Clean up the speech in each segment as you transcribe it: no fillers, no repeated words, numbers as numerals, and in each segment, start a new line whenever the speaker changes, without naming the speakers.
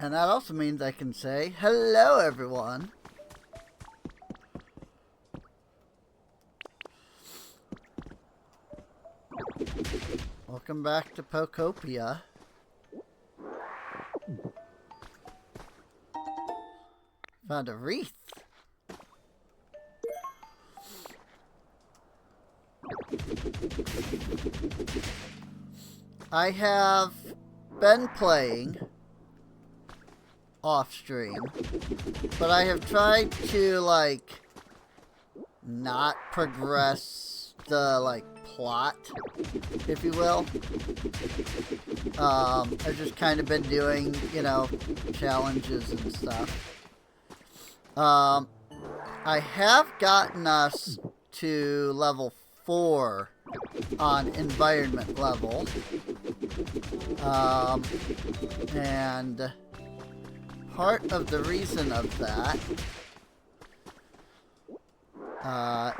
And that also means I can say, hello everyone. Welcome back to Pokopia. Found a wreath. I have been playing off stream, but I have tried to like not progress the plot, if you will. I've just kind of been doing, you know, challenges and stuff. I have gotten us to level 4 on environment level. And part of the reason of that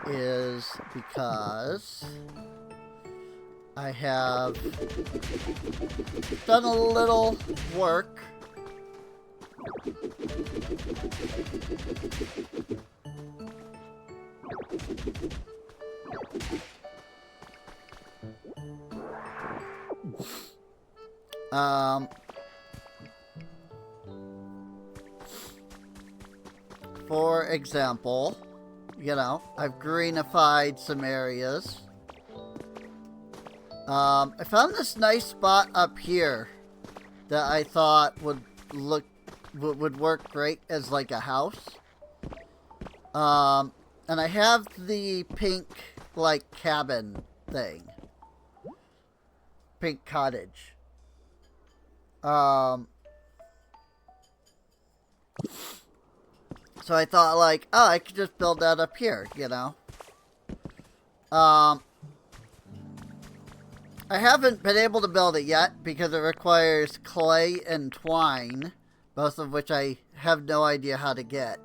is because I have done a little work for example, you know, I've greenified some areas. I found this nice spot up here that I thought would work great as like a house. And I have the pink like cabin thing. Pink cottage. So I thought like, oh, I could just build that up here, you know. I haven't been able to build it yet because it requires clay and twine, both of which I have no idea how to get.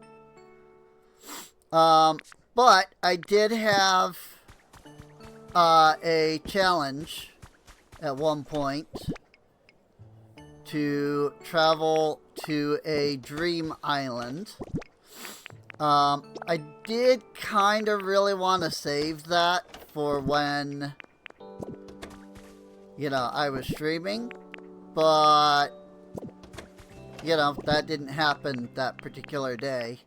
But I did have a challenge at one point to travel to a dream island. I did kind of really want to save that for when, you know, I was streaming, but, you know, that didn't happen that particular day.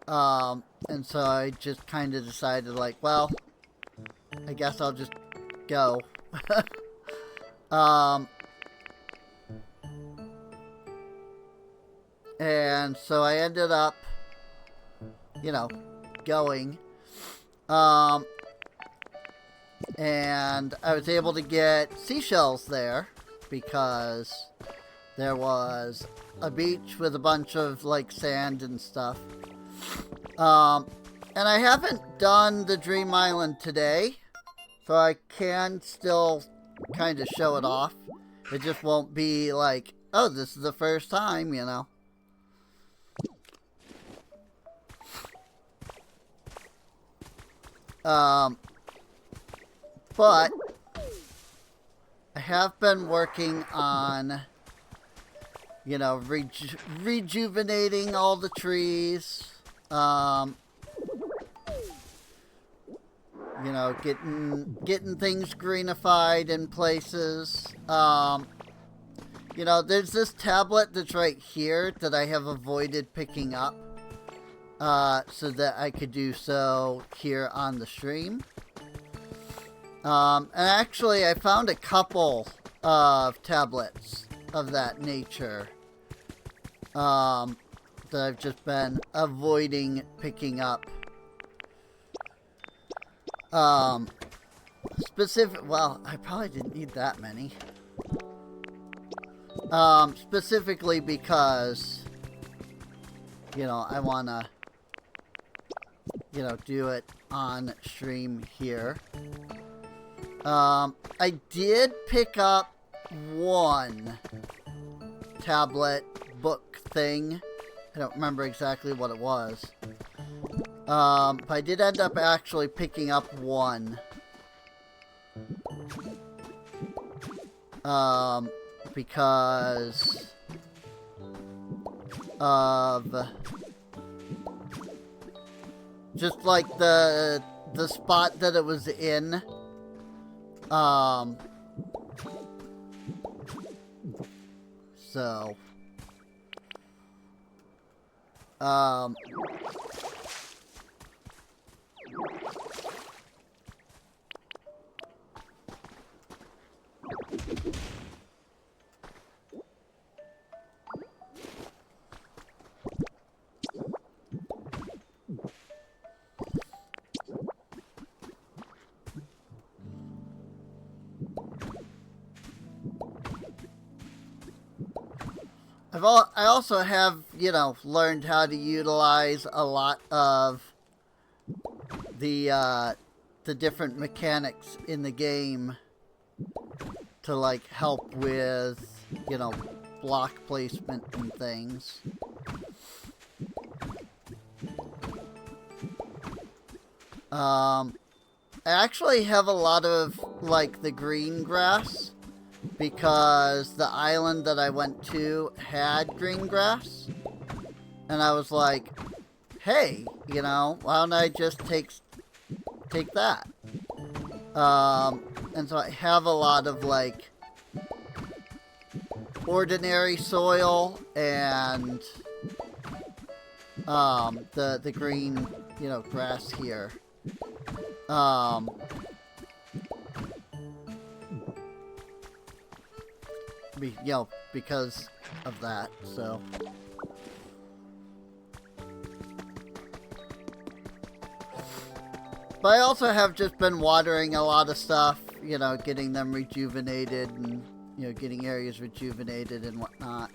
And so I just kind of decided, like, well, I guess I'll just go. And so I ended up, you know, going. And I was able to get seashells there because there was a beach with a bunch of, like, sand and stuff. And I haven't done the Dream Island today, so I can still kind of show it off. It just won't be like, oh, this is the first time, you know. But I have been working on, you know, rejuvenating all the trees. You know, getting things greenified in places. You know, there's this tablet that's right here that I have avoided picking up, so that I could do so here on the stream. And actually, I found a couple of tablets of that nature, that I've just been avoiding picking up. Well, I probably didn't need that many. Specifically because, you know, I wanna, you know, do it on stream here. I did pick up one tablet book thing. I don't remember exactly what it was. But I did end up actually picking up one. Because of just like the spot that it was in. So I also have, you know, learned how to utilize a lot of the different mechanics in the game to, like, help with, you know, block placement and things. I actually have a lot of, like, the green grass, because the island that I went to had green grass, and I was like, hey, you know, why don't I just take that? And so I have a lot of, like, ordinary soil and the green, you know, grass here. You know, because of that, so. But I also have just been watering a lot of stuff, you know, getting them rejuvenated and, you know, getting areas rejuvenated and whatnot.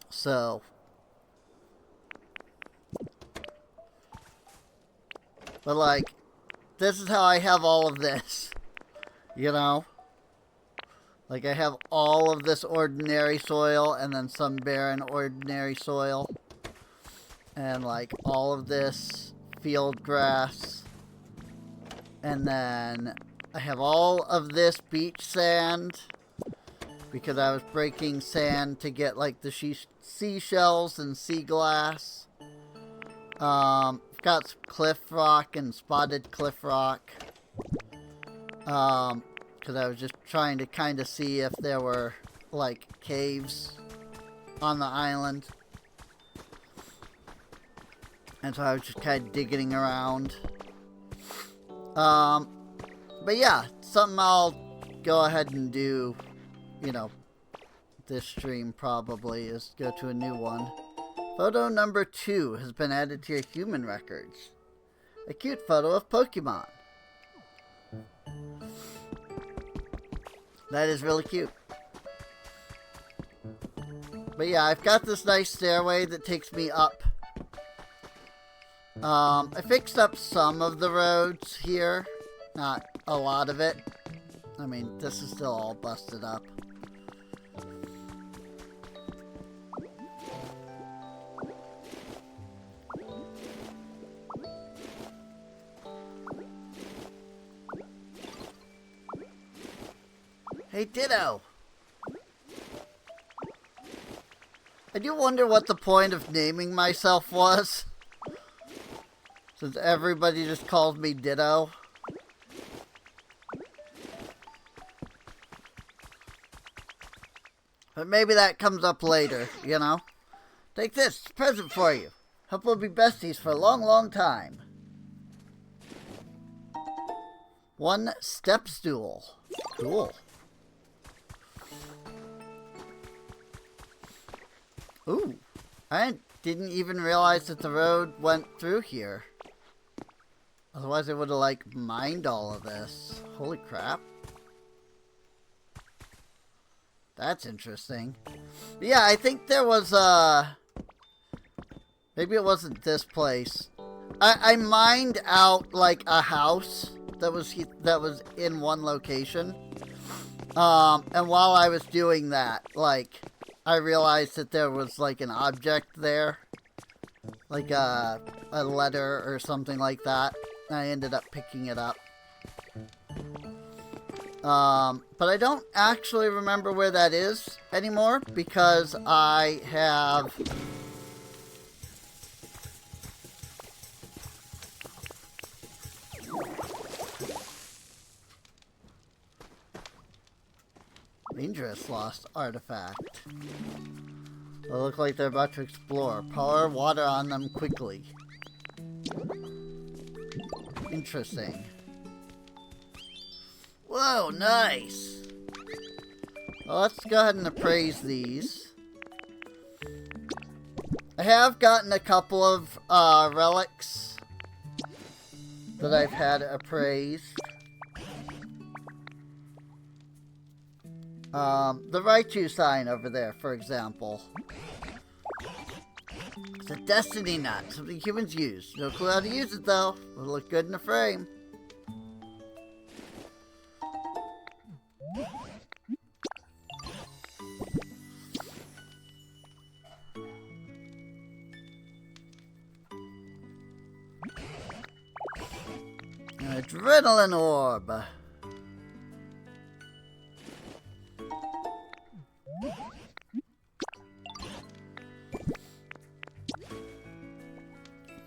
So. But, like, this is how I have all of this, you know? Like, I have all of this ordinary soil, and then some barren ordinary soil. And, like, all of this field grass. And then I have all of this beach sand, because I was breaking sand to get, like, the seashells and sea glass. Got some cliff rock and spotted cliff rock. Because I was just trying to kind of see if there were, like, caves on the island. And so I was just kind of digging around. But yeah, something I'll go ahead and do, you know, this stream probably, is go to a new one. Photo number 2 has been added to your human records. A cute photo of Pokemon. That is really cute. But yeah, I've got this nice stairway that takes me up. I fixed up some of the roads here. Not a lot of it. I mean, this is still all busted up. Hey, Ditto! I do wonder what the point of naming myself was, since everybody just calls me Ditto. But maybe that comes up later, you know? Take this, it's a present for you. Hope we'll be besties for a long, long time. 1 step stool. Cool. Ooh, I didn't even realize that the road went through here. Otherwise I would have, like, mined all of this. Holy crap. That's interesting. But yeah, I think there was, maybe it wasn't this place. I mined out, like, a house that was in one location. And while I was doing that, like, I realized that there was, like, an object there. Like a letter or something like that. And I ended up picking it up. But I don't actually remember where that is anymore because I have... Dangerous lost artifact. They look like they're about to explore. Pour water on them quickly. Interesting. Whoa, nice! Well, let's go ahead and appraise these. I have gotten a couple of relics that I've had appraised. The Raichu sign over there, for example. It's a destiny nut, something humans use. No clue how to use it though. It'll look good in a frame. An adrenaline orb.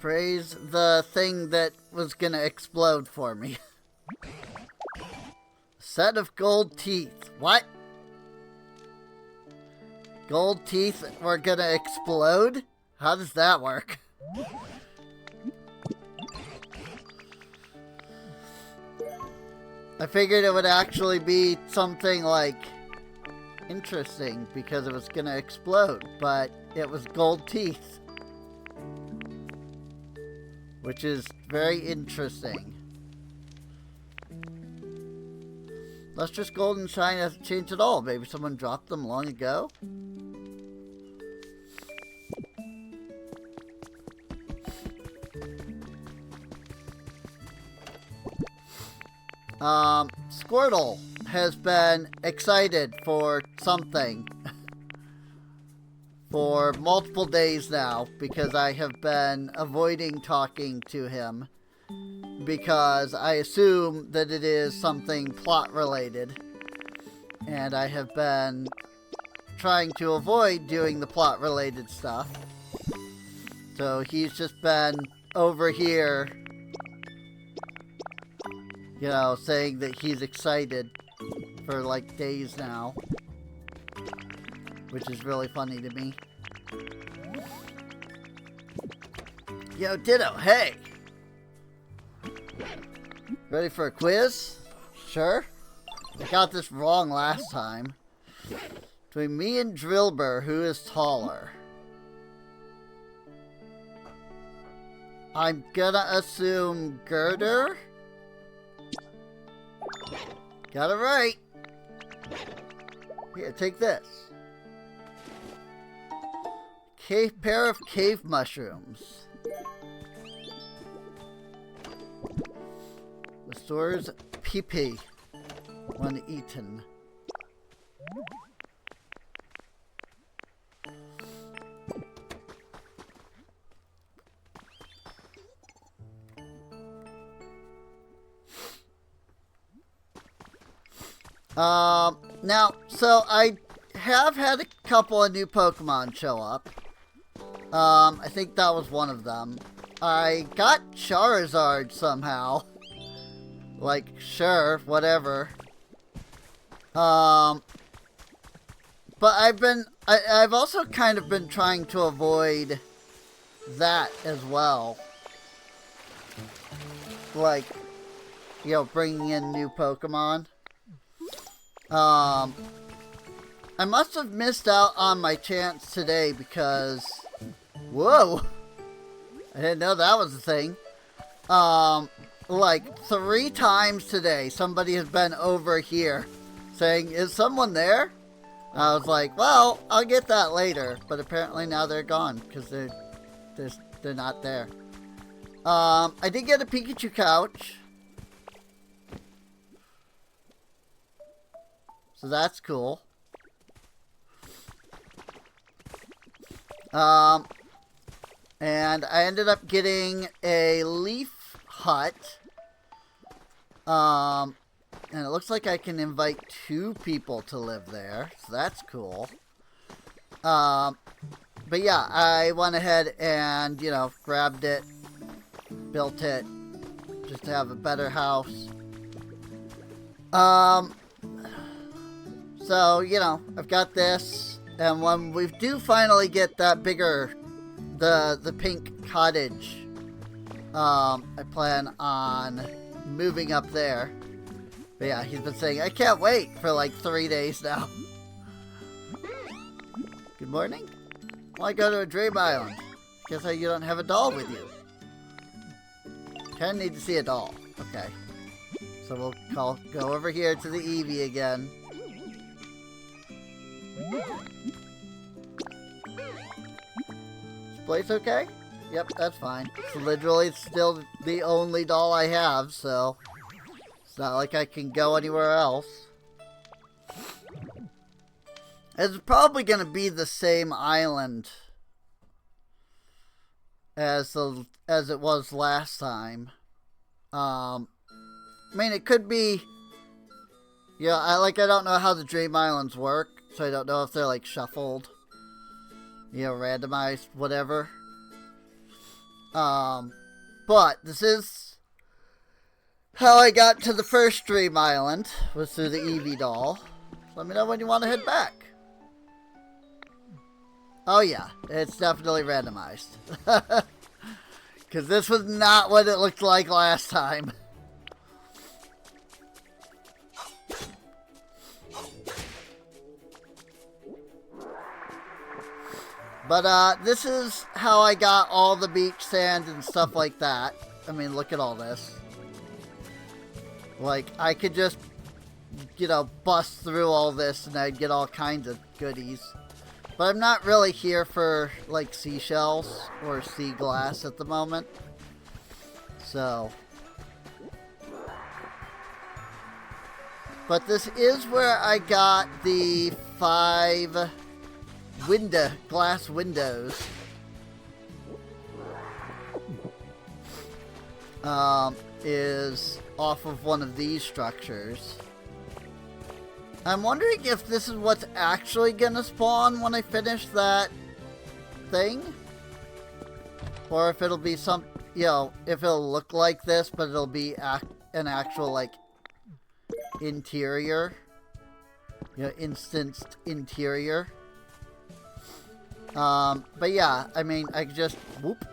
Praise the thing that was gonna explode for me. Set of gold teeth. What? Gold teeth were gonna explode? How does that work? I figured it would actually be something like interesting because it was gonna explode, but it was gold teeth. Which is very interesting. Lustrous gold and shine hasn't changed at all. Maybe someone dropped them long ago? Squirtle has been excited for something for multiple days now because I have been avoiding talking to him because I assume that it is something plot related, and I have been trying to avoid doing the plot related stuff. So he's just been over here, you know, saying that he's excited for like days now, which is really funny to me. Yo, Ditto, hey! Ready for a quiz? Sure. I got this wrong last time. Between me and Drillbur, who is taller? I'm gonna assume Girder? Got it right. Here, take this. Pair of cave mushrooms. Restores PP when eaten. Now, so I have had a couple of new Pokemon show up. I think that was one of them. I got Charizard somehow. Like, sure, whatever. But I've also kind of been trying to avoid that as well. Like, you know, bringing in new Pokemon. I must have missed out on my chance today because... Whoa! I didn't know that was a thing. Like 3 times today, somebody has been over here saying, "Is someone there?" I was like, "Well, I'll get that later." But apparently now they're gone because they're not there. I did get a Pikachu couch, so that's cool. And I ended up getting a leaf hut. And it looks like I can invite 2 people to live there. So that's cool. But yeah, I went ahead and, you know, grabbed it, built it, just to have a better house. So, you know, I've got this, and when we do finally get that bigger, the pink cottage, I plan on moving up there. But yeah, he's been saying, I can't wait for like 3 days now. Good morning. Why go to a dream island? Guess you don't have a doll with you. Kinda need to see a doll. Okay. So we'll go over here to the Eevee again. This place okay? Yep, that's fine. It's literally still the only doll I have, so it's not like I can go anywhere else. It's probably going to be the same island as it was last time. I mean, it could be. Yeah, I don't know how the Dream Islands work, so I don't know if they're like shuffled, you know, randomized, whatever. But this is how I got to the first Dream Island, was through the Eevee doll. Let me know when you want to head back. Oh yeah, it's definitely randomized. Because this was not what it looked like last time. But this is how I got all the beach sand and stuff like that. I mean, look at all this. Like, I could just, you know, bust through all this and I'd get all kinds of goodies. But I'm not really here for, like, seashells or sea glass at the moment. So. But this is where I got the 5 glass windows. Is off of one of these structures. I'm wondering if this is what's actually gonna spawn when I finish that thing. Or if it'll be some, you know, if it'll look like this, but it'll be an actual, like, interior. You know, instanced interior. But yeah, I mean, I could just, whoop.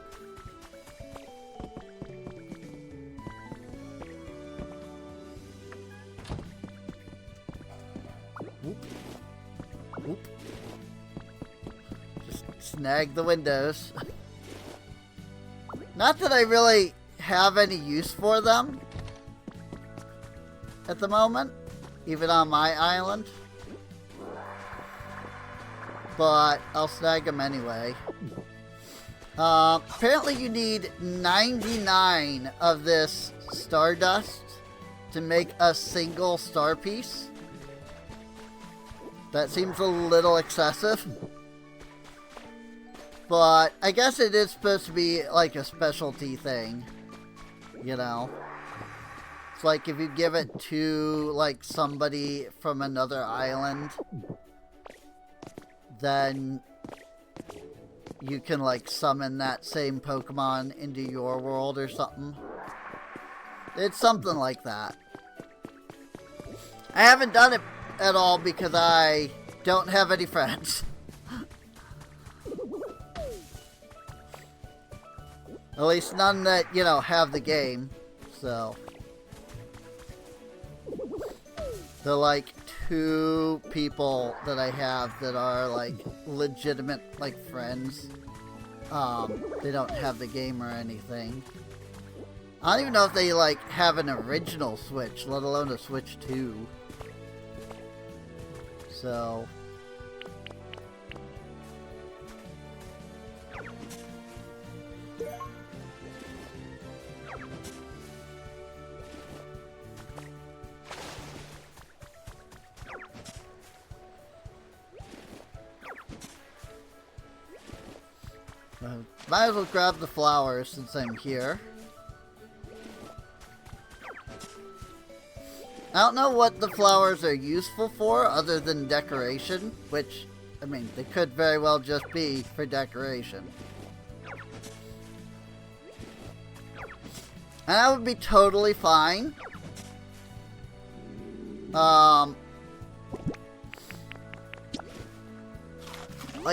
Whoop. Whoop. Just snag the windows. Not that I really have any use for them at the moment, even on my island. But I'll snag them anyway. Apparently you need 99 of this stardust to make a single star piece. That seems a little excessive. But I guess it is supposed to be like a specialty thing. You know? It's like if you give it to like somebody from another island, then you can like summon that same Pokemon into your world or something. It's something like that. I haven't done it at all because I don't have any friends. At least none that, you know, have the game. So they're like 2 people that I have that are like legitimate like friends. They don't have the game or anything. I don't even know if they like have an original Switch, let alone a Switch 2. So might as well grab the flowers since I'm here. I don't know what the flowers are useful for other than decoration, which, I mean, they could very well just be for decoration. And that would be totally fine. Like,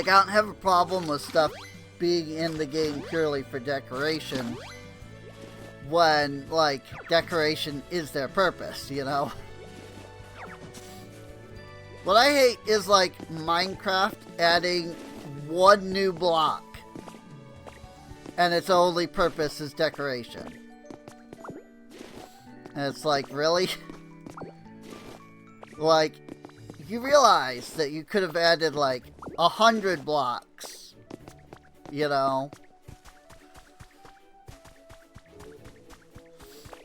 I don't have a problem with stuff being in the game purely for decoration when, like, decoration is their purpose, you know? What I hate is, like, Minecraft adding one new block and its only purpose is decoration. And it's like, really? Like, you realize that you could have added, like, 100 blocks, you know?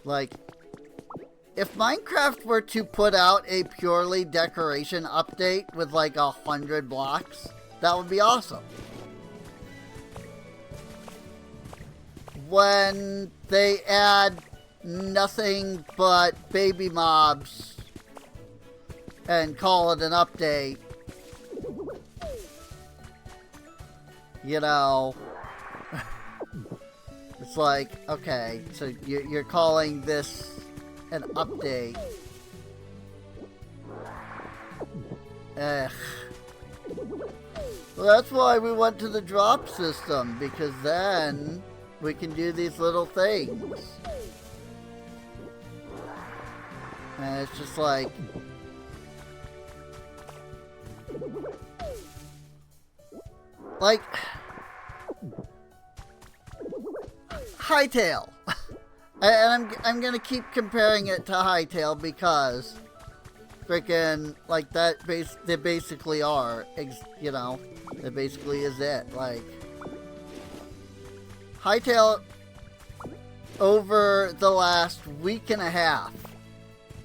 Like, if Minecraft were to put out a purely decoration update with, like, 100 blocks, that would be awesome. When they add nothing but baby mobs and call it an update, you know, it's like, okay, so you're calling this an update. Ugh. Well, that's why we went to the drop system, because then we can do these little things. And it's just like, Hytale. And I'm gonna keep comparing it to Hytale because freaking, like, they basically are, you know, that basically is it. Like, Hytale over the last week and a half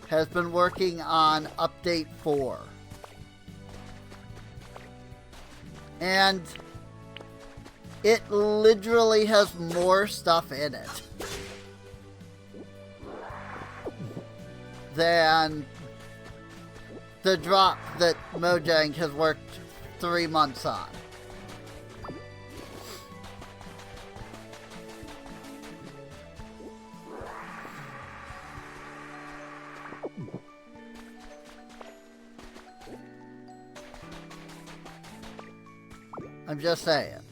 has been working on update 4. And it literally has more stuff in it than the drop that Mojang has worked 3 months on. I'm just saying.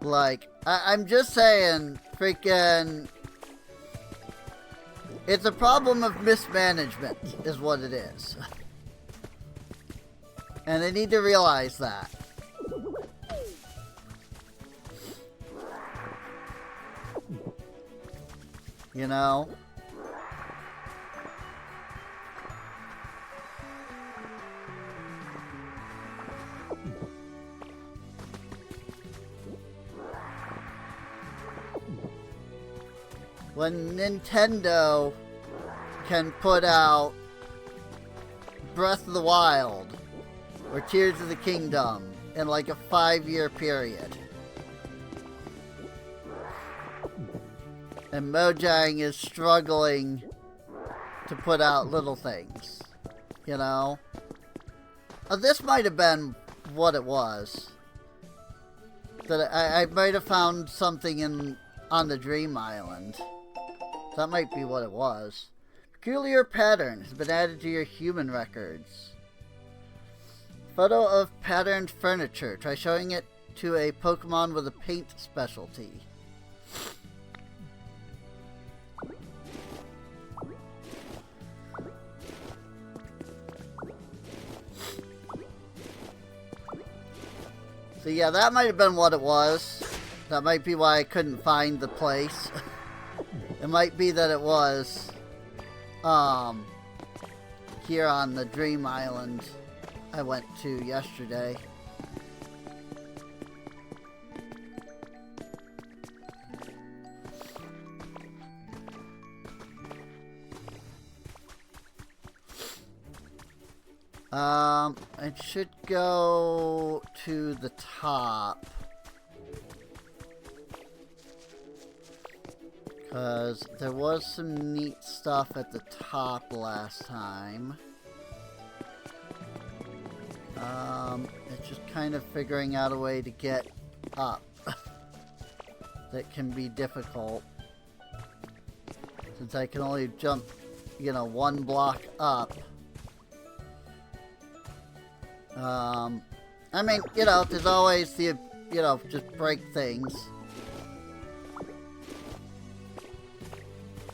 Like, I'm just saying, freaking, it's a problem of mismanagement, is what it is. And they need to realize that. You know? When Nintendo can put out Breath of the Wild or Tears of the Kingdom in like a 5-year period. And Mojang is struggling to put out little things, you know? This might have been what it was. That I might have found something on the Dream Island. That might be what it was. Peculiar pattern has been added to your human records. Photo of patterned furniture. Try showing it to a Pokemon with a paint specialty. So yeah, that might have been what it was. That might be why I couldn't find the place. It might be that it was here on the Dream Island I went to yesterday. It should go to the top. Because there was some neat stuff at the top last time. It's just kind of figuring out a way to get up that can be difficult. Since I can only jump, you know, one block up. I mean, you know, there's always the, you know, just break things.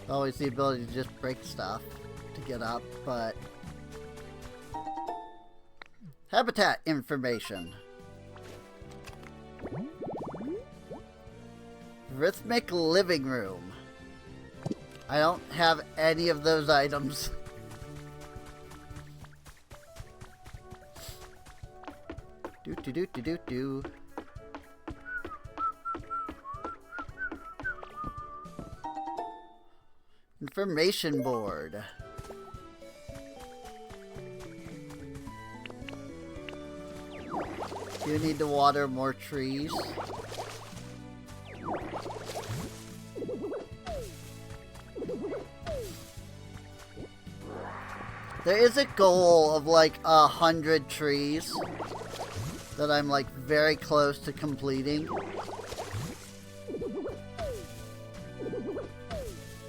Always the ability to just break stuff to get up, but... Habitat information. Rhythmic living room. I don't have any of those items. Do. Information board. You need to water more trees. There is a goal of like 100 trees that I'm like very close to completing.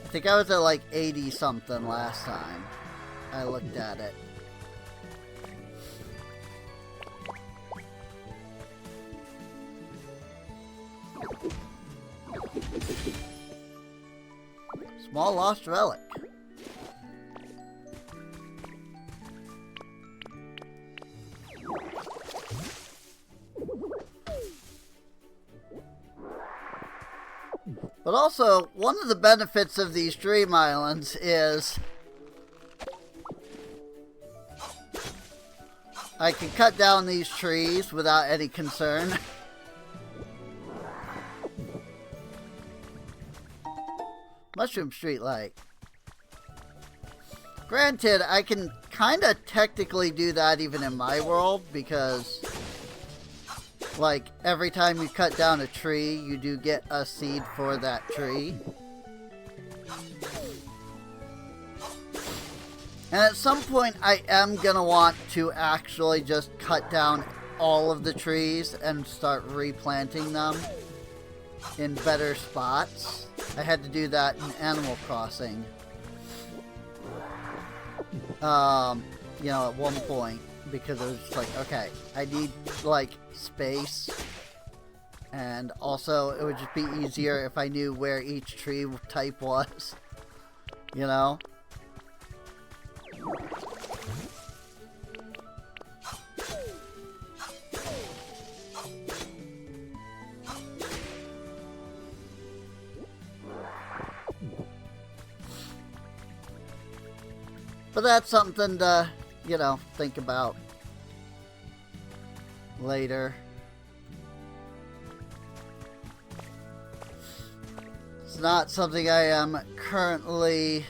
I think I was at like 80 something last time I looked at it. Small lost relic. But also, one of the benefits of these dream islands is I can cut down these trees without any concern. Mushroom street light. Granted, I can kind of technically do that even in my world because, like, every time you cut down a tree, you do get a seed for that tree. And at some point, I am gonna want to actually just cut down all of the trees and start replanting them in better spots. I had to do that in Animal Crossing. You know, at one point, because it was just like, okay, I need, like, space. And also, it would just be easier if I knew where each tree type was. You know? But that's something to, you know, think about later. It's not something I am currently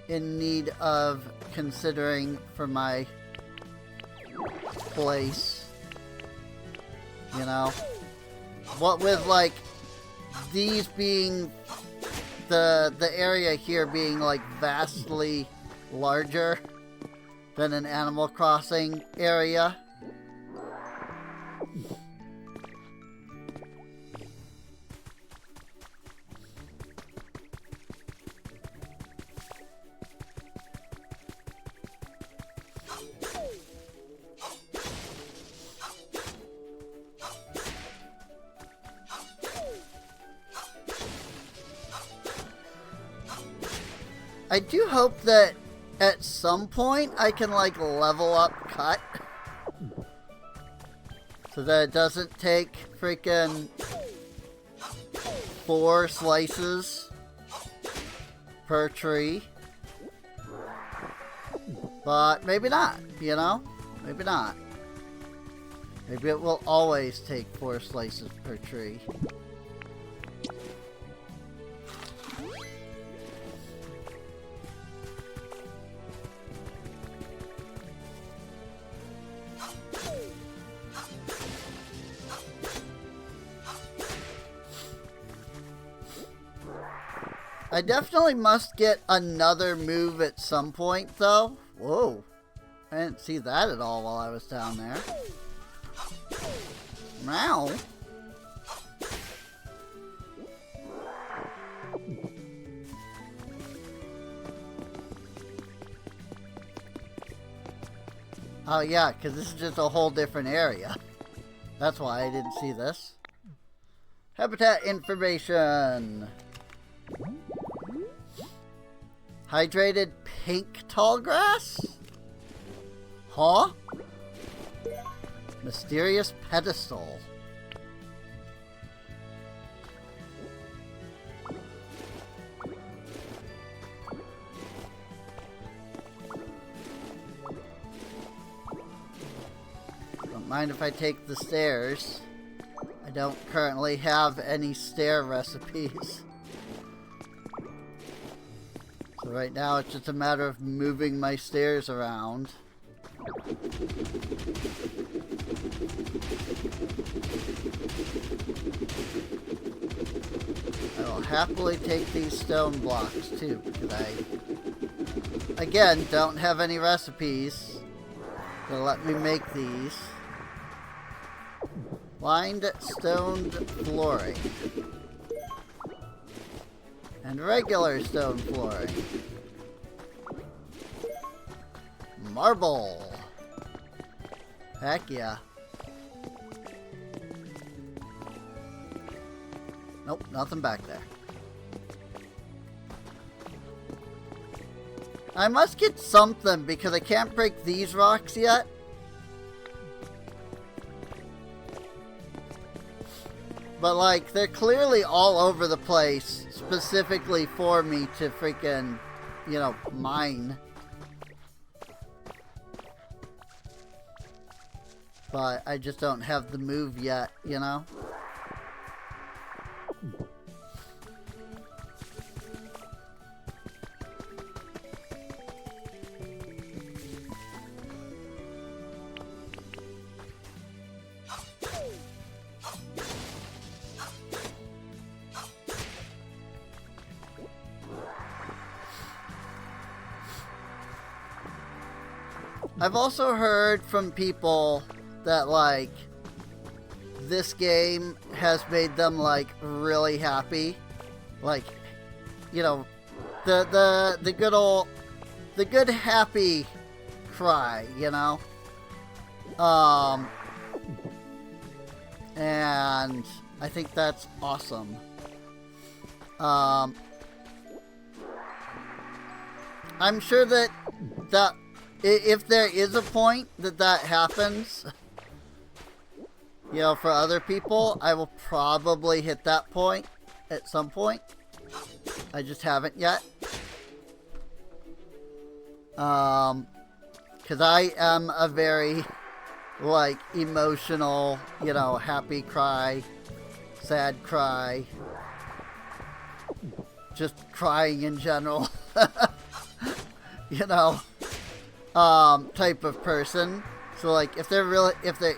in need of considering for my place. You know? What with, like, these being, the area here being, like, vastly larger than an Animal Crossing area. I do hope that at some point I can, like, level up cut so that it doesn't take freaking 4 slices per tree. But maybe not, you know? Maybe not. Maybe it will always take 4 slices per tree. I definitely must get another move at some point, though. Whoa. I didn't see that at all while I was down there. Meow. Oh yeah, because this is just a whole different area. That's why I didn't see this. Habitat information. Hydrated pink tall grass? Huh? Mysterious pedestal. Don't mind if I take the stairs. I don't currently have any stair recipes. So right now it's just a matter of moving my stairs around. I will happily take these stone blocks too, because I, again, don't have any recipes to let me make these. Lined stone flooring. And regular stone flooring. Marble. Heck yeah. Nope, nothing back there. I must get something because I can't break these rocks yet. But like, they're clearly all over the place, specifically for me to freaking, you know, mine. But I just don't have the move yet, you know? I've also heard from people that, like, this game has made them, like, really happy. Like, you know, the good happy cry, you know? And I think that's awesome. I'm sure that if there is a point that happens, you know, for other people, I will probably hit that point at some point. I just haven't yet. Because I am a very, like, emotional, you know, happy cry, sad cry, just crying in general, you know. Type of person. So like if there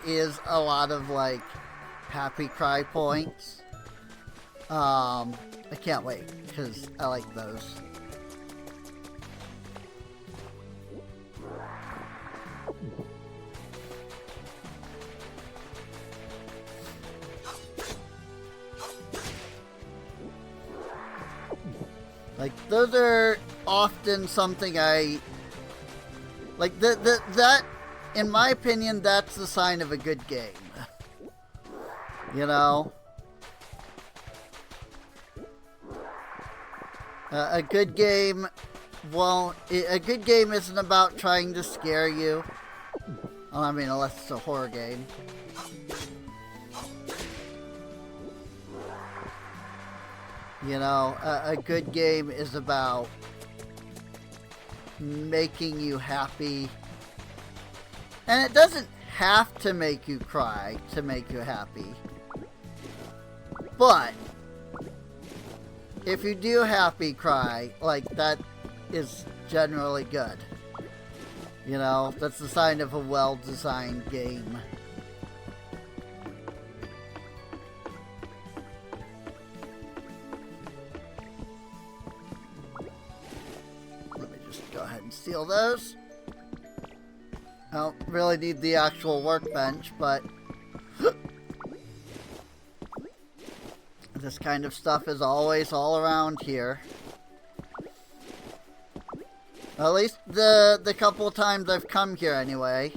is a lot of like happy cry points, I can't wait because I like those. Like those are often something I like, that, in my opinion, that's the sign of a good game. You know? A good game isn't about trying to scare you. Well, I mean, unless it's a horror game. You know, a good game is about making you happy, and it doesn't have to make you cry to make you happy, but if you do happy cry, like, that is generally good. You know, that's the sign of a well-designed game. steal those. I don't really need the actual workbench, but this kind of stuff is always all around here. At least the couple times I've come here anyway,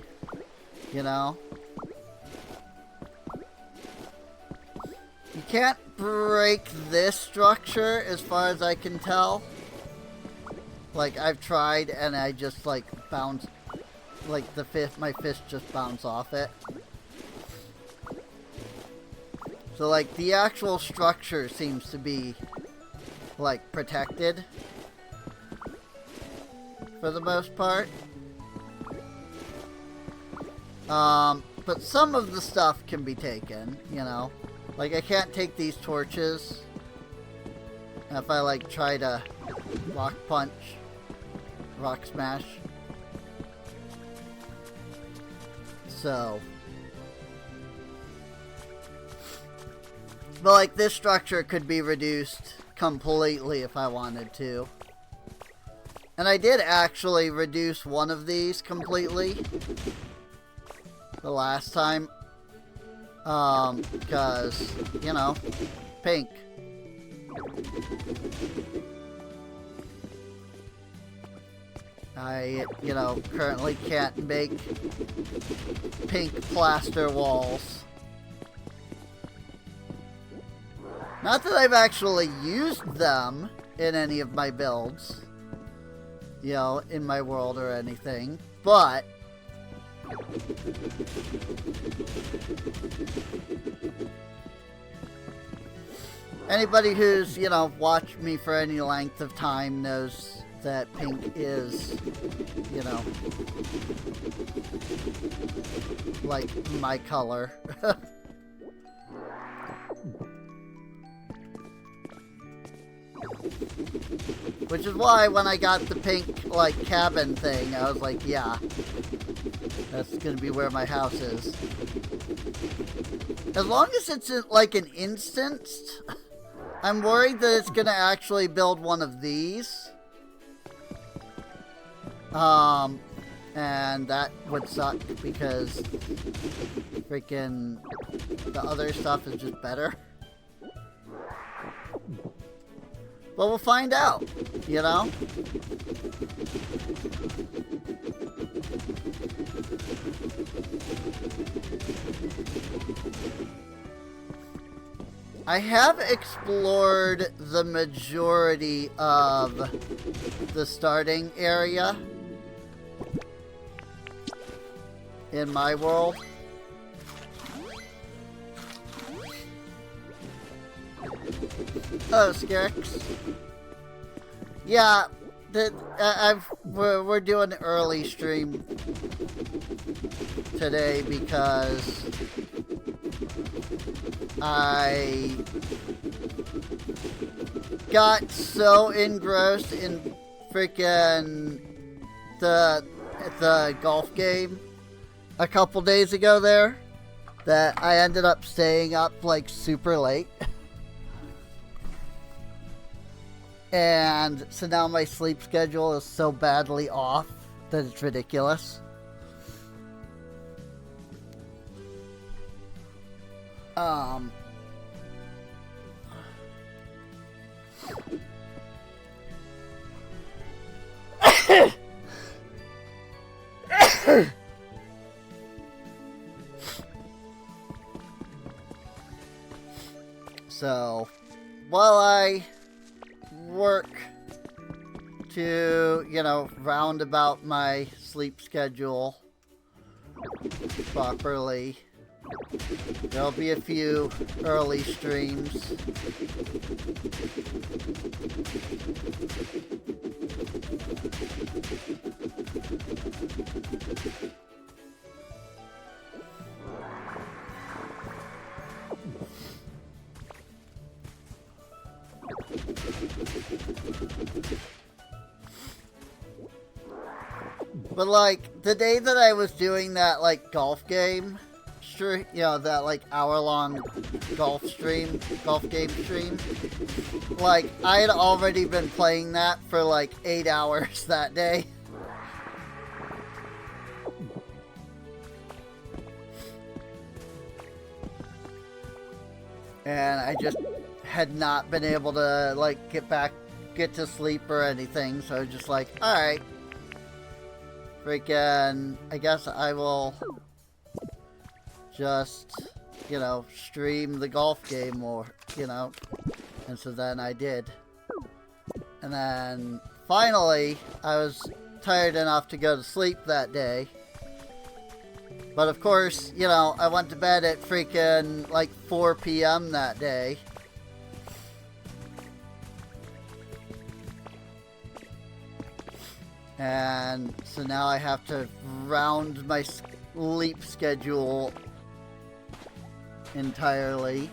you know. You can't break this structure as far as I can tell. Like, I've tried and I just like bounce, like my fist just bounce off it. So like the actual structure seems to be like protected for the most part. But some of the stuff can be taken, you know. Like, I can't take these torches. And if I like try to rock punch, rock smash. So, but like this structure could be reduced completely if I wanted to. And I did actually reduce one of these completely the last time. Because, you know, pink. I, you know, currently can't make pink plaster walls. Not that I've actually used them in any of my builds, you know, in my world or anything, but anybody who's, you know, watched me for any length of time knows that pink is, you know, like my color. Which is why when I got the pink, like, cabin thing, I was like, yeah, that's gonna be where my house is. As long as it's like an instanced, I'm worried that it's gonna actually build one of these. And that would suck because freaking the other stuff is just better. But we'll find out, you know? I have explored the majority of the starting area in my world. Oh, Skirix. Yeah, we're doing an early stream today because I got so engrossed in freaking the golf game a couple days ago there that I ended up staying up like super late. And so now my sleep schedule is so badly off that it's ridiculous. So, while I work to, you know, round about my sleep schedule properly, there'll be a few early streams. But like the day that I was doing that like golf game, sure, you know, that like hour-long golf game stream, like I had already been playing that for like 8 hours that day. And I just had not been able to, like, get to sleep or anything. So I was just like, alright. Freaking, I guess I will just, you know, stream the golf game more, you know. And so then I did. And then finally, I was tired enough to go to sleep that day. But of course, you know, I went to bed at freaking like 4 p.m. that day. And so now I have to round my sleep schedule entirely.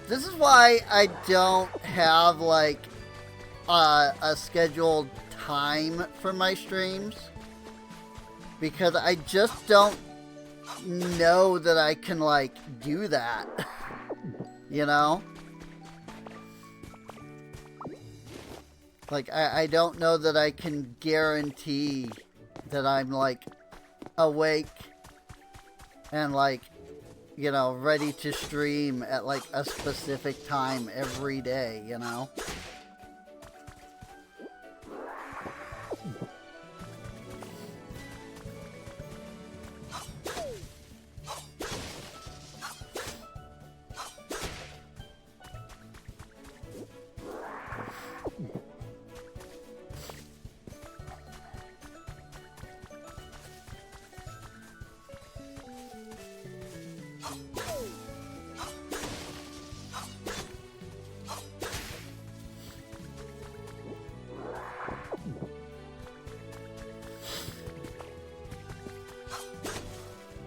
This is why I don't have, like, a scheduled time for my streams. Because I just don't know that I can, like, do that. You know? Like, I don't know that I can guarantee that I'm, like, awake and, like, you know, ready to stream at, like, a specific time every day, you know?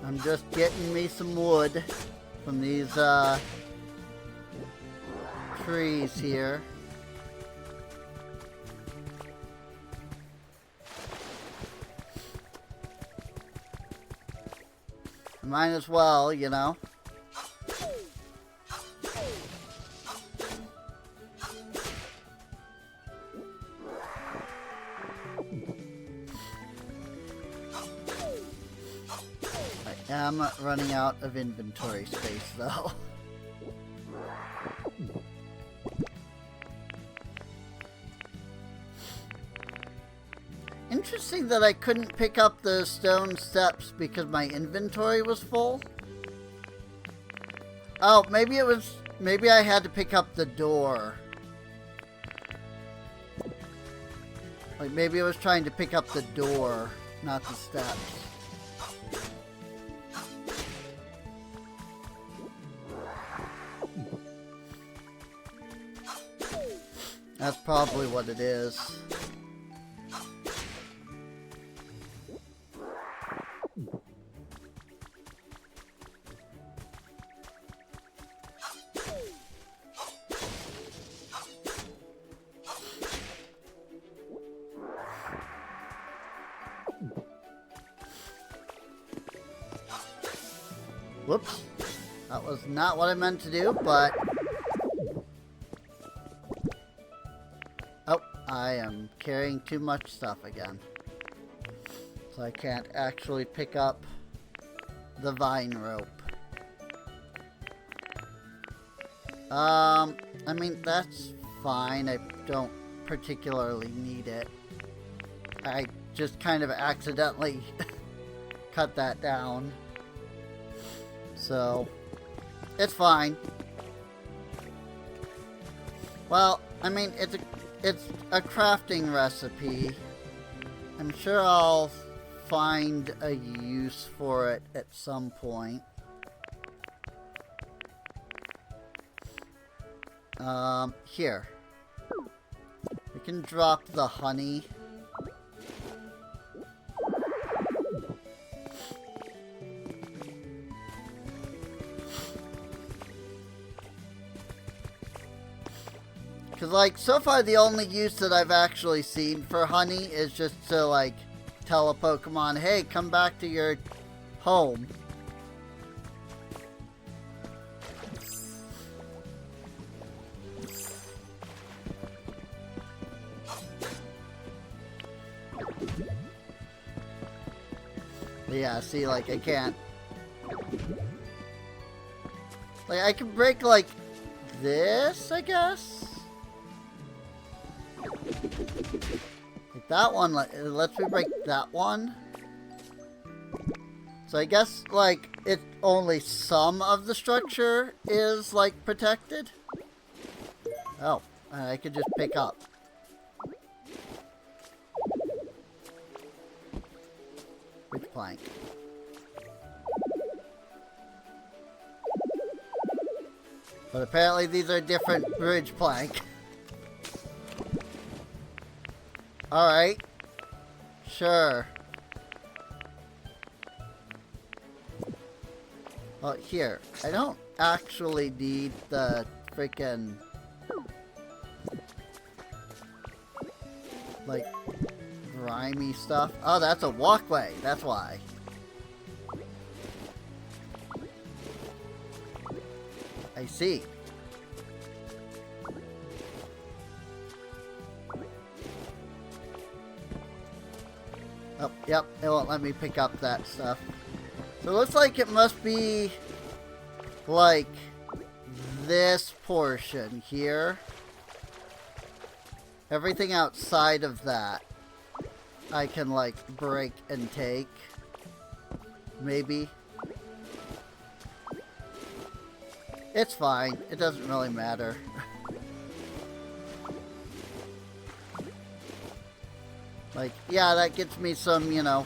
I'm just getting me some wood from these trees here. Might as well, you know. I'm running out of inventory space, though. Interesting that I couldn't pick up the stone steps because my inventory was full. Oh, maybe I had to pick up the door. Like, maybe I was trying to pick up the door, not the steps. That's probably what it is. Whoops. That was not what I meant to do, but... Oh, I am carrying too much stuff again. So I can't actually pick up the vine rope. I mean, that's fine. I don't particularly need it. I just kind of accidentally cut that down. So, it's fine. Well, I mean, it's a crafting recipe. I'm sure I'll find a use for it at some point. Here. We can drop the honey. Because, like, so far the only use that I've actually seen for honey is just to, like, tell a Pokemon, hey, come back to your home. Yeah, see, like, I can't. Like, I can break, like, this, I guess? Like, that one, lets me break that one. So I guess, like, it only some of the structure is, like, protected. Oh, I could just pick up. Which plank? But apparently these are different bridge plank. Alright. Sure. Well, here. I don't actually need the freaking... like... grimy stuff. Oh, that's a walkway. That's why. I see. Oh, yep. It won't let me pick up that stuff. So it looks like it must be like this portion here. Everything outside of that I can, like, break and take. Maybe. It's fine. It doesn't really matter. Like, yeah, that gets me some, you know,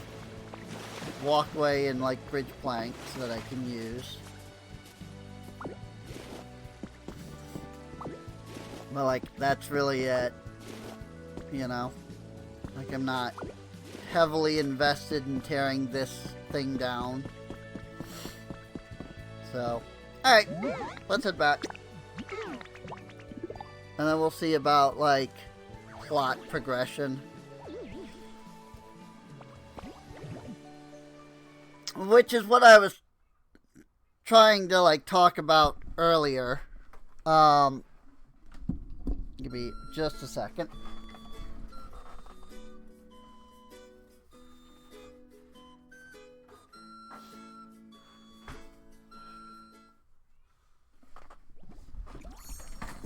walkway and, like, bridge planks that I can use. But, like, that's really it. You know? Like, I'm not heavily invested in tearing this thing down. So, alright, let's head back. And then we'll see about, like, plot progression. Which is what I was trying to, like, talk about earlier. Give me just a second.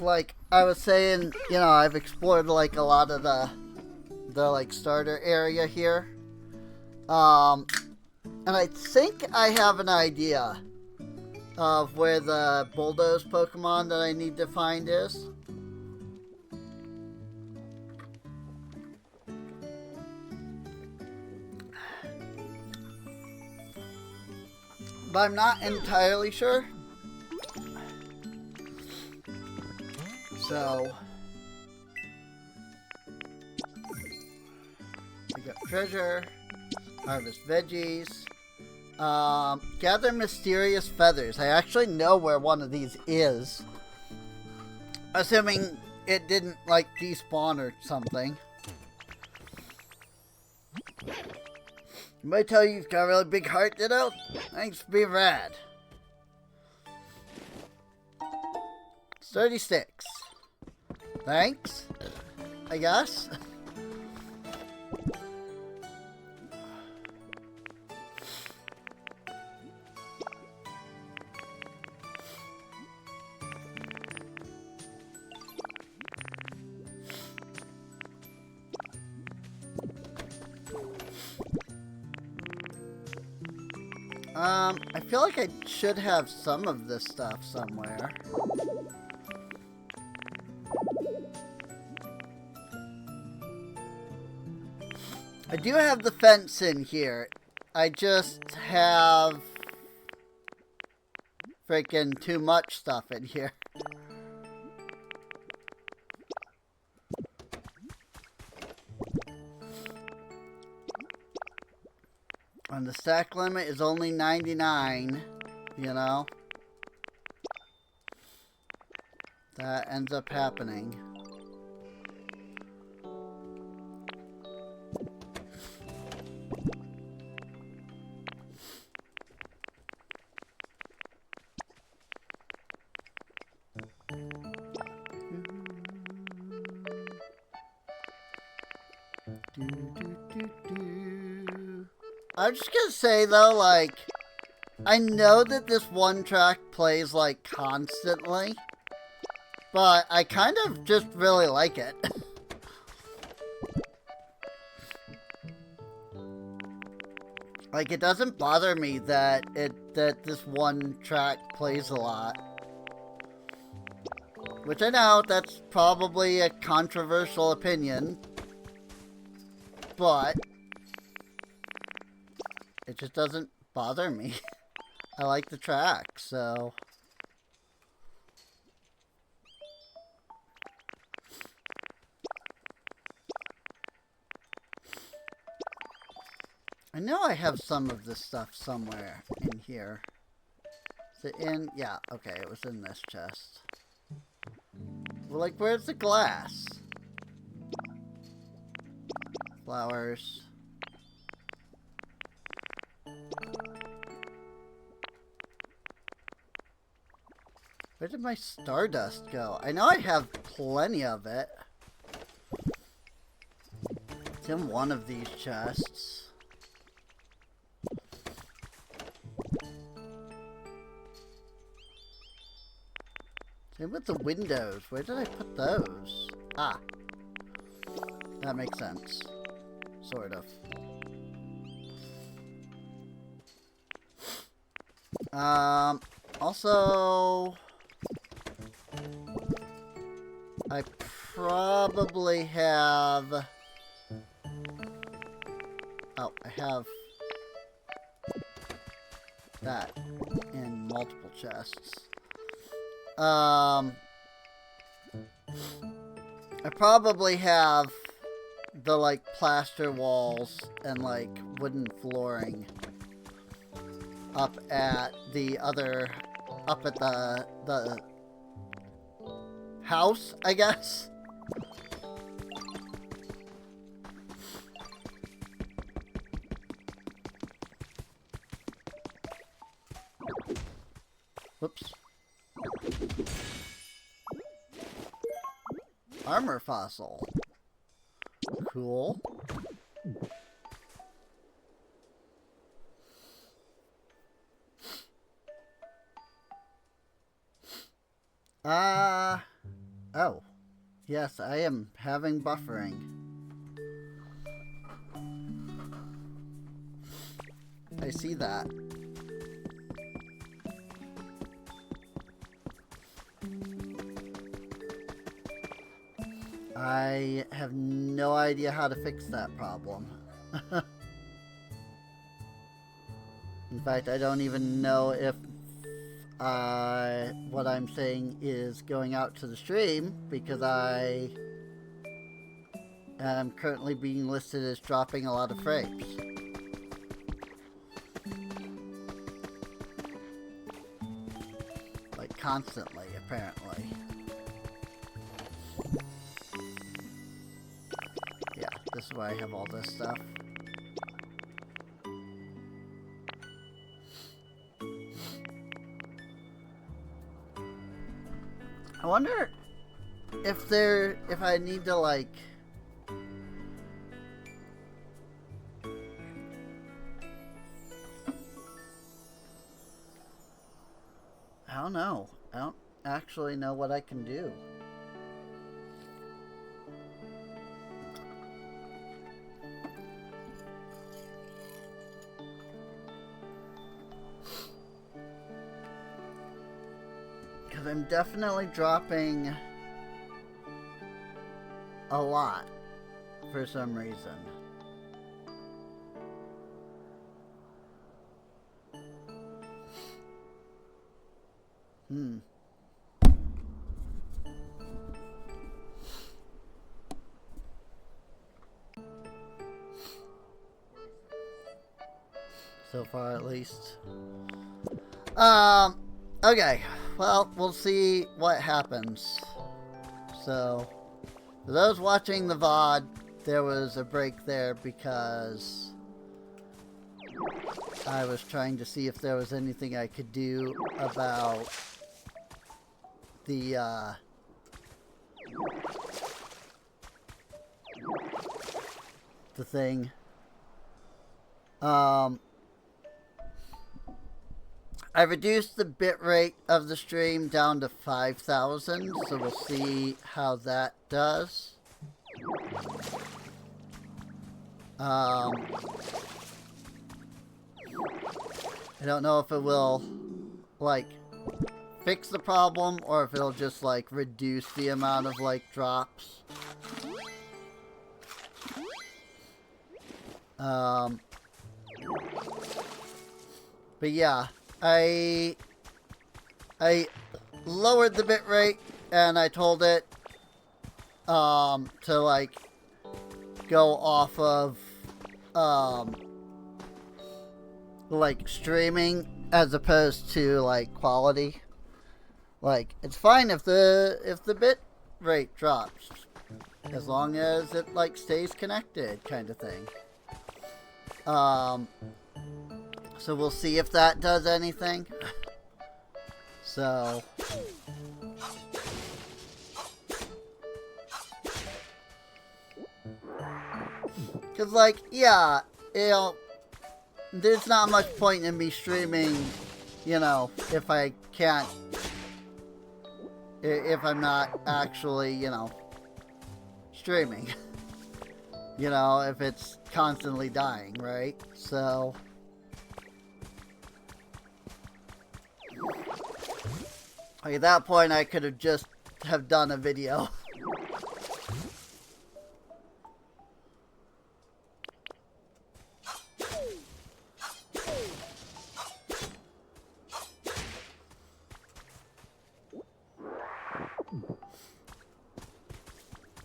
Like I was saying, you know, I've explored like a lot of the like starter area here. And I think I have an idea of where the bulldoze Pokemon that I need to find is. But I'm not entirely sure. So, we got treasure, harvest veggies, gather mysterious feathers. I actually know where one of these is. Assuming it didn't, like, despawn or something. Might tell you you've got a really big heart, Ditto. Thanks for being rad. 36. Thanks, I guess. I feel like I should have some of this stuff somewhere. I do have the fence in here. I just have freaking too much stuff in here. And the stack limit is only 99, you know. That ends up happening. I'm just gonna say though, like, I know that this one track plays like constantly, but I kind of just really like it. Like, it doesn't bother me that this one track plays a lot. Which I know, that's probably a controversial opinion. But it just doesn't bother me. I like the track, so... I know I have some of this stuff somewhere in here. Is it in? Yeah, okay, it was in this chest. Well, like, where's the glass? Flowers. Where did my stardust go? I know I have plenty of it. It's in one of these chests. Same with the windows. Where did I put those? Ah. That makes sense. Sort of. Also... I probably have... Oh, I have... that in multiple chests. I probably have the, like, plaster walls and, like, wooden flooring up at the other, up at the house, I guess. Whoops. Armor fossil. Cool. Oh. Yes, I am having buffering. I see that. I have no idea how to fix that problem. In fact, I don't even know if what I'm saying is going out to the stream, because I am currently being listed as dropping a lot of frames. Like, constantly, apparently. Yeah, this is where I have all this stuff. I wonder if I need to, like, I don't know. I don't actually know what I can do. Because I'm definitely dropping a lot for some reason. So far, at least. Okay. Well, we'll see what happens. So, for those watching the VOD, there was a break there because I was trying to see if there was anything I could do about the thing. Um, I reduced the bitrate of the stream down to 5,000, so we'll see how that does. I don't know if it will, like, fix the problem or if it'll just, like, reduce the amount of, like, drops. But yeah, I lowered the bitrate and I told it to like go off of like streaming as opposed to like quality. Like it's fine if the bit rate drops as long as it like stays connected, kind of thing. So we'll see if that does anything. So cause like, yeah, you know, there's not much point in me streaming, you know, if I can't, if I'm not actually, you know, streaming. You know, if it's constantly dying, right? So like at that point I could have just have done a video.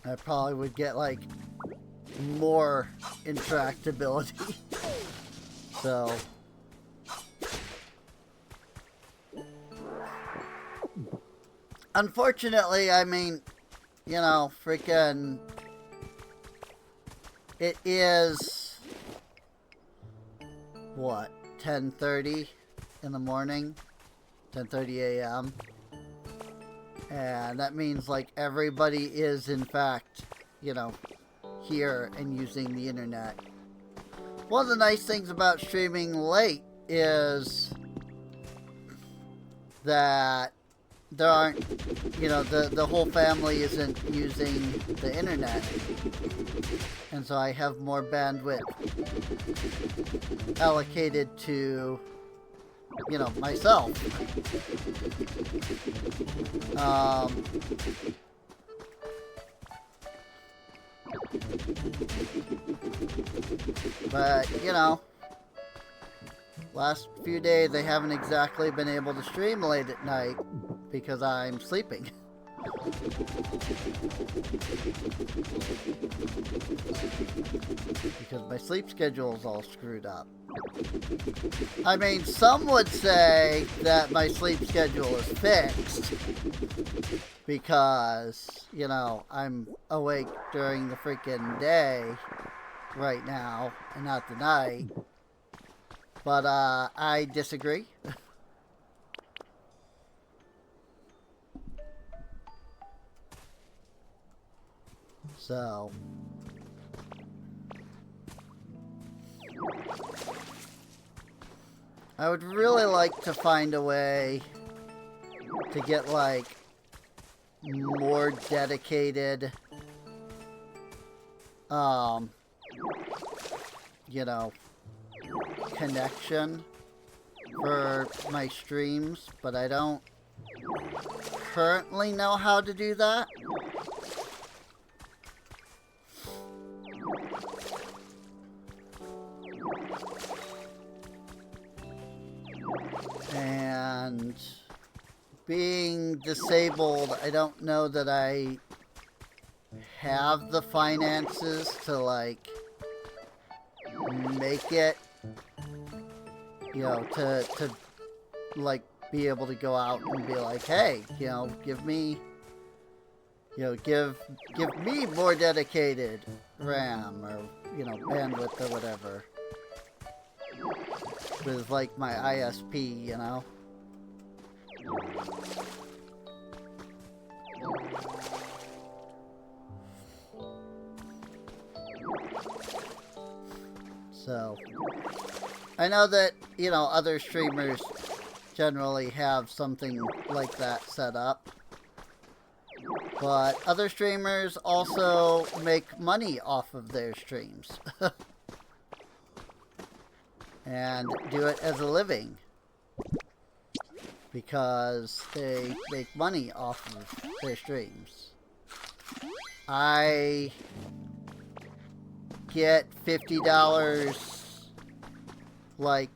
I probably would get like more interactability. So unfortunately, I mean, you know, freaking it is what, 10:30 in the morning, 10:30 a.m. and that means like everybody is in fact, you know, here and using the internet. One of the nice things about streaming late is that there aren't, you know, the whole family isn't using the internet, and so I have more bandwidth allocated to, you know, myself. But, you know, last few days I haven't exactly been able to stream late at night because I'm sleeping. Because my sleep schedule is all screwed up. I mean, some would say that my sleep schedule is fixed because, you know, I'm awake during the freaking day right now and not the night. But I disagree. So I would really like to find a way to get like more dedicated you know, connection for my streams, but I don't currently know how to do that. And being disabled, I don't know that I have the finances to like make it, you know, to like be able to go out and be like, hey, you know, give me, you know, give me more dedicated RAM or, you know, bandwidth or whatever. With like my ISP, you know. So, I know that, you know, other streamers generally have something like that set up. But other streamers also make money off of their streams. And do it as a living. Because they make money off of their streams. I get $50 like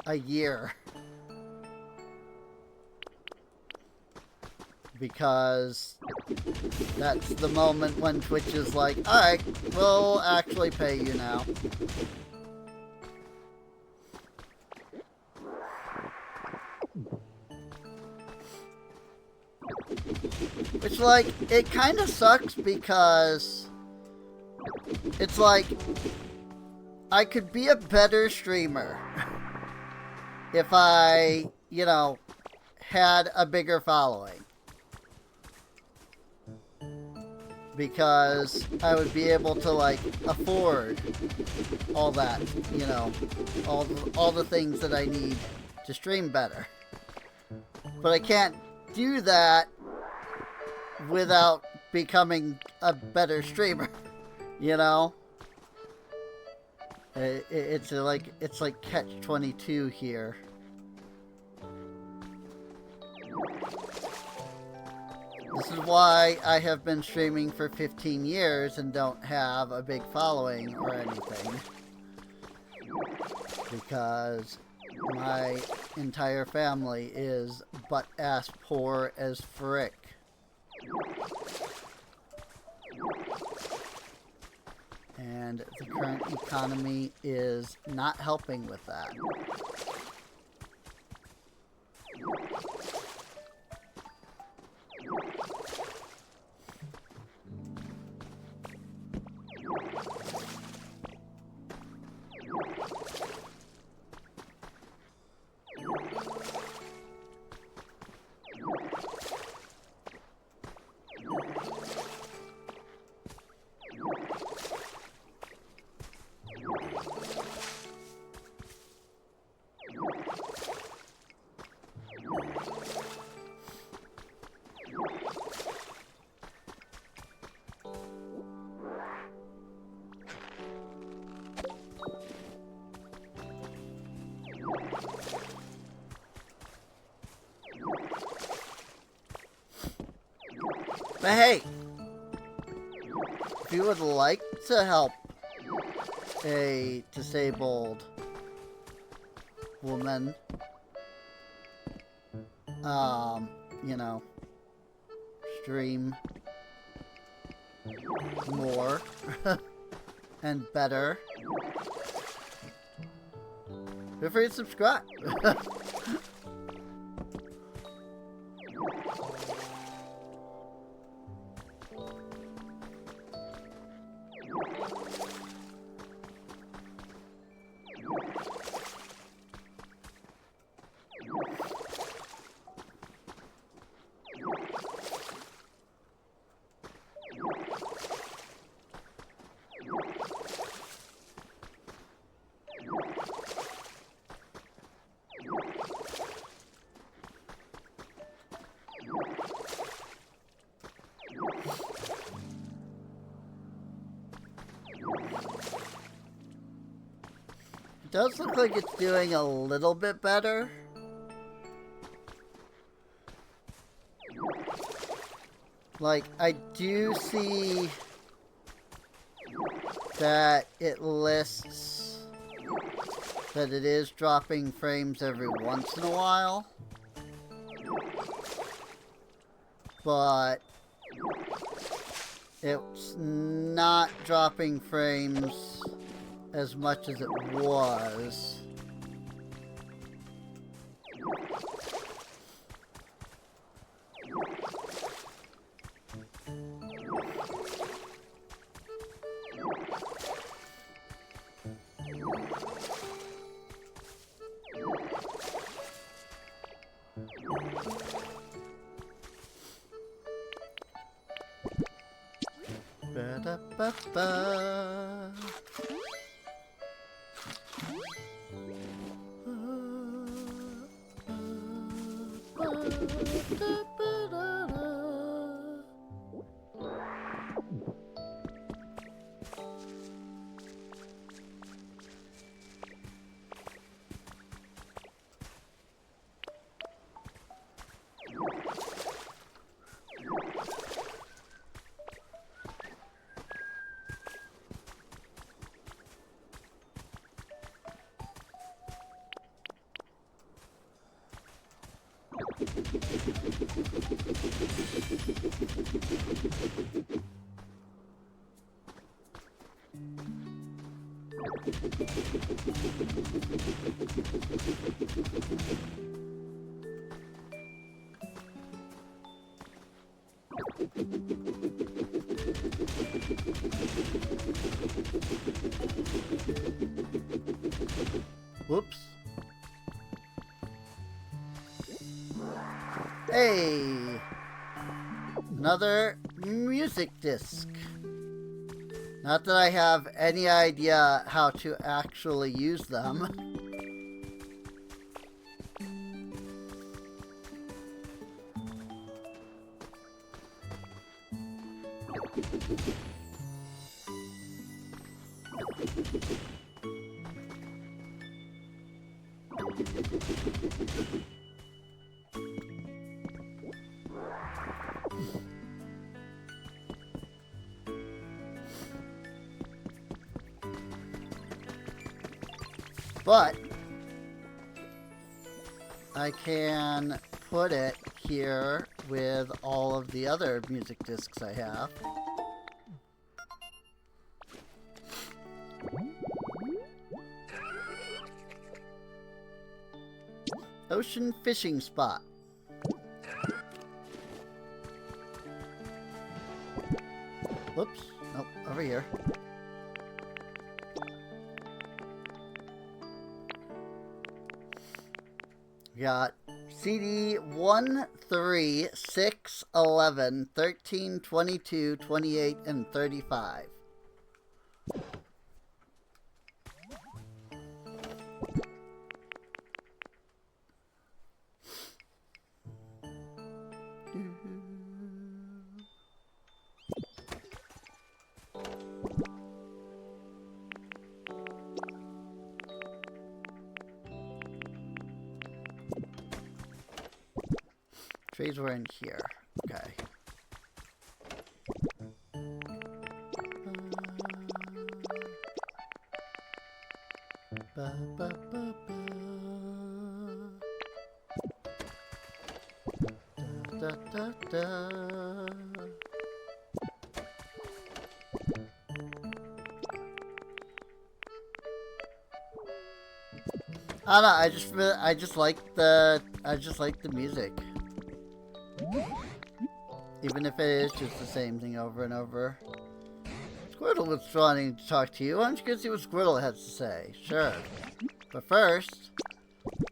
a year. Because that's the moment when Twitch is like, alright, we'll actually pay you now. Which, like, it kind of sucks because it's like, I could be a better streamer if I, you know, had a bigger following. Because I would be able to, like, afford all that, you know, all the things that I need to stream better. But I can't do that without becoming a better streamer, you know? It's like catch-22 here. This is why I have been streaming for 15 years and don't have a big following or anything. Because my entire family is butt-ass poor as frick. And the current economy is not helping with that. But hey, if you would like to help a disabled woman, you know, stream more and better, feel free to subscribe. It does look like it's doing a little bit better. Like, I do see that it lists that it is dropping frames every once in a while. But it's not dropping frames as much as it was. Ba-da-ba-ba. Whoops. Hey! Another music disc. Not that I have any idea how to actually use them. But I can put it here with all of the other music discs I have. Ocean fishing spot. Whoops. Nope, over here. We got CD 1, 3, 6, 11, 13, 22, 28, and 35. Trees were in here. Okay. I don't know, I just like the music. Even if it is just the same thing over and over. Squirtle was wanting to talk to you. Why don't you go see what Squirtle has to say? Sure. But first,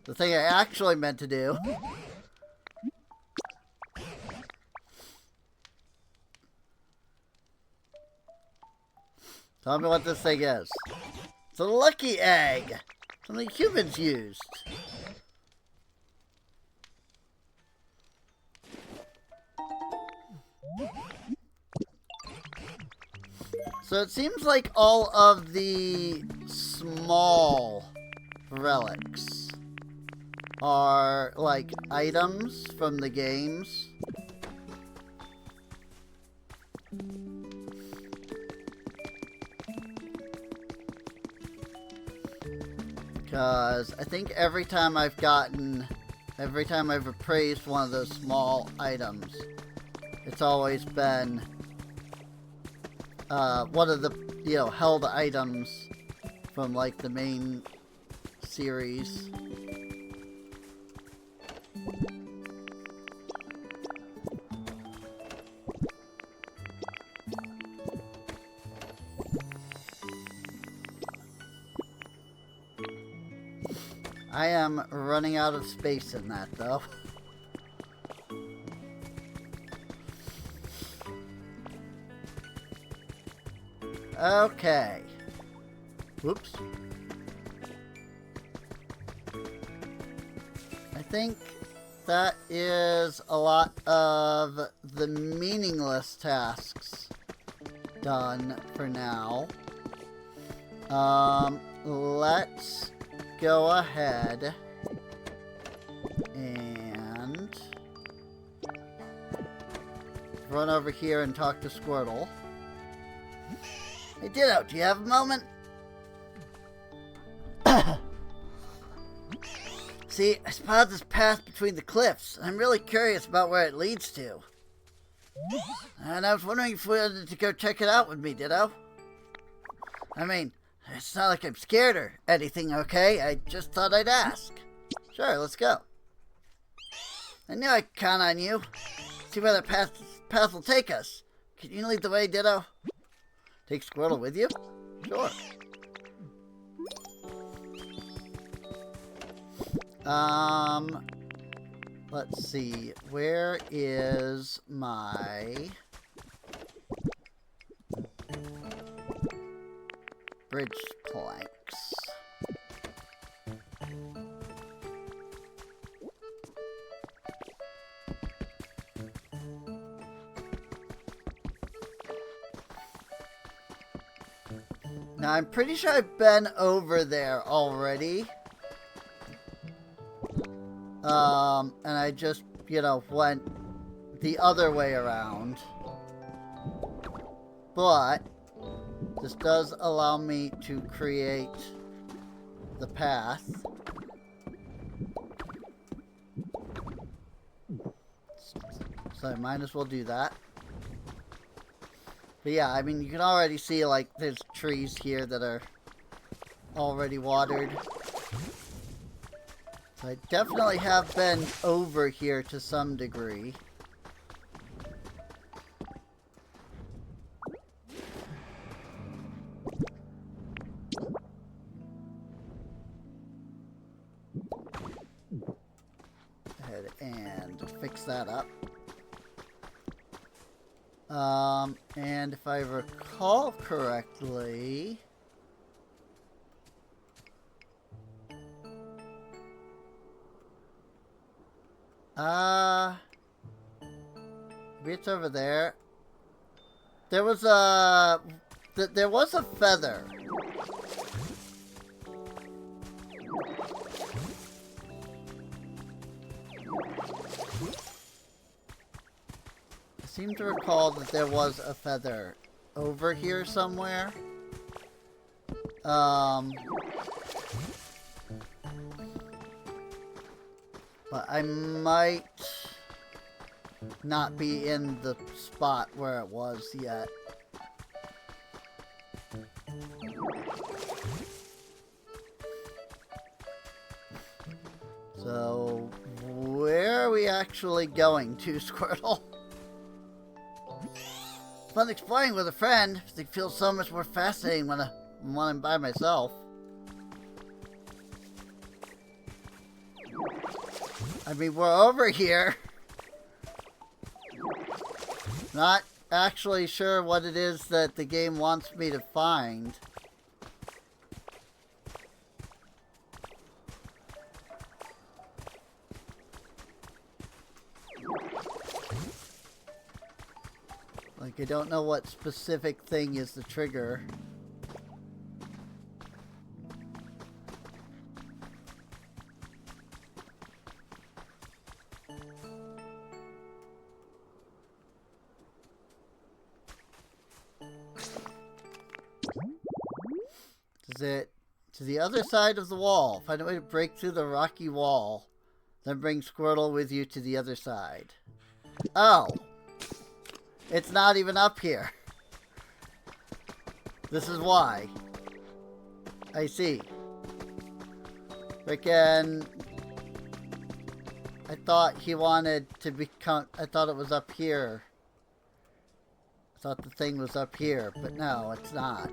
the thing I actually meant to do. Tell me what this thing is. It's a lucky egg. Something humans used. So it seems like all of the small relics are like items from the games. Because I think every time I've appraised one of those small items, it's always been one of the, held items from, like, the main series. I am running out of space in that, though. Okay. Whoops. I think that is a lot of the meaningless tasks done for now. Let's go ahead and run over here and talk to Squirtle. Hey Ditto, do you have a moment? See, I spotted this path between the cliffs, and I'm really curious about where it leads to. And I was wondering if you wanted to go check it out with me, Ditto. I mean, it's not like I'm scared or anything, okay? I just thought I'd ask. Sure, let's go. I knew I'd count on you. See where that path will take us. Can you lead the way, Ditto? Take Squirtle with you? Sure. Let's see. Where is my bridge planks? Now, I'm pretty sure I've been over there already. And I just, you know, went the other way around. But this does allow me to create the path. So I might as well do that. But yeah, I mean, you can already see, like, there's trees here that are already watered. So I definitely have been over here to some degree. Go ahead and fix that up. And if I recall correctly, maybe it's over there. There was a feather. I seem to recall that there was a feather over here somewhere. But I might not be in the spot where it was yet. So, where are we actually going to, Squirtle? Fun exploring with a friend. It feels so much more fascinating when I'm by myself. I mean, we're over here. Not actually sure what it is that the game wants me to find. Like, I don't know what specific thing is the trigger. Is it to the other side of the wall? Find a way to break through the rocky wall. Then bring Squirtle with you to the other side. Oh! It's not even up here. This is why. I see. Frickin'... I thought he wanted to become... I thought it was up here. I thought the thing was up here, but no, it's not.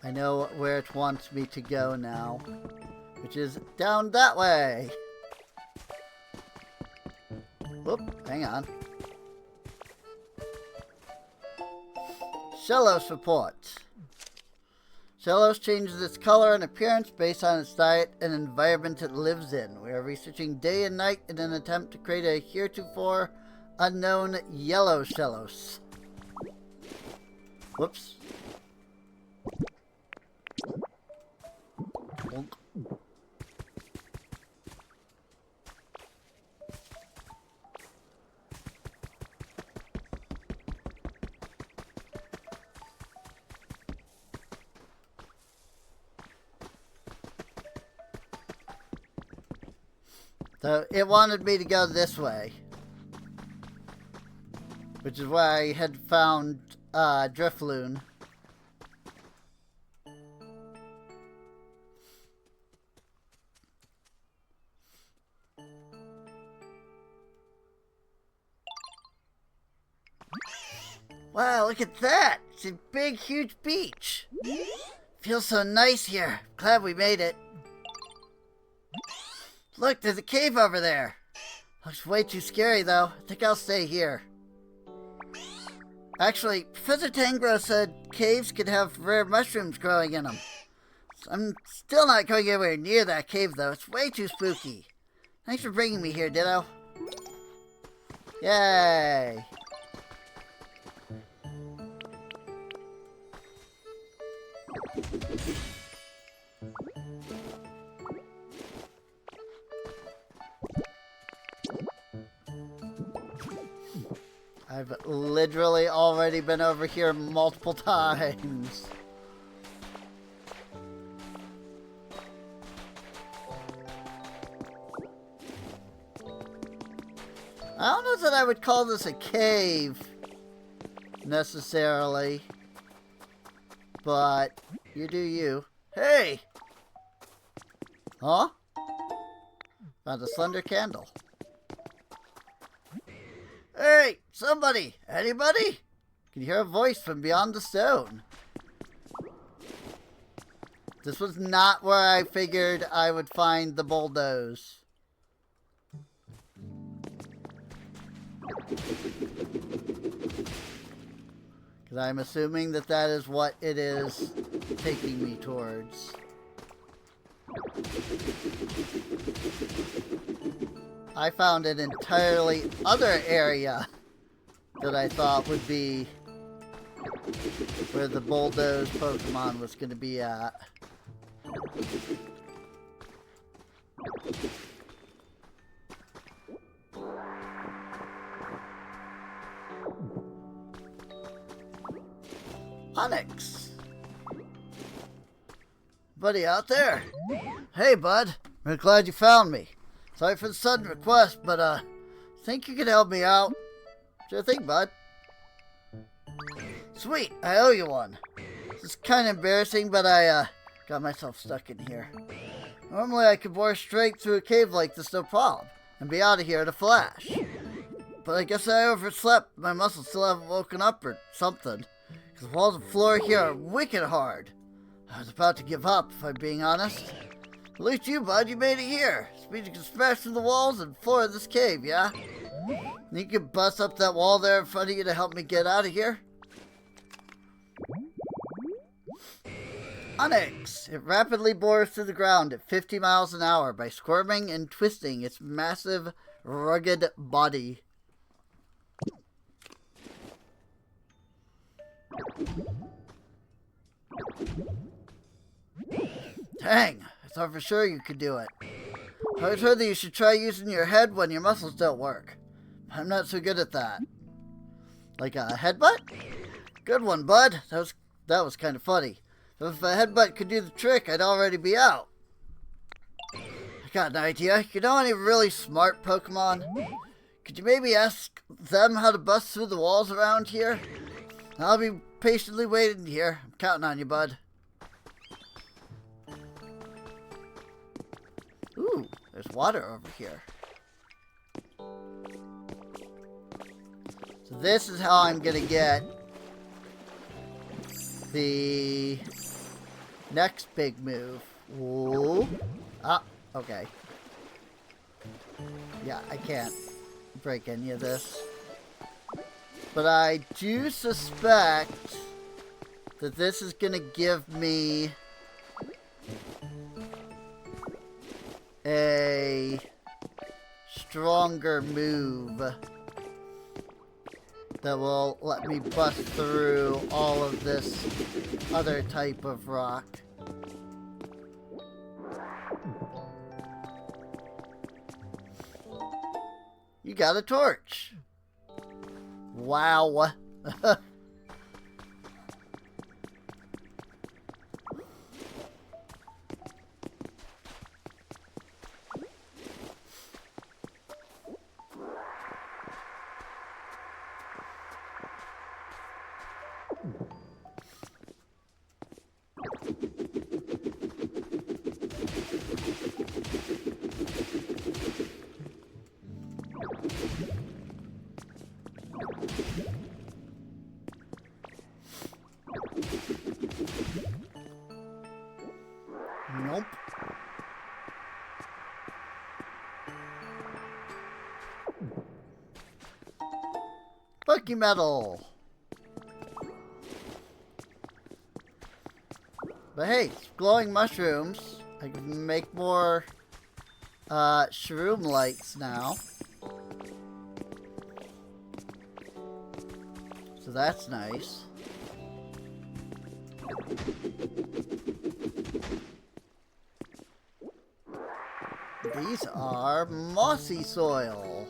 I know where it wants me to go now. Which is down that way. Whoop, hang on. Shellos report. Shellos changes its color and appearance based on its diet and environment it lives in. We are researching day and night in an attempt to create a heretofore unknown yellow Shellos. Whoops. Bonk. So it wanted me to go this way, which is where I had found Drifloon. Wow, look at that! It's a big, huge beach. Feels so nice here. Glad we made it. Look, there's a cave over there. Looks way too scary, though. I think I'll stay here. Actually, Professor Tangro said caves could have rare mushrooms growing in them. I'm still not going anywhere near that cave, though. It's way too spooky. Thanks for bringing me here, Ditto. Yay! I've literally already been over here multiple times. I don't know that I would call this a cave, necessarily. But, you do you. Hey! Huh? Found a slender candle. Hey! Somebody! Anybody? Can you hear a voice from beyond the stone? This was not where I figured I would find the bulldoze. Because I'm assuming that that is what it is taking me towards. I found an entirely other area that I thought would be where the bulldoze Pokemon was going to be at. Onyx! Buddy out there? Hey, bud. I'm glad you found me. Sorry for the sudden request, but, think you could help me out? Sure thing, bud. Sweet, I owe you one. It's kind of embarrassing, but I, got myself stuck in here. Normally I could bore straight through a cave like this, no problem, and be out of here in a flash. But I guess I overslept. My muscles still haven't woken up or something. Because the walls and floor here are wicked hard. I was about to give up, if I'm being honest. At least you, bud, you made it here. This means you can smash through the walls and floor of this cave, yeah? And you can bust up that wall there in front of you to help me get out of here? Onyx! It rapidly bores through the ground at 50 miles an hour by squirming and twisting its massive, rugged body. Dang! I thought for sure you could do it. I always heard that you should try using your head when your muscles don't work. I'm not so good at that. Like a headbutt? Good one, bud. That was kind of funny. If a headbutt could do the trick, I'd already be out. I got an idea. You know any really smart Pokemon? Could you maybe ask them how to bust through the walls around here? I'll be patiently waiting here. I'm counting on you, bud. Ooh, there's water over here. So this is how I'm gonna get the next big move. Ooh. Ah, okay. Yeah, I can't break any of this. But I do suspect that this is going to give me a stronger move that will let me bust through all of this other type of rock. You got a torch. Wow. Nope. Bucky metal. But hey, glowing mushrooms. I can make more shroom lights now. So that's nice. These are mossy soil.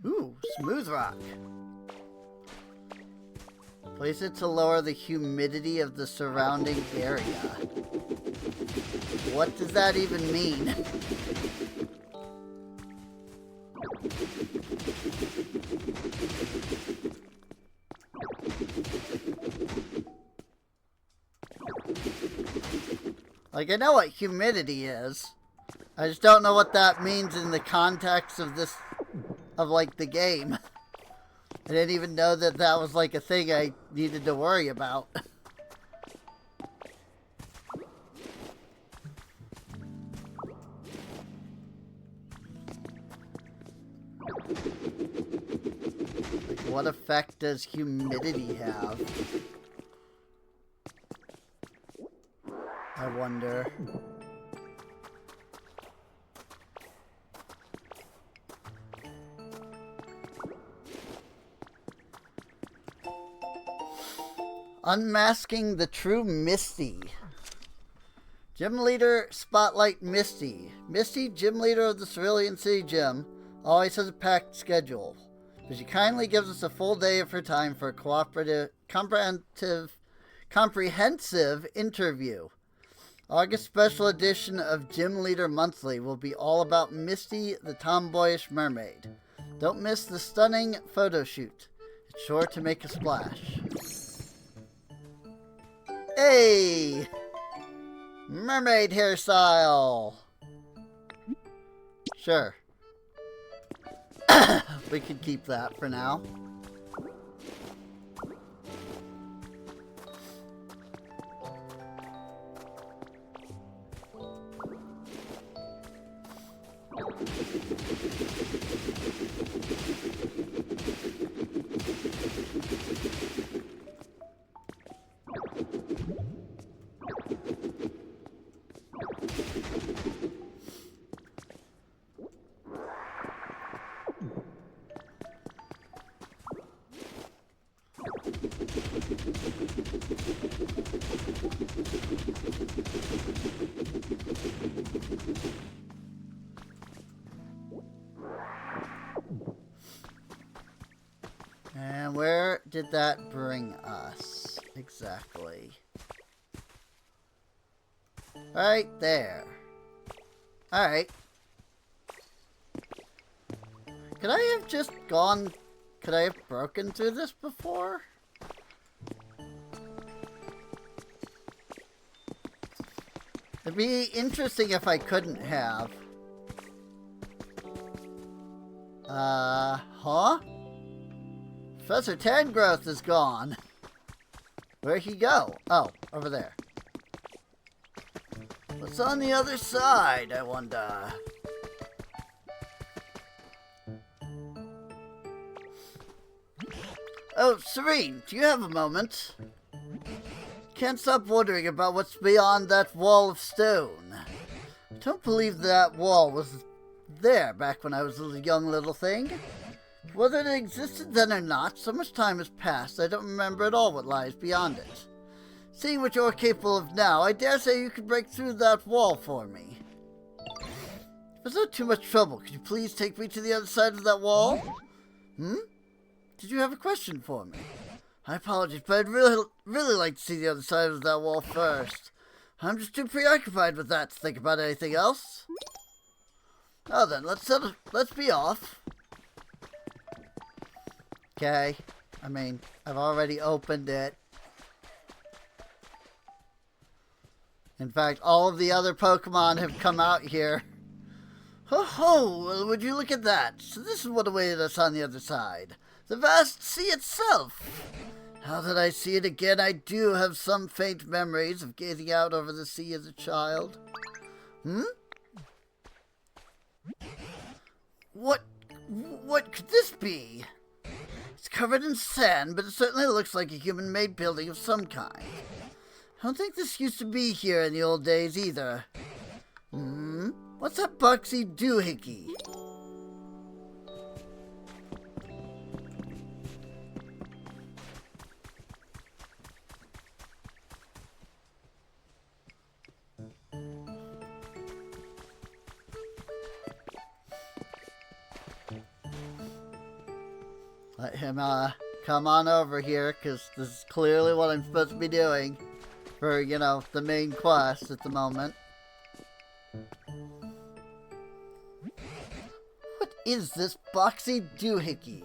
Ooh, smooth rock. Place it to lower the humidity of the surrounding area. What does that even mean? Like, I know what humidity is. I just don't know what that means in the context of this, of like the game. I didn't even know that that was like a thing I needed to worry about. Like, what effect does humidity have? I wonder. Unmasking the true Misty. Gym leader, spotlight Misty. Misty, gym leader of the Cerulean City Gym, always has a packed schedule, but she kindly gives us a full day of her time for a comprehensive interview. August special edition of Gym Leader Monthly will be all about Misty, the tomboyish mermaid. Don't miss the stunning photo shoot. It's sure to make a splash. Hey! Mermaid hairstyle! Sure. We could keep that for now. And where did that bring us? Exactly. Right there. Alright. Could I have just gone... Could I have broken through this before? It'd be interesting if I couldn't have. Huh? Professor Tangrowth is gone. Where'd he go? Oh, over there. What's on the other side, I wonder? Oh, Serene, do you have a moment? Can't stop wondering about what's beyond that wall of stone. I don't believe that wall was there back when I was a young little thing. Whether it existed then or not, so much time has passed I don't remember at all what lies beyond it. Seeing what you're capable of now, I dare say you could break through that wall for me. If it's not too much trouble, could you please take me to the other side of that wall? Did you have a question for me? I apologize, but I'd really like to see the other side of that wall first. I'm just too preoccupied with that to think about anything else. Oh then, let's be off. Okay. I mean, I've already opened it. In fact, all of the other Pokemon have come out here. Ho ho! Well, would you look at that? So this is what awaited us on the other side. The vast sea itself! Now that I see it again, I do have some faint memories of gazing out over the sea as a child. What could this be? It's covered in sand, but it certainly looks like a human-made building of some kind. I don't think this used to be here in the old days either. What's that boxy doohickey? Let him, come on over here, because this is clearly what I'm supposed to be doing for, you know, the main quest at the moment. What is this boxy doohickey?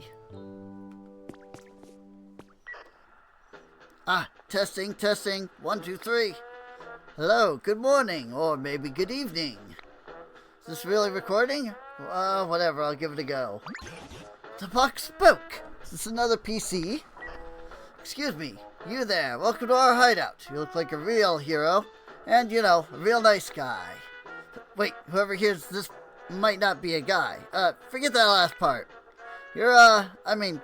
Testing, testing. 1, 2, 3. Hello, good morning, or maybe good evening. Is this really recording? Whatever, I'll give it a go. The box spoke! Is this another PC? Excuse me, you there, welcome to our hideout. You look like a real hero, and, you know, a real nice guy. Wait, whoever hears this might not be a guy. Forget that last part. You're,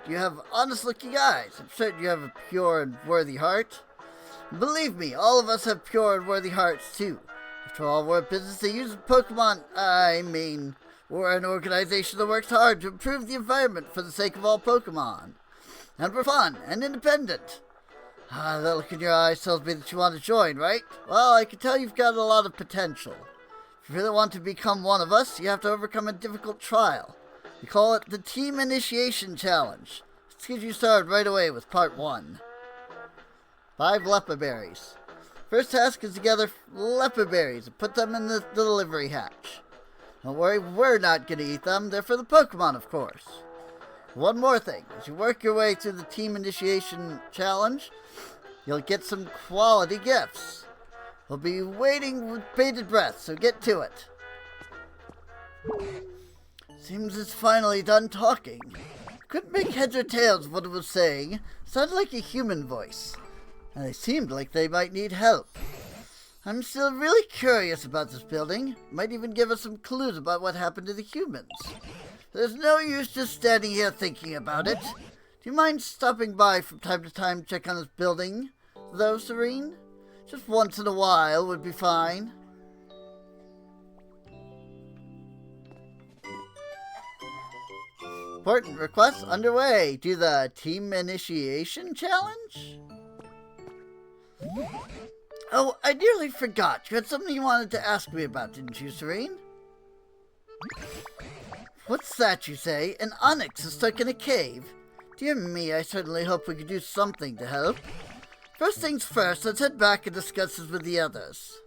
you have honest-looking eyes. I'm certain you have a pure and worthy heart. Believe me, all of us have pure and worthy hearts, too. After all, we're a business that uses Pokemon. We're an organization that works hard to improve the environment for the sake of all Pokemon. And we're fun and independent. That look in your eyes tells me that you want to join, right? Well, I can tell you've got a lot of potential. If you really want to become one of us, you have to overcome a difficult trial. We call it the Team Initiation Challenge. Let's get you started right away with Part 1. 5 Leppa Berries. First task is to gather Leppa Berries and put them in the delivery hatch. Don't worry, we're not going to eat them. They're for the Pokemon, of course. One more thing. As you work your way through the Team Initiation Challenge, you'll get some quality gifts. We'll be waiting with bated breath, so get to it. Seems it's finally done talking. Couldn't make heads or tails of what it was saying. Sounded like a human voice. And they seemed like they might need help. I'm still really curious about this building. Might even give us some clues about what happened to the humans. There's no use just standing here thinking about it. Do you mind stopping by from time to time to check on this building, though, Serene? Just once in a while would be fine. Important request underway. Do the Team Initiation Challenge? Oh, I nearly forgot. You had something you wanted to ask me about, didn't you, Serene? What's that, you say? An onyx is stuck in a cave. Dear me, I certainly hope we could do something to help. First things first, let's head back and discuss this with the others.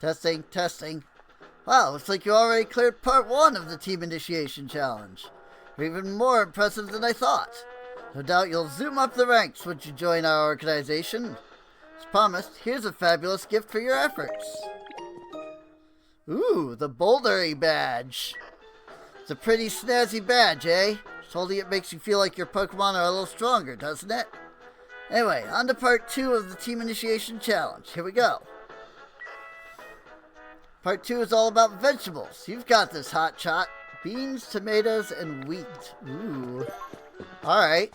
Testing, testing. Wow, looks like you already cleared part 1 of the Team Initiation Challenge. You're even more impressive than I thought. No doubt you'll zoom up the ranks once you join our organization. As promised, here's a fabulous gift for your efforts. Ooh, the Bouldery Badge. It's a pretty snazzy badge, eh? Surely it makes you feel like your Pokemon are a little stronger, doesn't it? Anyway, on to part 2 of the Team Initiation Challenge. Here we go. Part 2 is all about vegetables. You've got this, hotshot. Beans, tomatoes, and wheat. Ooh. Alright.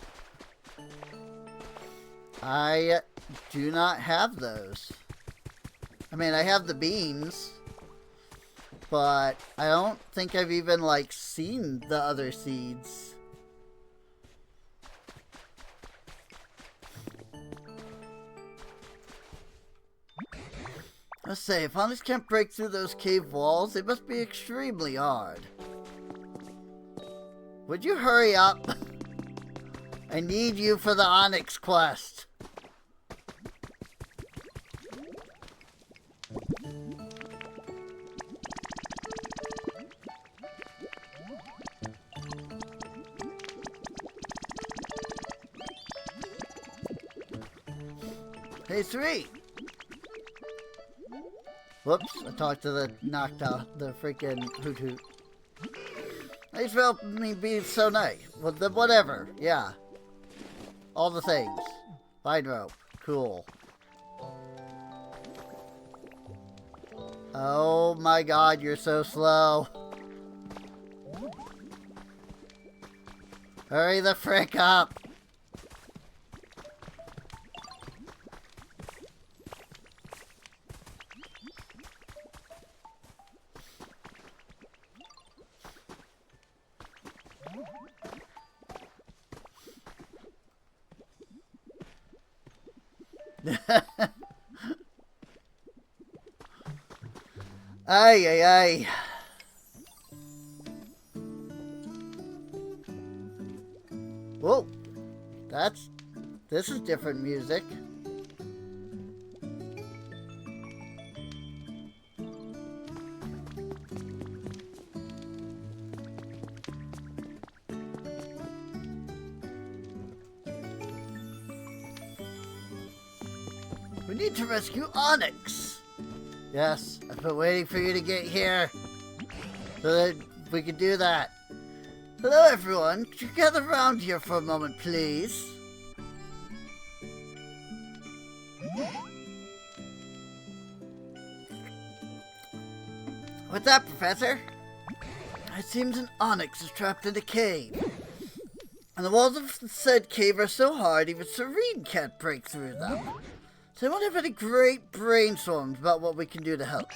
I do not have those. I mean, I have the beans. But I don't think I've even, like, seen the other seeds. Let's say, if Onyx can't break through those cave walls, they must be extremely hard. Would you hurry up? I need you for the Onyx quest. Hey, 3! Whoops, I talked to the knocked out, the freaking hoot hoot. Thanks for helping me be so nice. Well, whatever, yeah. All the things. Vine rope, cool. Oh my god, you're so slow. Hurry the frick up. Ay, ay, ay. Whoa. This is different music. We need to rescue Onyx. Yes, I've been waiting for you to get here so that we can do that. Hello, everyone. Could you gather around here for a moment, please? What's that, Professor? It seems an Onyx is trapped in a cave. And the walls of said cave are so hard even Serene can't break through them. So I won't have any great brainstorms about what we can do to help.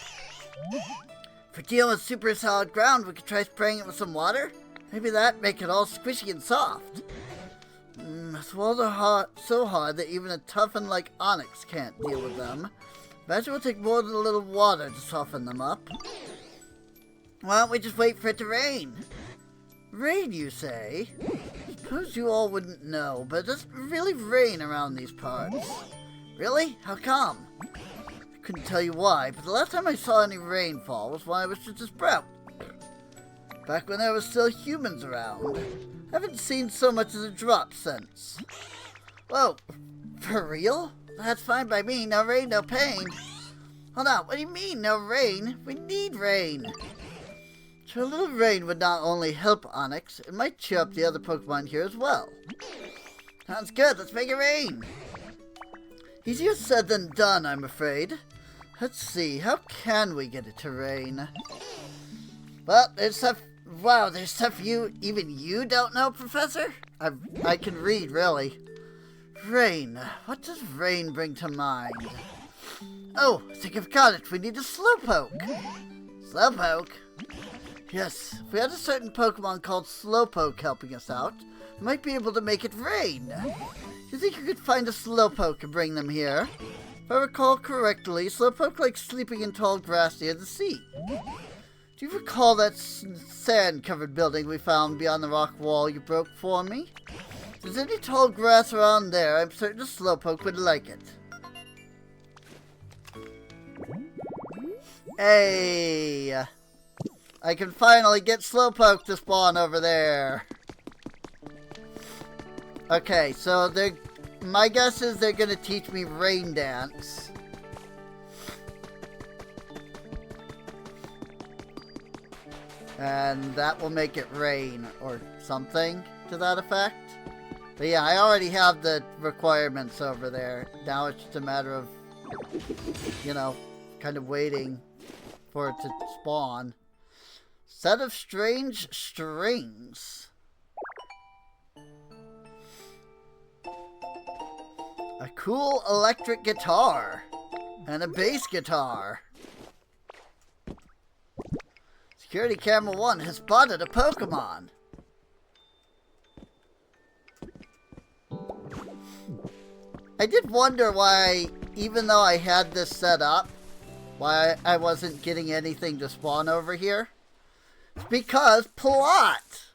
If we're dealing with super solid ground, we could try spraying it with some water. Maybe that make it all squishy and soft. These walls are so hard that even a toughen like Onyx can't deal with them. Imagine we'll take more than a little water to soften them up. Why don't we just wait for it to rain? Rain, you say? Suppose you all wouldn't know, but it doesn't really rain around these parts. Really? How come? I couldn't tell you why, but the last time I saw any rainfall was when I was just a sprout. Back when there was still humans around. I haven't seen so much as a drop since. Whoa, for real? That's fine by me, no rain, no pain. Hold on, what do you mean, no rain? We need rain. So a little rain would not only help Onyx, it might cheer up the other Pokemon here as well. Sounds good, let's make it rain. Easier said than done, I'm afraid. Let's see, how can we get it to rain? Well, there's stuff, wow, there's stuff even you don't know, Professor? I can read, really. Rain, what does rain bring to mind? Oh, I think I've got it, we need a Slowpoke. Slowpoke? Yes, if we had a certain Pokemon called Slowpoke helping us out, we might be able to make it rain. Do you think you could find a Slowpoke and bring them here? If I recall correctly, Slowpoke likes sleeping in tall grass near the sea. Do you recall that sand-covered building we found beyond the rock wall you broke for me? If there's any tall grass around there, I'm certain a Slowpoke would like it. Hey! I can finally get Slowpoke to spawn over there. Okay, so my guess is they're gonna teach me Rain Dance. And that will make it rain or something to that effect. But yeah, I already have the requirements over there. Now it's just a matter of, you know, kind of waiting for it to spawn. Set of strange strings. A cool electric guitar. And a bass guitar. Security Camera 1 has spotted a Pokemon. I did wonder why, even though I had this set up, why I wasn't getting anything to spawn over here. It's because plot!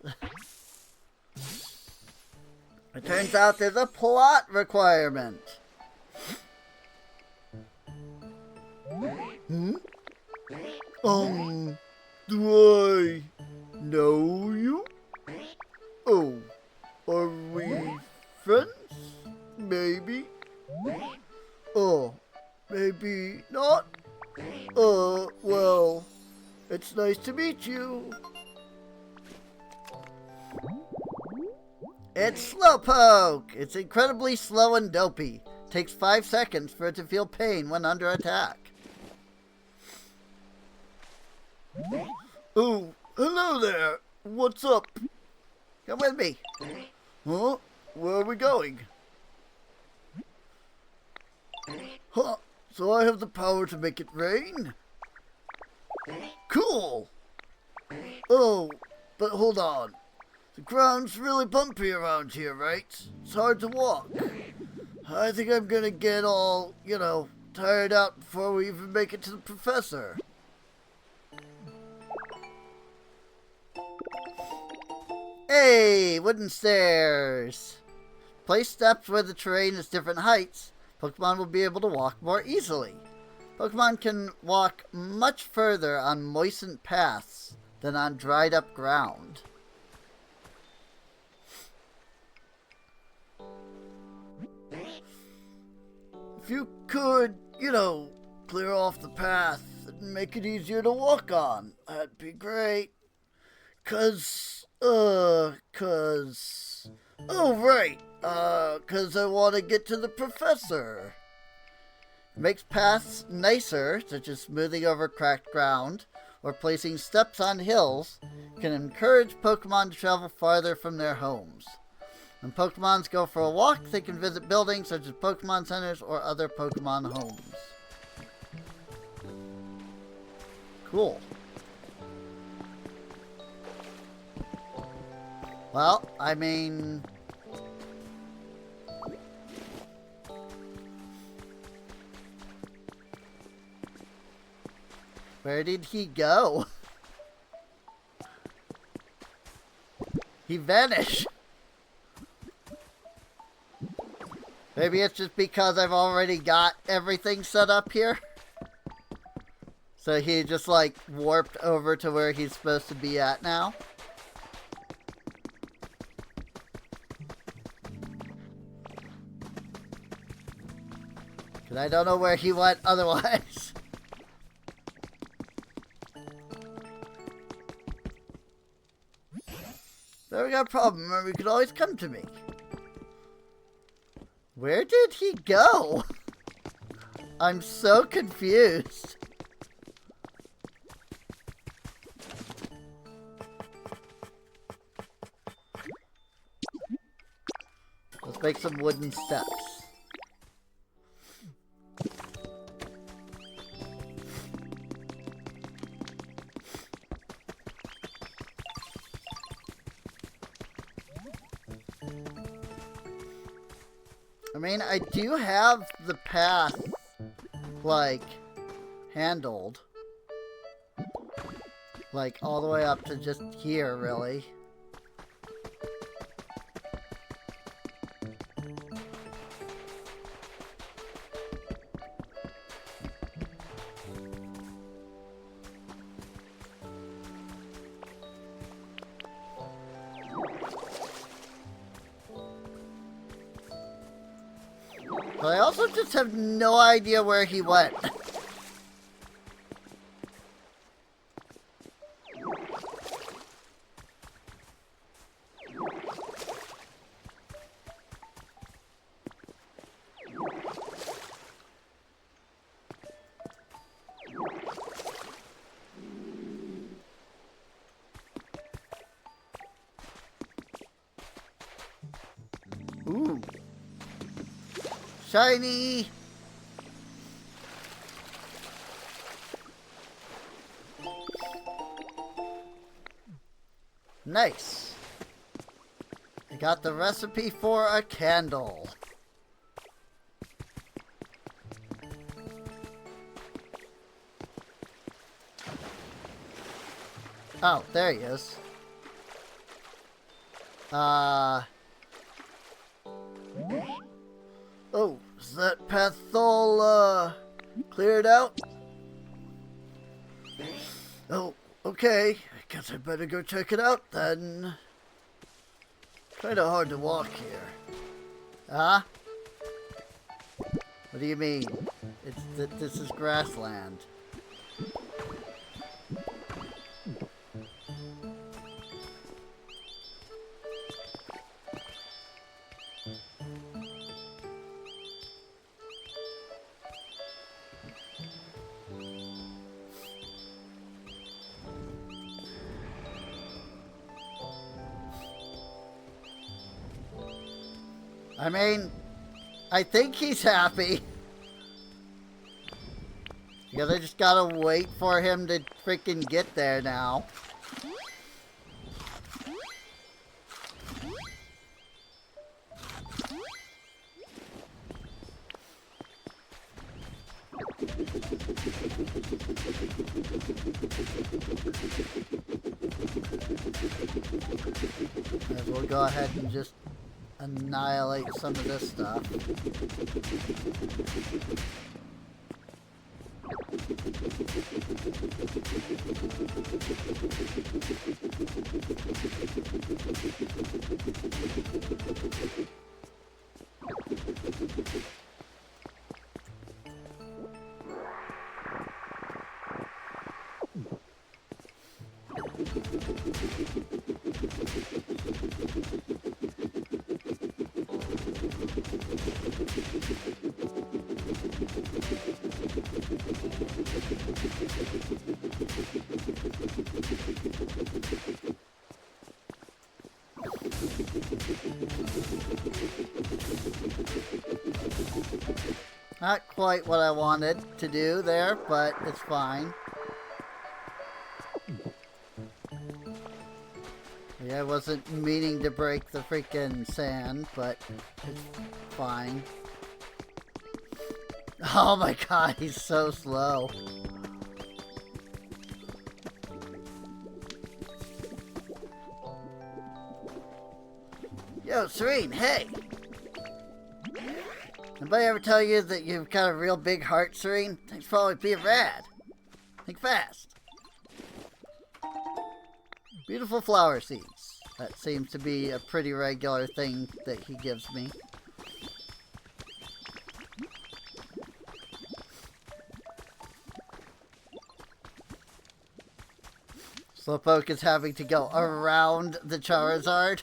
It turns out there's a plot requirement. Hmm? Do I know you? Oh, are we friends? Maybe. Oh, maybe not. Well, it's nice to meet you. It's Slowpoke! It's incredibly slow and dopey. Takes 5 seconds for it to feel pain when under attack. Oh, hello there. What's up? Come with me. Huh? Where are we going? Huh? So I have the power to make it rain? Cool! Oh, but hold on. The ground's really bumpy around here, right? It's hard to walk. I think I'm gonna get all, you know, tired out before we even make it to the professor. Hey, wooden stairs. Place steps where the terrain is different heights. Pokemon will be able to walk more easily. Pokemon can walk much further on moistened paths than on dried up ground. If you could, you know, clear off the path and make it easier to walk on, that'd be great. Oh, right. 'Cause I want to get to the professor. It makes paths nicer, such as smoothing over cracked ground or placing steps on hills, can encourage Pokemon to travel farther from their homes. When Pokemons go for a walk, they can visit buildings such as Pokemon centers or other Pokemon homes. Cool. Well, I mean... where did he go? He vanished. Maybe it's just because I've already got everything set up here. So he just like warped over to where he's supposed to be at now. Because I don't know where he went otherwise. So we got a problem, or we could always come to me. Where did he go? I'm so confused. Let's make some wooden steps. I mean, I do have the path, like, handled. Like, all the way up to just here, really. But I also just have no idea where he went. Ooh. Shiny! Nice. I got the recipe for a candle. Oh, there he is. Oh, is that path all, cleared out? Oh, okay. I guess I better go check it out then. Kinda hard to walk here. Huh? What do you mean? This is grassland. I mean, I think he's happy. Because I just gotta wait for him to freaking get there now. Might as well go ahead and just annihilate some of this stuff. Not quite what I wanted to do there, but it's fine. Yeah, I wasn't meaning to break the freaking sand, but it's fine. Oh my god, he's so slow. Yo, Serene, hey! Anybody ever tell you that you've got a real big heart, Serene? Thanks for always being rad. Think fast. Beautiful flower seeds. That seems to be a pretty regular thing that he gives me. Slowpoke is having to go around the Charizard.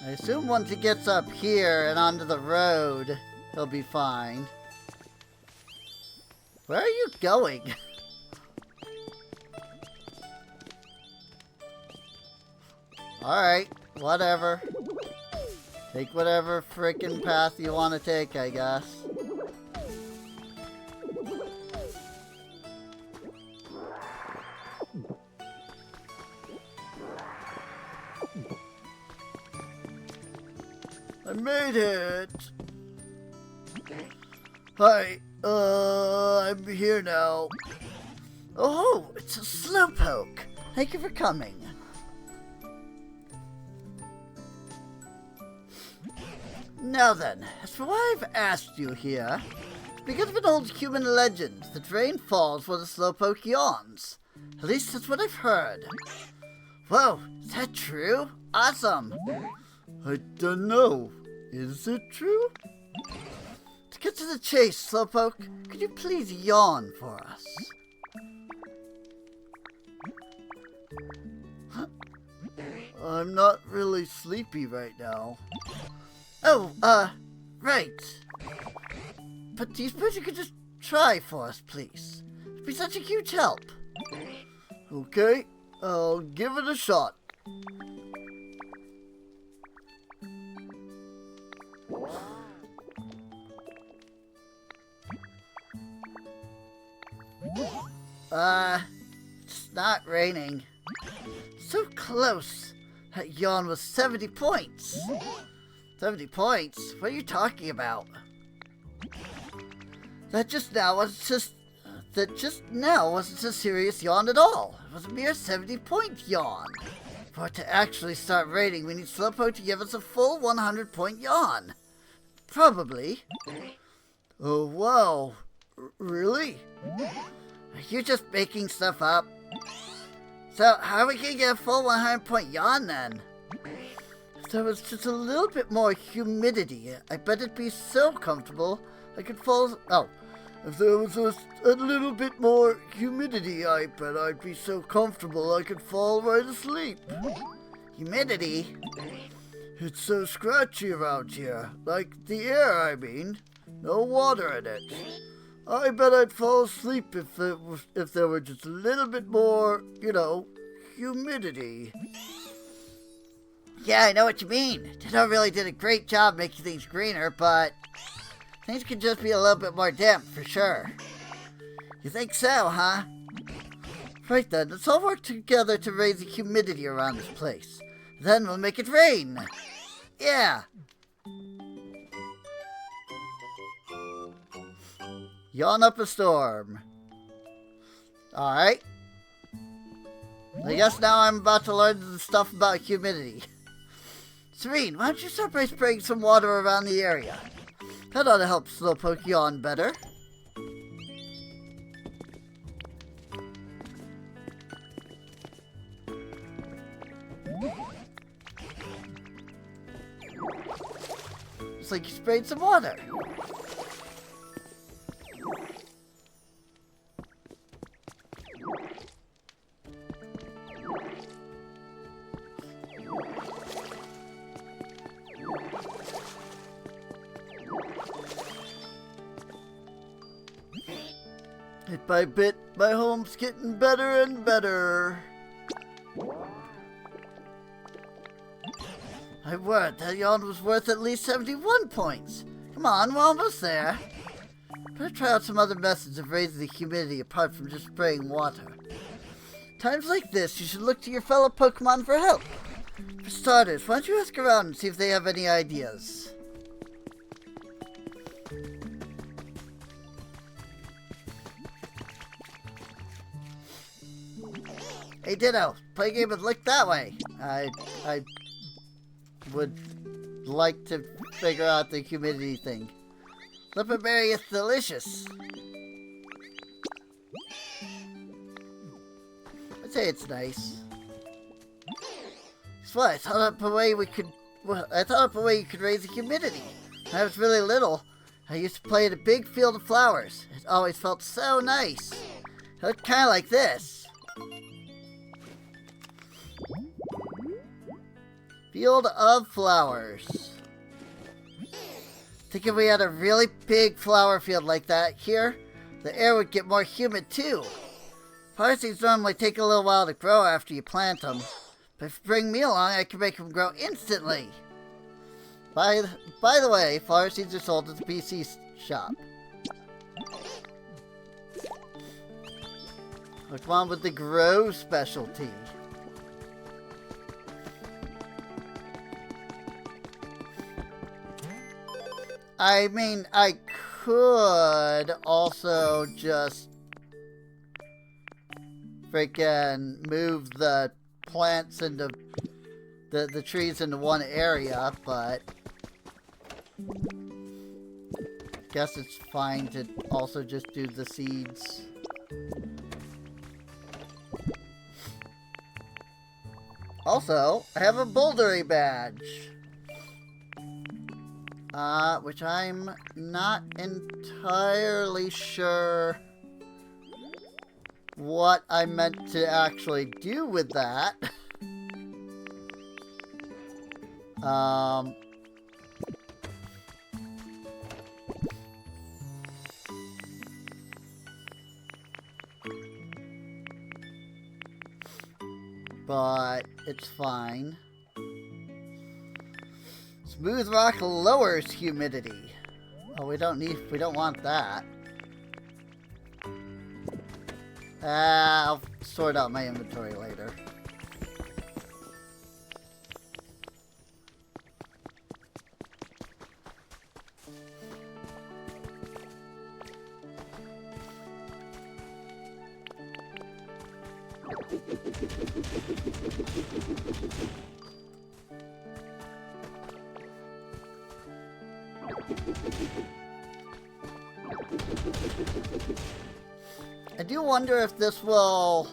I assume once he gets up here and onto the road, he'll be fine. Where are you going? Alright, whatever. Take whatever frickin' path you want to take, I guess. I made it! Hi, I'm here now. Oh, it's a slowpoke. Thank you for coming. Now then, as for why I've asked you here, it's because of an old human legend that rain falls where the slowpoke yawns. At least that's what I've heard. Whoa, is that true? Awesome! I don't know. Is it true? To get to the chase, Slowpoke, could you please yawn for us? I'm not really sleepy right now. Oh, right. But do you suppose you could just try for us, please? It'd be such a huge help. Okay, I'll give it a shot. It's not raining. So close. That yawn was 70 points. 70 points? What are you talking about? That just now wasn't a serious yawn at all. It was a mere 70-point yawn. For it to actually start raining, we need Slowpoke to give us a full 100-point yawn. Probably. Oh, wow. Really? Are you just making stuff up? So, how are we gonna get a full 100-point yawn then? If there was just a little bit more humidity, I bet it'd be so comfortable I could fall... Oh. If there was just a little bit more humidity, I bet I'd be so comfortable I could fall right asleep. Humidity? It's so scratchy around here. Like the air, I mean. No water in it. I bet I'd fall asleep if there were just a little bit more, you know, humidity. Yeah, I know what you mean. Ditto really did a great job making things greener, but things could just be a little bit more damp, for sure. You think so, huh? Right then, let's all work together to raise the humidity around this place. Then we'll make it rain. Yeah. Yawn up a storm. Alright. I guess now I'm about to learn the stuff about humidity. Serene, why don't you start by spraying some water around the area? That ought to help Slowpoke yawn better. It's like you sprayed some water. Bit by bit, my home's getting better and better. My word, that yawn was worth at least 71 points. Come on, we're almost there. Better try out some other methods of raising the humidity apart from just spraying water. Times like this, you should look to your fellow Pokemon for help. For starters, why don't you ask around and see if they have any ideas? Hey Ditto, play a game with Lick that way. I would like to figure out the humidity thing. Flipperberry is delicious. I'd say it's nice. Guess what? I thought up a way you could raise the humidity. When I was really little, I used to play in a big field of flowers. It always felt so nice. It looked kind of like this. Field of flowers. Think if we had a really big flower field like that here, the air would get more humid too. Parsley's normally take a little while to grow after you plant them, but if you bring me along, I can make them grow instantly. By the way, flower seeds are sold at the PC shop. Come on with the grow specialty. I mean, I could also just freaking move the plants into the trees into one area, but guess it's fine to also just do the seeds. Also, I have a bouldery badge. Which I'm not entirely sure what I meant to actually do with that. But it's fine. Smooth rock lowers humidity. Oh, we don't want that. I'll sort out my inventory later. I do wonder if this will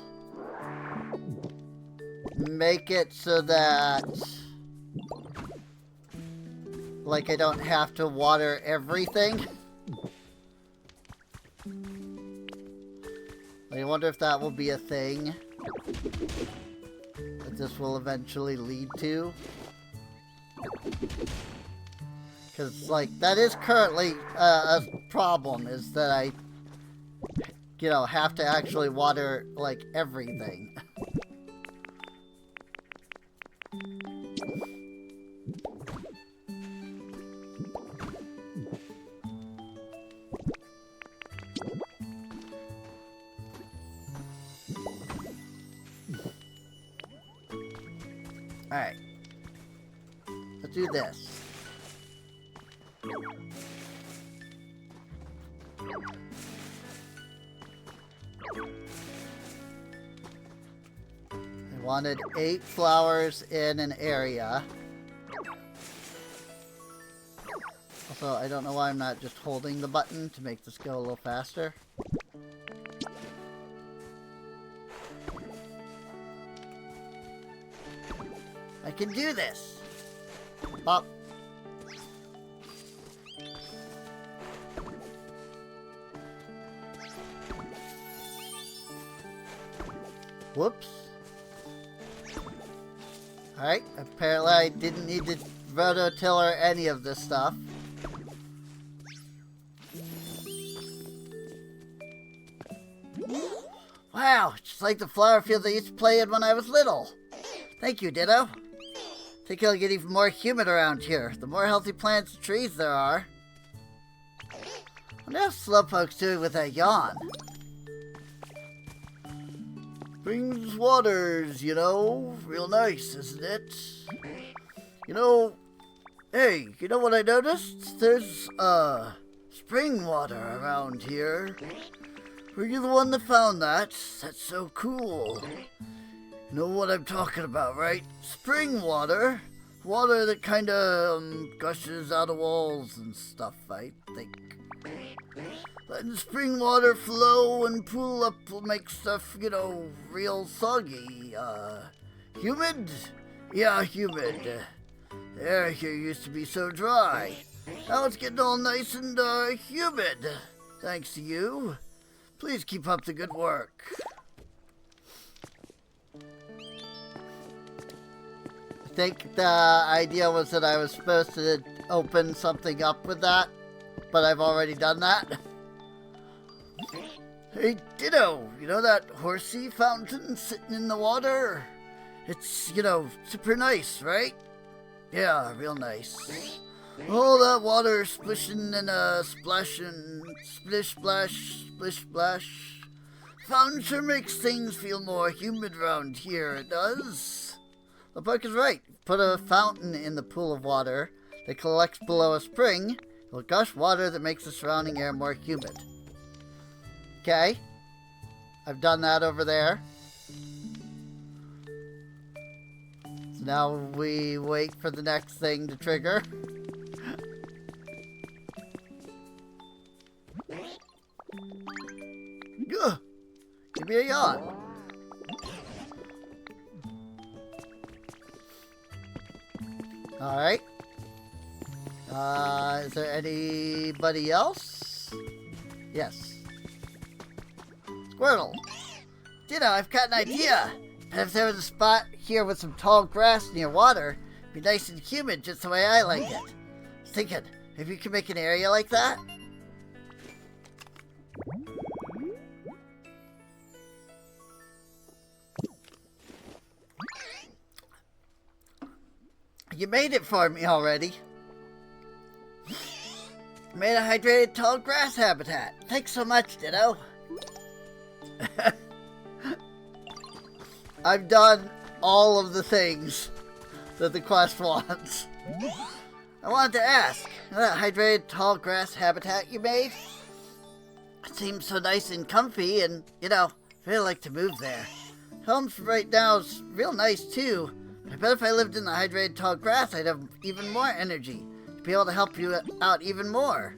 make it so that, like, I don't have to water everything. I wonder if that will be a thing that this will eventually lead to. Because, like, that is currently a problem, is that I, you know, have to actually water, like, everything. Alright. Let's do this. I wanted 8 flowers in an area. Also, I don't know why I'm not just holding the button to make this go a little faster. I can do this! Pop. Whoops. Alright, apparently I didn't need to rototiller any of this stuff. Wow, just like the flower field I used to play in when I was little. Thank you, Ditto. I think it'll get even more humid around here. The more healthy plants and trees there are. I wonder how Slowpoke's doing with that yawn. Brings waters, you know. Real nice, isn't it? You know, hey, you know what I noticed? There's, spring water around here. Were you the one that found that? That's so cool. You know what I'm talking about, right? Spring water. Water that kinda, gushes out of walls and stuff, I think. Letting spring water flow and pool up will make stuff, you know, real soggy. Humid? Yeah, humid. The air here used to be so dry. Now it's getting all nice and, humid. Thanks to you. Please keep up the good work. I think the idea was that I was supposed to open something up with that, but I've already done that. Hey, Ditto, you know that horsey fountain sitting in the water? It's, you know, super nice, right? Yeah, real nice. All that water splishing and splashing, splish splash, splish splash. Fountain sure makes things feel more humid around here, it does. The book is right. Put a fountain in the pool of water that collects below a spring. It will gush water that makes the surrounding air more humid. Okay. I've done that over there. So now we wait for the next thing to trigger. Ugh. Give me a yawn. Alright. Is there anybody else? Yes. Squirtle. Ditto, I've got an idea. But if there was a spot here with some tall grass near water, it'd be nice and humid just the way I like it. I was thinking, maybe you could make an area like that? You made it for me already. Made a hydrated tall grass habitat. Thanks so much, Ditto. I've done all of the things that the quest wants. I wanted to ask, that hydrated tall grass habitat you made? It seems so nice and comfy and, you know, I'd really like to move there. Home right now is real nice too. I bet if I lived in the hydrated tall grass, I'd have even more energy to be able to help you out even more.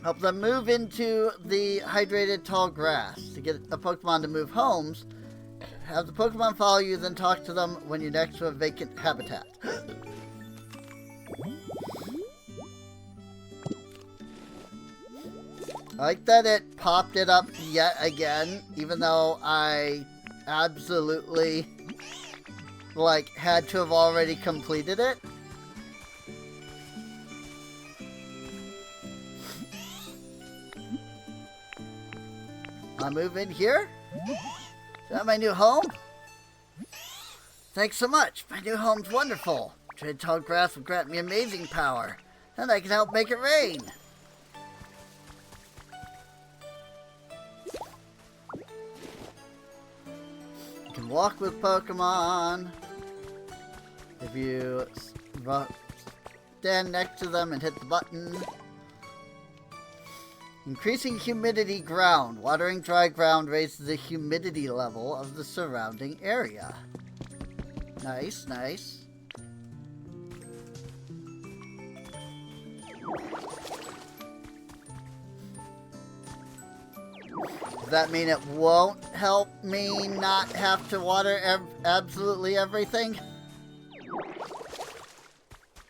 Help them move into the hydrated tall grass. To get a Pokemon to move homes, have the Pokemon follow you, then talk to them when you're next to a vacant habitat. I like that it popped it up yet again, even though I absolutely had to have already completed it. I'll move in here. Is that my new home? Thanks so much. My new home's wonderful. Tread tall grass will grant me amazing power. And I can help make it rain. You can walk with Pokemon. If you stand next to them and hit the button. Increasing humidity ground. Watering dry ground raises the humidity level of the surrounding area. Nice, nice. Does that mean it won't help me not have to water absolutely everything?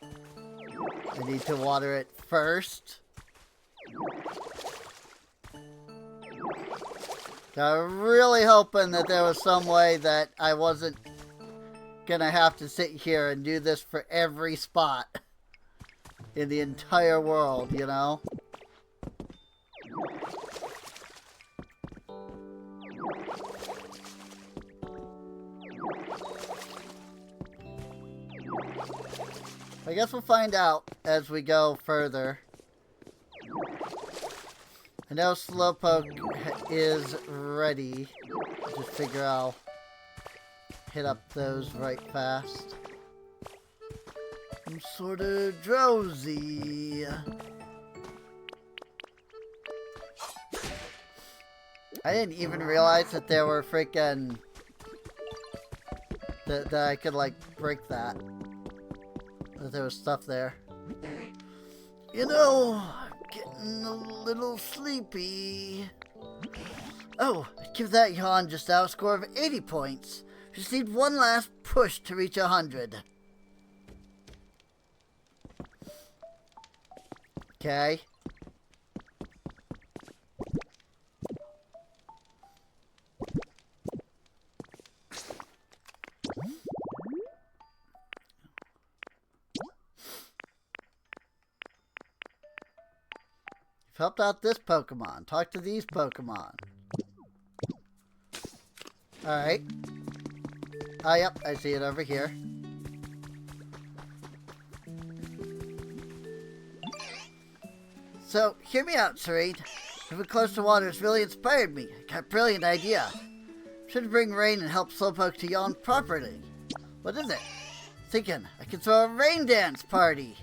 I need to water it first. I'm really hoping that there was some way that I wasn't gonna have to sit here and do this for every spot in the entire world, you know? I guess we'll find out as we go further. I know Slowpoke is ready. Just figure I'll hit up those right fast. I'm sort of drowsy. I didn't even realize that there were freaking... That I could, like, break that. That there was stuff there. You know... Getting a little sleepy. Oh, give that yawn just now a score of 80 points. Just need one last push to reach 100. Okay. Helped out this Pokemon. Talk to these Pokemon. Alright. Ah, yep, I see it over here. So, hear me out, Serene. Moving close to water has really inspired me. I got a brilliant idea. Should bring rain and help Slowpoke to yawn properly. What is it? Thinking, I can throw a rain dance party.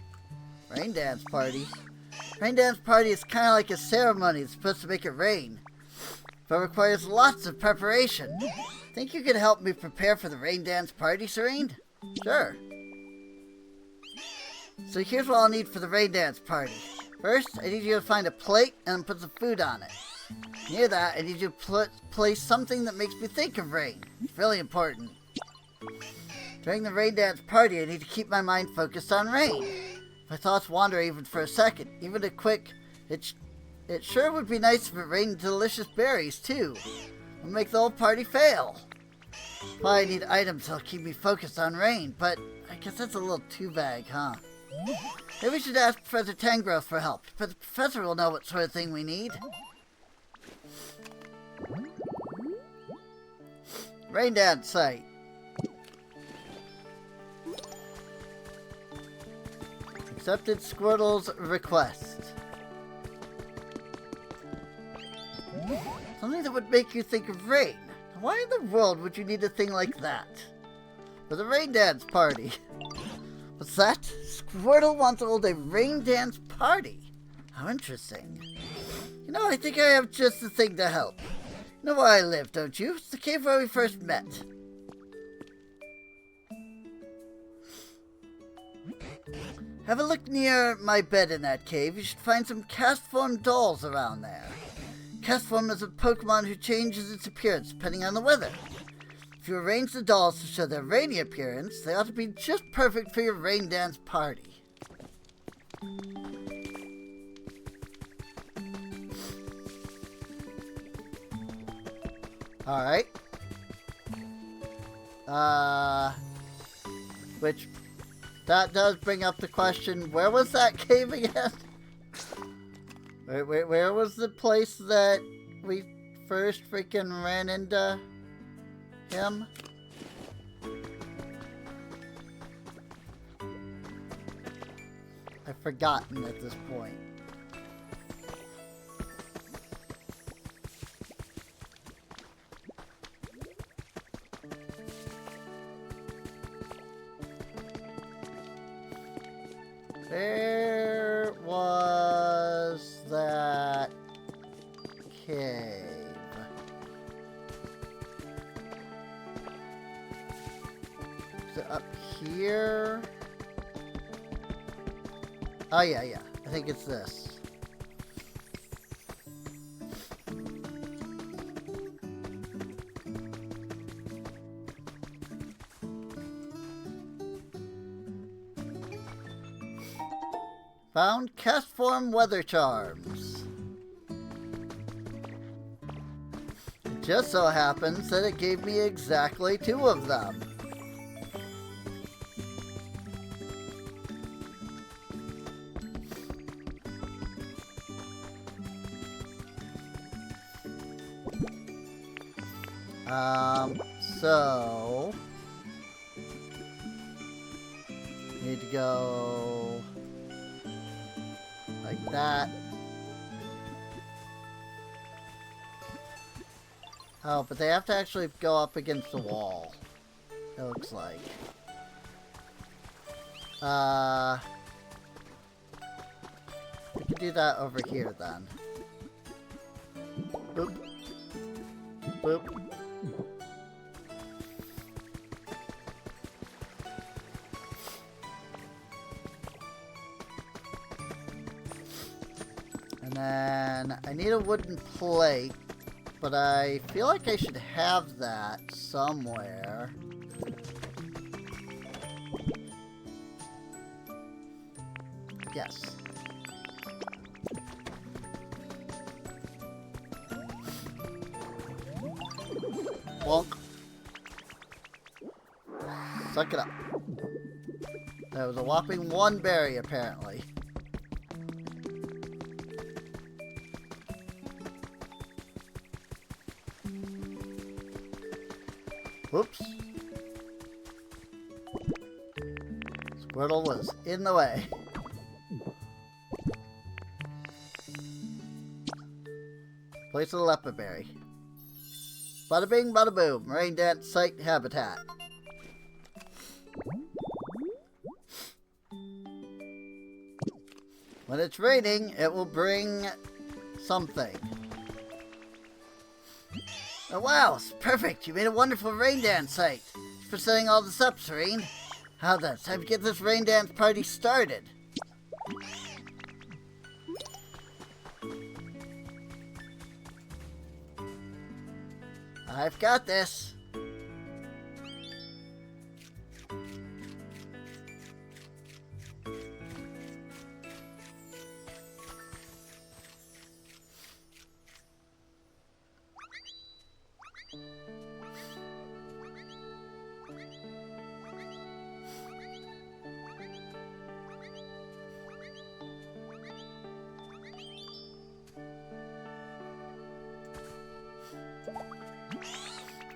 Rain dance party? Rain dance party is kind of like a ceremony that's supposed to make it rain, but requires lots of preparation. Think you could help me prepare for the rain dance party, Serene? Sure. So here's what I'll need for the rain dance party. First, I need you to find a plate and put some food on it. Near that, I need you to place something that makes me think of rain. It's really important. During the rain dance party, I need to keep my mind focused on rain. If my thoughts wander even for a second, even a quick, it sure would be nice if it rained delicious berries, too. It would make the whole party fail. Probably need items that'll keep me focused on rain, but I guess that's a little too vague, huh? Maybe we should ask Professor Tangrowth for help, but the professor will know what sort of thing we need. Rain dance site. Accepted Squirtle's request. Something that would make you think of rain. Why in the world would you need a thing like that? For the rain dance party. What's that? Squirtle wants to hold a rain dance party. How interesting. You know, I think I have just the thing to help. You know where I live, don't you? It's the cave where we first met. Have a look near my bed in that cave. You should find some cast-form dolls around there. Castform is a Pokemon who changes its appearance depending on the weather. If you arrange the dolls to show their rainy appearance, they ought to be just perfect for your rain dance party. Alright. Which, that does bring up the question, where was that cave again? Where was the place that we first freaking ran into him? I've forgotten at this point. Where was that cave? Is it up here? Oh yeah. I think it's this. Found cast-form weather charms. It just so happens that it gave me exactly 2 of them. So need to go like that. Oh, but they have to actually go up against the wall, it looks like. We can do that over here then. Boop. Boop. And then I need a wooden plate, but I feel like I should have that somewhere. Yes. Bonk. Suck it up. There was a whopping 1 berry, apparently. Whoops. Squirtle was in the way. Place a leopard berry. Bada bing, bada boom. Rain dance site habitat. When it's raining, it will bring something. Oh wow, it's perfect. You made a wonderful rain dance site. Thanks for setting all this up, Serene. How then? It's time to get this rain dance party started. I've got this.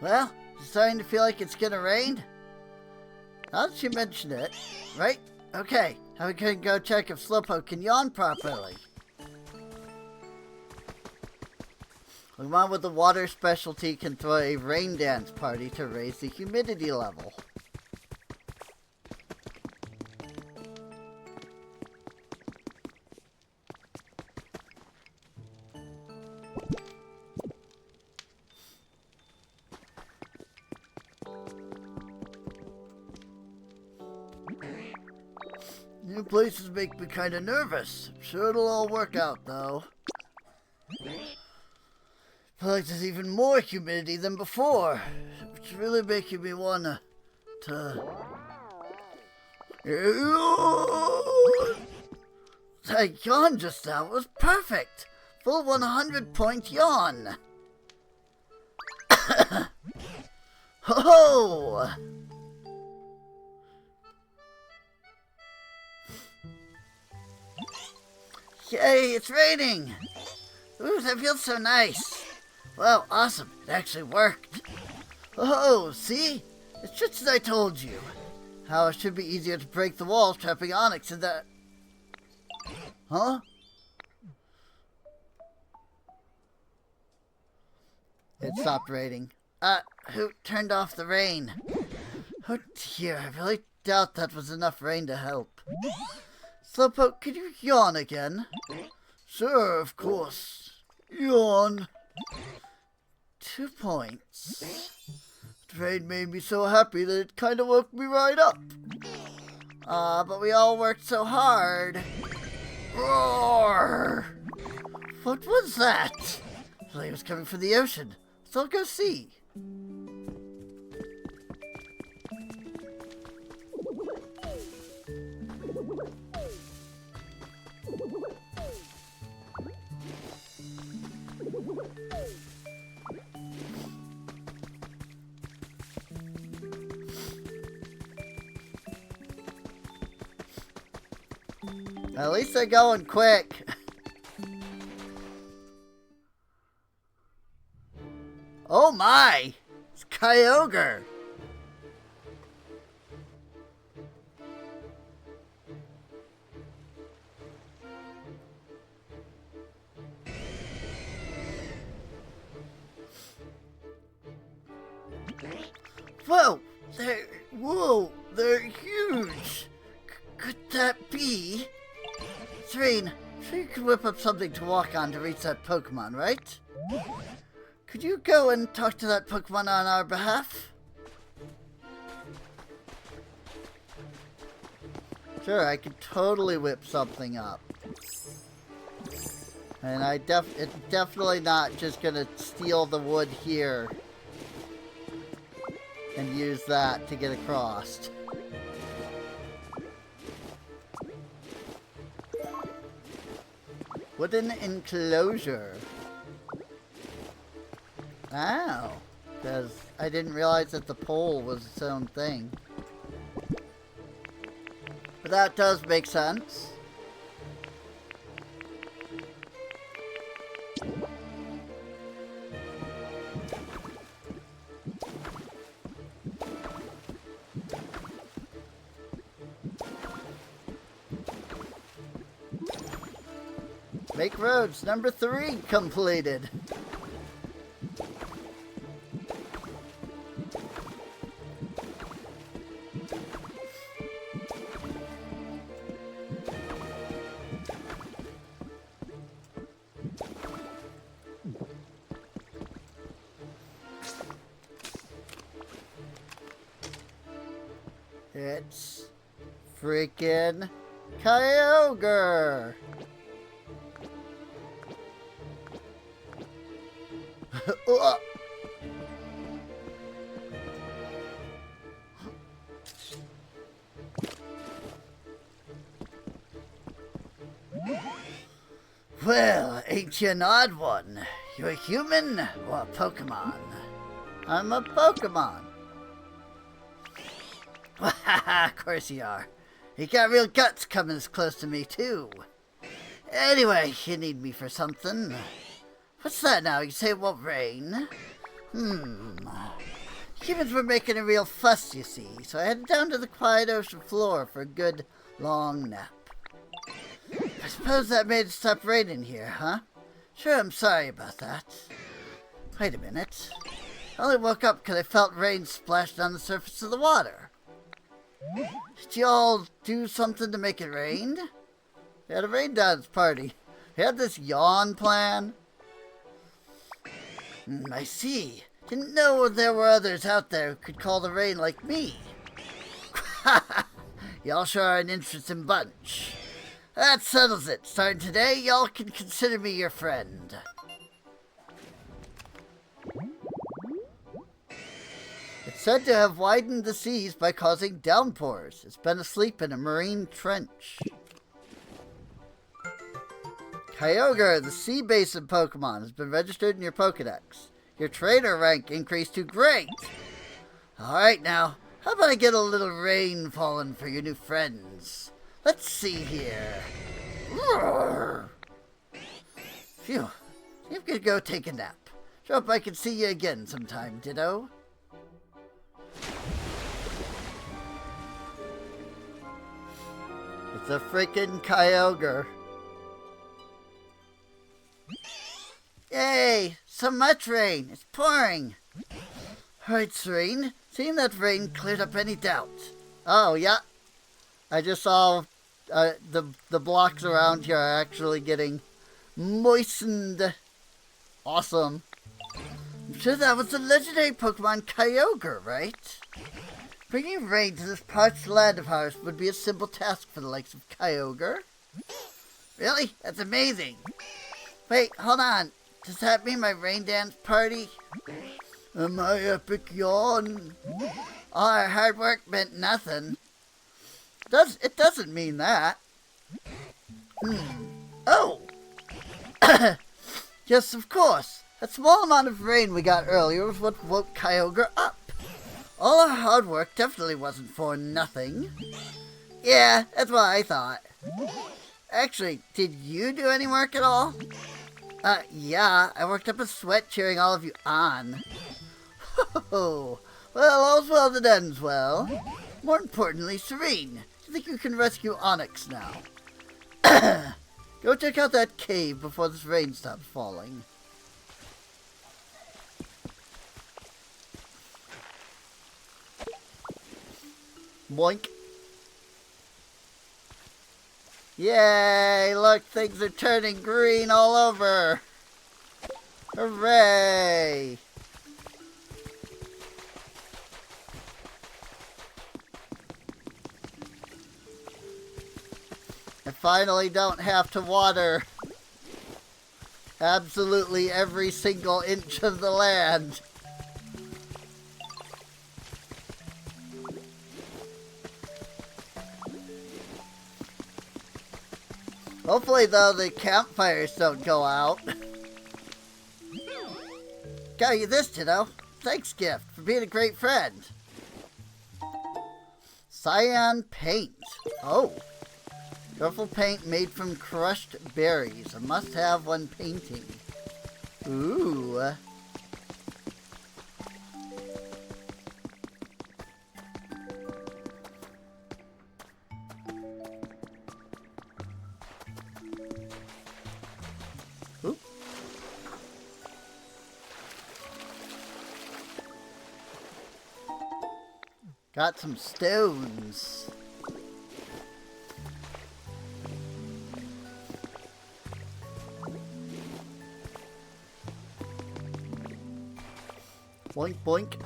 Well, it's starting to feel like it's gonna rain. Now that you mention it, right? Okay, now we can go check if Slowpoke can yawn properly. Pokemon with the water specialty can throw a rain dance party to raise the humidity level. New places make me kind of nervous. I'm sure it'll all work out, though. I feel like there's even more humidity than before. It's really making me wanna... That yawn just now was perfect! Full 100-point yawn! Ho-ho! Yay, it's raining! Ooh, that feels so nice. Wow, awesome. It actually worked. Oh, see? It's just as I told you. How it should be easier to break the walls trapping Onyx in that... Huh? It stopped raining. Who turned off the rain? Oh dear, I really doubt that was enough rain to help. Slowpoke, could you yawn again? Sure, of course. Yawn. 2 points. The rain made me so happy that it kind of woke me right up. But we all worked so hard. Roar! What was that? I thought it was coming from the ocean. So I'll go see. At least they're going quick. Oh my! It's Kyogre! They're huge! Could that be? Serene, sure you could whip up something to walk on to reach that Pokemon, right? Could you go and talk to that Pokemon on our behalf? Sure, I could totally whip something up. And it's definitely not just gonna steal the wood here and use that to get across. Wooden enclosure. Oh, because I didn't realize that the pole was its own thing. But that does make sense. Make roads number 3 completed. It's freaking Kyogre. Well, ain't you an odd one? You a human or a Pokemon? I'm a Pokemon. Of course you are. You got real guts coming this close to me, too. Anyway, you need me for something. What's that now? You say it won't rain? Humans were making a real fuss, you see, so I headed down to the quiet ocean floor for a good, long nap. I suppose that made it stop raining here, huh? Sure, I'm sorry about that. Wait a minute. I only woke up because I felt rain splash down the surface of the water. Did you all do something to make it rain? We had a rain dance party. We had this yawn plan. I see. Didn't know there were others out there who could call the rain like me. Y'all sure are an interesting bunch. That settles it. Starting today, y'all can consider me your friend. It's said to have widened the seas by causing downpours. It's been asleep in a marine trench. Kyogre, the sea basin Pokemon, has been registered in your Pokedex. Your trainer rank increased to great. Alright now, how about I get a little rain falling for your new friends? Let's see here. Roar. Phew. I'm gonna go take a nap. Sure hope I can see you again sometime, Ditto. It's a freaking Kyogre. Yay! So much rain! It's pouring! Alright, Serene. Seeing that rain cleared up any doubt. Oh, yeah. I just saw the blocks around here are actually getting moistened. Awesome. I'm sure that was the legendary Pokemon Kyogre, right? Bringing rain to this parched land of ours would be a simple task for the likes of Kyogre. Really? That's amazing. Wait, hold on. Does that mean my rain dance party? My epic yawn. All our hard work meant nothing. It doesn't mean that. Oh! Yes, of course. That small amount of rain we got earlier was what woke Kyogre up. All our hard work definitely wasn't for nothing. Yeah, that's what I thought. Actually, did you do any work at all? Yeah, I worked up a sweat cheering all of you on. Oh, well, all's well that ends well. More importantly, Serene, do you think you can rescue Onyx now? Go check out that cave before this rain stops falling. Boink. Yay! Look, things are turning green all over. Hooray! I finally don't have to water absolutely every single inch of the land. Hopefully, though, the campfires don't go out. Got you this, Ditto. Thanks, gift, for being a great friend. Cyan paint. Oh. Colorful paint made from crushed berries. A must-have when painting. Ooh. Oop. Got some stones. Boink, boink.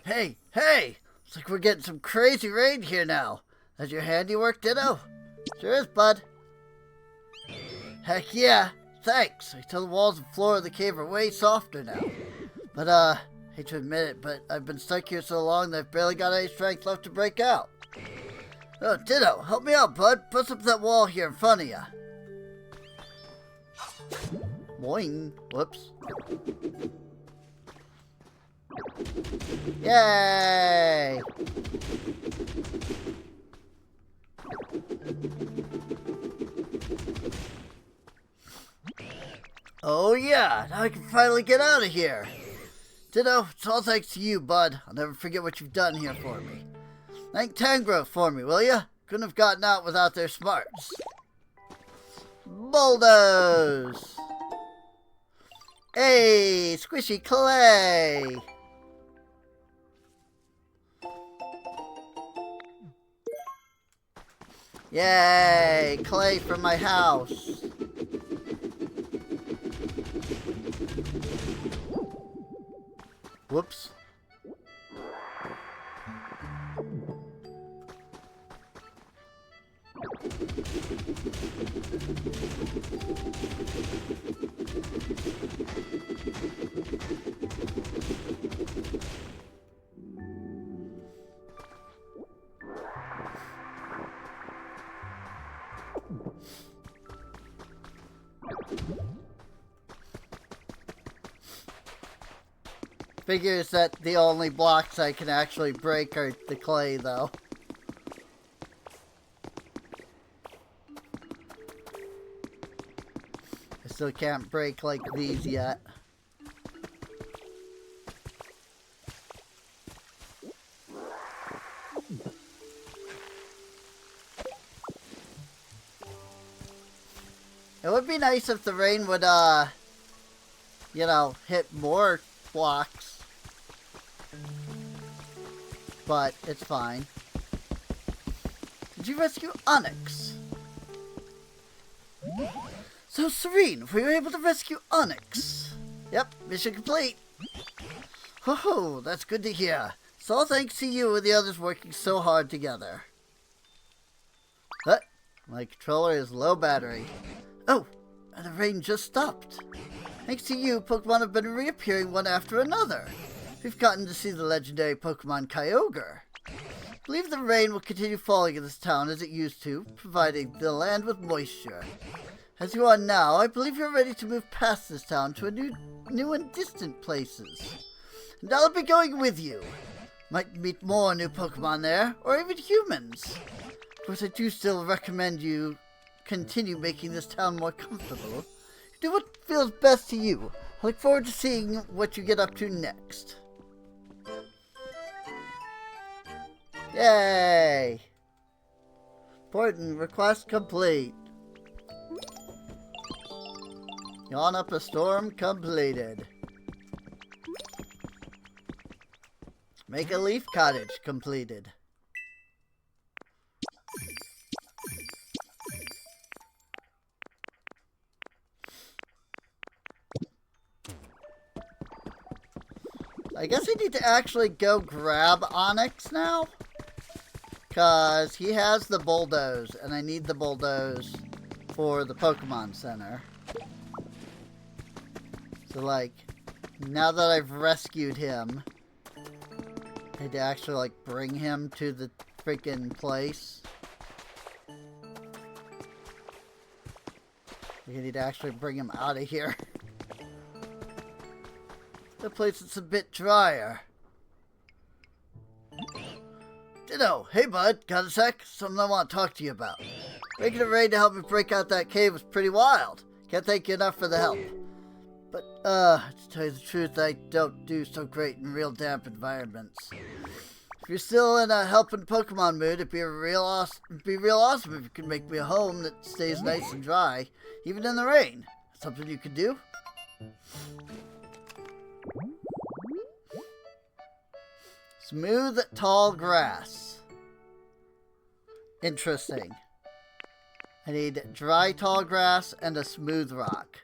Hey, Hey! Looks like we're getting some crazy rain here now. That's your handiwork, Ditto? Sure is, bud. Heck yeah! Thanks! I tell the walls and floor of the cave are way softer now. But, hate to admit it, but I've been stuck here so long that I've barely got any strength left to break out. Oh, Ditto, help me out, bud. Push up that wall here in front of ya. Boing. Whoops. Yay! Oh yeah, now I can finally get out of here. Ditto, it's all thanks to you, bud. I'll never forget what you've done here for me. Thank Tangrowth for me, will ya? Couldn't have gotten out without their smarts. Bulldoze! Hey, squishy clay! Yay, clay from my house. Whoops. Figures that the only blocks I can actually break are the clay, though. I still can't break like these yet. It would be nice if the rain would, you know, hit more blocks. But it's fine. Did you rescue Onyx? So Serene, were you able to rescue Onyx? Yep, mission complete. Ho, that's good to hear. It's all thanks to you and the others working so hard together. But my controller is low battery. Oh, and the rain just stopped. Thanks to you, Pokemon have been reappearing one after another. We've gotten to see the legendary Pokemon Kyogre. I believe the rain will continue falling in this town as it used to, providing the land with moisture. As you are now, I believe you're ready to move past this town to a new and distant places. And I'll be going with you. Might meet more new Pokemon there, or even humans. Of course, I do still recommend you continue making this town more comfortable. Do what feels best to you. I look forward to seeing what you get up to next. Yay! Important request complete. Yawn up a storm completed. Make a leaf cottage completed. I guess I need to actually go grab Onyx now. Because he has the bulldoze, and I need the bulldoze for the Pokemon Center. So, like, now that I've rescued him, I need to actually, like, bring him to the freaking place. I need to actually bring him out of here. The place that's a bit drier. Ditto, hey bud, got a sec? Something I want to talk to you about. Making a raid to help me break out that cave was pretty wild. Can't thank you enough for the help. But, to tell you the truth, I don't do so great in real damp environments. If you're still in a helping Pokemon mood, it'd be real awesome if you could make me a home that stays nice and dry, even in the rain. Something you could do? Smooth, tall grass. Interesting. I need dry, tall grass and a smooth rock.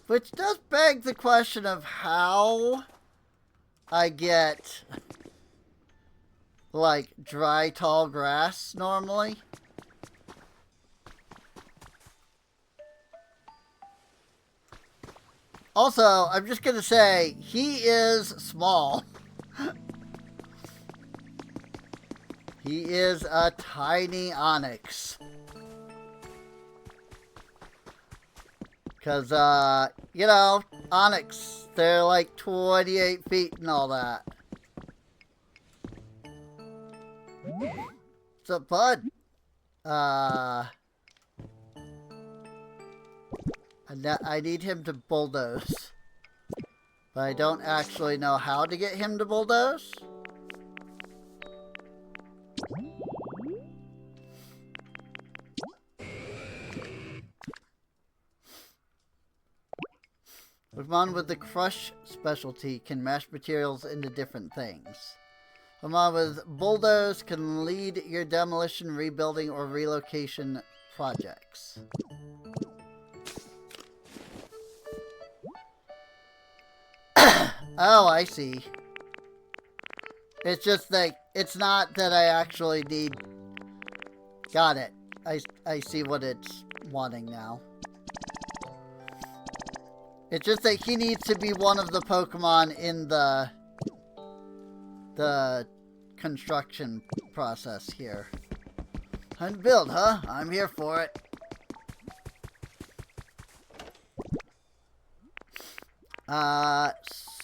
Which does beg the question of how I get, like, dry, tall grass normally. Also, I'm just gonna say, he is small. He is a tiny onyx. Because, you know, onyx, they're like 28 feet and all that. What's up, bud? I need him to bulldoze. But I don't actually know how to get him to bulldoze. Pokemon with the Crush specialty can mash materials into different things. Pokemon with Bulldoze can lead your demolition, rebuilding, or relocation projects. Oh, I see. It's just like, it's not that I actually need... Got it. I see what it's wanting now. It's just that he needs to be one of the Pokemon in the construction process here. Time to build, huh? I'm here for it.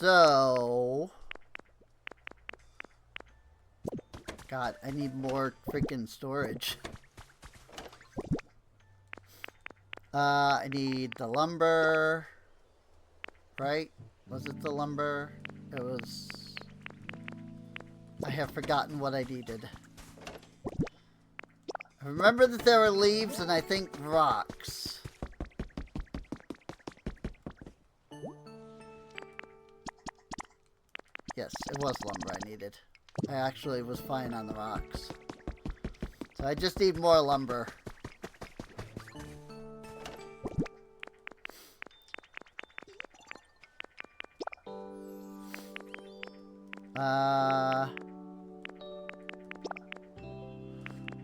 So... God, I need more freaking storage. I need the lumber... Right? Was it the lumber? It was... I have forgotten what I needed. I remember that there were leaves and I think rocks. Yes, it was lumber I needed. I actually was fine on the rocks. So I just need more lumber.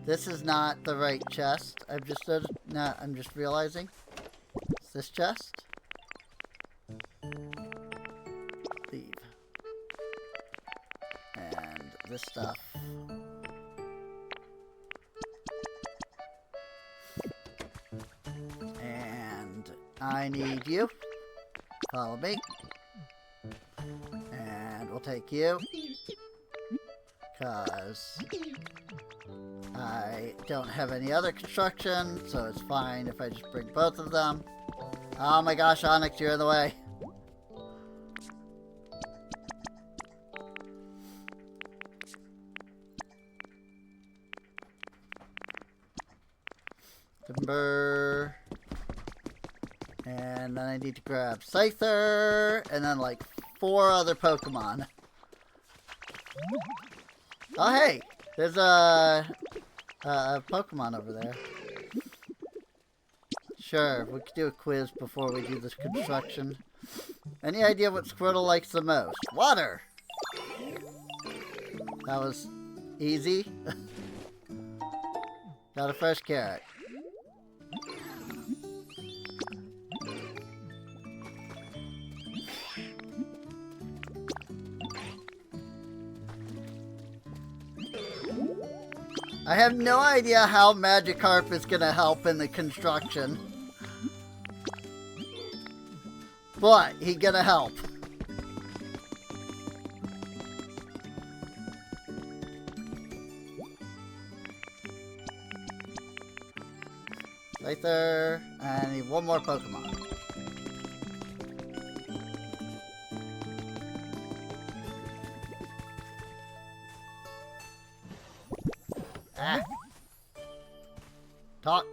This is not the right chest. I'm just realizing. It's this chest. Leave. And this stuff. And I need you. Follow me. And we'll take you. Because I don't have any other construction, so it's fine if I just bring both of them. Oh my gosh, Onyx, you're in the way. Timber. And then I need to grab Scyther, and then like 4 other Pokemon. Oh hey, there's a Pokemon over there. Sure, we could do a quiz before we do this construction. Any idea what Squirtle likes the most? Water! That was easy. Got a fresh carrot. I have no idea how Magikarp is going to help in the construction. But he's going to help. Scyther, and I need one more Pokemon. Ah. Talk.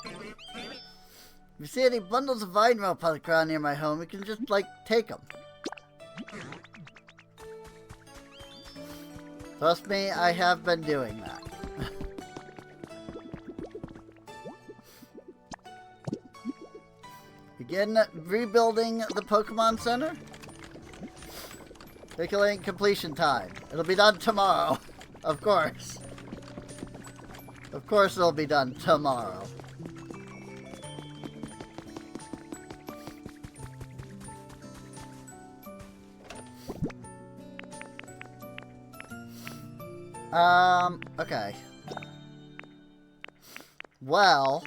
If you see any bundles of vine rope on the ground near my home, you can just, like, take them. Trust me, I have been doing that. Begin rebuilding the Pokemon Center. Calculating completion time. It'll be done tomorrow. Of course. Of course it'll be done tomorrow. Okay. Well,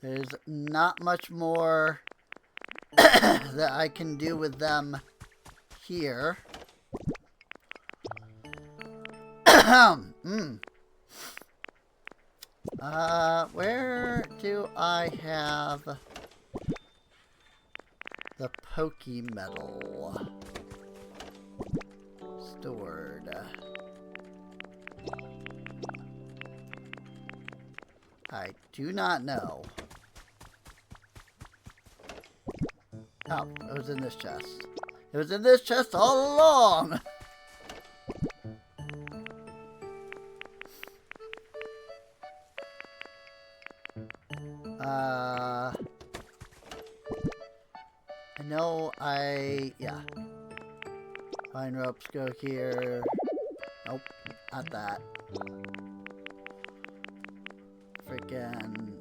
there's not much more that I can do with them here. Where do I have the Pokemetal stored? I do not know. Oh, it was in this chest. It was in this chest all along! I know yeah. Vine ropes go here. Nope, not that. Freaking,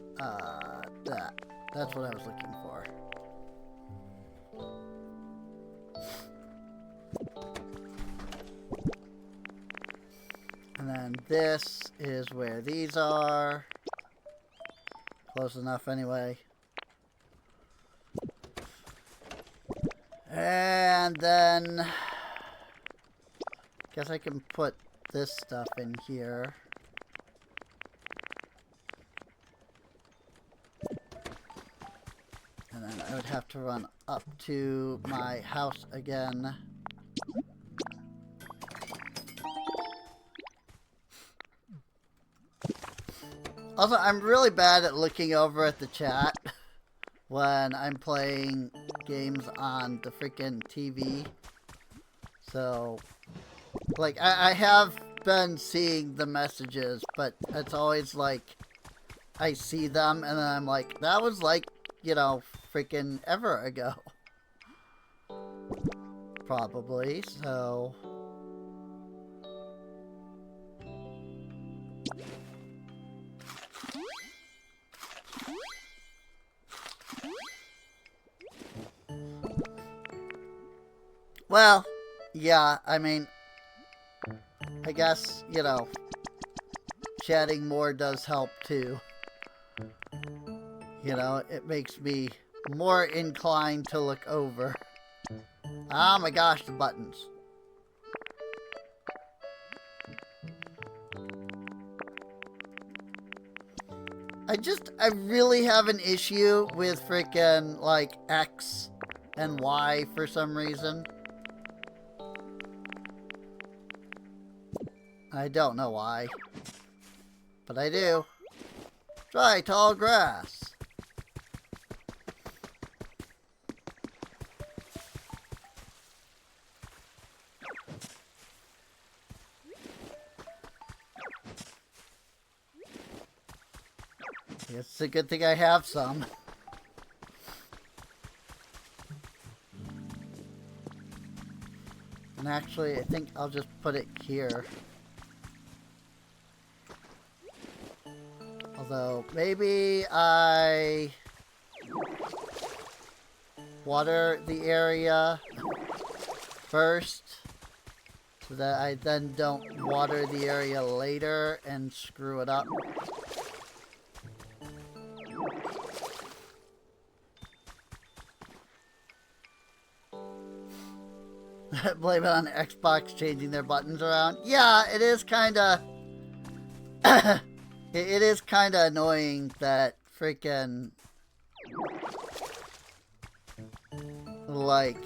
that. That's what I was looking for. And then this is where these are. Close enough anyway. And then guess I can put this stuff in here. And then I would have to run up to my house again. Also, I'm really bad at looking over at the chat when I'm playing games on the freaking TV. So, like, I have been seeing the messages, but it's always like, I see them and then I'm like, that was like, you know, freaking ever ago. Probably, so... Well, yeah, I mean, I guess, you know, chatting more does help too. You know, it makes me more inclined to look over. Oh my gosh, the buttons. I really have an issue with freaking, like, X and Y for some reason. I don't know why, but I do. Try tall grass. It's a good thing I have some. And actually, I think I'll just put it here. Although, maybe I water the area first, so that I then don't water the area later and screw it up. Blame it on Xbox changing their buttons around. Yeah, it is kinda... It is kind of annoying that freaking, like,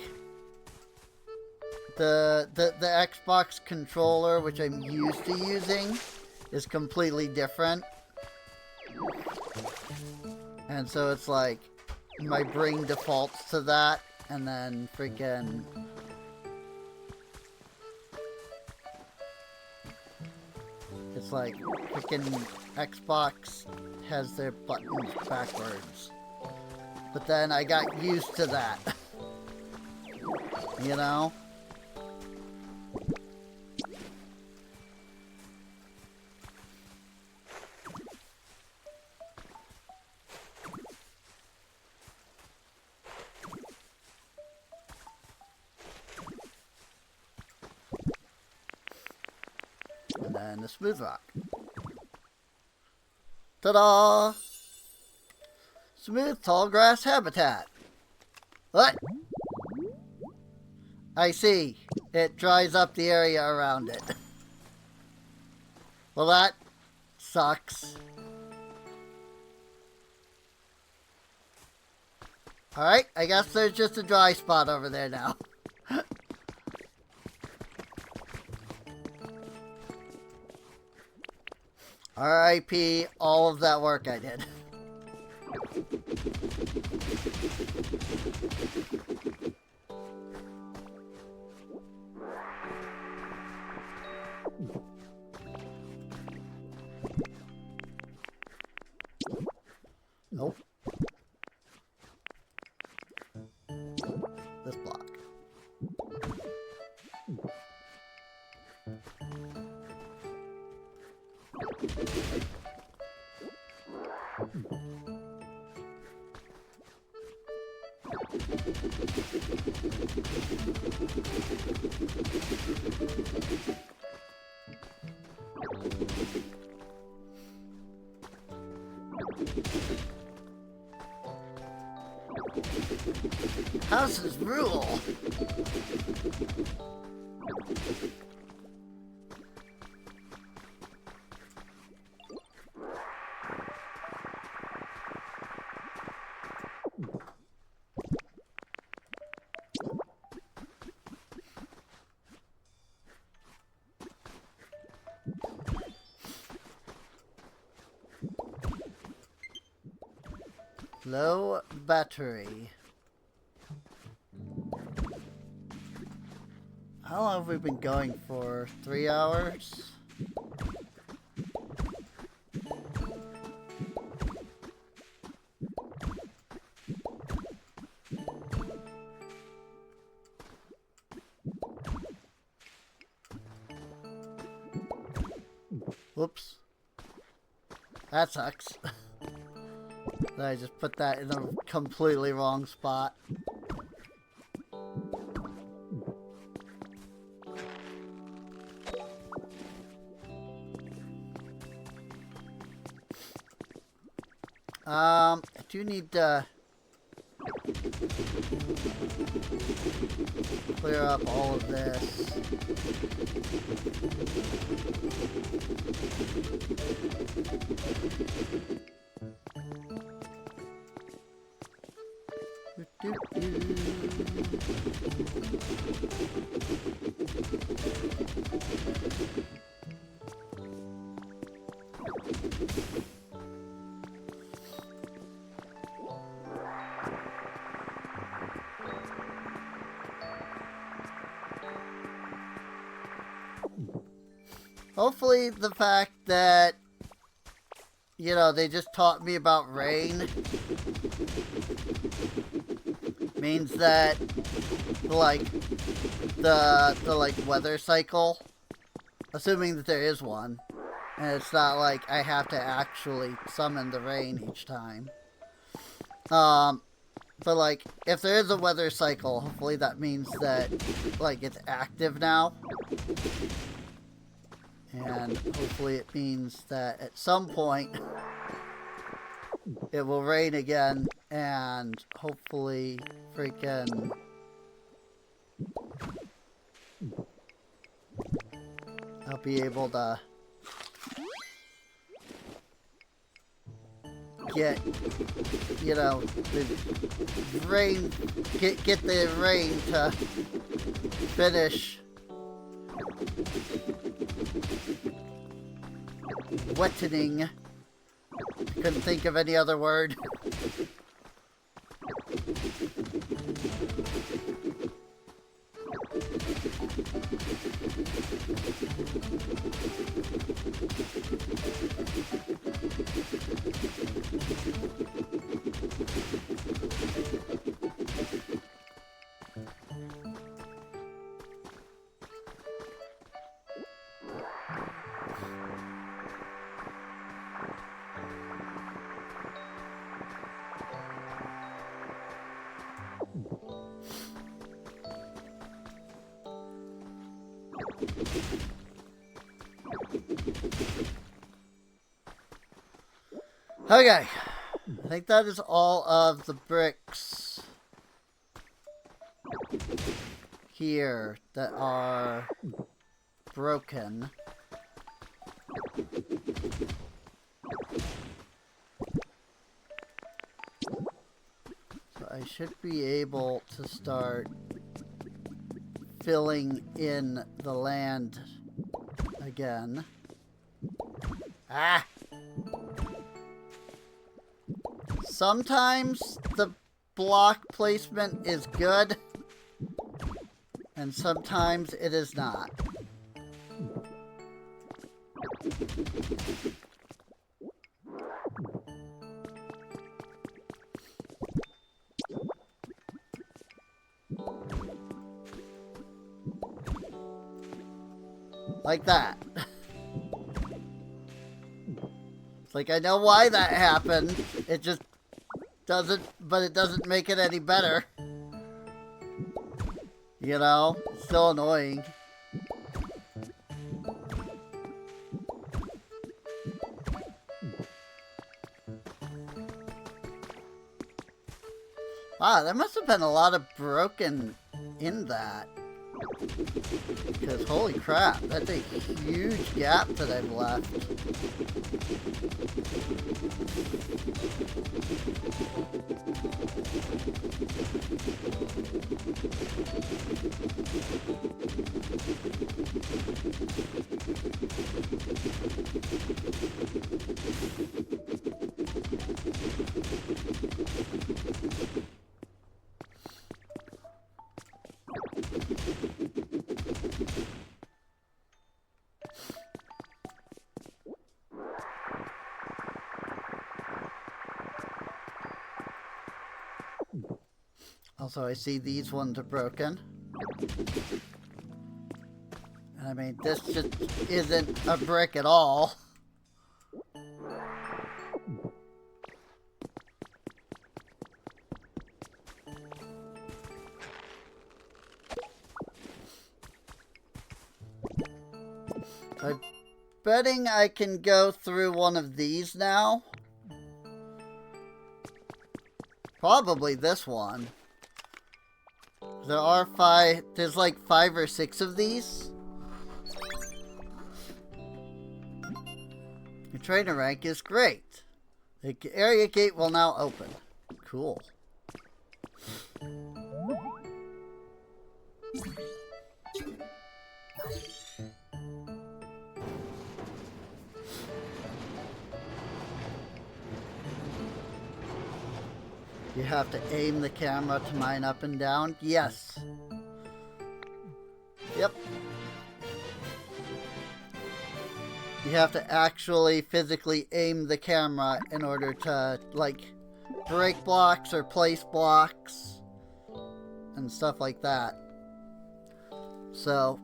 the Xbox controller, which I'm used to using, is completely different. And so it's like, my brain defaults to that, and then freaking... It's like, freaking Xbox has their buttons backwards. But then I got used to that. You know? And then the smooth rock. Ta-da! Smooth tall grass habitat. What? I see. It dries up the area around it. Well, that sucks. Alright, I guess there's just a dry spot over there now. R.I.P. all of that work I did. Nope. This block. Houses rule. Low battery. How long have we been going for? 3 hours? Whoops. That sucks. I just put that in the completely wrong spot. I do need to clear up all of this. Hopefully the fact that, you know, they just taught me about rain means that, like, the like, weather cycle, assuming that there is one, and it's not like I have to actually summon the rain each time. But, like, if there is a weather cycle, hopefully that means that, like, it's active now. And hopefully it means that at some point it will rain again, and hopefully freaking I'll be able to get, you know, the rain, get the rain to finish wettening. Couldn't think of any other word. Okay. I think that is all of the bricks here that are broken. So I should be able to start filling in the land again. Ah! Sometimes the block placement is good, and sometimes it is not. Like that. It's like, I know why that happened. It just doesn't, but it doesn't make it any better. You know? It's still annoying. Wow, there must have been a lot of broken in that. Because holy crap, that's a huge gap that I've left. Also, I see these ones are broken. And I mean, this just isn't a brick at all. So I'm betting I can go through one of these now. Probably this one. There are there's like 5 or 6 of these. Your trainer rank is great. The area gate will now open. Cool. You have to aim the camera to mine up and down? Yes. Yep. You have to actually physically aim the camera in order to, like, break blocks or place blocks and stuff like that. So.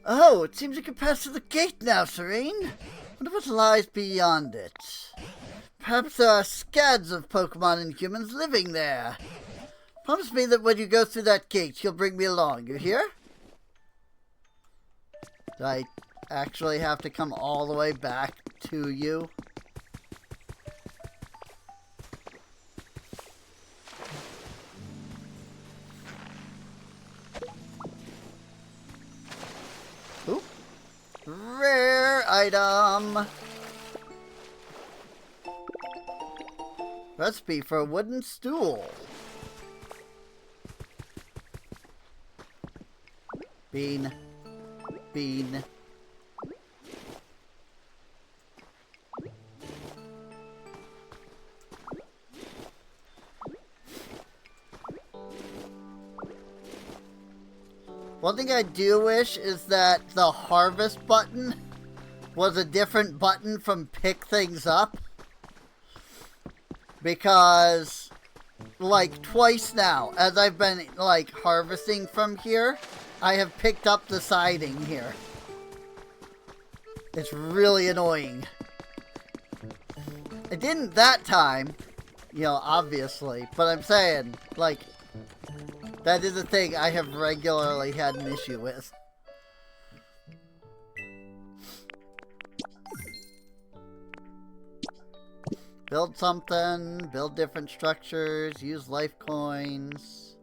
Oh, it seems you can pass through the gate now, Serene. Wonder what lies beyond it. Perhaps there are scads of Pokemon and humans living there. Promise me that when you go through that gate, you'll bring me along. You hear? Do I actually have to come all the way back to you? Oop. Rare item. Recipe for a wooden stool. Bean. Bean. One thing I do wish is that the harvest button was a different button from pick things up. Because, like, twice now, as I've been, like, harvesting from here, I have picked up the siding here. It's really annoying. It didn't that time, you know, obviously, but I'm saying, like, that is a thing I have regularly had an issue with. build something, build different structures, use life coins.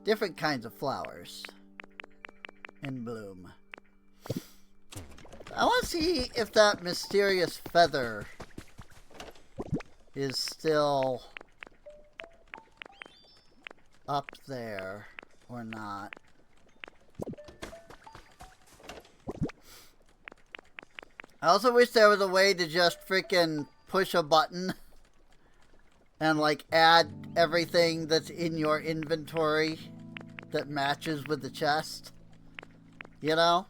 Different kinds of flowers in bloom. I want to see if that mysterious feather is still up there or not. I also wish there was a way to just freaking push a button and like add everything that's in your inventory that matches with the chest. You know?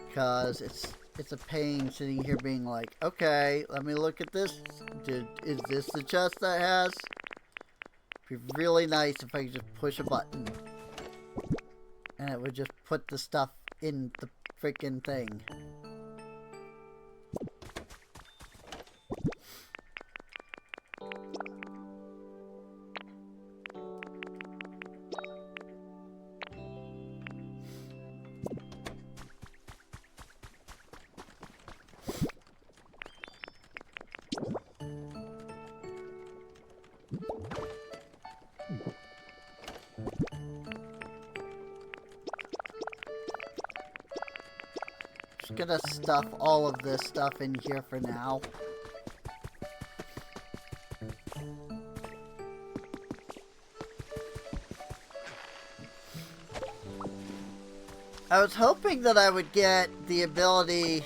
Because it's a pain sitting here being like, okay, let me look at this. Is this the chest that has? It'd be really nice if I could just push a button. And it would just put the stuff in the freaking thing. Just gonna stuff all of this stuff in here for now. I was hoping that I would get the ability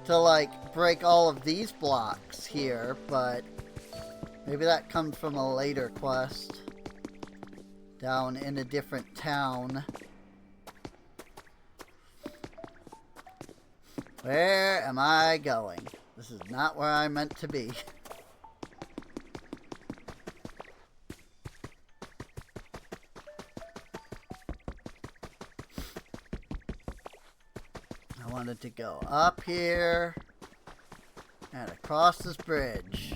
to like break all of these blocks here, but maybe that comes from a later quest down in a different town. Where am I going? This is not where I meant to be. I wanted to go up here and across this bridge.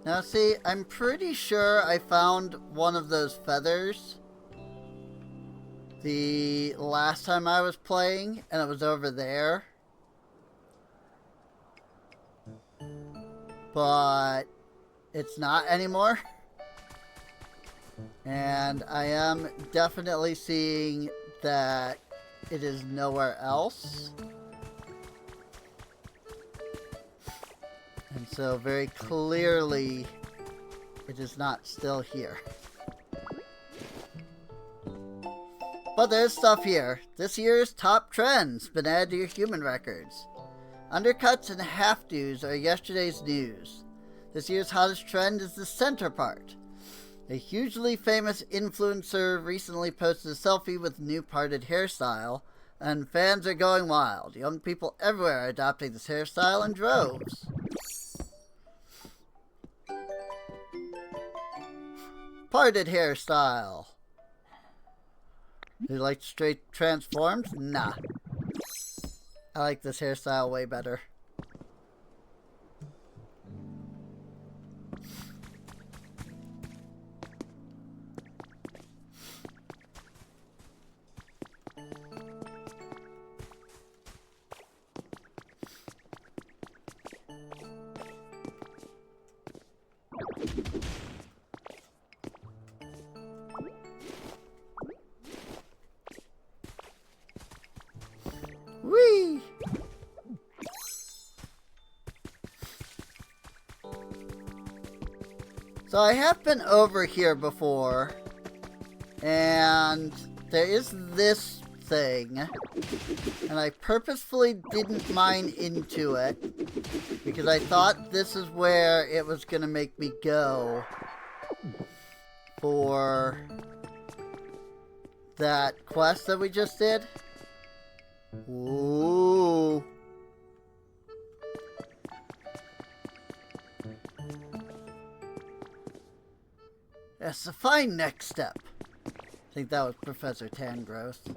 Now see, I'm pretty sure I found one of those feathers the last time I was playing, and it was over there. But it's not anymore. And I am definitely seeing that it is nowhere else. And so very clearly, it is not still here. But there's stuff here. This year's top trends been added to your human records. Undercuts and half-dos are yesterday's news. This year's hottest trend is the center part. A hugely famous influencer recently posted a selfie with a new parted hairstyle, and fans are going wild. Young people everywhere are adopting this hairstyle in droves. Parted hairstyle. Do you like straight transformed? Nah. I like this hairstyle way better. Whee! So I have been over here before, and there is this thing, and I purposefully didn't mine into it, because I thought this is where it was going to make me go for that quest that we just did. Ooh. That's a fine next step. I think that was Professor Tangrowth.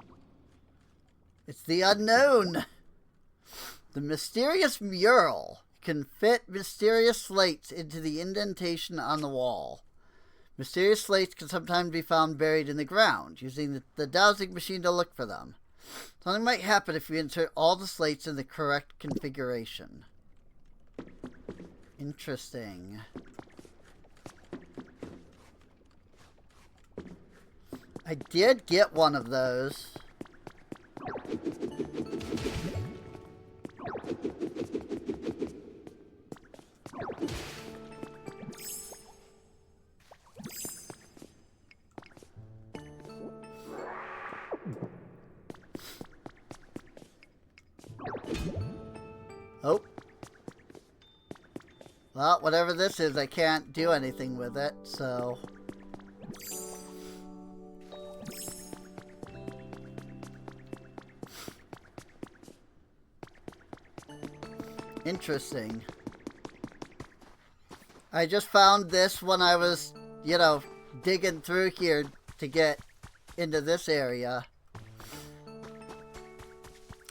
It's the unknown. The mysterious mural can fit mysterious slates into the indentation on the wall. Mysterious slates can sometimes be found buried in the ground, using the dowsing machine to look for them. Something might happen if we insert all the slates in the correct configuration. Interesting. I did get one of those. Oh. Well, whatever this is, I can't do anything with it, so... Interesting. I just found this when I was, you know, digging through here to get into this area.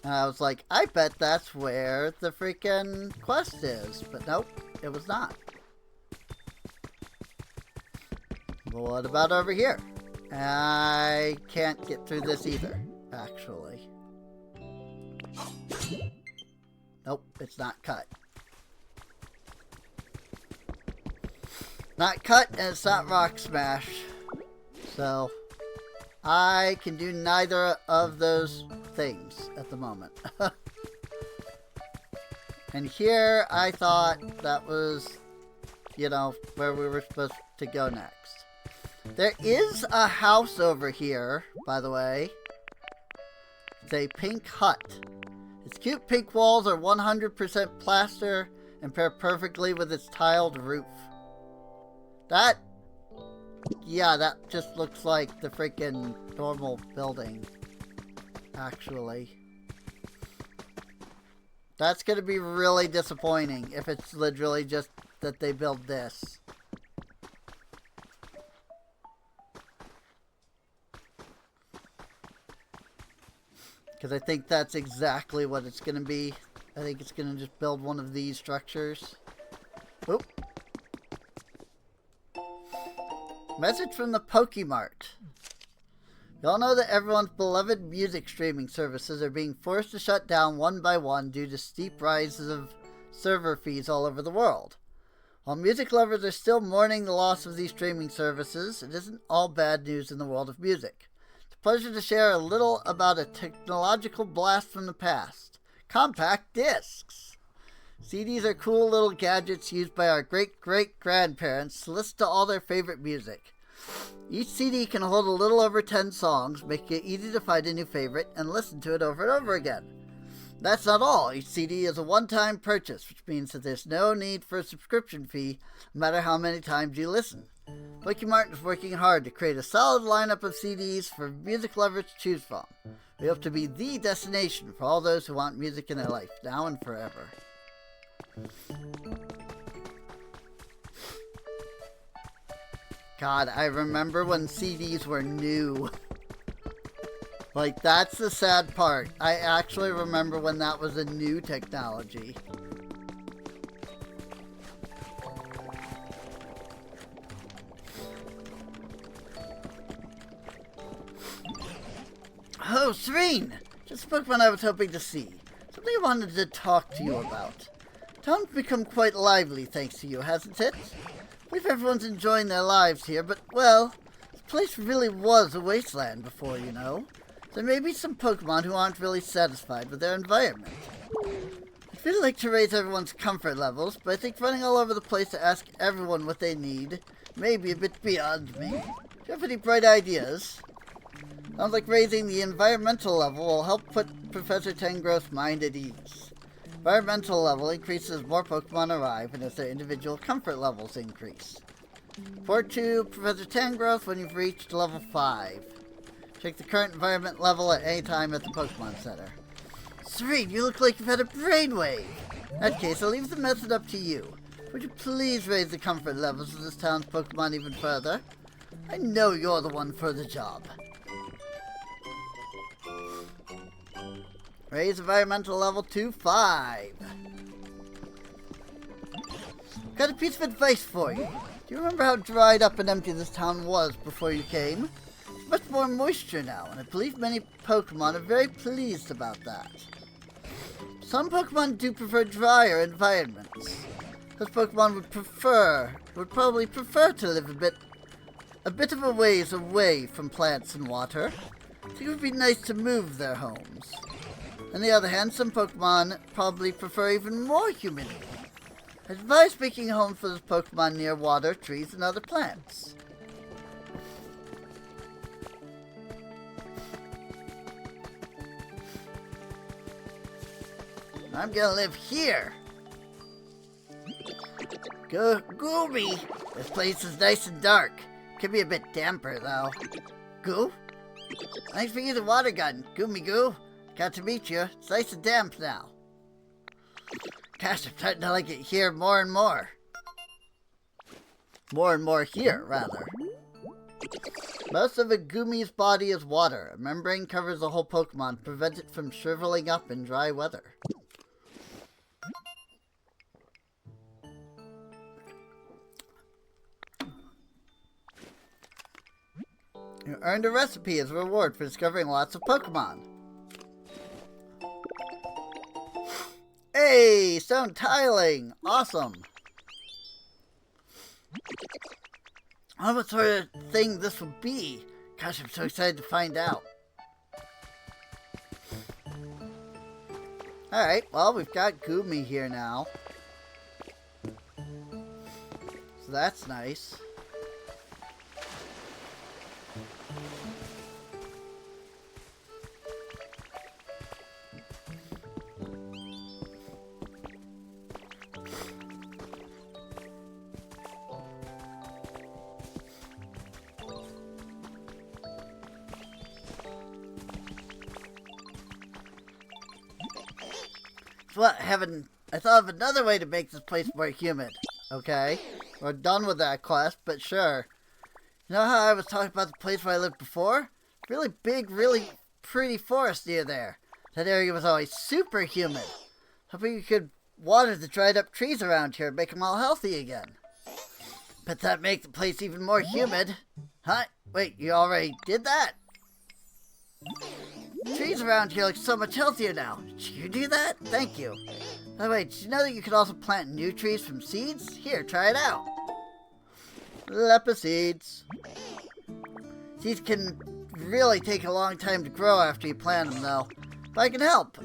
And I was like, I bet that's where the freaking quest is. But nope, it was not. But what about over here? I can't get through this either, actually. Nope, it's not cut. Not cut, and it's not rock smash. So, I can do neither of those things at the moment. And here, I thought that was, you know, where we were supposed to go next. There is a house over here, by the way. It's a pink hut. Its cute pink walls are 100% plaster and pair perfectly with its tiled roof. That just looks like the freaking normal building, actually. That's going to be really disappointing if it's literally just that they build this. Because I think that's exactly what it's going to be. I think it's going to just build one of these structures. Oop. Message from the Pokemart. You all know that everyone's beloved music streaming services are being forced to shut down one by one due to steep rises of server fees all over the world. While music lovers are still mourning the loss of these streaming services, it isn't all bad news in the world of music. It's a pleasure to share a little about a technological blast from the past. Compact discs. CDs are cool little gadgets used by our great-great-grandparents to listen to all their favorite music. Each CD can hold a little over 10 songs, making it easy to find a new favorite and listen to it over and over again. That's not all. Each CD is a one-time purchase, which means that there's no need for a subscription fee, no matter how many times you listen. Pokemart is working hard to create a solid lineup of CDs for music lovers to choose from. We hope to be the destination for all those who want music in their life, now and forever. God, I remember when CDs were new. Like, that's the sad part. I actually remember when that was a new technology. Oh, Serene! Just a Pokemon I was hoping to see. Something I wanted to talk to you about. Town's become quite lively thanks to you, hasn't it? I believe everyone's enjoying their lives here, but, well, this place really was a wasteland before, you know. There may be some Pokemon who aren't really satisfied with their environment. I'd really like to raise everyone's comfort levels, but I think running all over the place to ask everyone what they need may be a bit beyond me. Do you have any bright ideas? Sounds like raising the environmental level will help put Professor Tangrowth's mind at ease. Environmental level increases as more Pokemon arrive and as their individual comfort levels increase. Report to Professor Tangrowth when you've reached level 5. Check the current environment level at any time at the Pokemon Center. Serene, you look like you've had a brainwave! In that case, I'll leave the method up to you. Would you please raise the comfort levels of this town's Pokemon even further? I know you're the one for the job. Raise environmental level to 5. Got a piece of advice for you. Do you remember how dried up and empty this town was before you came? There's much more moisture now, and I believe many Pokemon are very pleased about that. Some Pokemon do prefer drier environments. Those Pokemon would probably prefer to live a bit of a ways away from plants and water. So it would be nice to move their homes. On the other hand, some Pokemon probably prefer even more humidity. I advise making a home for those Pokemon near water, trees, and other plants. I'm gonna live here. Goomy! This place is nice and dark. Could be a bit damper, though. Goo? Thanks for using water gun, Goomy Goo. Got to meet you. It's nice and damp now. Gosh, I'm starting to like it here more and more. More and more here, rather. Most of a Goomy's body is water. A membrane covers the whole Pokemon to prevent it from shriveling up in dry weather. You earned a recipe as a reward for discovering lots of Pokemon. Hey, stone tiling! Awesome! I don't know what sort of thing this will be. Gosh, I'm so excited to find out. Alright, well, we've got Goomy here now. So that's nice. What, I thought of another way to make this place more humid. Okay, we're done with that quest, but sure. You know how I was talking about the place where I lived before? Really big, really pretty forest near there. That area was always super humid. Hoping you could water the dried up trees around here and make them all healthy again. But that'd make the place even more humid. Huh? Wait, you already did that? Trees around here look so much healthier now. Did you do that? Thank you. By the way, did you know that you can also plant new trees from seeds? Here, try it out. Lepa seeds. Seeds can really take a long time to grow after you plant them, though. But I can help.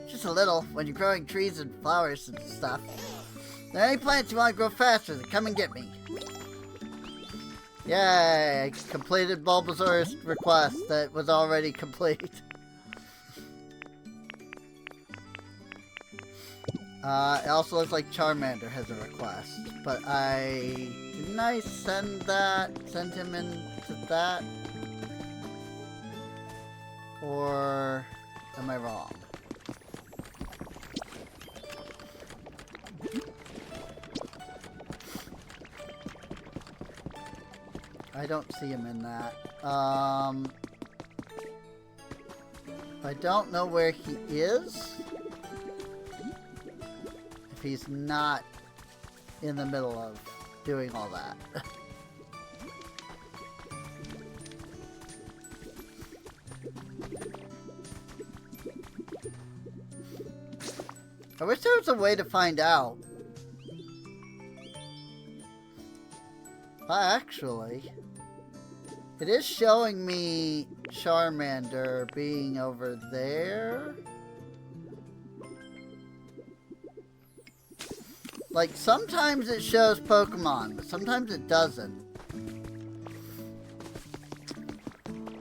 Just a little, when you're growing trees and flowers and stuff. If there are any plants you want to grow faster, then come and get me. Yay! I completed Bulbasaur's request that was already complete. It also looks like Charmander has a request, but didn't I send him into that? Or am I wrong? I don't see him in that. I don't know where he is. If he's not in the middle of doing all that. I wish there was a way to find out. Actually, it is showing me Charmander being over there. Like, sometimes it shows Pokemon, but sometimes it doesn't.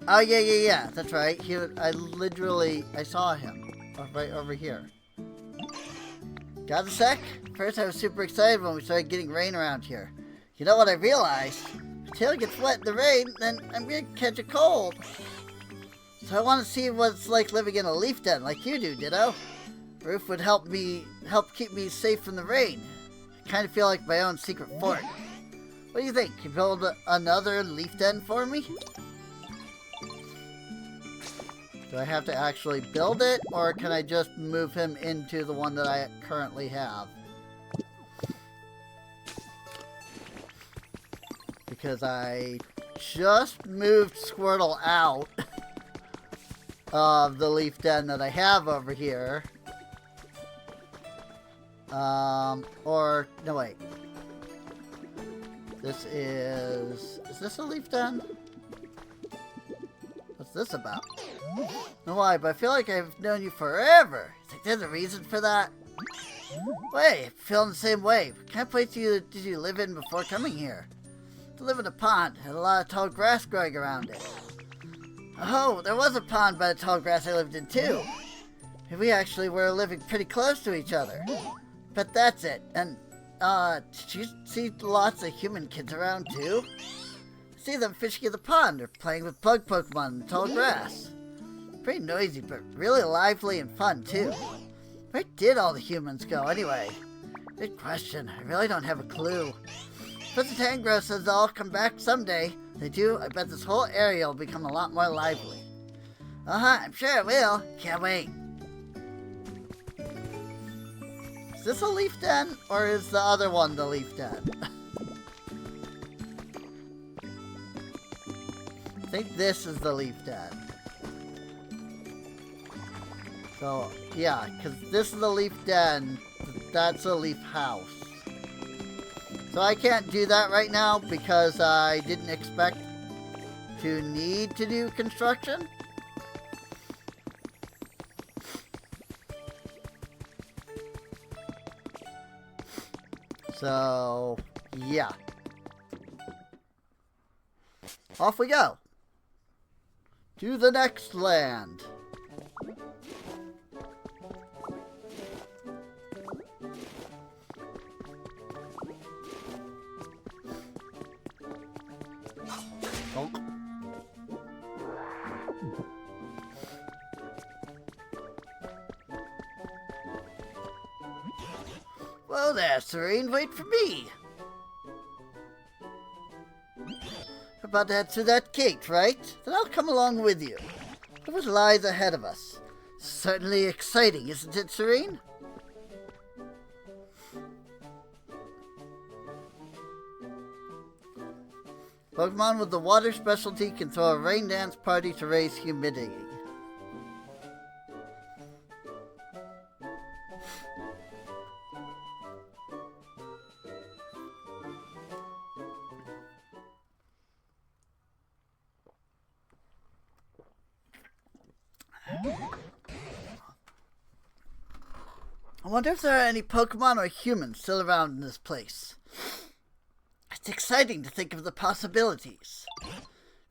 Oh, yeah, that's right. I saw him. Right over here. Got a sec? First, I was super excited when we started getting rain around here. You know what I realized? If tail gets wet in the rain, then I'm gonna catch a cold. So I want to see what it's like living in a leaf den like you do, Ditto. Roof would help keep me safe from the rain. I kind of feel like my own secret fort. What do you think? Can you build another leaf den for me? Do I have to actually build it, or can I just move him into the one that I currently have? Because I just moved Squirtle out of the leaf den that I have over here. Or, no wait. This is this a leaf den? What's this about? No why, but I feel like I've known you forever. You think there's a reason for that? Wait, I'm feeling the same way. What kind of place did you live in before coming here? To live in a pond, had a lot of tall grass growing around it. Oh, there was a pond by the tall grass I lived in too. We actually were living pretty close to each other. But that's it. And, did you see lots of human kids around too? See them fishing in the pond or playing with bug Pokemon in the tall grass. Pretty noisy, but really lively and fun too. Where did all the humans go anyway? Good question. I really don't have a clue. Professor Tangro says they'll all come back someday. If they do, I bet this whole area will become a lot more lively. I'm sure it will. Can't wait. Is this a leaf den, or is the other one the leaf den? I think this is the leaf den. So, yeah, because this is the leaf den, that's a leaf house. So I can't do that right now because I didn't expect to need to do construction. So, yeah. Off we go. To the next land. Bonk. Whoa there, Serene, wait for me. About to head through that gate, right? Then I'll come along with you. What lies ahead of us? Certainly exciting, isn't it, Serene? Pokemon with the water specialty can throw a rain dance party to raise humidity. I wonder if there are any Pokemon or humans still around in this place. It's exciting to think of the possibilities.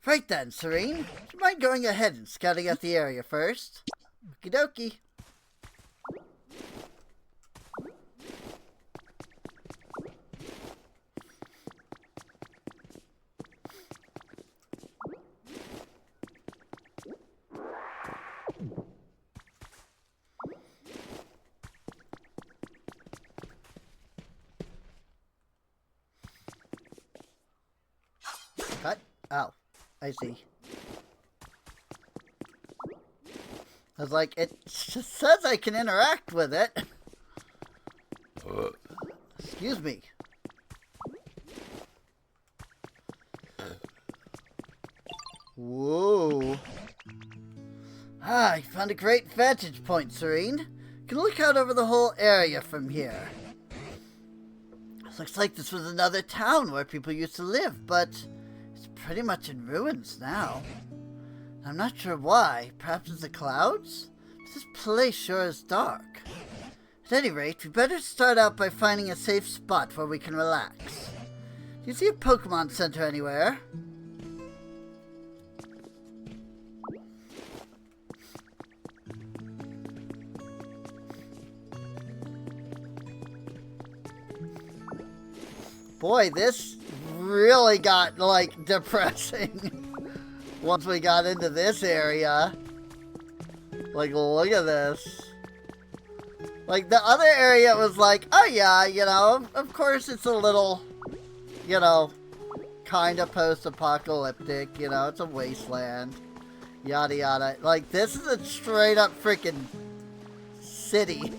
Right then, Serene. Do you mind going ahead and scouting out the area first? Okie dokie. Cut? Oh, I see. I was like, it just says I can interact with it. Excuse me. Whoa. I found a great vantage point, Serene. You can look out over the whole area from here. Looks like this was another town where people used to live, but it's pretty much in ruins now. I'm not sure why. Perhaps it's the clouds? But this place sure is dark. At any rate, we better start out by finding a safe spot where we can relax. Do you see a Pokemon Center anywhere? Boy, this really got, like, depressing once we got into this area. Like, look at this. Like, the other area was like, oh yeah, you know, of course it's a little, you know, kind of post-apocalyptic, you know, it's a wasteland. Yada yada. Like, this is a straight up freaking city.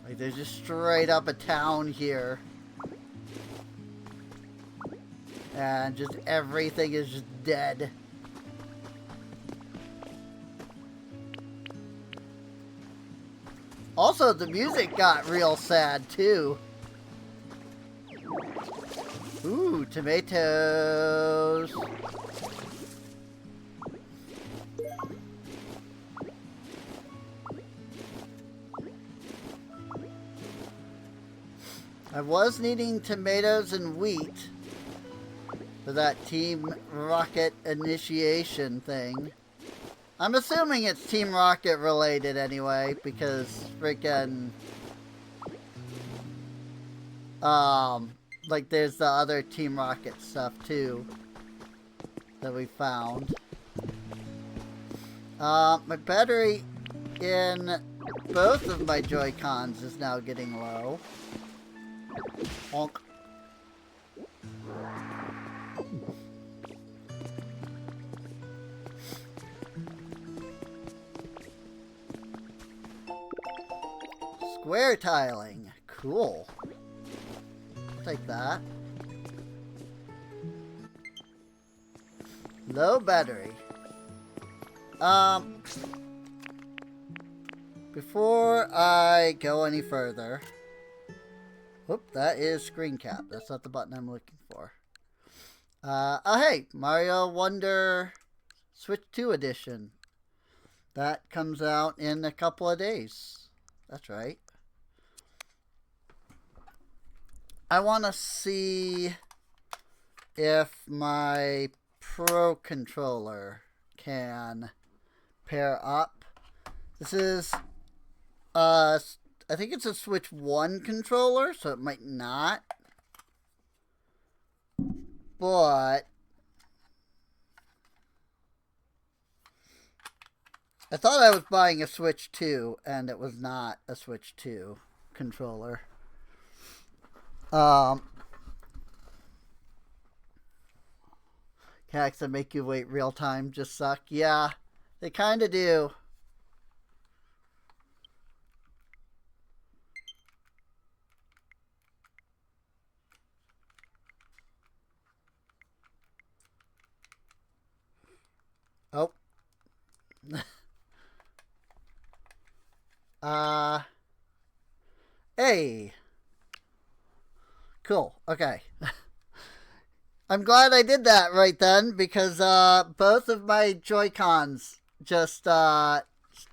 Like, there's just straight up a town here. And just everything is just dead. Also, the music got real sad, too. Ooh, tomatoes. I was needing tomatoes and wheat for that Team Rocket initiation thing. I'm assuming it's Team Rocket related anyway, because freaking like there's the other Team Rocket stuff too that we found. My battery in both of my Joy-Cons is now getting low. Honk. Square tiling. Cool. I'll take that. Low battery. Before I go any further. Whoop, that is screen cap. That's not the button I'm looking for. Oh hey, Mario Wonder Switch 2 edition. That comes out in a couple of days. That's right. I want to see if my Pro controller can pair up. This is, I think it's a Switch 1 controller, so it might not. But I thought I was buying a Switch 2, and it was not a Switch 2 controller. Hacks that make you wait real time just suck. Yeah, they kind of do. Oh. Hey. Cool. Okay. I'm glad I did that right then, because both of my Joy-Cons just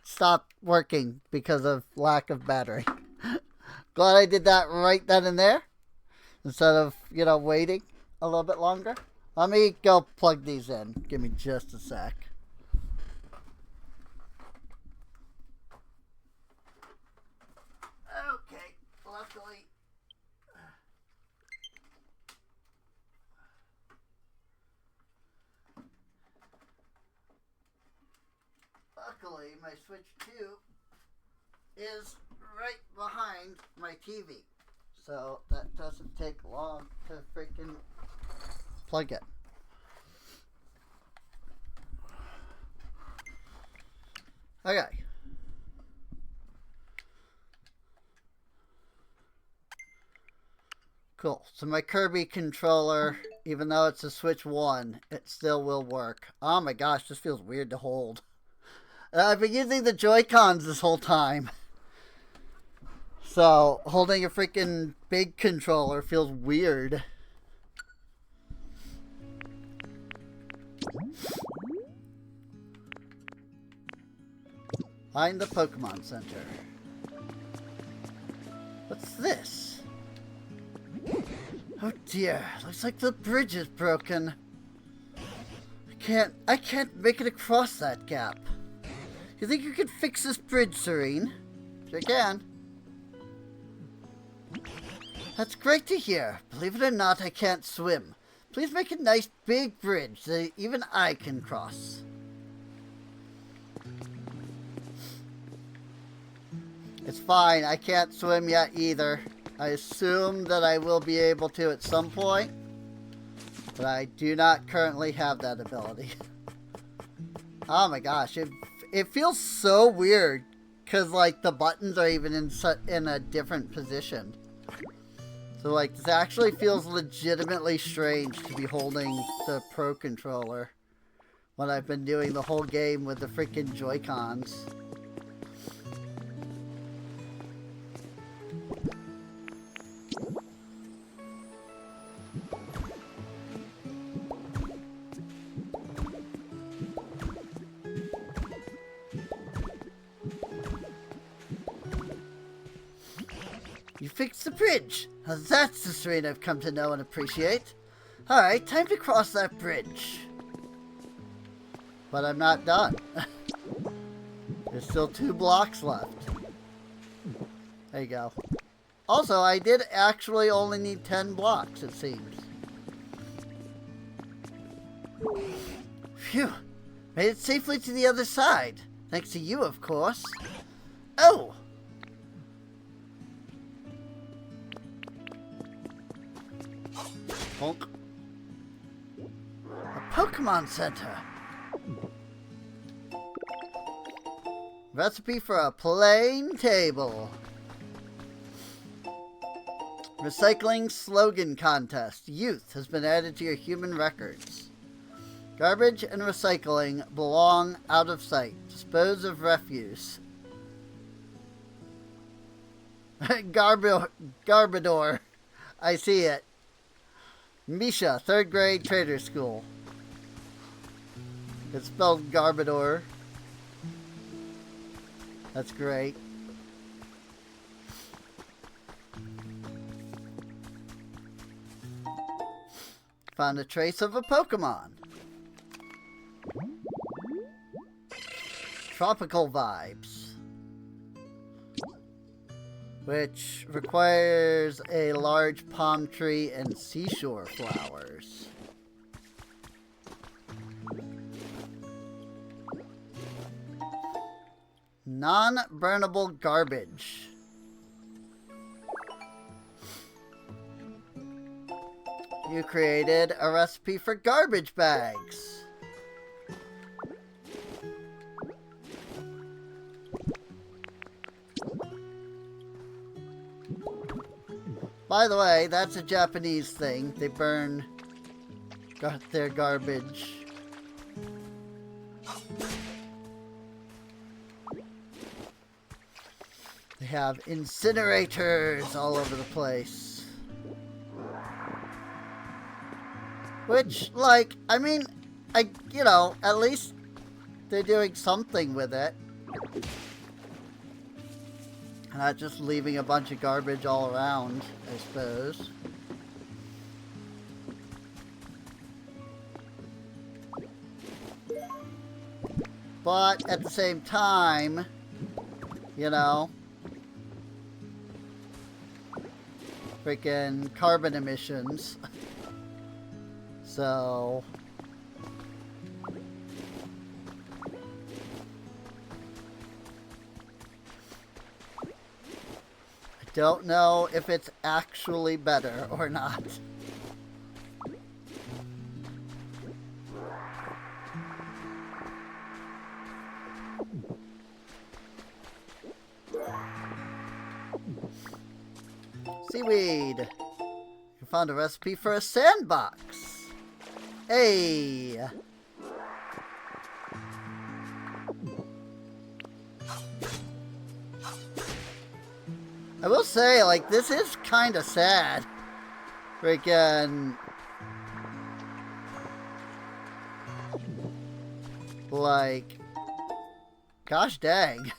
stopped working because of lack of battery. Glad I did that right then and there, instead of, you know, waiting a little bit longer. Let me go plug these in. Give me just a sec. Okay, luckily. Luckily, my Switch 2 is right behind my TV. So that doesn't take long to freaking plug it. Okay. Cool. So my Kirby controller, even though it's a Switch 1, it still will work. Oh my gosh, this feels weird to hold. I've been using the Joy-Cons this whole time. So, holding a freaking big controller feels weird. Find the Pokemon Center. What's this? Oh dear, looks like the bridge is broken. I can't make it across that gap. You think you could fix this bridge, Serene? Sure can. That's great to hear. Believe it or not, I can't swim. Please make a nice big bridge that even I can cross. It's fine. I can't swim yet either. I assume that I will be able to at some point. But I do not currently have that ability. Oh my gosh. It feels so weird. Because, like, the buttons are even in a different position. So, like, this actually feels legitimately strange to be holding the Pro Controller when I've been doing the whole game with the freaking Joy-Cons. You fixed the bridge! Now that's the strain I've come to know and appreciate. Alright, time to cross that bridge. But I'm not done. There's still 2 blocks left. There you go. Also, I did actually only need 10 blocks, it seems. Phew! Made it safely to the other side. Thanks to you, of course. Oh! Honk. A Pokemon Center. Recipe for a plain table. Recycling slogan contest. Youth has been added to your human records. Garbage and recycling belong out of sight. Dispose of refuse. Garbador. I see it. Misha, 3rd grade trader school. It's spelled Garbador. That's great. Found a trace of a Pokemon. Tropical vibes. Which requires a large palm tree and seashore flowers. Non-burnable garbage. You created a recipe for garbage bags. By the way, that's a Japanese thing. They burn their garbage. They have incinerators all over the place. Which, like, I mean, you know, at least they're doing something with it. Not just leaving a bunch of garbage all around, I suppose. But at the same time, you know, freaking carbon emissions. So I don't know if it's actually better or not. Seaweed. You found a recipe for a sandbox. Hey. I will say, like, this is kind of sad. Freaking, like, gosh dang.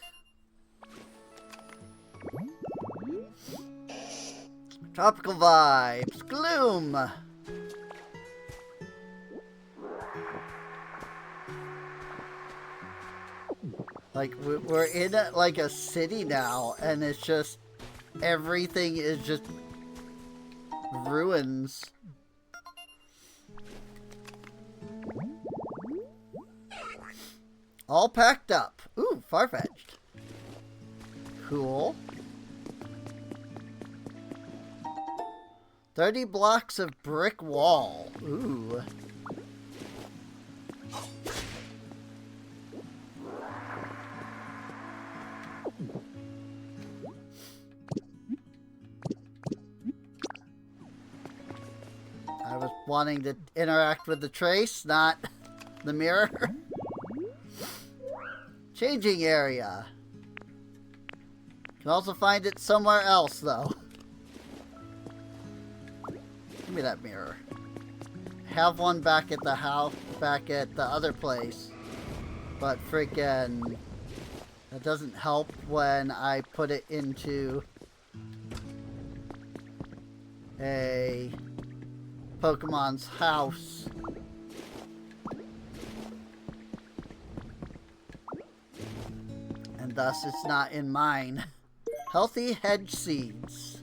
Tropical vibes. Gloom. Like, we're in like a city now, and it's just, everything is just ruins. All packed up. Ooh, far-fetched. Cool. 30 blocks of brick wall. Ooh. I was wanting to interact with the trace, not the mirror. Changing area. Can also find it somewhere else, though. Give me that mirror. Have one back at the house, back at the other place. But freaking... that doesn't help when I put it into a Pokemon's house. And thus it's not in mine. Healthy hedge seeds.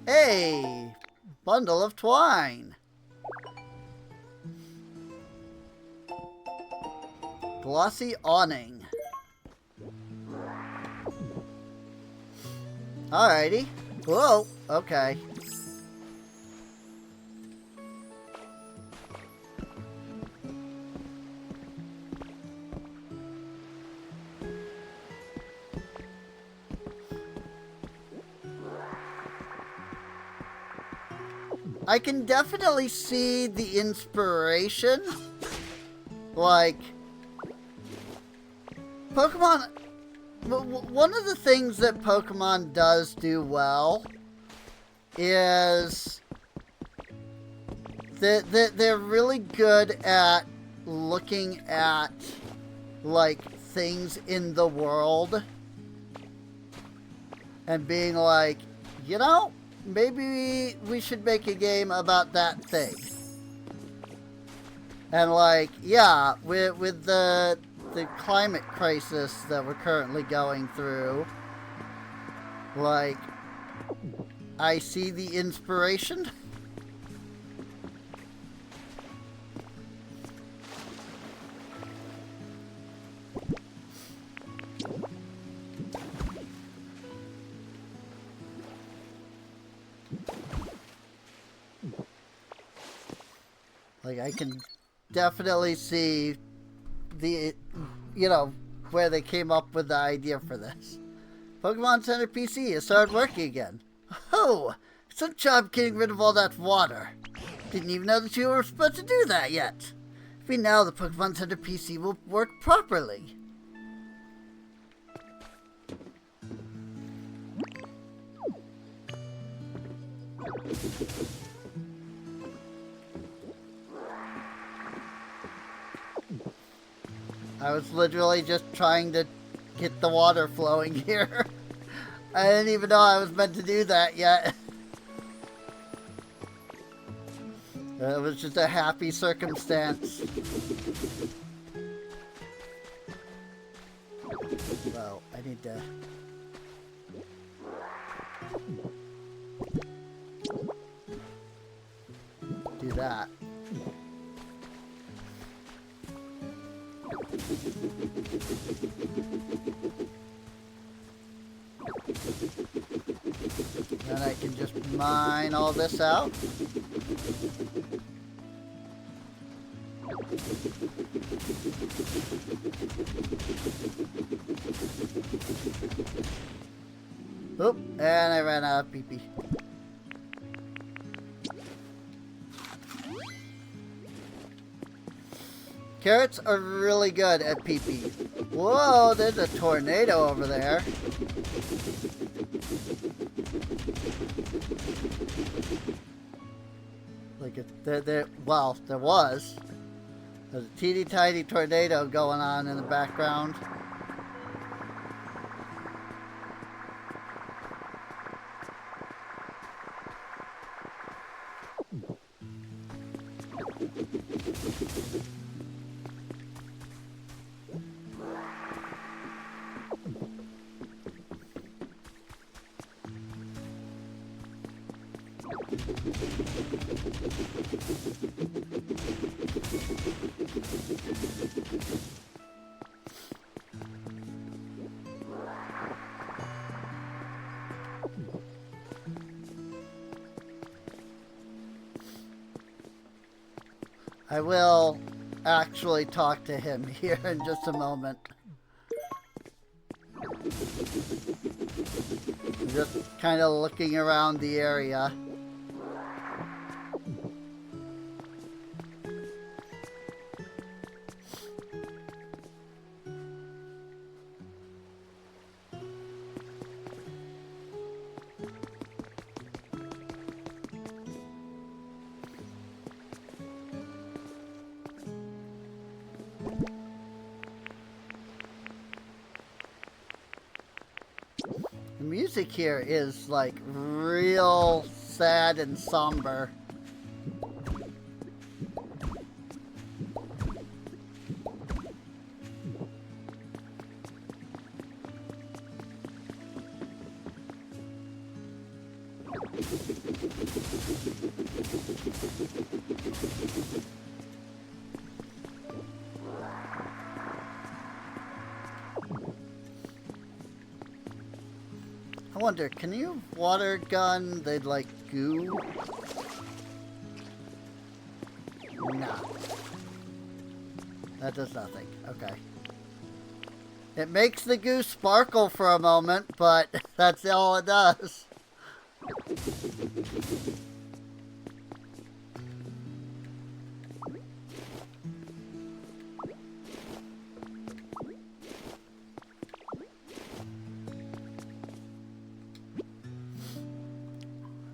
Hey! Bundle of twine. Glossy awning. Alrighty. Whoa, okay. I can definitely see the inspiration. Like, Pokemon... one of the things that Pokemon does do well is that they're really good at looking at, like, things in the world and being like, you know, maybe we should make a game about that thing. And, like, yeah, with the climate crisis that we're currently going through, like, I see the inspiration. Like, I can definitely see the, you know, where they came up with the idea for this. Pokemon Center PC has started working again. Oh, good job getting rid of all that water. Didn't even know that you were supposed to do that yet. Maybe now the Pokemon Center PC will work properly. I was literally just trying to get the water flowing here. I didn't even know I was meant to do that yet. It was just a happy circumstance. Well, I need to... do that. Then I can just mine all this out. Oop, and I ran out of pee-pee. Carrots are really good at pee-pee. Whoa, there's a tornado over there. Like, well, there was. There's a teeny tiny tornado going on in the background. I will actually talk to him here in just a moment. I'm just kind of looking around the area. The music here is like real sad and somber. I wonder, can you water gun the, like, goo? Nah. That does nothing. Okay. It makes the goo sparkle for a moment, but that's all it does.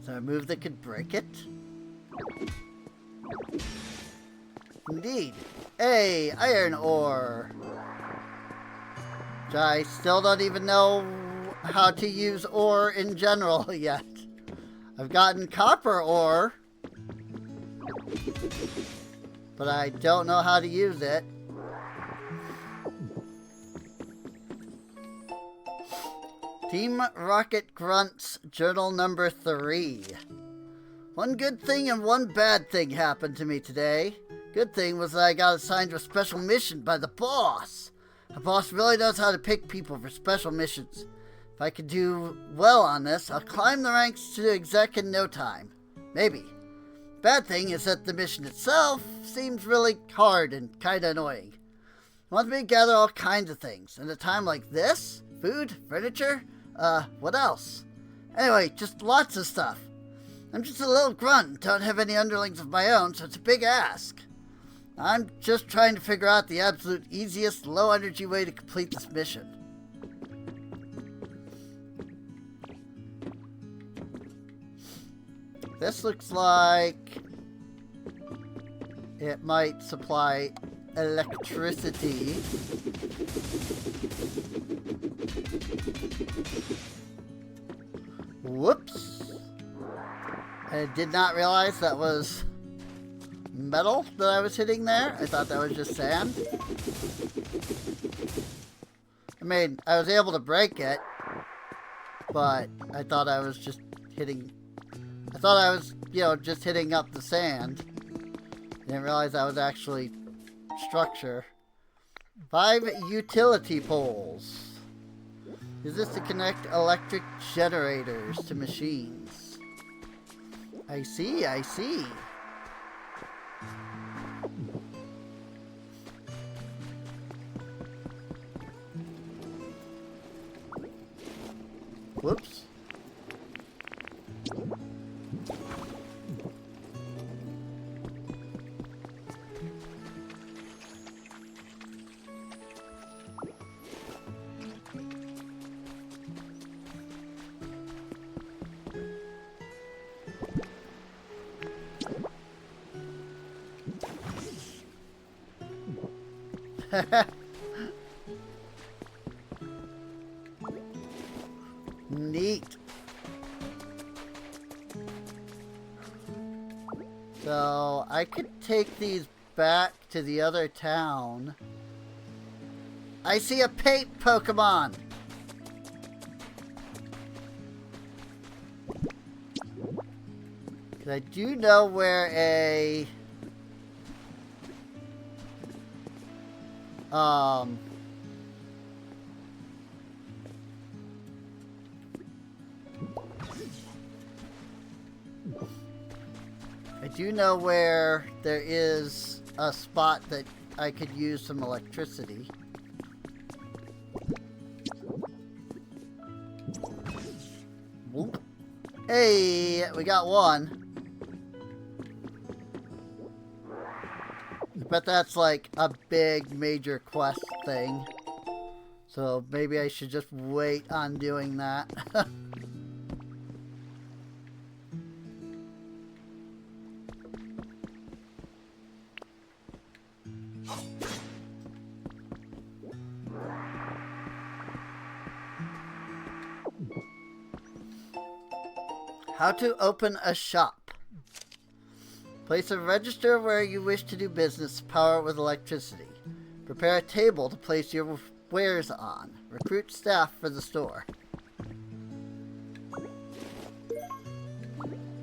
Is there a move that could break it? Indeed. Hey, iron ore. Which I still don't even know how to use ore in general yet. I've gotten copper ore, but I don't know how to use it. Team Rocket Grunts, journal number 3. One good thing and one bad thing happened to me today. Good thing was that I got assigned to a special mission by the boss. The boss really knows how to pick people for special missions. If I can do well on this, I'll climb the ranks to exec in no time. Maybe. Bad thing is that the mission itself seems really hard and kinda annoying. It wants me to gather all kinds of things. And at a time like this, food, furniture, what else? Anyway, just lots of stuff. I'm just a little grunt and don't have any underlings of my own, so it's a big ask. I'm just trying to figure out the absolute easiest, low-energy way to complete this mission. This looks like it might supply electricity. Whoops. I did not realize that was metal that I was hitting there. I thought that was just sand. I mean, I was able to break it, but I thought I was just hitting... I thought I was, just hitting up the sand. Didn't realize that was actually structure. 5 utility poles. Use this to connect electric generators to machines. I see, I see. Whoops. Neat. So I could take these back to the other town. I see a paint Pokemon. Cause I do know where a I do know where there is a spot that I could use some electricity. Whoop. Hey, we got one. I bet that's like a big major quest thing. So maybe I should just wait on doing that. How to open a shop. Place a register where you wish to do business, power it with electricity. Prepare a table to place your wares on. Recruit staff for the store.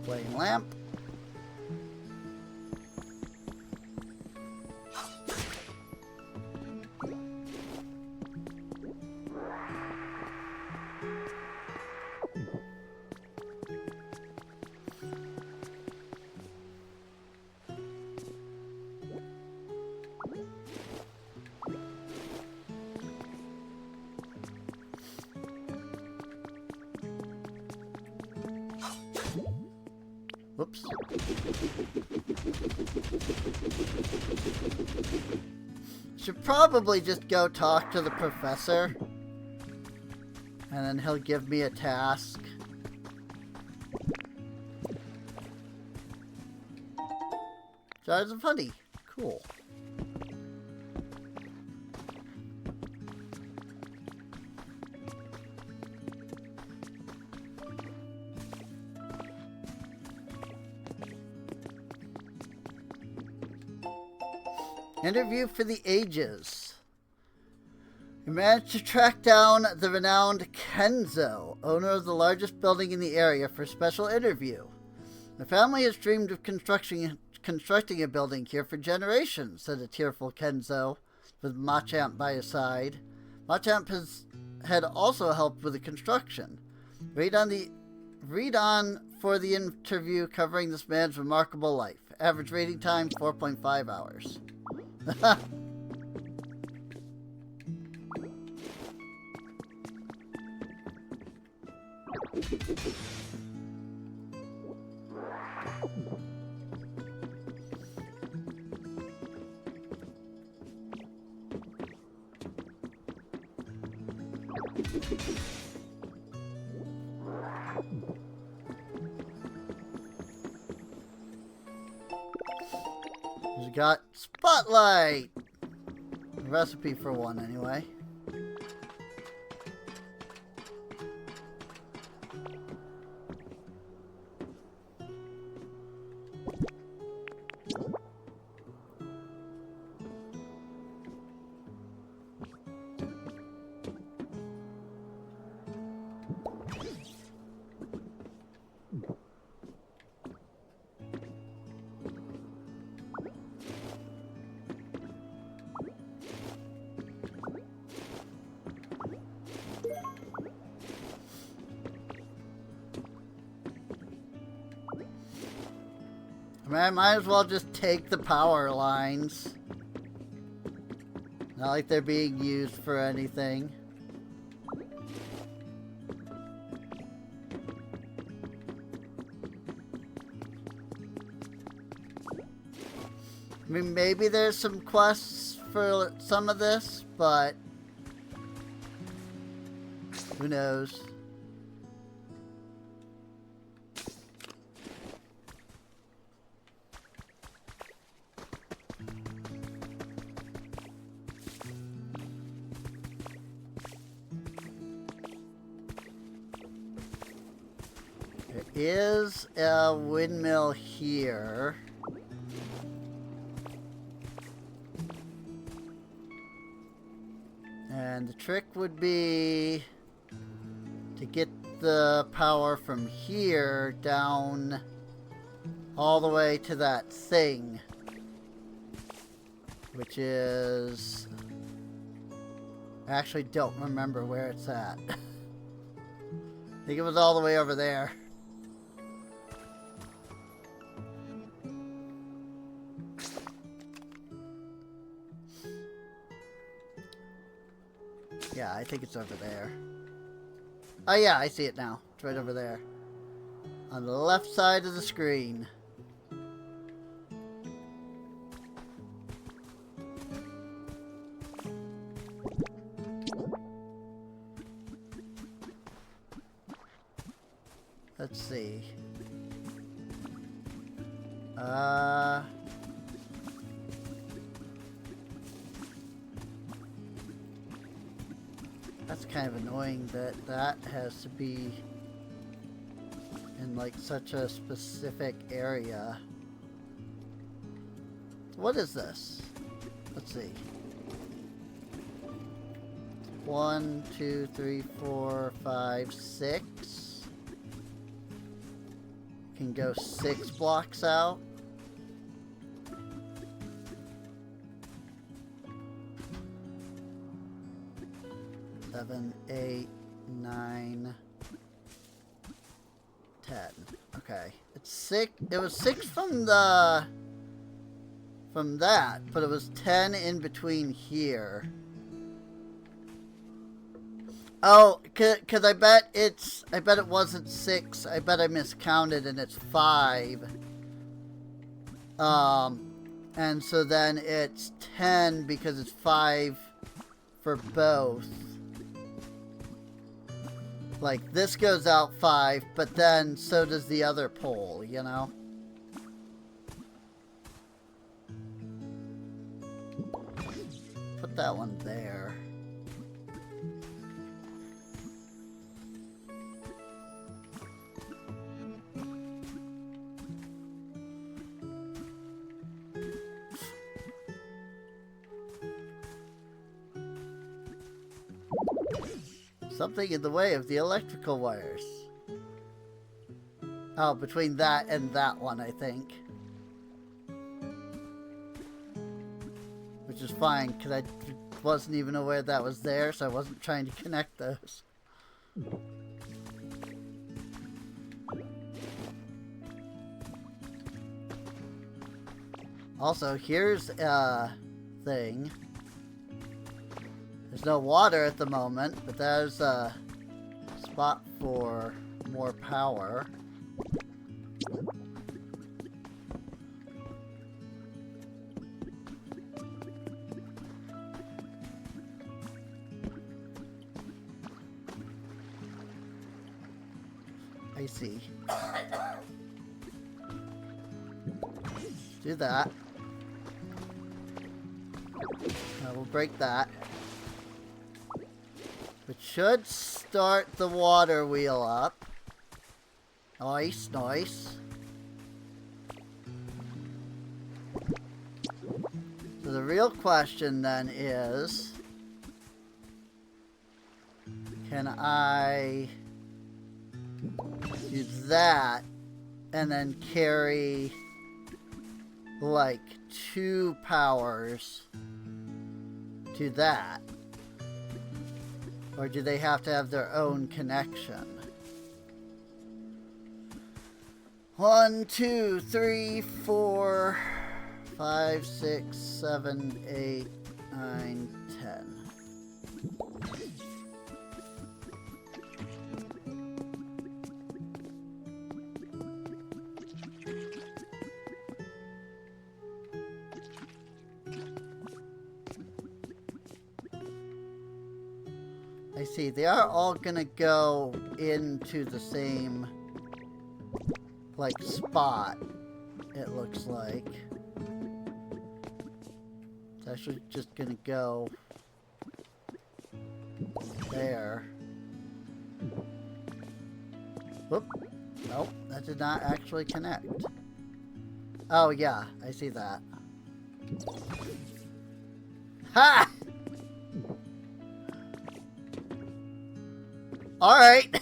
Flame lamp. Whoops. Should probably just go talk to the professor. And then he'll give me a task. Jars of honey. Cool. Interview for the ages. You managed to track down the renowned Kenzo, owner of the largest building in the area, for a special interview. The family has dreamed of constructing a building here for generations, said a tearful Kenzo, with Machamp by his side. Machamp had also helped with the construction. Read on for the interview covering this man's remarkable life. Average reading time, 4.5 hours. We got Spotlight! A recipe for one, anyway. I might as well just take the power lines. Not like they're being used for anything. I mean, maybe there's some quests for some of this, but who knows? There is a windmill here. And the trick would be to get the power from here down all the way to that thing, which is... I actually don't remember where it's at. I think it was all the way over there. Yeah, I think it's over there. Oh yeah, I see it now. It's right over there. On the left side of the screen. Let's see. That's kind of annoying that that has to be in like such a specific area. What is this? Let's see. 1, 2, 3, 4, 5, 6. Can go 6 blocks out. Seven, 8, 9, 10. Okay, it's 6. It was 6 from that, but it was 10 in between here. Oh, cause I bet it wasn't 6. I bet I miscounted and it's 5. And so then it's 10 because it's 5 for both. Like, this goes out 5, but then so does the other pole, you know? Put that one there. Something in the way of the electrical wires. Oh, between that and that one, I think. Which is fine, because I wasn't even aware that was there, so I wasn't trying to connect those. Also, here's a thing. There's no water at the moment, but there's a spot for more power. I see. Do that. We'll break that. Which should start the water wheel up. Nice, nice. So the real question then is, can I do that and then carry like 2 powers to that? Or do they have to have their own connection? 1, 2, 3, 4, 5, 6, 7, 8, 9, 10. I see, they are all gonna go into the same, like, spot, it looks like. It's actually just gonna go there. Whoop. Nope, that did not actually connect. Oh, yeah, I see that. Ha! Alright.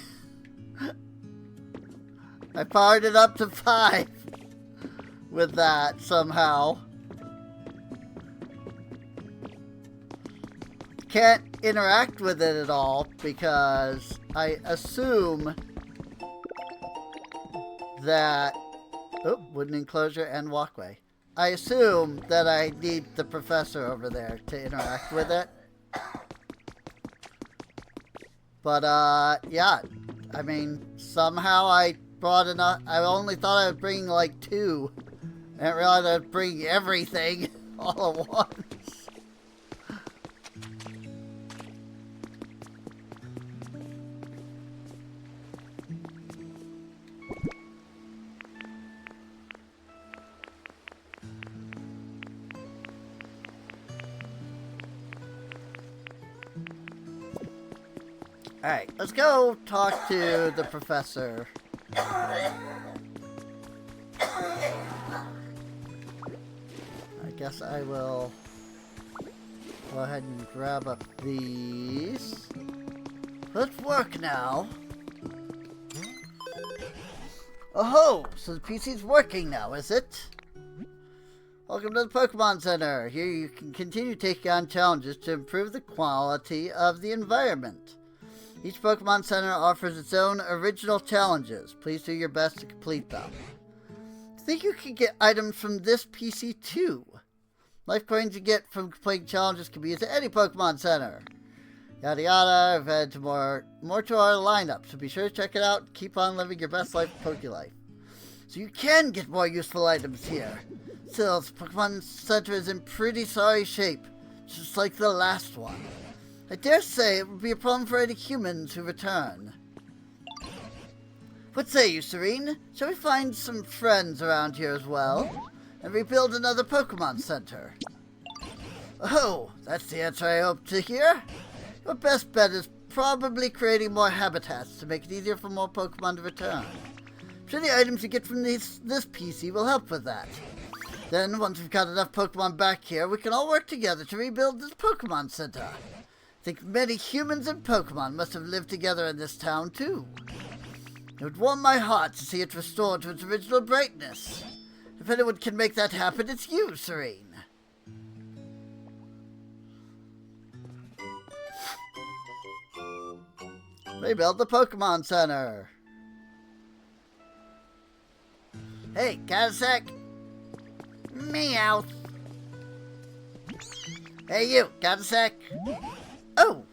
I powered it up to 5 with that somehow. Can't interact with it at all because I assume that... Oh, wooden enclosure and walkway. I assume that I need the professor over there to interact with it. But, yeah. I mean, somehow I brought enough. I only thought I would bring like 2. I didn't realize I would bring everything all at once. Alright, let's go talk to the professor. I guess I will go ahead and grab up these. Let's work now. Oh, so the PC's working now, is it? Welcome to the Pokemon Center. Here you can continue taking on challenges to improve the quality of the environment. Each Pokemon Center offers its own original challenges. Please do your best to complete them. I think you can get items from this PC too. Life coins you get from completing challenges can be used at any Pokemon Center. Yada yada, I've added to more to our lineup, so be sure to check it out. Keep on living your best life, Pokelife. So you can get more useful items here. Still, the Pokemon Center is in pretty sorry shape, just like the last one. I dare say it would be a problem for any humans who return. What say you, Serene? Shall we find some friends around here as well? And rebuild another Pokemon Center? Oh, that's the answer I hope to hear. Your best bet is probably creating more habitats to make it easier for more Pokemon to return. I'm sure the items you get from this PC will help with that. Then, once we've got enough Pokemon back here, we can all work together to rebuild this Pokemon Center. I think many humans and Pokemon must have lived together in this town, too. It would warm my heart to see it restored to its original brightness. If anyone can make that happen, it's you, Serene. Rebuild the Pokemon Center. Hey, got a sec? Meow. Hey, you, got a sec? Oh,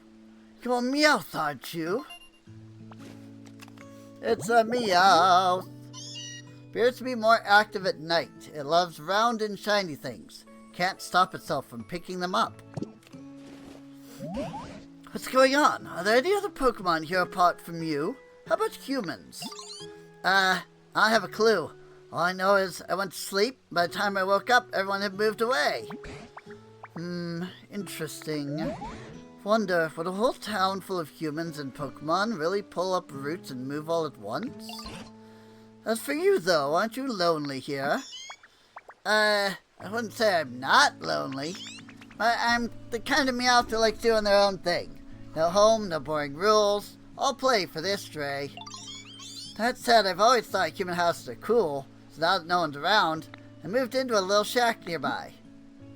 you're Meowth, aren't you? It's a Meowth. Appears to be more active at night. It loves round and shiny things. Can't stop itself from picking them up. What's going on? Are there any other Pokemon here apart from you? How about humans? I don't have a clue. All I know is I went to sleep. By the time I woke up, everyone had moved away. Interesting. Wonder, would a whole town full of humans and Pokemon really pull up roots and move all at once? As for you, though, aren't you lonely here? I wouldn't say I'm not lonely. I'm the kind of Meowth who likes doing their own thing. No home, no boring rules. All play for this stray. That said, I've always thought human houses are cool, so now that no one's around, I moved into a little shack nearby.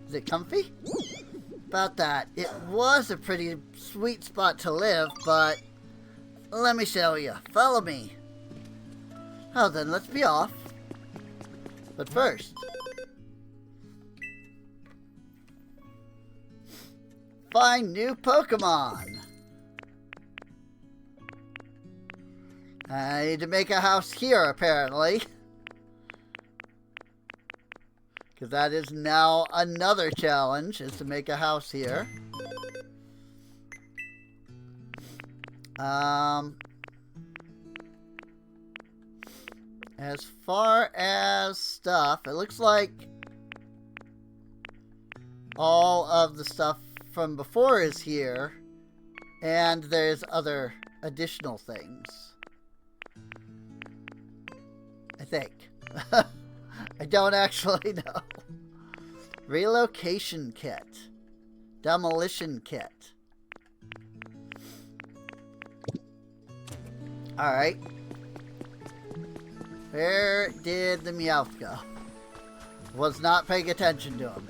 Is it comfy? About that, it was a pretty sweet spot to live, but let me show you. Follow me. Oh, then let's be off. But first, find new Pokemon. I need to make a house here, apparently. Because that is now another challenge, is to make a house here. As far as stuff, it looks like all of the stuff from before is here. And there's other additional things. I think. I don't actually know. Relocation kit. Demolition kit. Alright. Where did the Meowth go? Was not paying attention to him.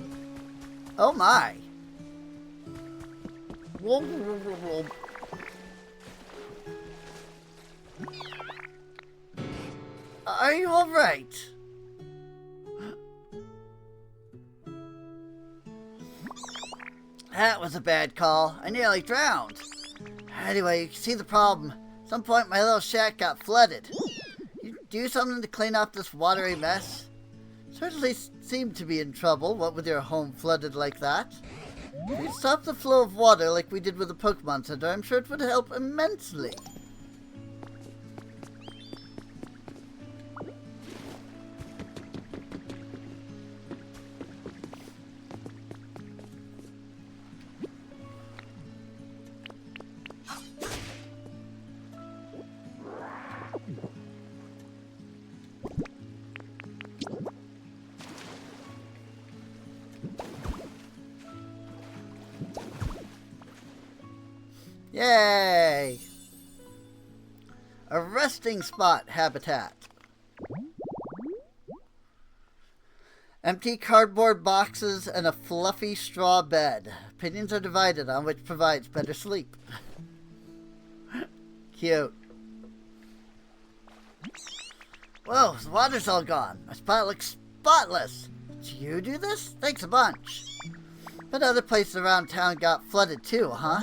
Oh my. Whoa, whoa, whoa, whoa. Are you alright? That was a bad call. I nearly drowned. Anyway, you can see the problem. At some point, my little shack got flooded. You do something to clean up this watery mess? Certainly seem to be in trouble, what with your home flooded like that. If you stop the flow of water like we did with the Pokemon Center, I'm sure it would help immensely. Yay! A resting spot habitat. Empty cardboard boxes and a fluffy straw bed. Opinions are divided on which provides better sleep. Cute. Whoa, the water's all gone. My spot looks spotless. Did you do this? Thanks a bunch. But other places around town got flooded too, huh?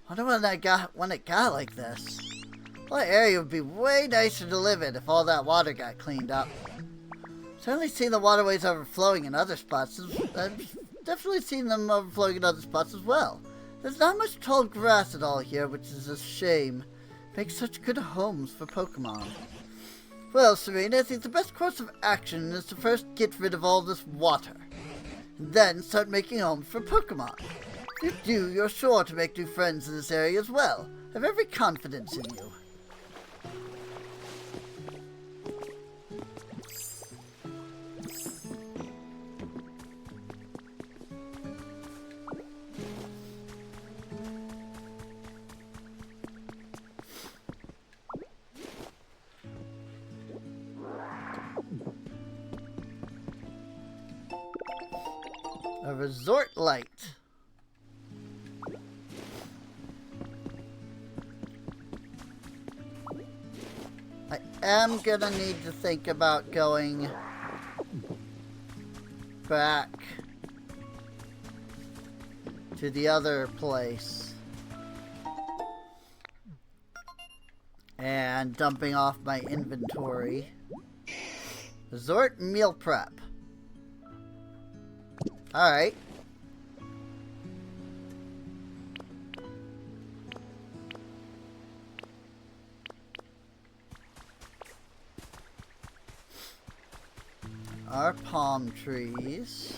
Wonder when it got like this. Well, that area would be way nicer to live in if all that water got cleaned up. Certainly seen the waterways overflowing in other spots. I've definitely seen them overflowing in other spots as well. There's not much tall grass at all here, which is a shame. Makes such good homes for Pokemon. Well, Serena, I think the best course of action is to first get rid of all this water. And then start making homes for Pokemon. If you do, you're sure to make new friends in this area as well. I have every confidence in you. A resort light. I am gonna need to think about going back to the other place and dumping off my inventory. Resort meal prep. Alright. Our palm trees.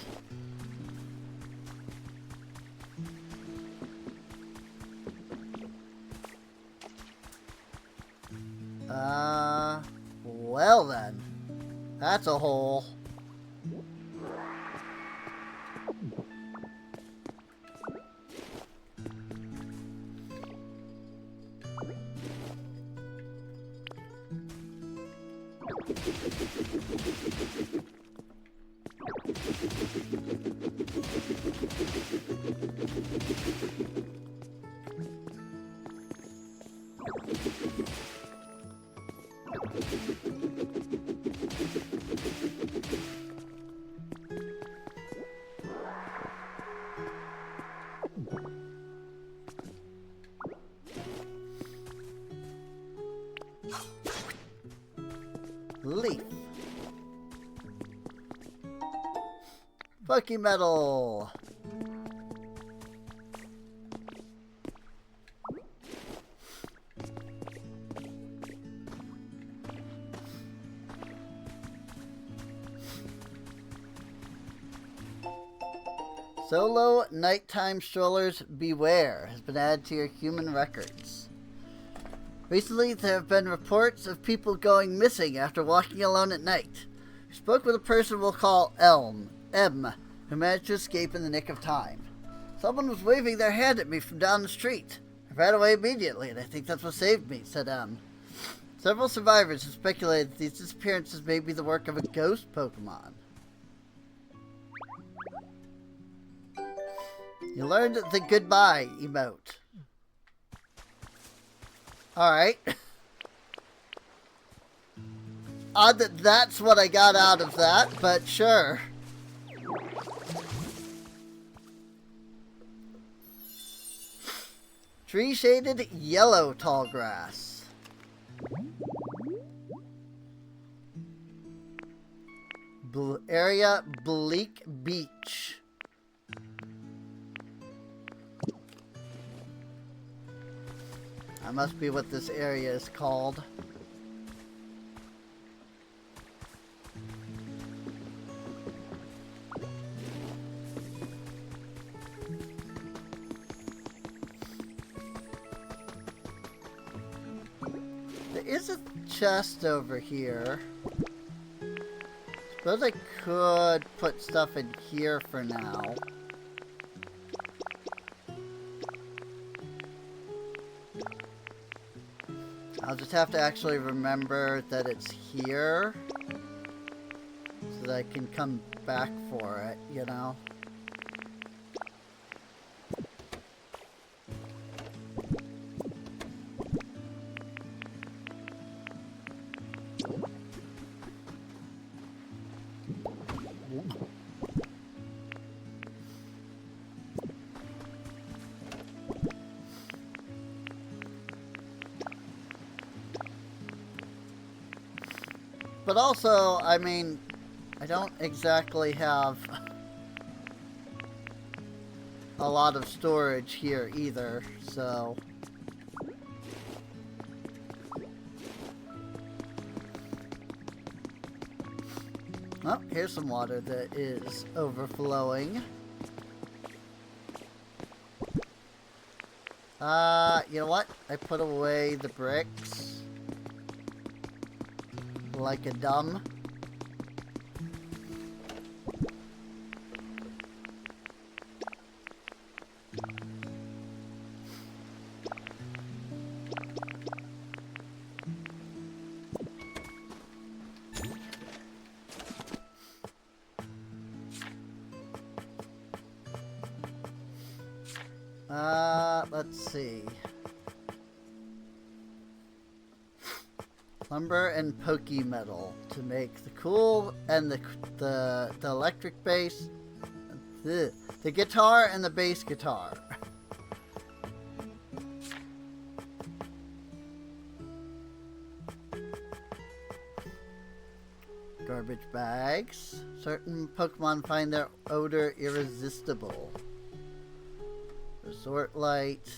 Well then. That's a hole. Leaf. Funky metal. Solo nighttime strollers beware has been added to your human records. Recently, there have been reports of people going missing after walking alone at night. We spoke with a person we'll call M, who managed to escape in the nick of time. Someone was waving their hand at me from down the street. I ran away immediately, and I think that's what saved me, said M. Several survivors have speculated that these disappearances may be the work of a ghost Pokemon. You learned the goodbye emote. Alright. Odd that that's what I got out of that, but sure. Tree-shaded yellow tall grass. Area Bleak Beach. That must be what this area is called. There is a chest over here. Suppose I could put stuff in here for now. I'll just have to actually remember that it's here so that I can come back for it, you know? But also, I mean, I don't exactly have a lot of storage here either, so... Oh, here's some water that is overflowing. You know what? I put away the bricks. Like a dumb. Let's see. Lumber and pokey metal to make the cool and the electric bass, the guitar and the bass guitar. Garbage bags. Certain Pokemon find their odor irresistible. Resort light.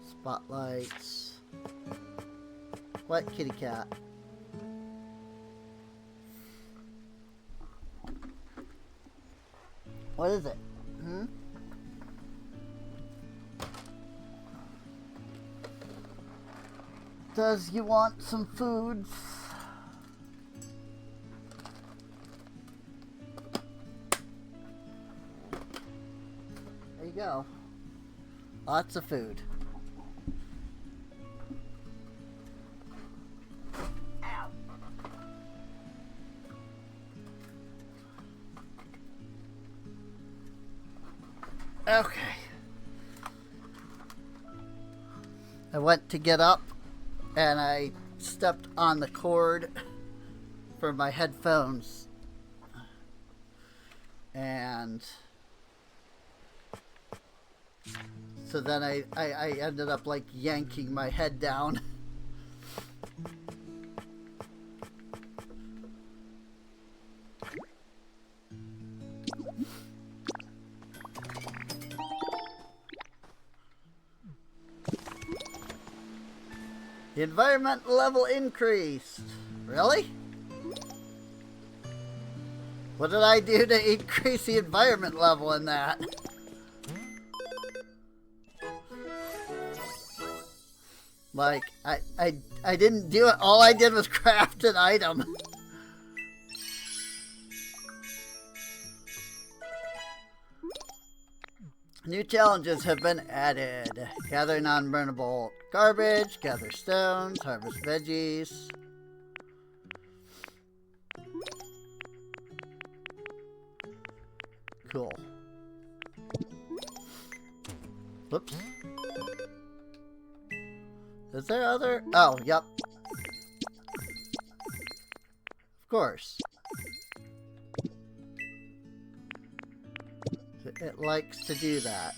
Spotlights. What, kitty cat? What is it? Does you want some food? There you go. Lots of food. Okay. I went to get up and I stepped on the cord for my headphones. And so then I ended up like yanking my head down. The environment level increased. Really? What did I do to increase the environment level in that? Like, I didn't do it. All I did was craft an item. New challenges have been added. Gather non-burnable garbage, gather stones, harvest veggies. Cool. Whoops. Is there other? Oh, yep. Of course. It likes to do that.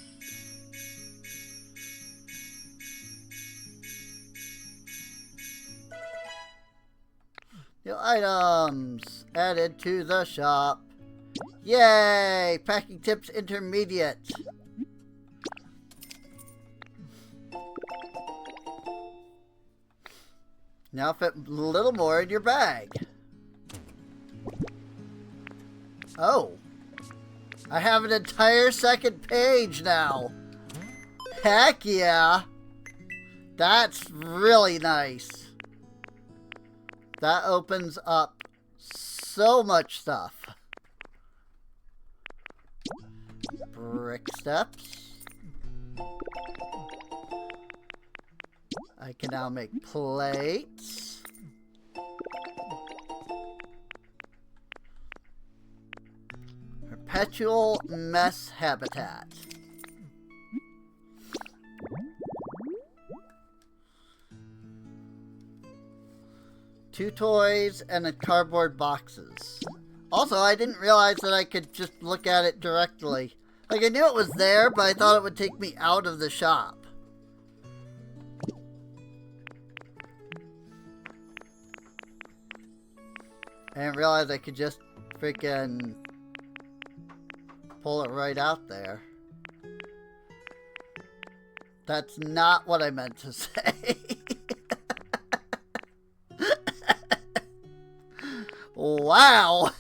New items added to the shop. Yay! Packing tips intermediate. Now fit a little more in your bag. Oh. I have an entire second page now. Heck yeah. That's really nice. That opens up so much stuff. Brick steps. I can now make plates. Perpetual mess habitat. Two toys and a cardboard boxes. Also, I didn't realize that I could just look at it directly. Like, I knew it was there, but I thought it would take me out of the shop. I didn't realize I could just freaking pull it right out there. That's not what I meant to say. Wow!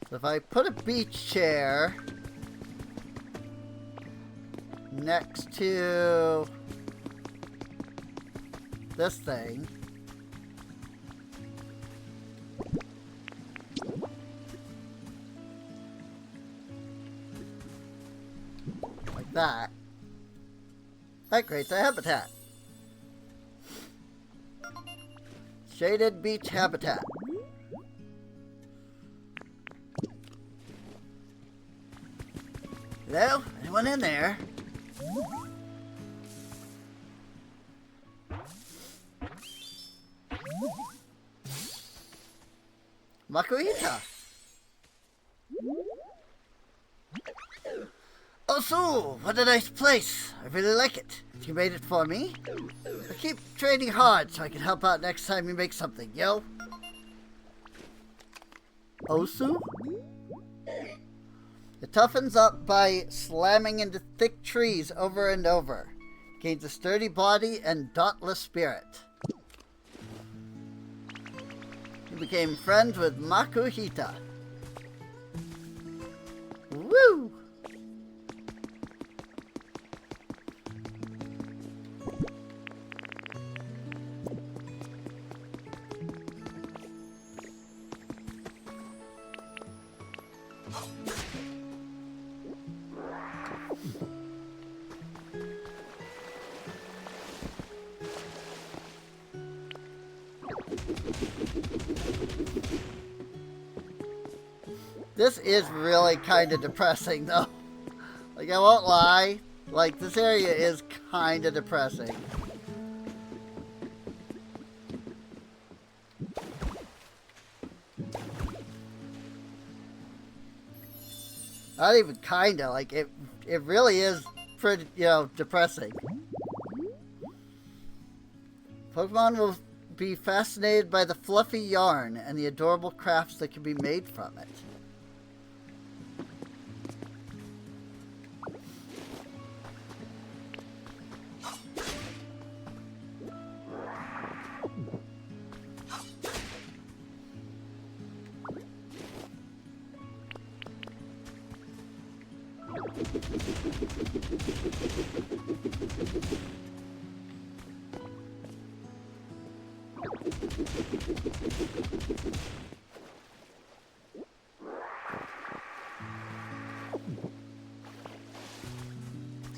So if I put a beach chair next to this thing, like that creates a habitat. Shaded beach habitat. Hello? Anyone in there? Makuhita! Oh, so, what a nice place. I really like it. You made it for me? I keep training hard so I can help out next time you make something, yo. Osu? It toughens up by slamming into thick trees over and over. Gains a sturdy body and dauntless spirit. You became friends with Makuhita. Woo! This is really kind of depressing, though. Like, I won't lie. Like, this area is kind of depressing. Not even kinda. Like, it really is pretty, depressing. Pokemon will be fascinated by the fluffy yarn and the adorable crafts that can be made from it.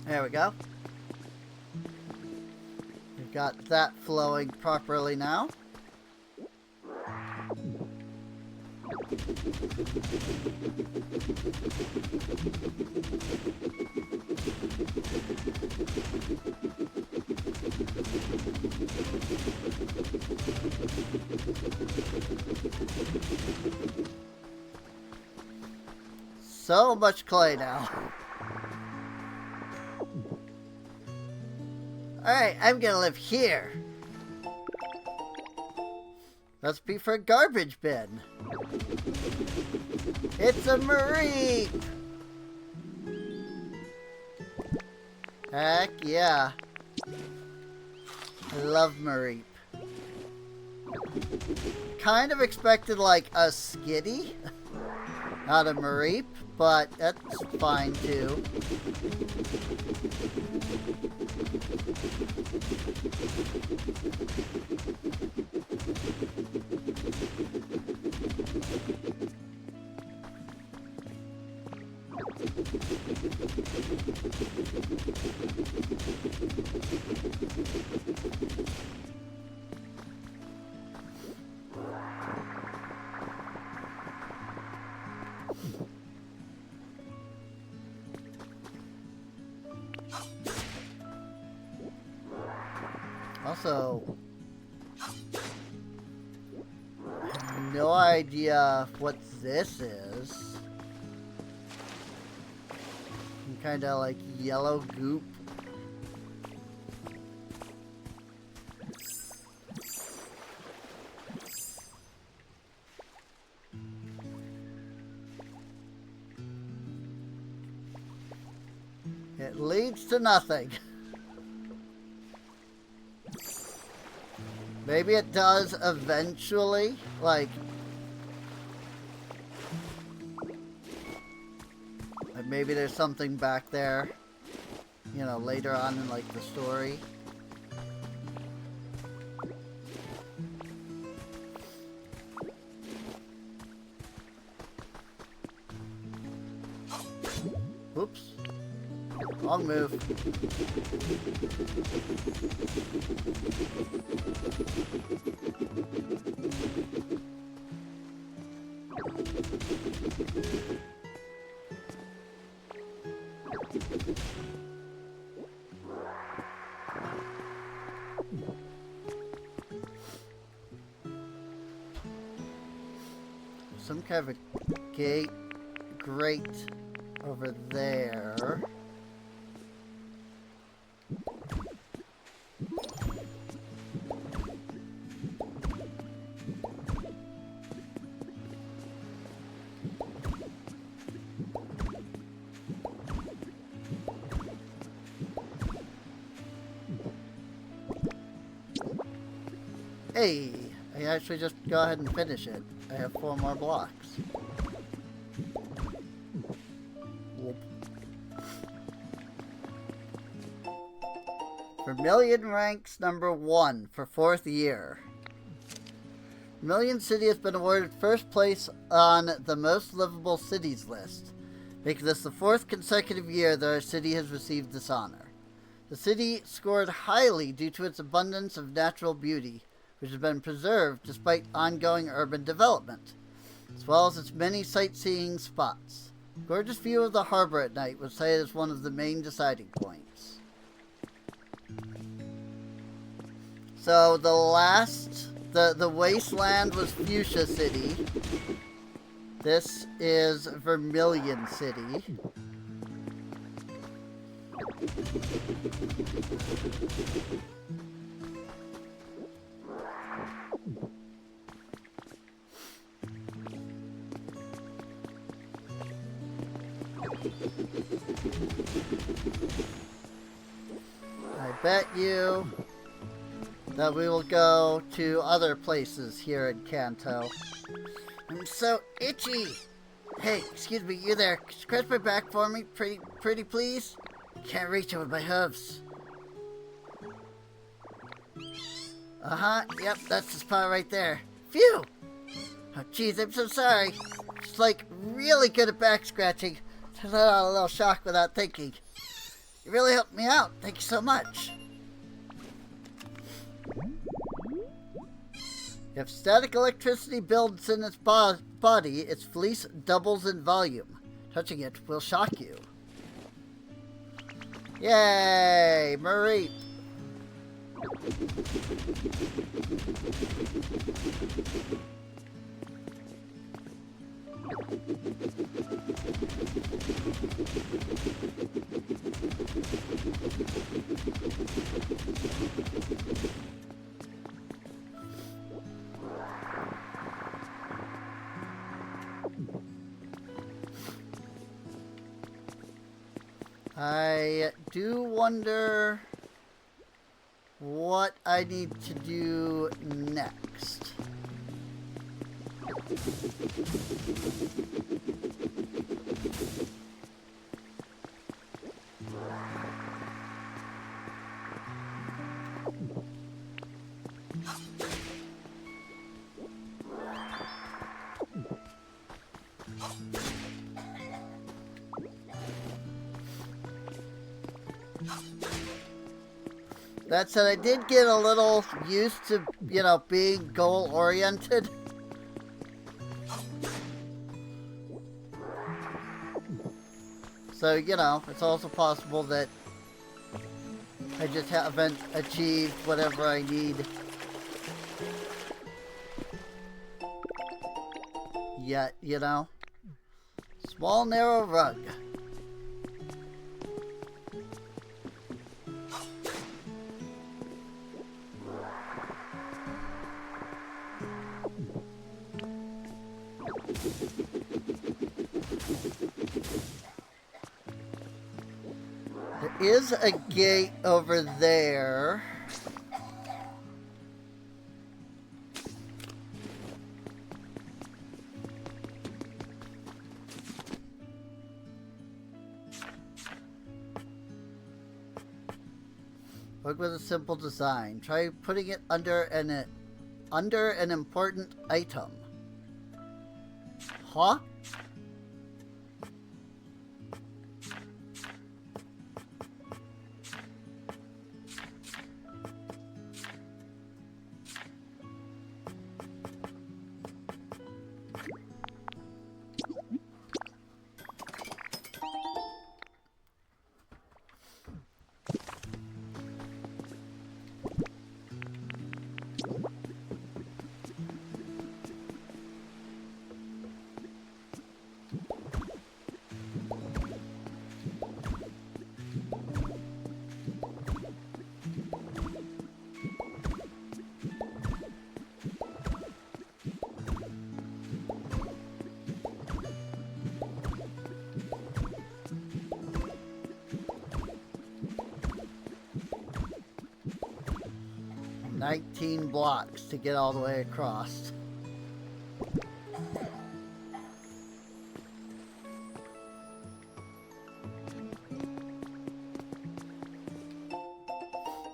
There we go. We've got that flowing properly now. so much clay now. Alright, I'm gonna live here. Recipe for a garbage bin. It's a Mareep! Heck yeah. I love Mareep. Kind of expected like a Skitty, not a Mareep, but that's fine too. Also, I have no idea what this is. Some kind of like yellow goop. It leads to nothing. Maybe it does eventually, like maybe there's something back there, you know, later on in like the story. Oops. Wrong move. Some kind of a grate over there. Hey, I actually just go ahead and finish it. I have 4 more blocks. Whoop. Vermilion ranks number 1 for 4th year. Vermilion City has been awarded first place on the most livable cities list, making this the 4th consecutive year that our city has received this honor. The city scored highly due to its abundance of natural beauty, which has been preserved despite ongoing urban development, as well as its many sightseeing spots. Gorgeous view of the harbor at night was cited as one of the main deciding points. So the last, the wasteland was Fuchsia City. This is Vermilion City. I bet you that we will go to other places here in Kanto. I'm so itchy! Hey, excuse me, you there. Scratch my back for me, pretty please? Can't reach it with my hooves. Uh-huh, yep, that's the spot right there. Phew! Oh, jeez, I'm so sorry. Just like really good at back scratching. I let out a little shock without thinking. You really helped me out. Thank you so much. If static electricity builds in its body, its fleece doubles in volume. Touching it will shock you. Yay! Mareep! I do wonder what I need to do next. That said, I did get a little used to, you know, being goal-oriented. So, you know, it's also possible that I just haven't achieved whatever I need yet, you know? Small, narrow rug. There is a gate over there. Work with a simple design. Try putting it under an important item. Huh? "19 blocks to get all the way across."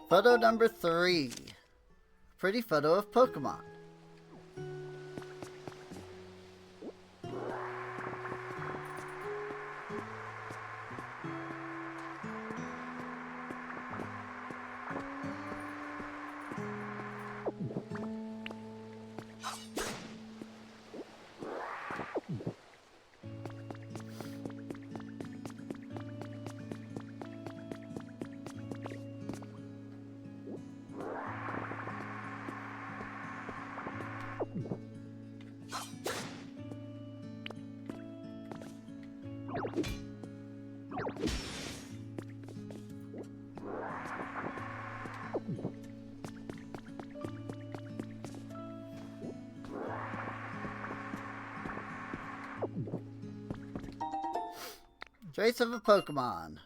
Photo number 3. Pretty photo of Pokemon. Trace of a Pokemon.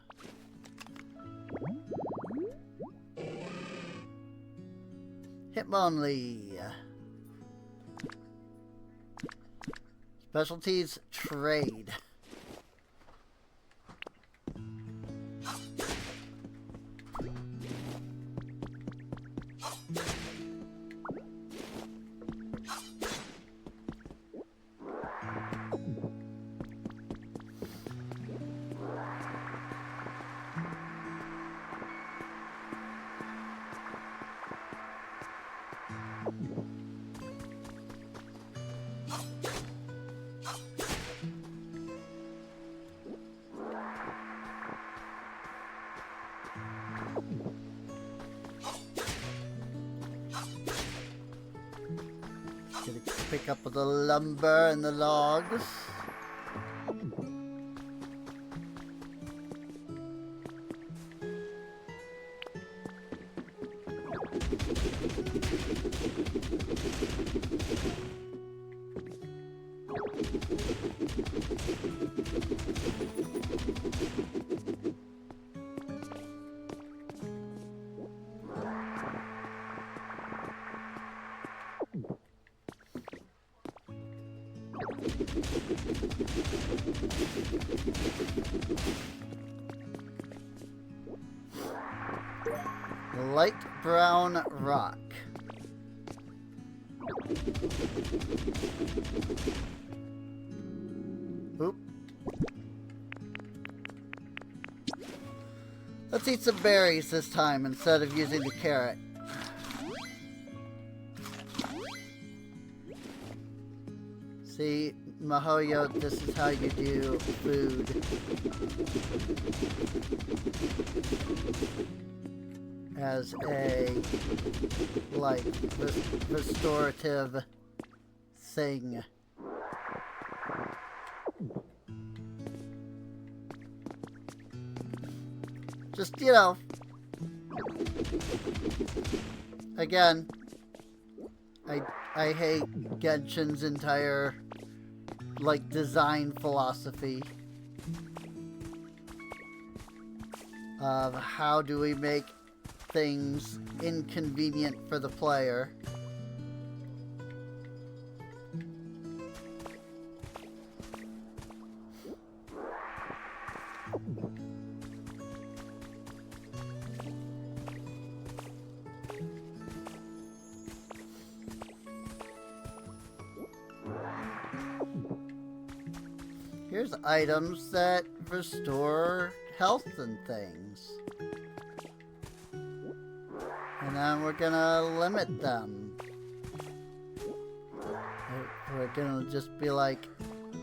Hitmonlee. Specialties trade. Gonna pick up the lumber and the logs. light brown rock. Oop. Let's eat some berries this time instead of using the carrot. See, Mahoyo, this is how you do food. As a, like, restorative thing. Just, you know, again, I hate Genshin's entire, like, design philosophy of how do we make things inconvenient for the player. Here's items that restore health and things. And then we're gonna limit them. We're gonna just be like,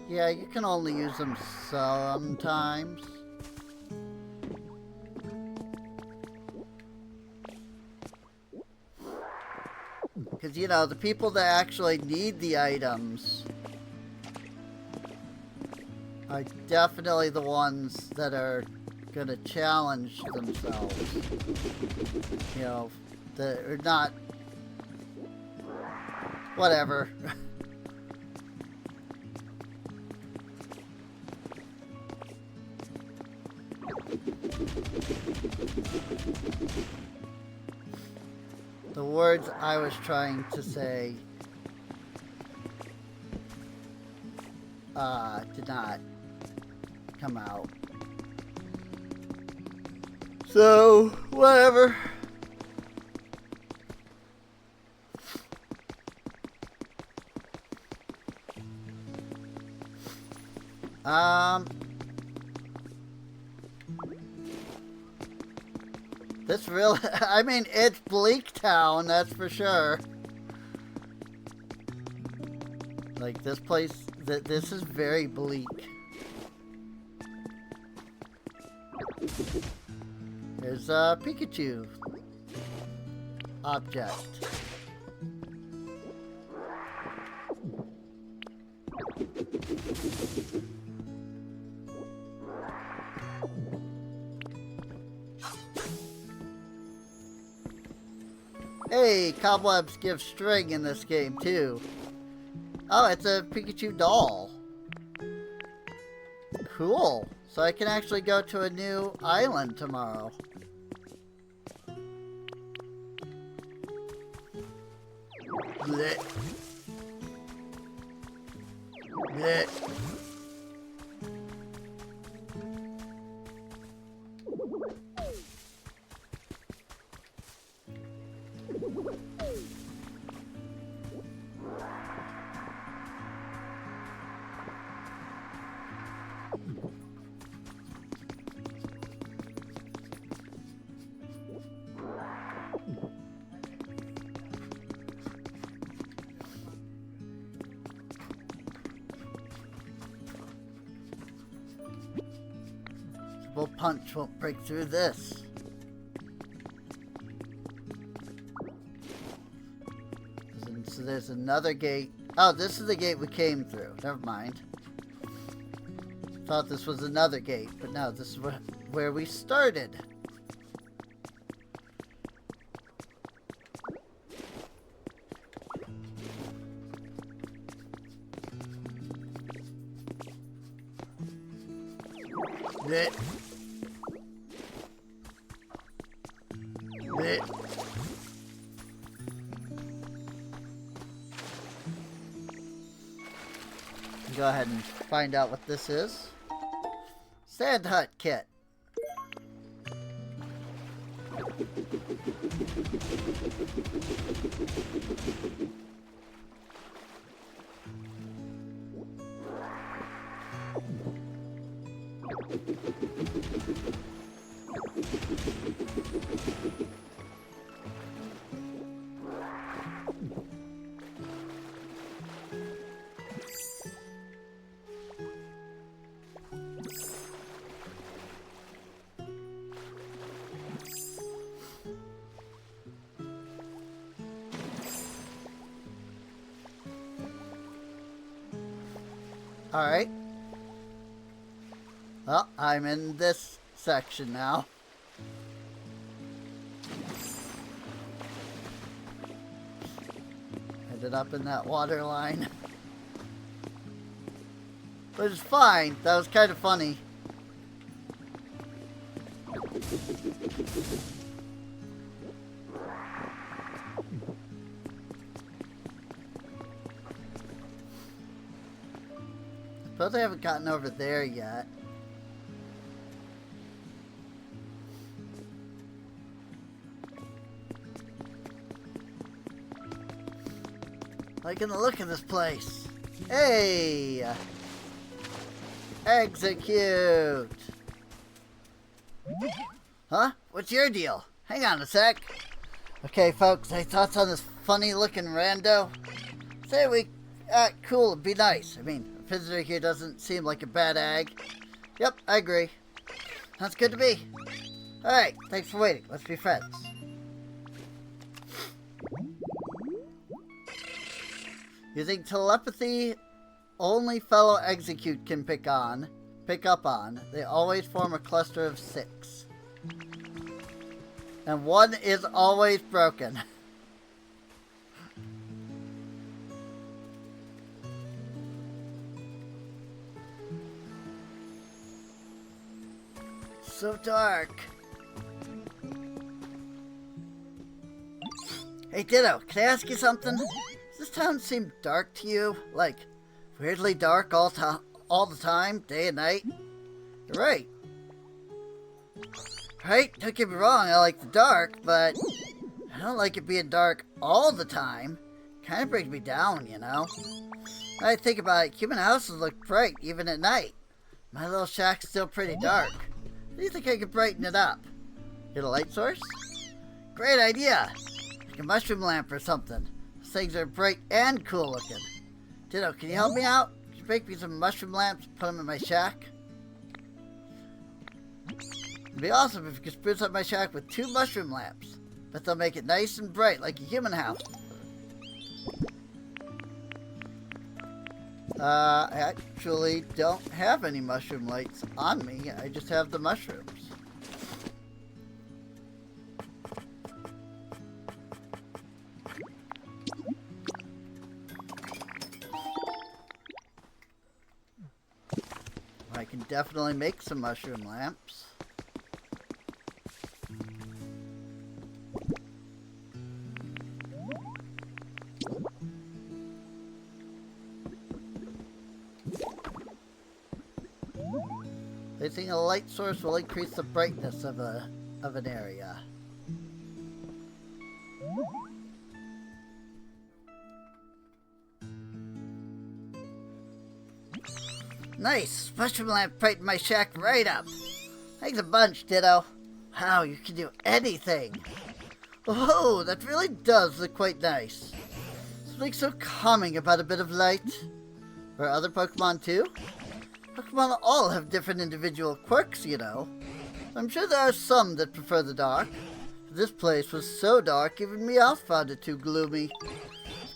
yeah, you can only use them sometimes. Because, you know, the people that actually need the items are definitely the ones that are gonna challenge themselves. You know, that are not... whatever. The words I was trying to say did not come out. So, whatever. This really, I mean, it's Bleak Town, that's for sure. Like, this place, this is very bleak. There's a Pikachu object. Hey, cobwebs give string in this game too. Oh, it's a Pikachu doll. Cool. So I can actually go to a new island tomorrow. Blech. Blech. Punch won't break through this. So there's another gate. Oh, this is the gate we came through. Never mind. Thought this was another gate, but no, this is where we started. Blech. Go ahead and find out what this is. Sand Hut Kit. Alright. Well, I'm in this section now. Ended up in that water line. Which is fine. That was kind of funny. Suppose I haven't gotten over there yet. Liking the look of this place. Hey! Execute! Huh? What's your deal? Hang on a sec. Okay, folks, any thoughts on this funny looking rando? Say we act cool and be nice. I mean, a visitor here doesn't seem like a bad egg. Yep, I agree. Sounds good to me. Alright, thanks for waiting. Let's be friends. Using telepathy, only fellow execute can pick up on. They always form a cluster of 6. And one is always broken. So dark. Hey Ditto, can I ask you something? Does this town seem dark to you? Like, weirdly dark all the time, day and night? You're right. Right? Don't get me wrong, I like the dark, but I don't like it being dark all the time. Kind of brings me down, you know? When I think about it, human houses look bright even at night. My little shack's still pretty dark. How do you think I could brighten it up? Get a light source? Great idea! Like a mushroom lamp or something. Those things are bright and cool looking. Ditto, can you help me out? Can you make me some mushroom lamps and put them in my shack? It'd be awesome if you could spruce up my shack with 2 mushroom lamps. But they'll make it nice and bright like a human house. I actually don't have any mushroom lights on me. I just have the mushrooms. I can definitely make some mushroom lamps. Placing a light source will increase the brightness of an area. Nice! Mushroom lamp brightened my shack right up. Thanks a bunch, Ditto. Wow, you can do anything. Oh, that really does look quite nice. Something so calming about a bit of light. For other Pokemon too? Pokemon all have different individual quirks, you know. I'm sure there are some that prefer the dark. This place was so dark, even Meowth found it too gloomy.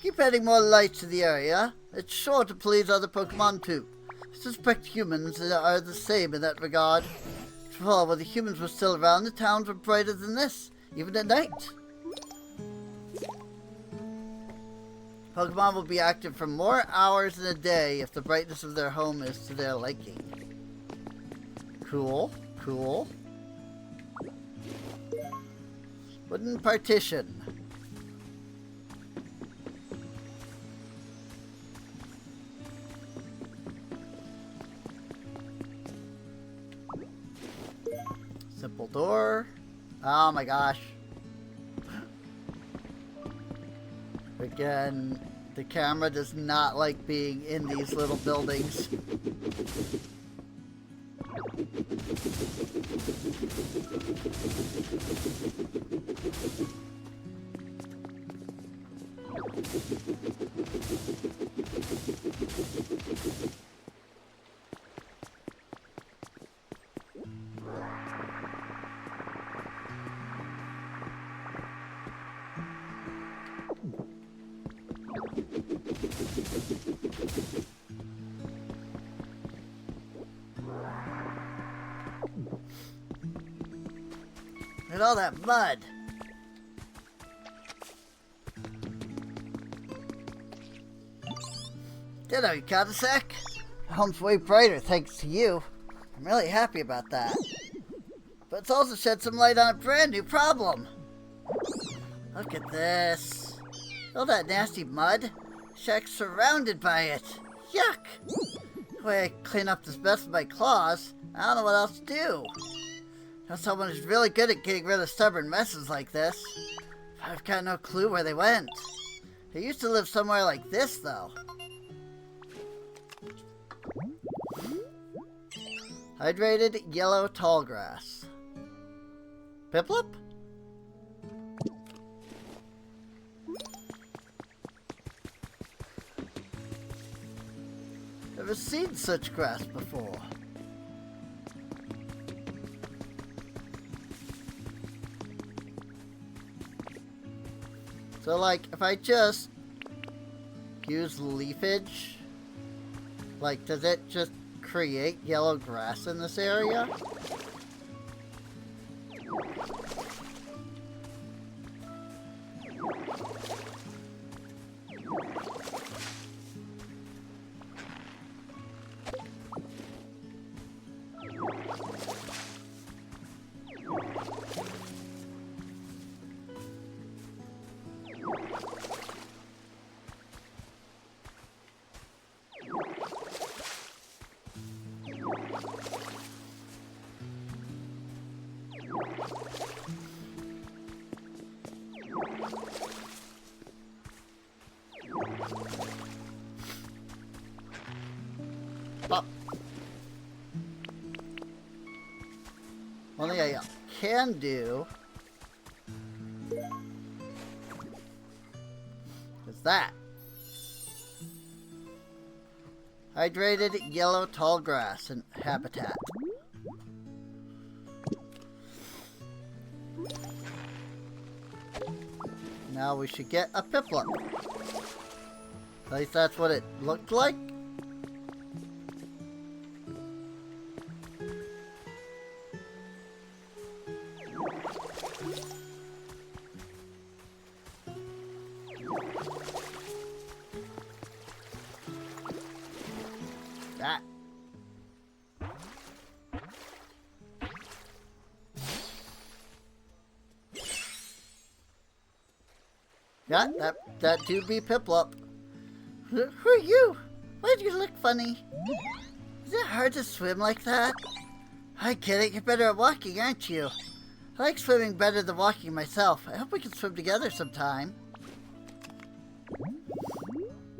Keep adding more light to the area. It's sure to please other Pokemon too. I suspect humans are the same in that regard. After all, when the humans were still around, the towns were brighter than this, even at night. Pokemon will be active for more hours in a day if the brightness of their home is to their liking. Cool, cool. Wooden partition. Simple door. Oh my gosh. Again, the camera does not like being in these little buildings. Look at all that mud. Ditto, you caught a sec? Home's way brighter thanks to you. I'm really happy about that. But it's also shed some light on a brand new problem. Look at this. All that nasty mud. Shack's surrounded by it. Yuck! The way I clean up this mess with my claws, I don't know what else to do. Now someone who's really good at getting rid of stubborn messes like this. I've got no clue where they went. They used to live somewhere like this, though. Hydrated yellow tall grass. Piplup? Never seen such grass before. So, like, if I just use leafage, like, does it just create yellow grass in this area? But one thing I can do is that. Hydrated yellow tall grass and habitat. Now we should get a Piplup. At least that's what it looked like. That. Yeah, that do be Piplup. Who are you? Why do you look funny? Is it hard to swim like that? I get it, you're better at walking, aren't you? I like swimming better than walking myself. I hope we can swim together sometime.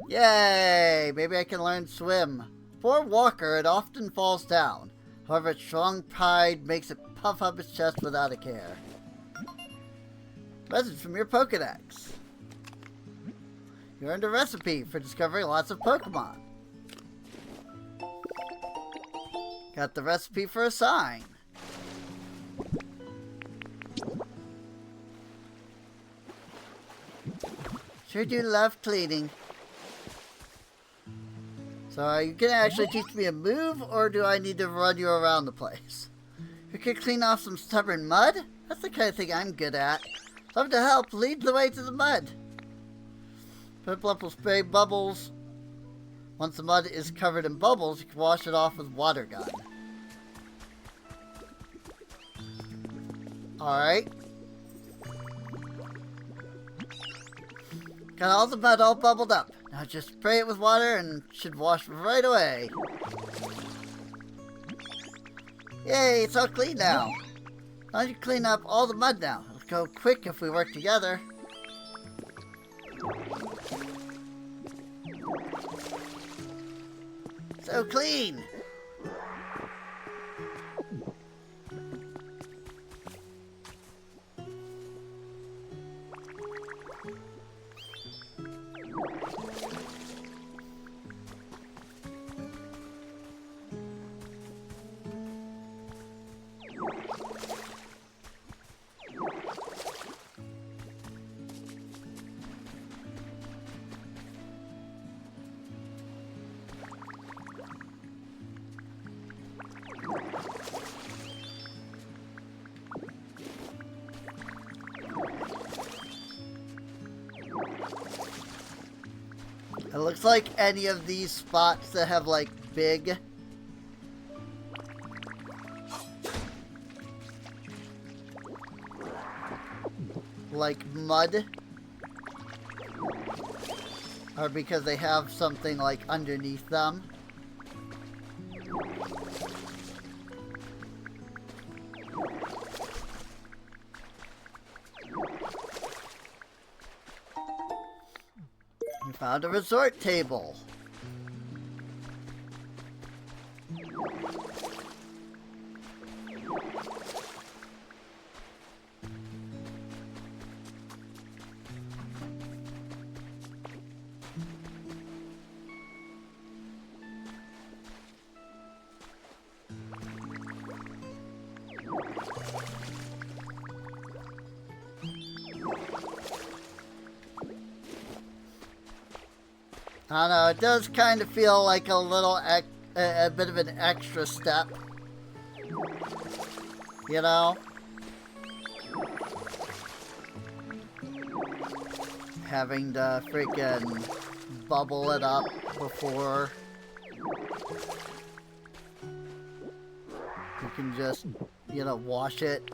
Yay! Maybe I can learn swim. For a walker, it often falls down. However, its strong pride makes it puff up its chest without a care. Message from your Pokedex. You earned a recipe for discovering lots of Pokemon. Got the recipe for a sign. Sure do love cleaning. So are you gonna actually teach me a move, or do I need to run you around the place? You could clean off some stubborn mud? That's the kind of thing I'm good at. Love to help, lead the way to the mud. Piplup will spray bubbles. Once the mud is covered in bubbles, you can wash it off with water gun. Alright. Got all the mud all bubbled up. Now just spray it with water and it should wash right away. Yay, it's all clean now. Why don't you clean up all the mud now? It'll go quick if we work together. So clean! It looks like any of these spots that have like big like mud are because they have something like underneath them. You found a resort table. I don't know, it does kind of feel like a little, a bit of an extra step. You know? Having to freaking bubble it up before you can just, you know, wash it.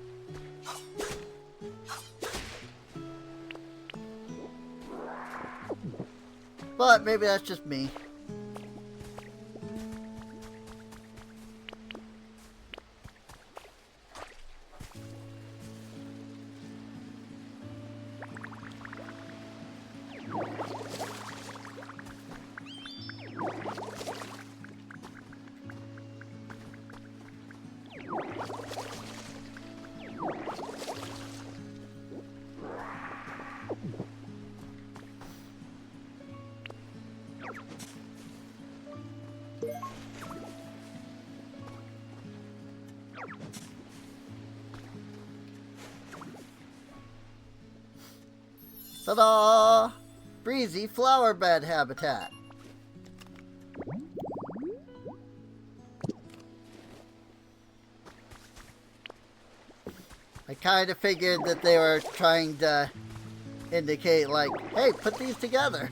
But maybe that's just me. Ta-da! Breezy flower bed habitat. I kind of figured that they were trying to indicate like, hey, put these together.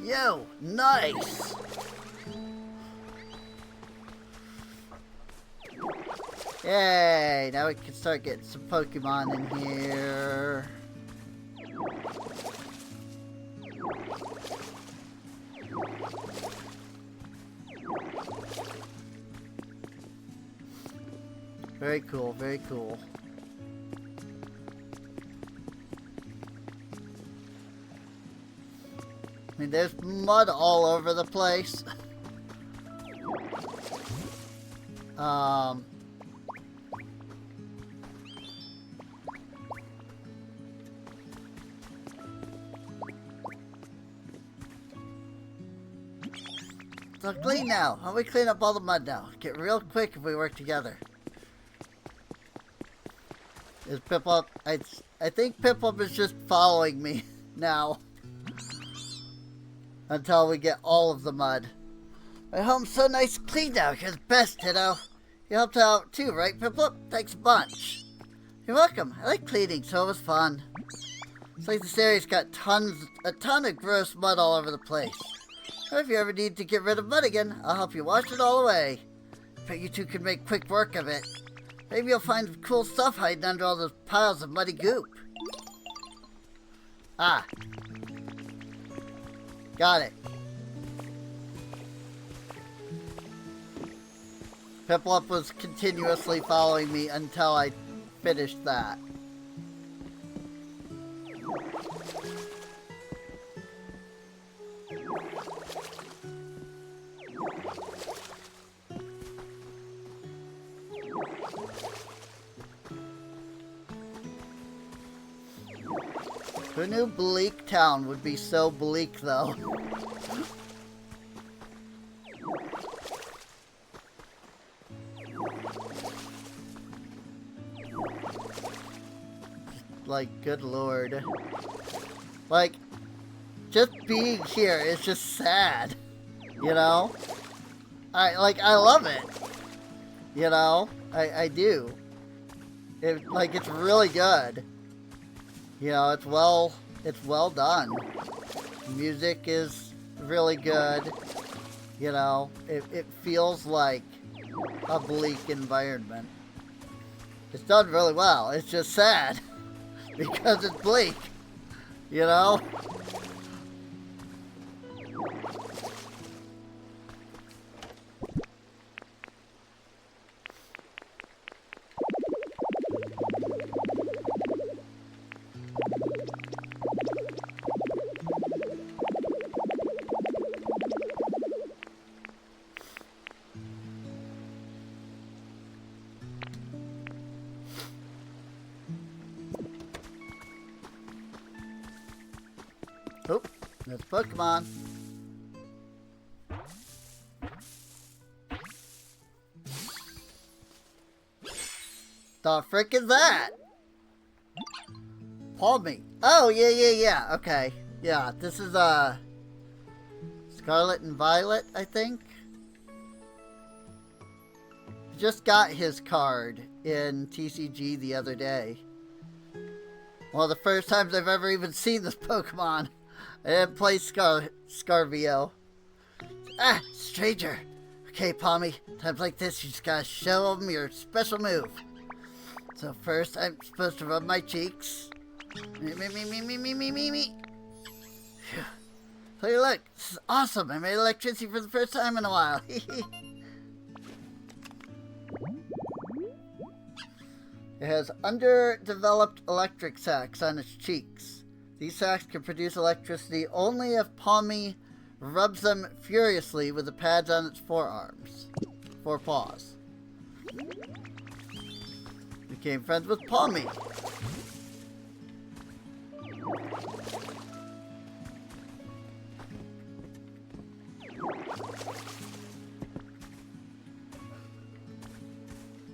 Yo, nice! Yay, now we can start getting some Pokemon in here. Very cool, very cool. I mean, there's mud all over the place. So clean now. How we clean up all the mud now? Get real quick if we work together. Is Piplup? I think Piplup is just following me now. Until we get all of the mud. My home's so nice and clean now. You're the best, Ditto. You helped out too, right, Piplup? Thanks a bunch. You're welcome. I like cleaning, so it was fun. It's like this area's got a ton of gross mud all over the place. If you ever need to get rid of mud again, I'll help you wash it all away. Bet you two can make quick work of it. Maybe you'll find cool stuff hiding under all those piles of muddy goop. Ah. Got it. Piplup was continuously following me until I finished that. Who knew Bleak Town would be so bleak, though? Like, good lord. Like, just being here is just sad. You know? I love it. You know? I do. It's really good. You know, it's well done. Music is really good. You know, it feels like a bleak environment. It's done really well. It's just sad. Because it's bleak. You know? Oh, that's Pokemon. The frick is that? Palmy. Oh, yeah. Okay. Yeah, this is, Scarlet and Violet, I think. Just got his card in TCG the other day. One of the first times I've ever even seen this Pokemon. I didn't play Scarvio. Ah, stranger. Okay, Palmy. Times like this, you just gotta show them your special move. So first, I'm supposed to rub my cheeks. Me. Phew. Hey, look. This is awesome. I made electricity for the first time in a while. It has underdeveloped electric sacs on its cheeks. These sacs can produce electricity only if Palmy rubs them furiously with the pads on its forepaws. Became friends with Palmy.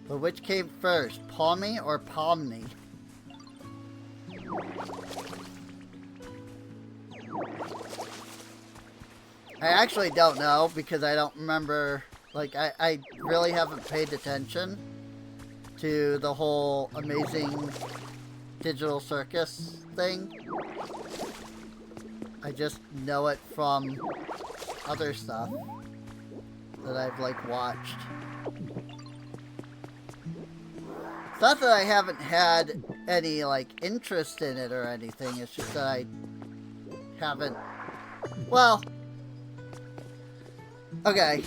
But which came first, Palmy or Pomni? I actually don't know because I don't remember, like, I really haven't paid attention to the whole amazing digital circus thing. I just know it from other stuff that I've, like, watched. It's not that I haven't had any, like, interest in it or anything, it's just that I haven't, well, okay.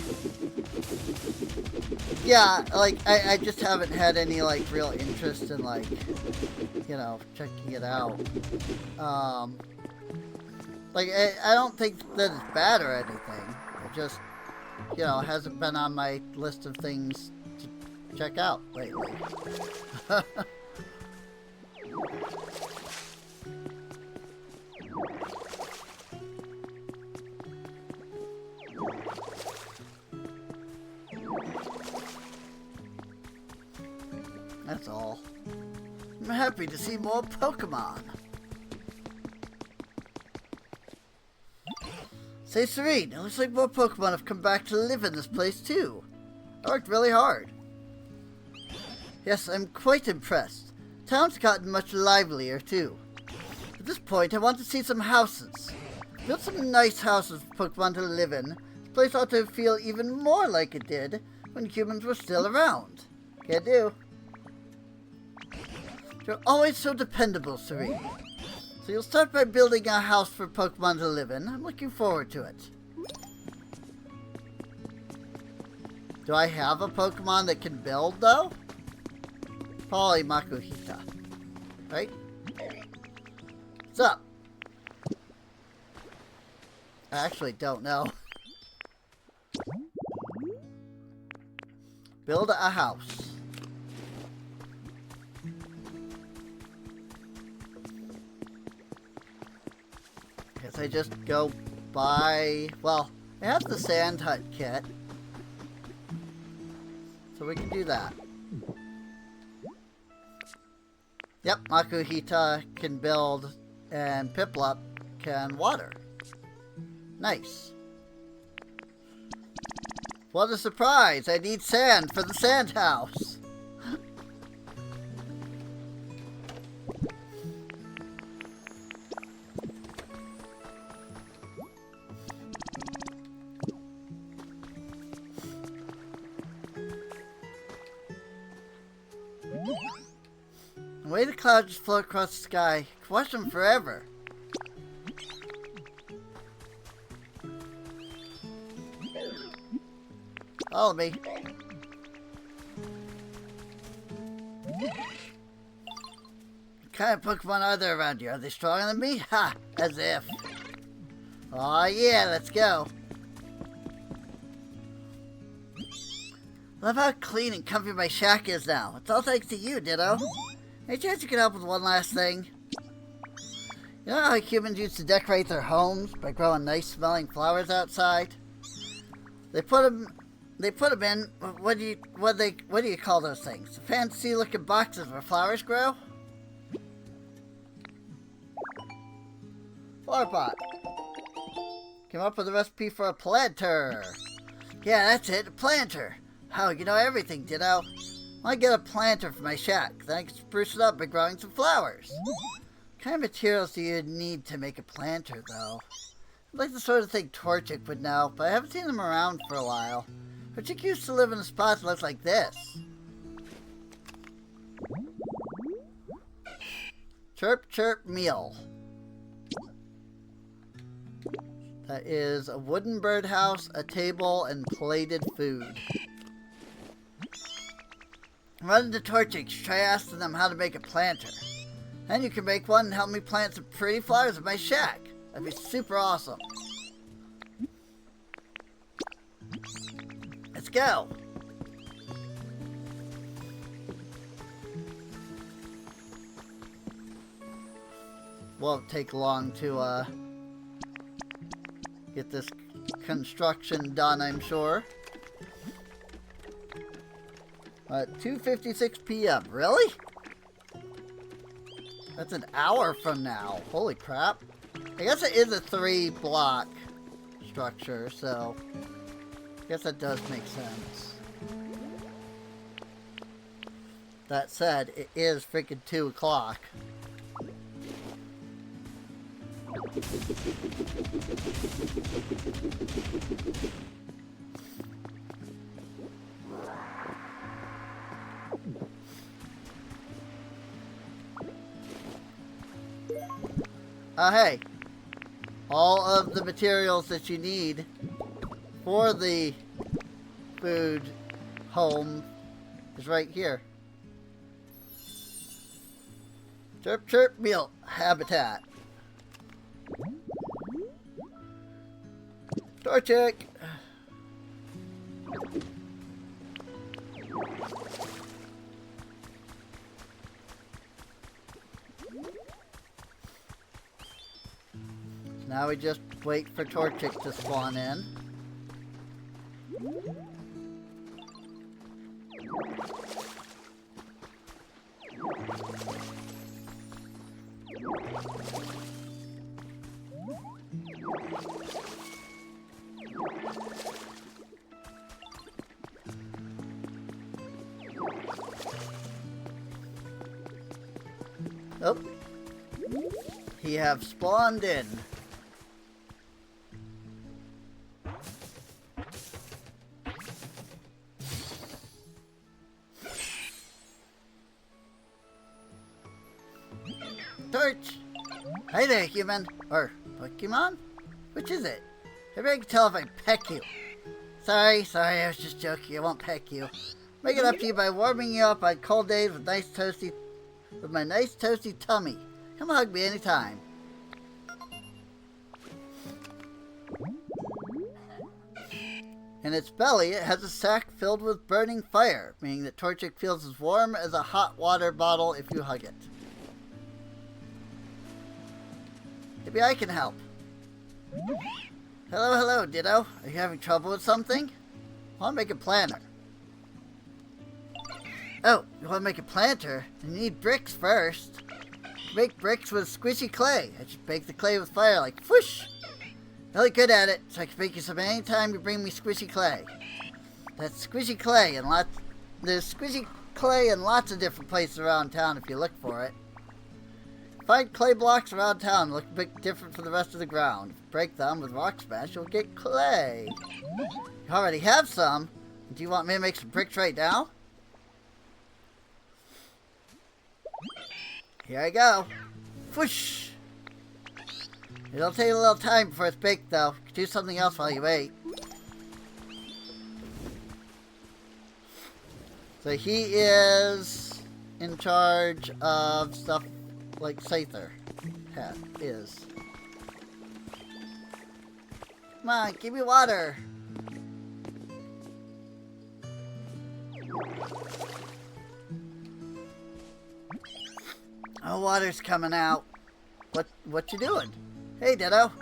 Yeah, like, I just haven't had any, like, real interest in, like, you know, checking it out. Like, I don't think that it's bad or anything. It just, you know, hasn't been on my list of things to check out lately. happy to see more Pokemon. Say, Serene, it looks like more Pokemon have come back to live in this place too. I worked really hard. Yes, I'm quite impressed. Town's gotten much livelier too. At this point, I want to see some houses. Build some nice houses for Pokemon to live in. This place ought to feel even more like it did when humans were still around. Can do. You're always so dependable, Serene. So you'll start by building a house for Pokemon to live in. I'm looking forward to it. Do I have a Pokemon that can build, though? Probably Makuhita. Right? What's up? I actually don't know. Build a house. Guess I just go buy... Well, I have the Sand Hut kit. So we can do that. Yep, Makuhita can build and Piplup can water. Nice. What a surprise! I need sand for the sand house. The way the clouds just float across the sky, watch them forever. Follow me. What kind of Pokemon are there around you? Are they stronger than me? Ha! As if. Aw, yeah, let's go. Love how clean and comfy my shack is now. It's all thanks to you, Ditto. Any chance you can help with one last thing? You know how humans used to decorate their homes by growing nice smelling flowers outside? They put them in, what do you call those things? Fancy looking boxes where flowers grow? Flower pot. Came up with a recipe for a planter. Yeah, that's it, a planter. Oh, you know everything, Ditto. I get a planter for my shack, then I can spruce it up by growing some flowers. What kind of materials do you need to make a planter, though? I'd like the sort of thing Torchic would know, but I haven't seen them around for a while. Torchic used to live in a spot that looks like this. Chirp Chirp Meal. That is a wooden birdhouse, a table, and plated food. Run into Torchic, try asking them how to make a planter. Then you can make one and help me plant some pretty flowers in my shack. That'd be super awesome. Let's go. Won't take long to get this construction done, I'm sure. 2:56 p.m. Really? That's an hour from now. Holy crap. I guess it is a 3-block structure, so I guess that does make sense. That said, it is freaking 2 o'clock. Hey, all of the materials that you need for the food home is right here. Chirp Chirp Meal Habitat. Torchic. Now we just wait for Torchic to spawn in. Oh. He have spawned in. Torch! Hi there, human. Or Pokemon? Which is it? Maybe I can tell if I peck you. Sorry, I was just joking. I won't peck you. Make it up to you by warming you up on cold days with my nice toasty tummy. Come hug me anytime. In its belly, it has a sack filled with burning fire, meaning that Torchic feels as warm as a hot water bottle if you hug it. Maybe I can help. Hello, Ditto. Are you having trouble with something? I want to make a planter. Oh, you want to make a planter? You need bricks first. Make bricks with squishy clay. I just bake the clay with fire like whoosh. Really good at it, so I can make you some anytime you bring me squishy clay. That's squishy clay and there's squishy clay in lots of different places around town if you look for it. Find clay blocks around town look a bit different from the rest of the ground. If you break them with rock smash, you'll get clay. You already have some. Do you want me to make some bricks right now? Here I go. Whoosh! It'll take a little time before it's baked, though. You can do something else while you wait. So he is in charge of stuff like Sather is. Come on, give me water. Oh, water's coming out. What you doing? Hey, Ditto.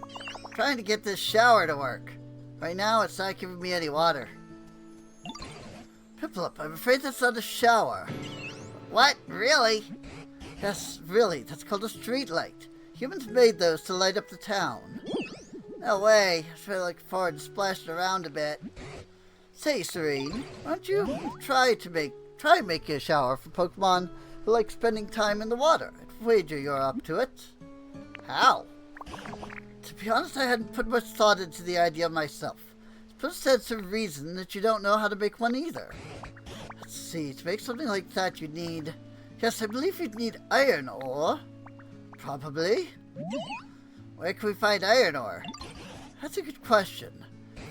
I'm trying to get this shower to work. Right now, it's not giving me any water. Piplup, I'm afraid that's not a shower. What? Really? Yes, really. That's called a street light. Humans made those to light up the town. No way. I was really looking forward to splashing around a bit. Say, Serene, why don't you try making a shower for Pokemon who like spending time in the water? I'd wager you're up to it. How? To be honest, I hadn't put much thought into the idea myself. Suppose that's a reason that you don't know how to make one either. Let's see, to make something like that you need... Yes, I believe you'd need iron ore. Probably. Where can we find iron ore? That's a good question.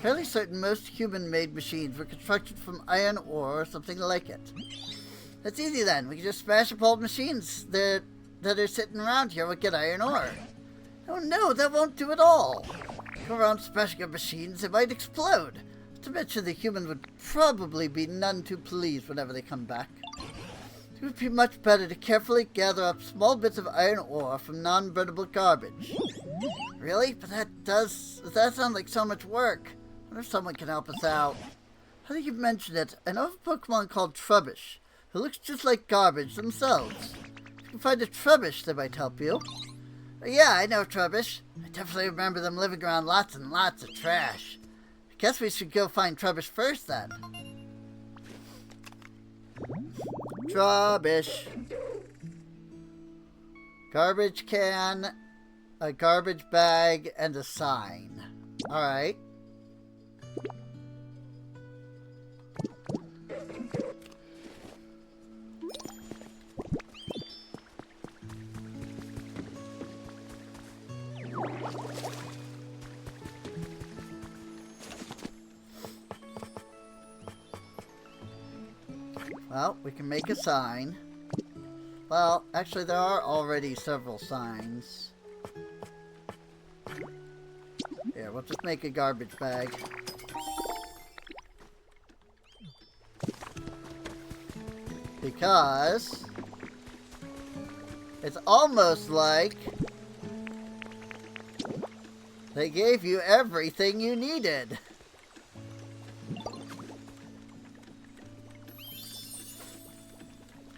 Fairly certain most human-made machines were constructed from iron ore or something like it. That's easy then. We can just smash up old machines that are sitting around here and get iron ore. Oh no, that won't do at all. Go around smashing up machines, it might explode. Not to mention the human would probably be none too pleased whenever they come back. It would be much better to carefully gather up small bits of iron ore from non-burnable garbage. Really? But that sounds like so much work. I wonder if someone can help us out. How do you mention it? I know of a Pokemon called Trubbish, who looks just like garbage themselves. If you can find a Trubbish, they might help you. Yeah, I know Trubbish. I definitely remember them living around lots and lots of trash. I guess we should go find Trubbish first then. Trubbish. Garbage can, a garbage bag, and a sign. Alright. Well, we can make a sign. Well, actually there are already several signs. Here, we'll just make a garbage bag. Because it's almost like they gave you everything you needed.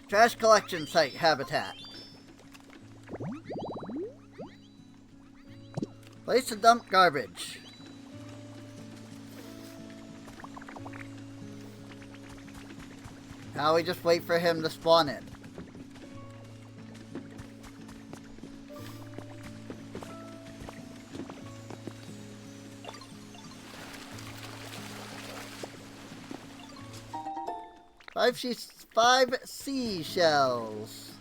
Trash collection site habitat. Place to dump garbage. Now we just wait for him to spawn in. Five seashells.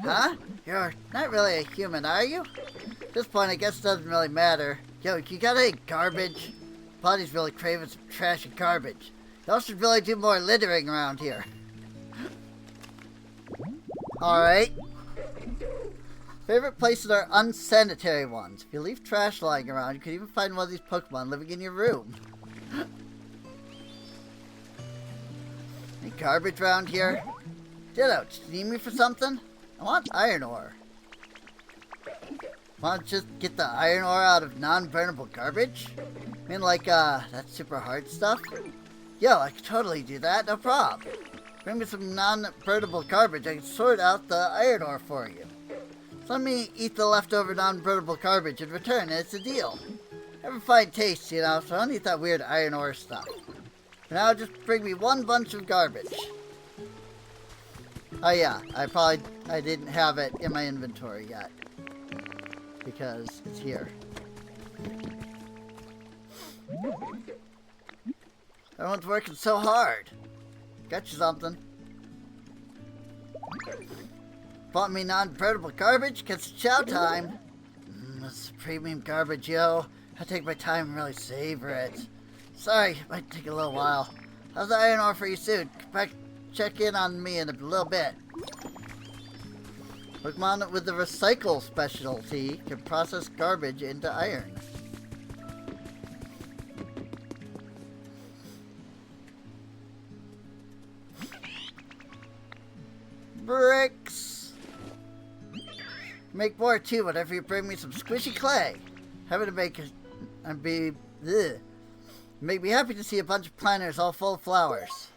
Huh? You're not really a human, are you? At this point, I guess it doesn't really matter. Yo, you got any garbage? Body's really craving some trashy garbage. Y'all should really do more littering around here. Alright. Favorite places are unsanitary ones. If you leave trash lying around, you could even find one of these Pokemon living in your room. Any garbage around here? Ditto, do you need me for something? I want iron ore. Want to just get the iron ore out of non-burnable garbage? I mean, like, that super hard stuff? Yo, I could totally do that, no problem. Bring me some non-burnable garbage, I can sort out the iron ore for you. So let me eat the leftover non-burnable garbage in return, and it's a deal. Have a fine taste, you know, so I don't eat that weird iron ore stuff. For now, just bring me one bunch of garbage. Oh yeah, I didn't have it in my inventory yet. Because it's here. Everyone's working so hard. Got you something. Bought me non-burnable garbage, gets chow time. This is premium garbage, yo. I take my time and really savor it. Sorry, might take a little while. How's the iron ore for you soon? Come back, check in on me in a little bit. Pokemon with the recycle specialty can process garbage into iron. Bricks! Make more too whenever you bring me some squishy clay. Happy to make me happy to see a bunch of planters all full of flowers.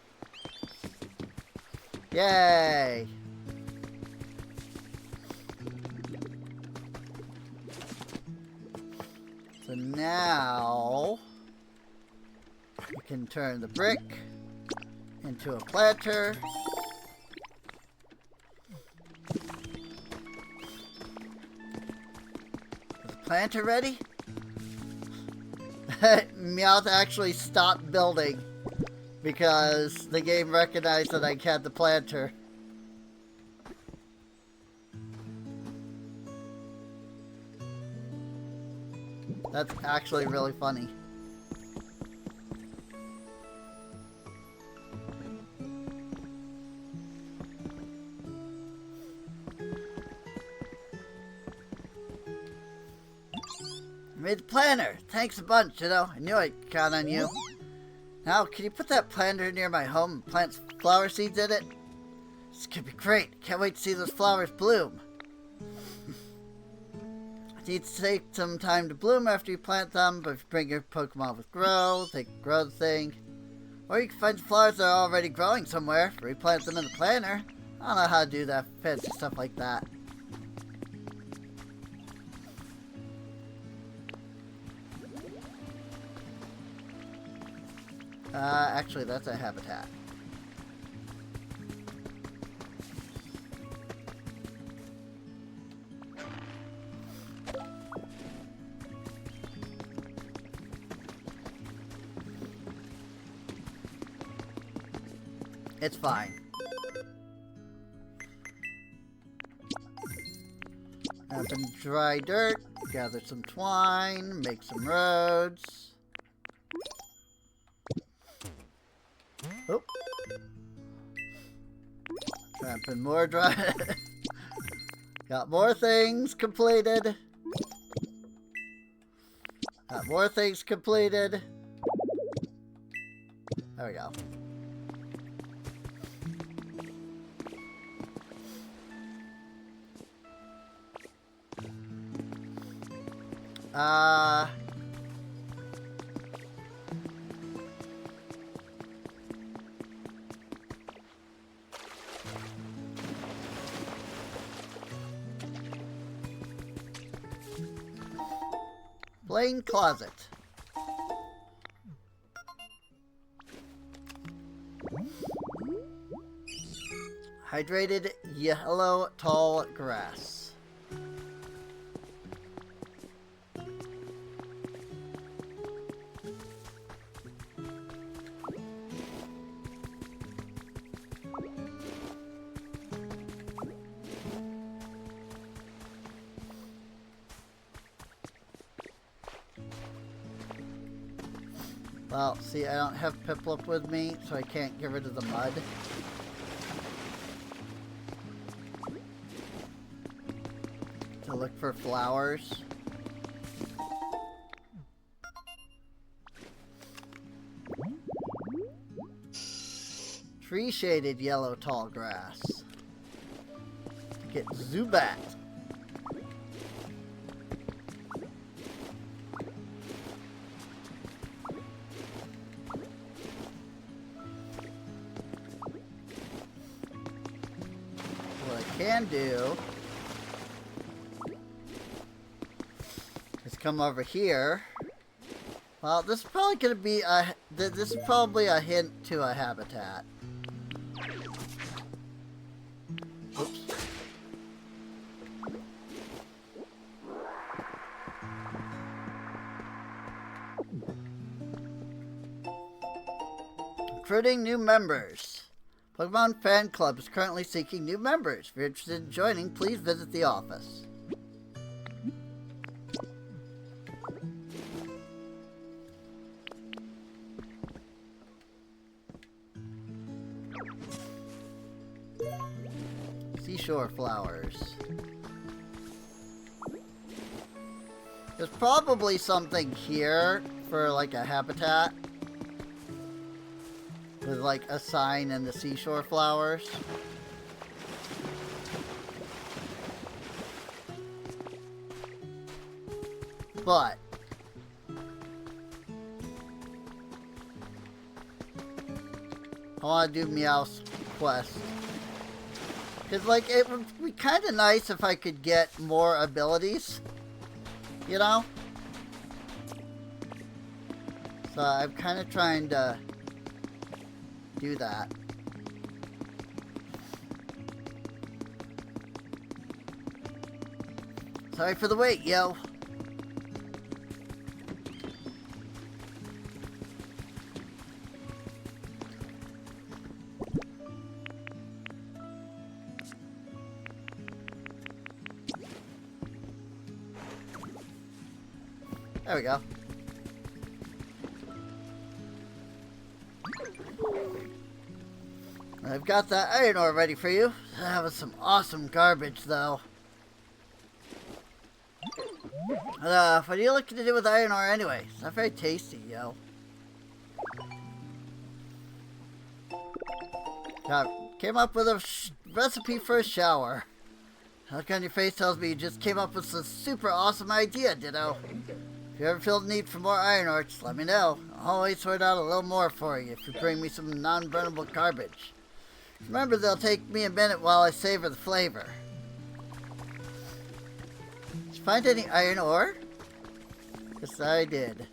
Yay! So now we can turn the brick into a planter. Is the planter ready? Meowth actually stopped building because the game recognized that I had the planter. That's actually really funny. I made the planter. Thanks a bunch, you know. I knew I'd count on you. Now, can you put that planter near my home and plant flower seeds in it? This could be great. Can't wait to see those flowers bloom. Needs to take some time to bloom after you plant them, but if you bring your Pokemon with grow, they can grow the thing. Or you can find flowers that are already growing somewhere, replant them in the planter. I don't know how to do that fancy stuff like that. Actually, that's a habitat. It's fine. Have some dry dirt, gather some twine, make some roads. Oh. Trapping more dry. Got more things completed. Got more things completed. There we go. Plain closet. Hydrated yellow tall grass. Well, see, I don't have Piplup with me, so I can't get rid of the mud. To look for flowers. Tree shaded yellow tall grass. Get Zubat. What I can do is come over here. Well, this is probably going to be a. This is probably a hint to a habitat. Oops. Recruiting new members. Pokemon Fan Club is currently seeking new members. If you're interested in joining, please visit the office. Seashore flowers. There's probably something here for like a habitat. With like a sign and the seashore flowers. But I want to do Meowth's quest. Because like it would be kind of nice if I could get more abilities. You know? So I'm kind of trying to do that. Sorry for the wait, yo. There we go. I've got that iron ore ready for you. That was some awesome garbage, though. What are you looking to do with iron ore anyway? It's not very tasty, yo. Came up with a recipe for a shower. The look on your face tells me you just came up with some super awesome idea, Ditto. If you ever feel the need for more iron ore, just let me know. I'll always sort out a little more for you if you bring me some non-burnable garbage. Remember, they'll take me a minute while I savor the flavor. Did you find any iron ore? Yes, I did.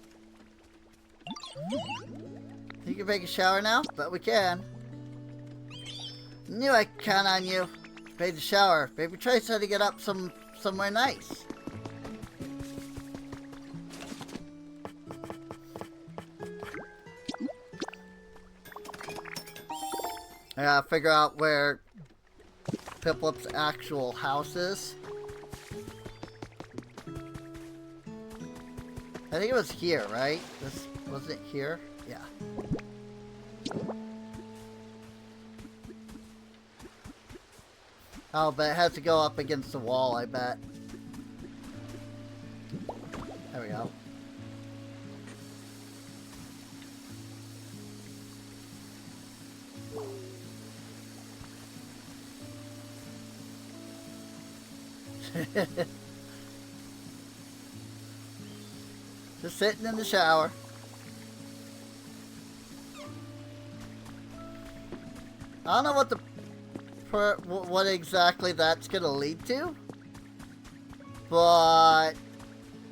You can make a shower now? But we can. Knew I could count on you. Made the shower. Maybe try setting it up somewhere nice. I gotta figure out where Piplup's actual house is. I think it was here, right? This was it here? Yeah. Oh, but it has to go up against the wall, I bet. There we go. Just sitting in the shower. I don't know what exactly that's gonna lead to, but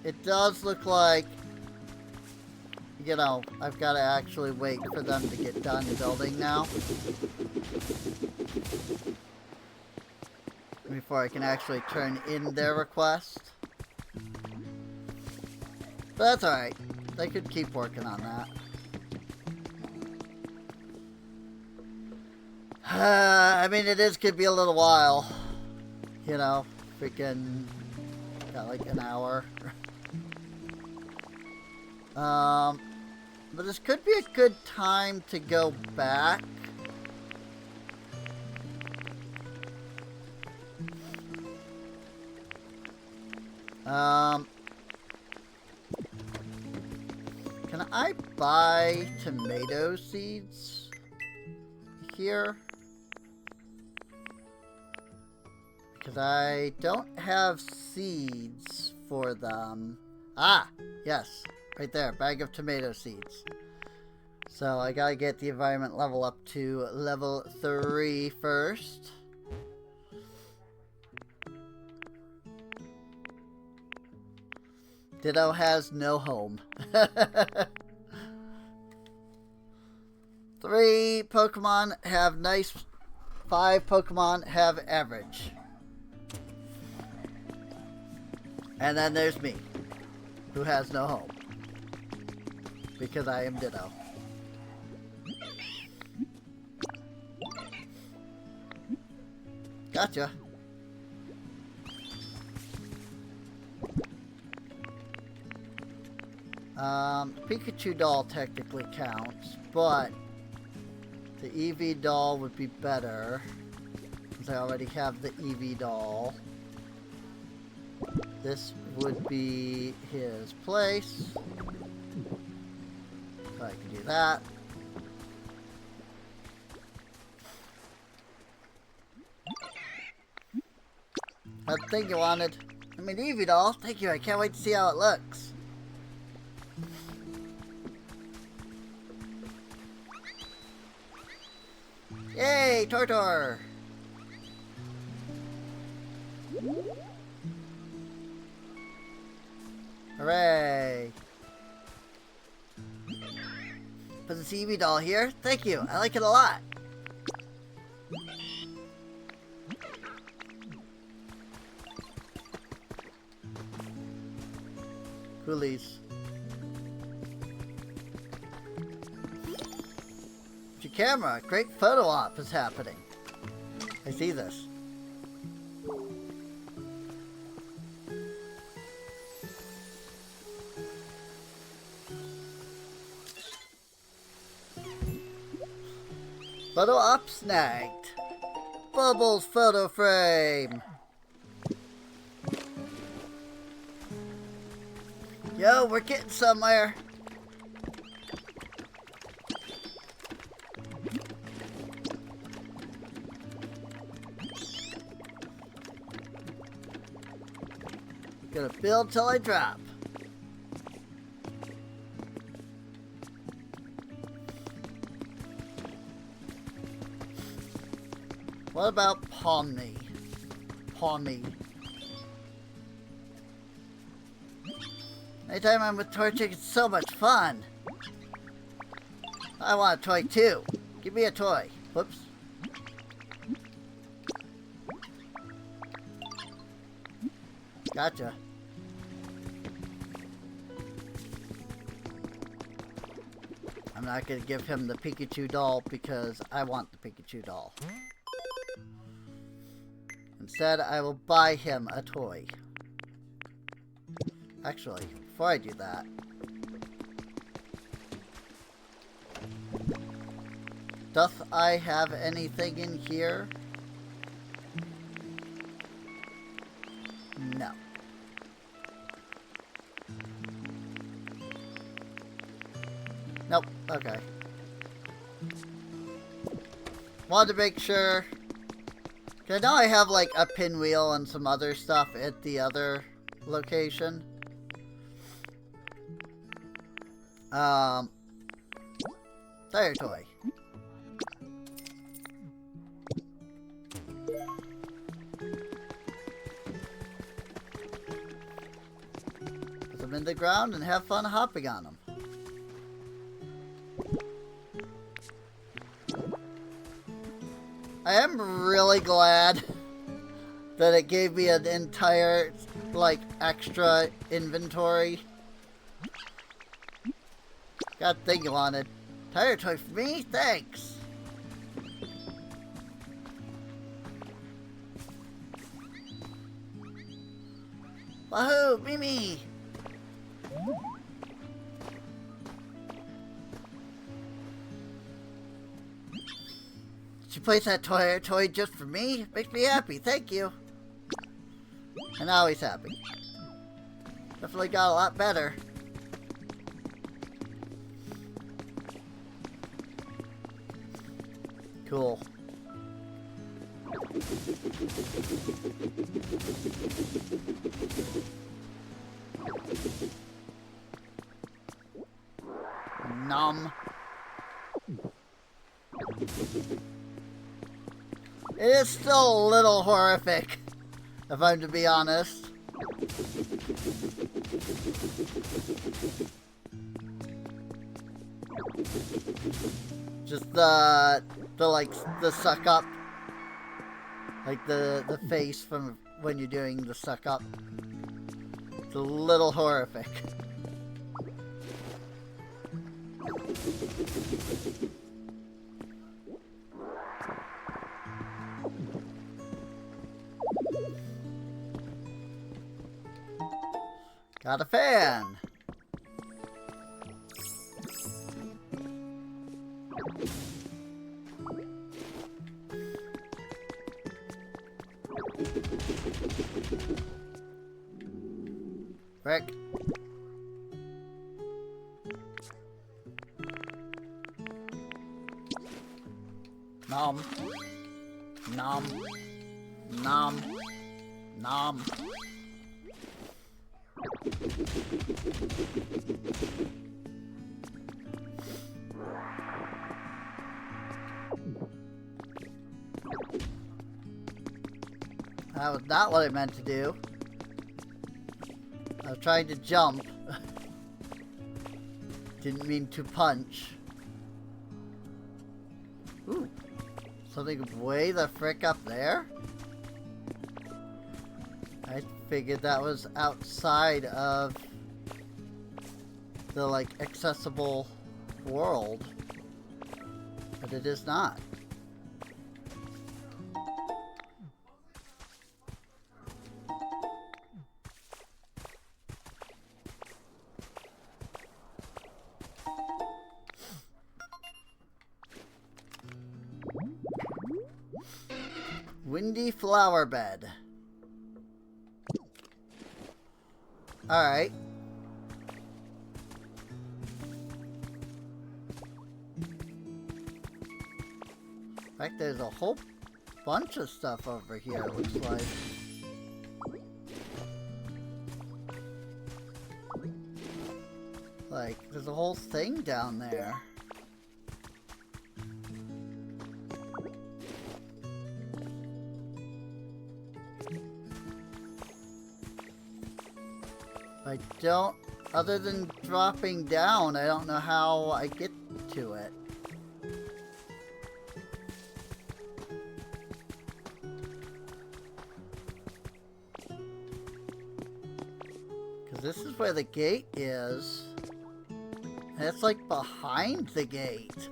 it does look like, you know, I've got to actually wait for them to get done building now before I can actually turn in their request. But that's alright. They could keep working on that. I mean, could be a little while. You know, freaking got like an hour. But this could be a good time to go back. Can I buy tomato seeds here? Because I don't have seeds for them. Ah, yes. Right there, bag of tomato seeds. So I gotta get the environment level up to level 3 first. Ditto has no home. 3 Pokemon have nice, 5 Pokemon have average. And then there's me, who has no home. Because I am Ditto. Gotcha. Pikachu doll technically counts, but the Eevee doll would be better, since I already have the Eevee doll. This would be his place. So I can do that. That thing you wanted. I mean, Eevee doll. Thank you. I can't wait to see how it looks. Yay, Tortor! Hooray! Put the Eevee doll here. Thank you. I like it a lot. Coolies. Your camera. Great photo op is happening. I see this. Photo op snagged. Bubbles photo frame. Yo, we're getting somewhere. Gonna build till I drop. What about Palmy? Palmy. Anytime I'm with Toy Chick, it's so much fun. I want a toy too. Give me a toy. Whoops. Gotcha. I'm not gonna give him the Pikachu doll because I want the Pikachu doll. Instead, I will buy him a toy. Actually, before I do that, doth I have anything in here? No. Nope, okay. Wanted to make sure. Cause I know I have like a pinwheel and some other stuff at the other location. Tire toy. them in the ground and have fun hopping on them. I am really glad that it gave me an entire, like, extra inventory. Got the thing you wanted. Tire toy for me? Thanks! Wahoo! Mimi! She plays that toy just for me? Makes me happy, thank you. And now he's happy. Definitely got a lot better. Cool. Nom. It is still a little horrific, if I'm to be honest. Just the suck up. Like the face from when you're doing the suck up. It's a little horrific. Got a fan. Frick. Nom. Nom. Nom. Nom. That was not what I meant to do. I was trying to jump. Didn't mean to punch. Ooh. Something way the frick up there? I figured that was outside of the, like, accessible world. But it is not. Windy flower bed. Alright. In fact, there's a whole bunch of stuff over here, it looks like. Like, there's a whole thing down there. I don't, other than dropping down, I don't know how I get to it. Because this is where the gate is. And it's like behind the gate.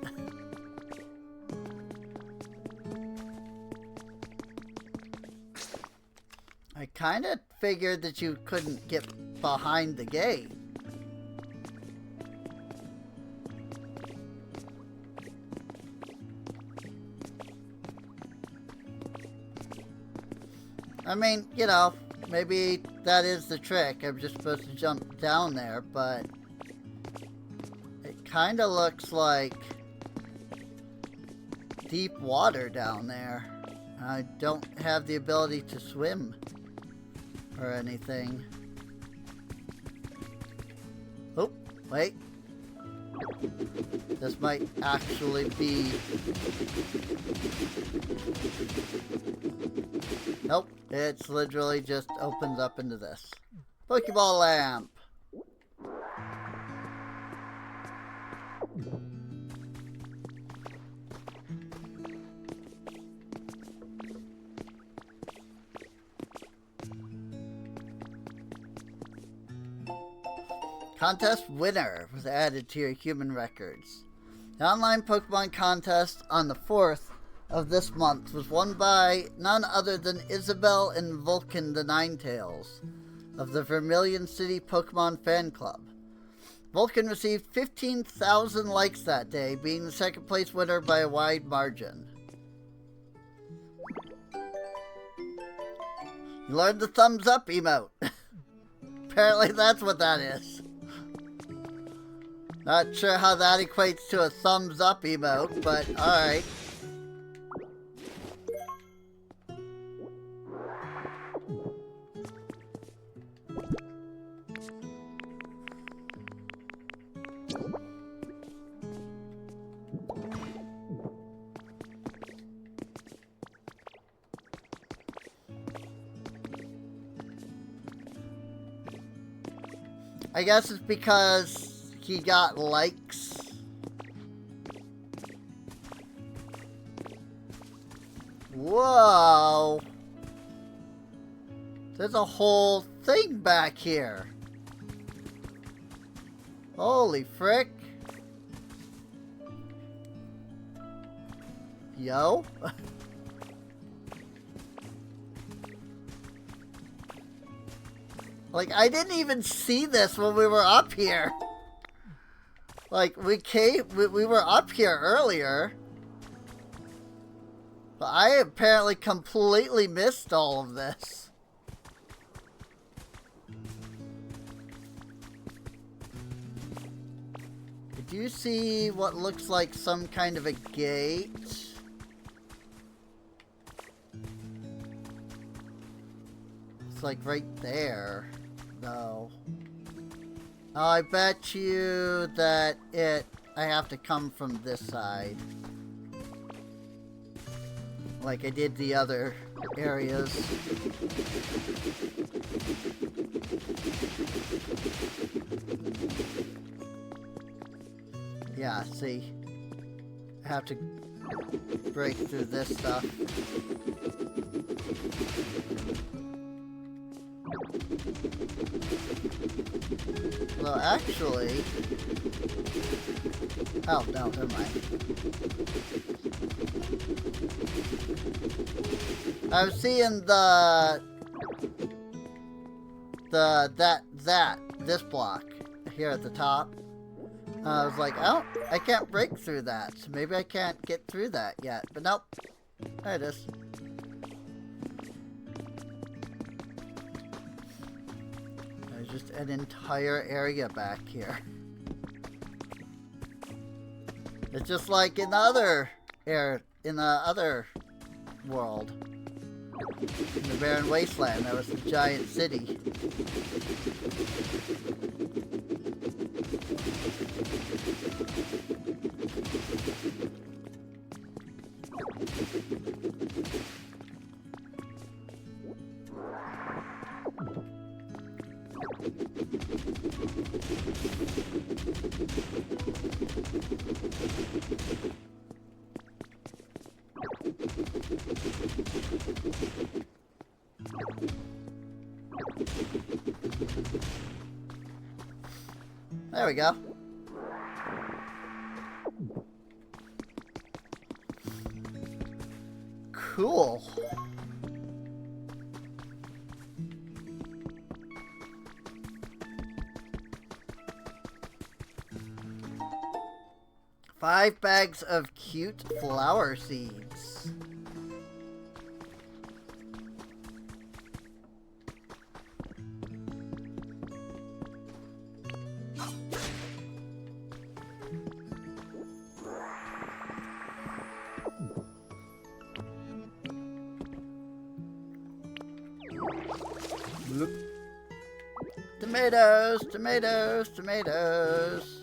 I kind of figured that you couldn't get behind the gate. I mean, you know, maybe that is the trick. I'm just supposed to jump down there, but it kind of looks like deep water down there. I don't have the ability to swim or anything. Oh, wait. This might actually be... Nope, it's literally just opens up into this. Pokeball lamp. Contest winner was added to your human records. The online Pokemon contest on the 4th of this month was won by none other than Isabel and Vulcan the Ninetails of the Vermilion City Pokemon Fan Club. Vulcan received 15,000 likes that day, being the second place winner by a wide margin. You learned the thumbs up emote. Apparently that's what that is. Not sure how that equates to a thumbs up emote, but alright. I guess it's because he got likes. Whoa! There's a whole thing back here. Holy frick. Yo? Like, I didn't even see this when we were up here. Like, we were up here earlier. But I apparently completely missed all of this. Did you see what looks like some kind of a gate? It's like right there. No. Oh, I bet you that I have to come from this side. Like I did the other areas. Yeah, see? I have to break through this stuff. Well, actually... Oh, no, never mind. I was seeing this block here at the top. I was like, oh, I can't break through that, so maybe I can't get through that yet. But nope, there it is. There's just an entire area back here. It's just like in the other world. In the barren wasteland, there was a giant city. There we go. Cool. Five bags of cute flower seeds. Tomatoes, tomatoes, tomatoes.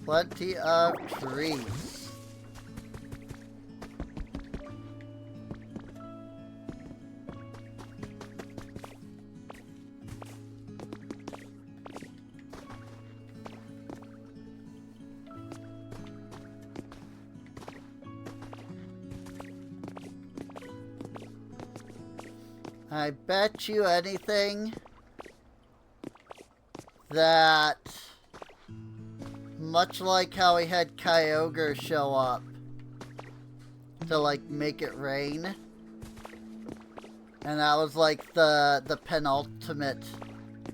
plenty of trees. I bet you anything that, much like how we had Kyogre show up to like make it rain, and that was like the penultimate,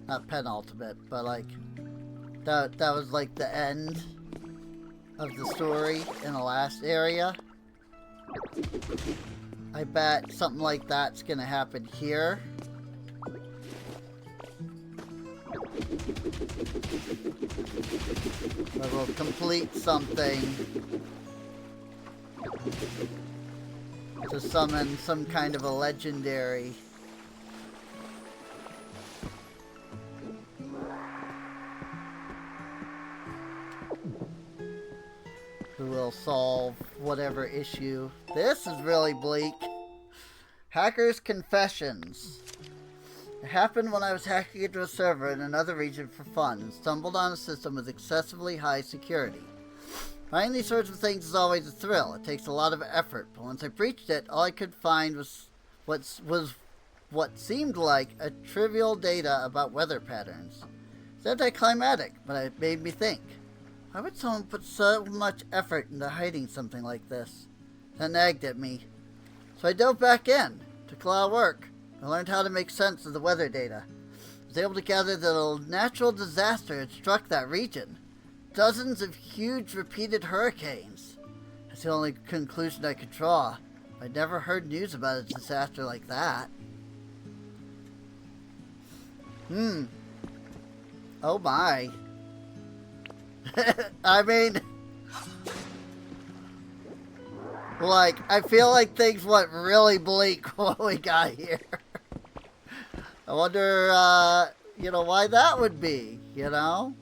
not penultimate, but like that was like the end of the story in the last area. I bet something like that's gonna happen here. I will complete something to summon some kind of a legendary. Who will solve whatever issue. This is really bleak. Hacker's Confessions. It happened when I was hacking into a server in another region for fun and stumbled on a system with excessively high security. Finding these sorts of things is always a thrill. It takes a lot of effort, but once I breached it, all I could find was what seemed like a trivial data about weather patterns. It's anticlimactic, but it made me think. Why would someone put so much effort into hiding something like this? That nagged at me. So I dove back in. Took a lot of work. I learned how to make sense of the weather data. I was able to gather that a natural disaster had struck that region. Dozens of huge repeated hurricanes. That's the only conclusion I could draw. I'd never heard news about a disaster like that. Oh my. I mean, like, I feel like things went really bleak when we got here. I wonder, you know, why that would be, you know?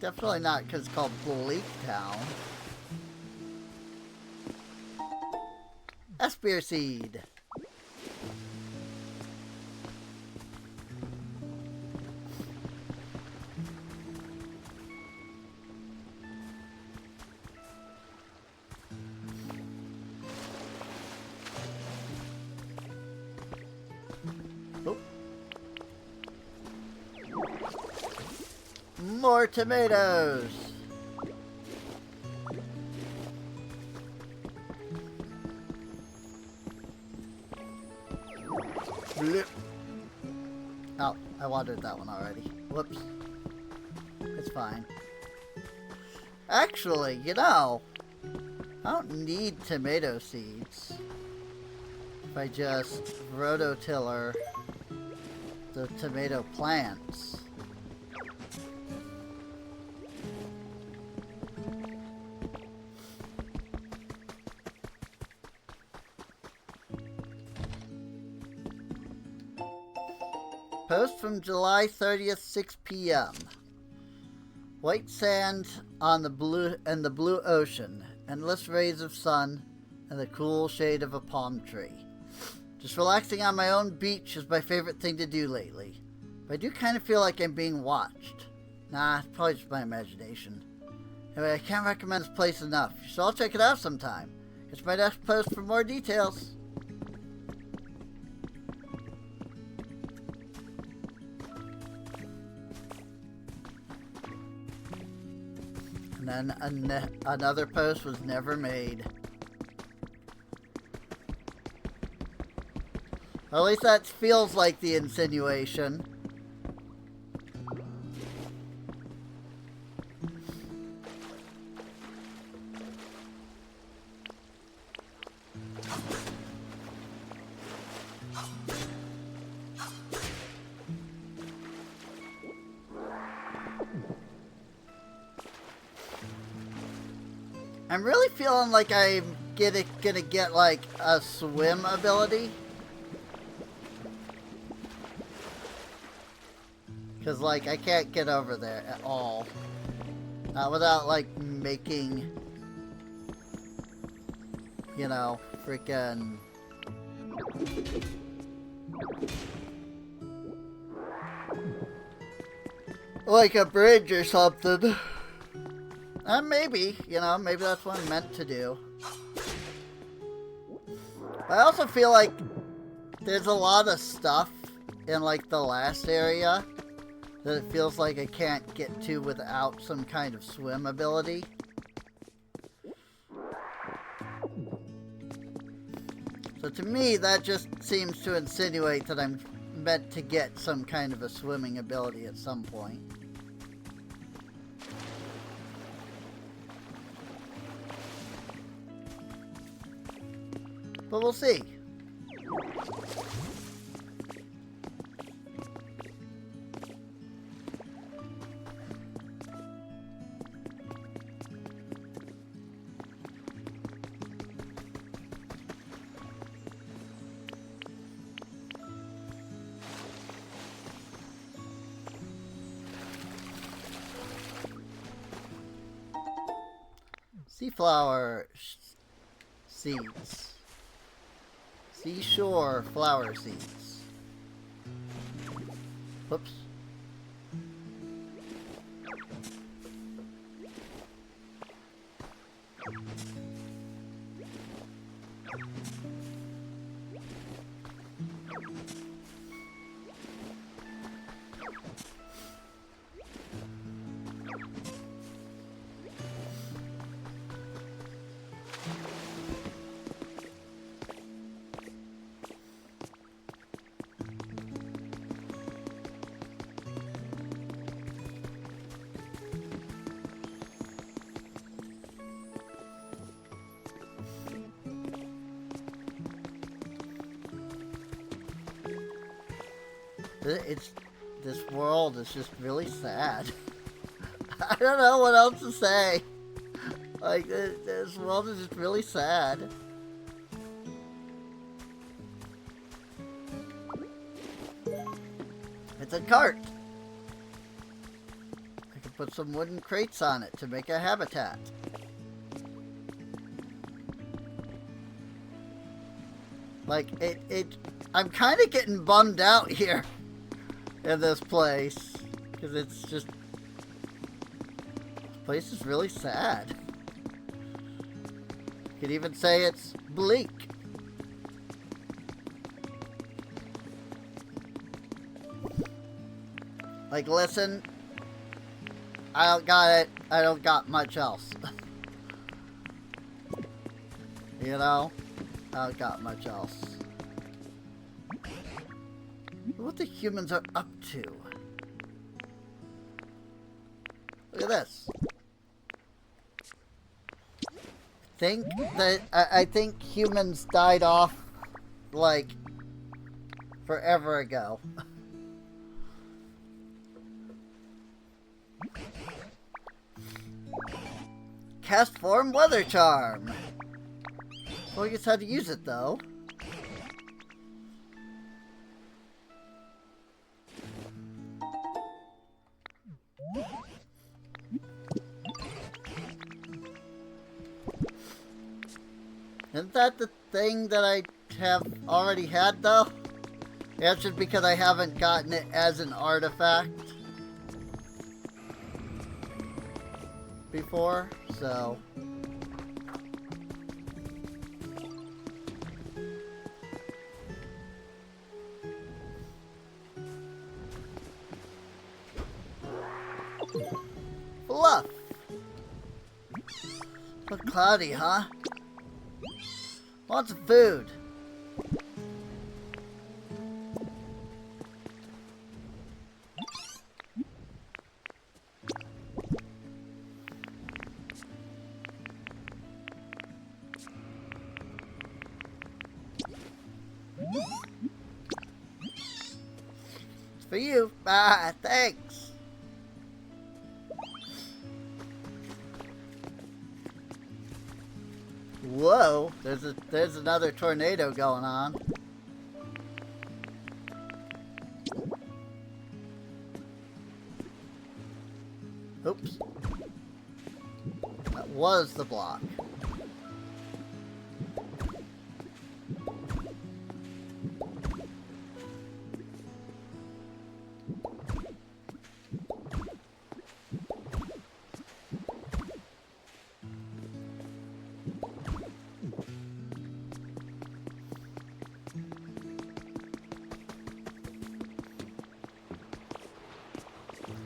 Definitely not because it's called Bleak Town. Spear Seed. More tomatoes! Blip. Oh, I watered that one already. Whoops. It's fine. Actually, you know, I don't need tomato seeds. If I just rototiller the tomato plants. Post from July 30th, 6 p.m. White sand on the blue ocean, endless rays of sun, and the cool shade of a palm tree. Just relaxing on my own beach is my favorite thing to do lately. But I do kind of feel like I'm being watched. Nah, it's probably just my imagination. Anyway, I can't recommend this place enough. You should all check it out sometime. It's my next post for more details. And then another post was never made. Or at least that feels like the insinuation. I'm really feeling like I'm gonna get like a swim ability. Cause like I can't get over there at all. Not without, like, making, you know, freaking... like a bridge or something. Maybe, you know, maybe that's what I'm meant to do. I also feel like there's a lot of stuff in, like, the last area that it feels like I can't get to without some kind of swim ability. So to me, that just seems to insinuate that I'm meant to get some kind of a swimming ability at some point. But we'll see. Seaflower seeds. Seashore flower seeds. Whoops. This world is just really sad. I don't know what else to say. Like, this world is just really sad. It's a cart. I could put some wooden crates on it to make a habitat. Like, I'm kind of getting bummed out here in this place, because it's just, this place is really sad. You could even say it's bleak. Like, listen, I don't got it, I don't got much else. You know? I don't got much else. What the humans are up to. Look at this. I think humans died off, like, forever ago. Cast form weather charm. Well, I guess how to use it though. Isn't that the thing that I have already had though? That's just because I haven't gotten it as an artifact before, so. Fluff! Look cloudy, huh? Lots of food. It's for you. Ah, thanks. Whoa, there's another tornado going on. Oops. was the block.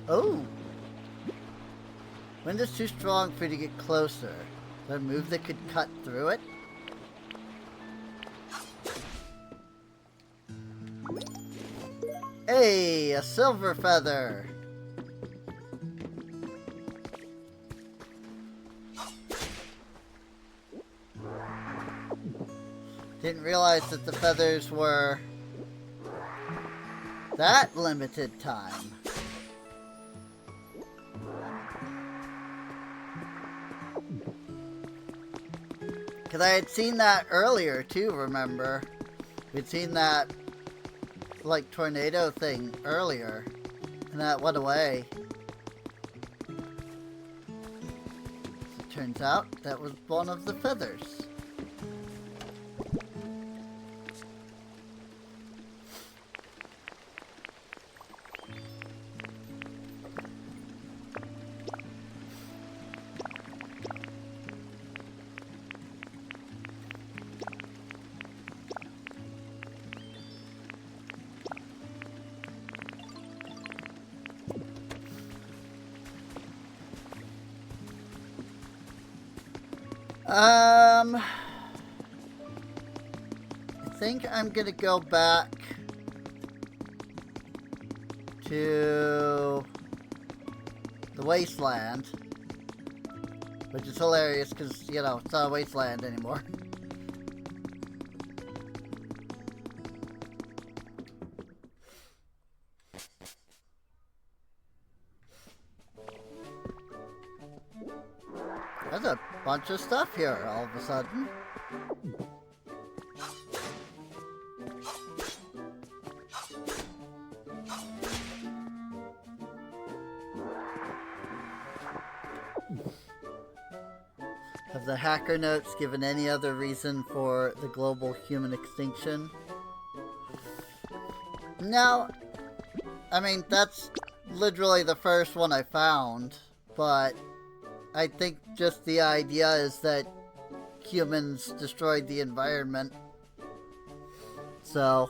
Oh! Wind is too strong for you to get closer. Is there a move that could cut through it? Hey! A silver feather! Didn't realize that the feathers were that limited time. Because I had seen that earlier, too, remember? We'd seen that, like, tornado thing earlier. And that went away. As it turns out, that was one of the feathers. I think I'm gonna go back to the wasteland, which is hilarious because, you know, it's not a wasteland anymore. There's a bunch of stuff here all of a sudden. Have the hacker notes given any other reason for the global human extinction? No. I mean, that's literally the first one I found, but I think just the idea is that humans destroyed the environment. So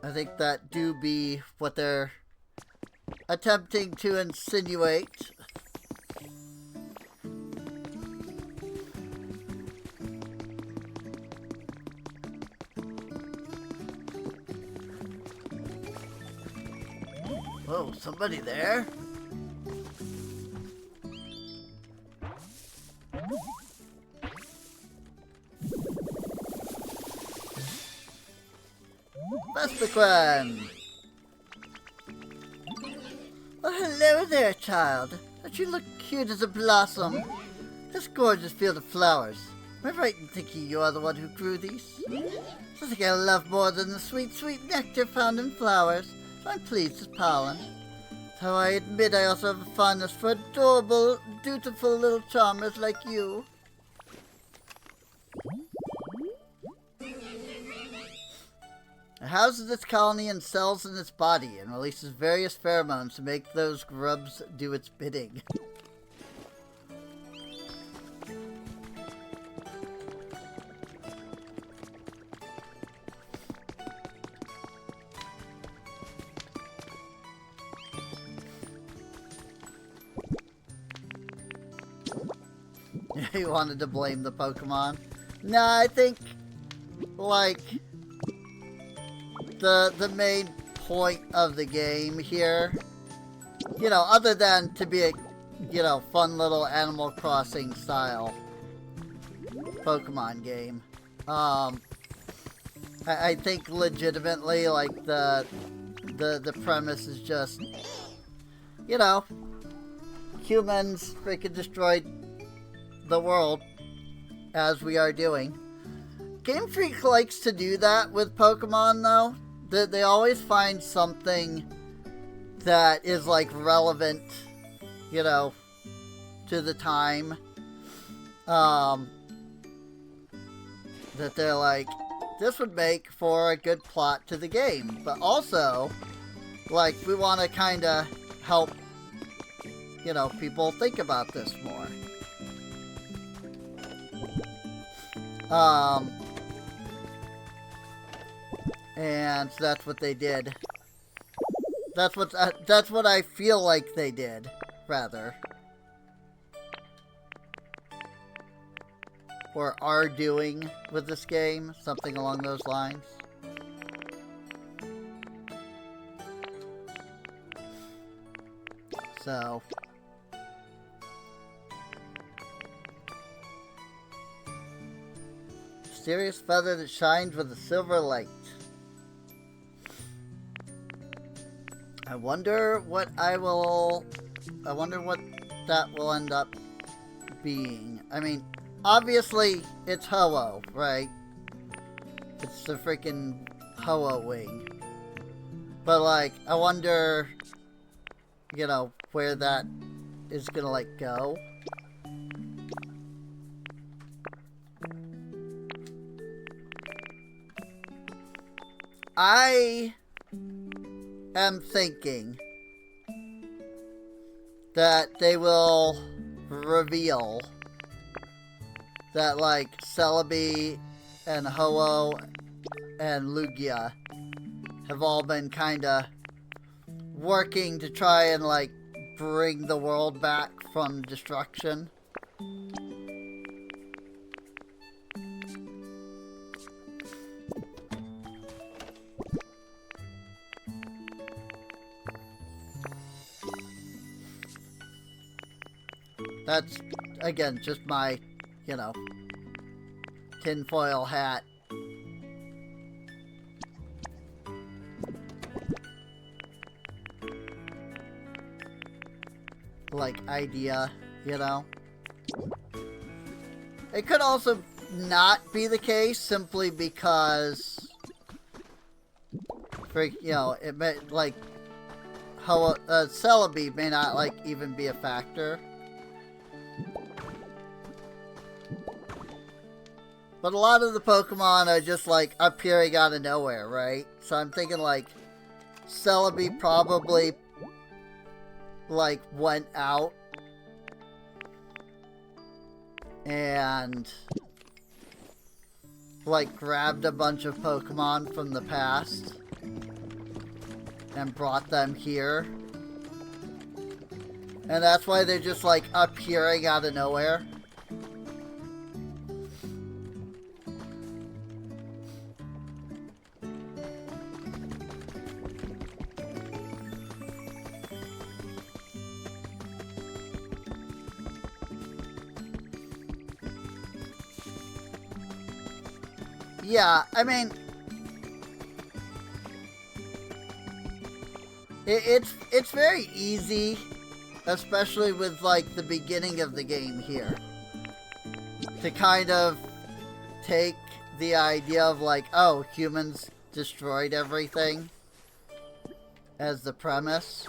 I think that do be what they're attempting to insinuate. Whoa, somebody there? Vespiquen! Oh, hello there, child. Don't you look cute as a blossom? This gorgeous field of flowers. Am I right in thinking you are the one who grew these? Something I love more than the sweet, sweet nectar found in flowers. So I'm pleased as pollen. Though I admit I also have a fondness for adorable, dutiful little charmers like you. It houses its colony and cells in its body and releases various pheromones to make those grubs do its bidding. You wanted to blame the Pokemon? Nah, I think, like, the main point of the game here, you know, other than to be a, you know, fun little Animal Crossing style Pokemon game, I think legitimately, like, the premise is just, you know, humans freaking destroyed the world, as we are doing. Game Freak likes to do that with Pokemon, though. they always find something that is, like, relevant, you know, to the time. That they're like, this would make for a good plot to the game. But also, like, we want to kind of help, you know, people think about this more. And that's what they did. That's what I feel like they did, rather. Or are doing with this game, something along those lines. So, mysterious feather that shines with a silver light. I wonder what that will end up being. I mean, obviously, it's Ho-Oh, right? It's the freaking Ho-Oh wing. But, like, I wonder, you know, where that is gonna, like, go. I am thinking that they will reveal that, like, Celebi and Ho-Oh and Lugia have all been kinda working to try and, like, bring the world back from destruction. That's, again, just my, you know, tinfoil hat. Like, idea, you know? It could also not be the case simply because, you know, it may, like, how Celebi may not, like, even be a factor. But a lot of the Pokemon are just, like, appearing out of nowhere, right? So I'm thinking, like, Celebi probably, like, went out and, like, grabbed a bunch of Pokemon from the past and brought them here. And that's why they're just, like, appearing out of nowhere. Yeah, I mean, it's very easy, especially with, like, the beginning of the game here, to kind of take the idea of, like, oh, humans destroyed everything as the premise.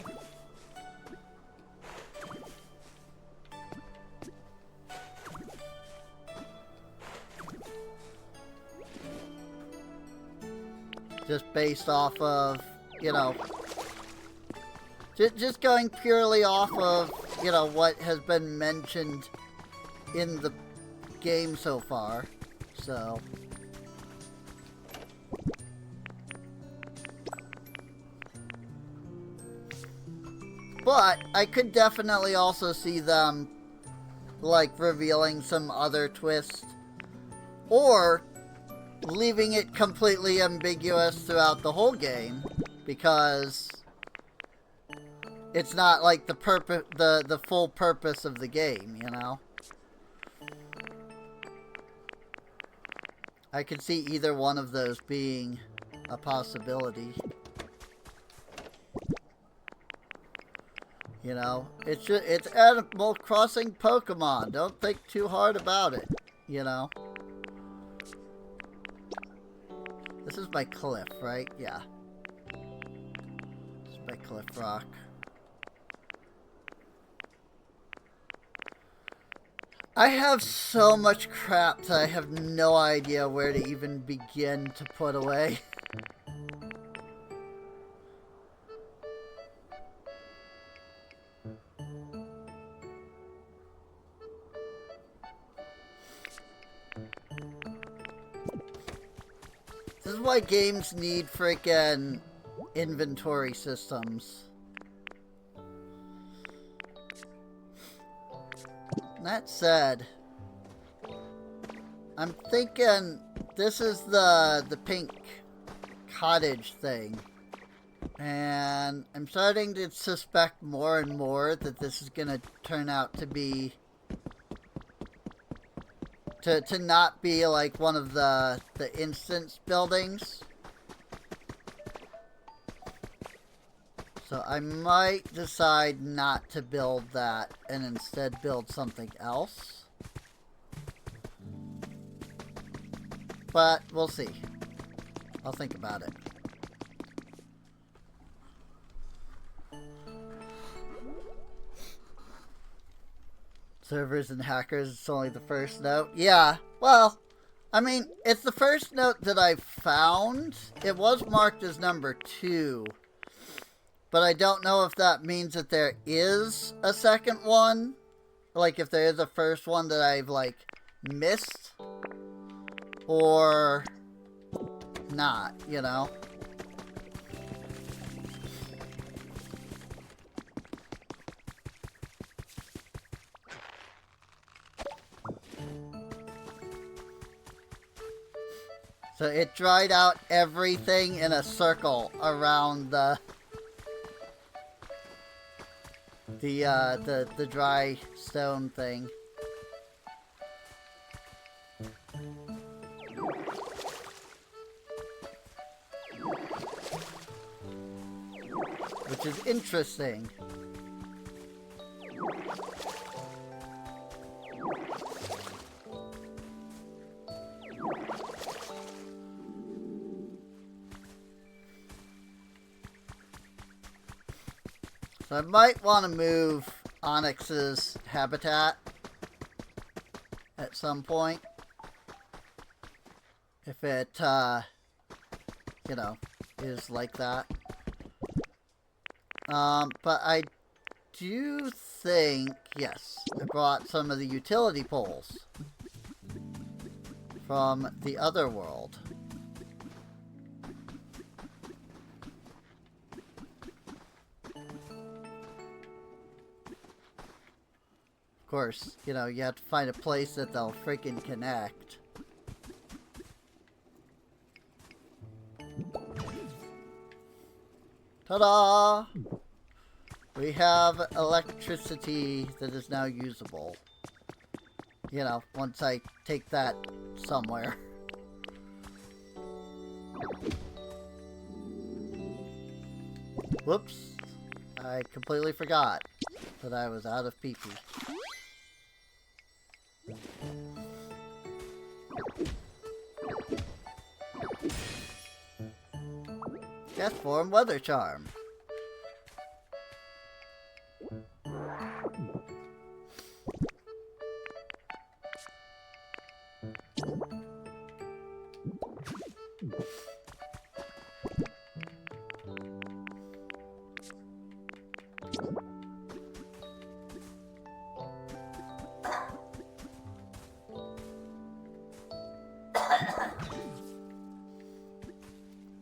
Just based off of, you know, just going purely off of, you know, what has been mentioned in the game so far. So, but I could definitely also see them, like, revealing some other twist, or leaving it completely ambiguous throughout the whole game, because it's not, like, the full purpose of the game, you know? I could see either one of those being a possibility. You know, it's Animal Crossing Pokemon. Don't think too hard about it, you know? This is my cliff, right? Yeah. by Cliff Rock. I have so much crap that I have no idea where to even begin to put away. This is why games need freaking inventory systems. That said, I'm thinking this is the pink cottage thing. And I'm starting to suspect more and more that this is gonna turn out to be to not be like one of the instance buildings. So I might decide not to build that and instead build something else. But we'll see. I'll think about it. Servers and hackers, it's only the first note. Yeah, well, I mean, it's the first note that I found. It was marked as number 2. But I don't know if that means that there is a second one. Like, if there is a first one that I've, like, missed. Or not, you know? So it dried out everything in a circle around the dry stone thing. Which is interesting. So I might want to move Onyx's habitat at some point. If it, you know, is like that. But I do think, yes, I brought some of the utility poles from the other world. Of course, you know, you have to find a place that they'll freaking connect. Ta-da! We have electricity that is now usable. You know, once I take that somewhere. Whoops. I completely forgot that I was out of pee-pee. Gas form weather charm.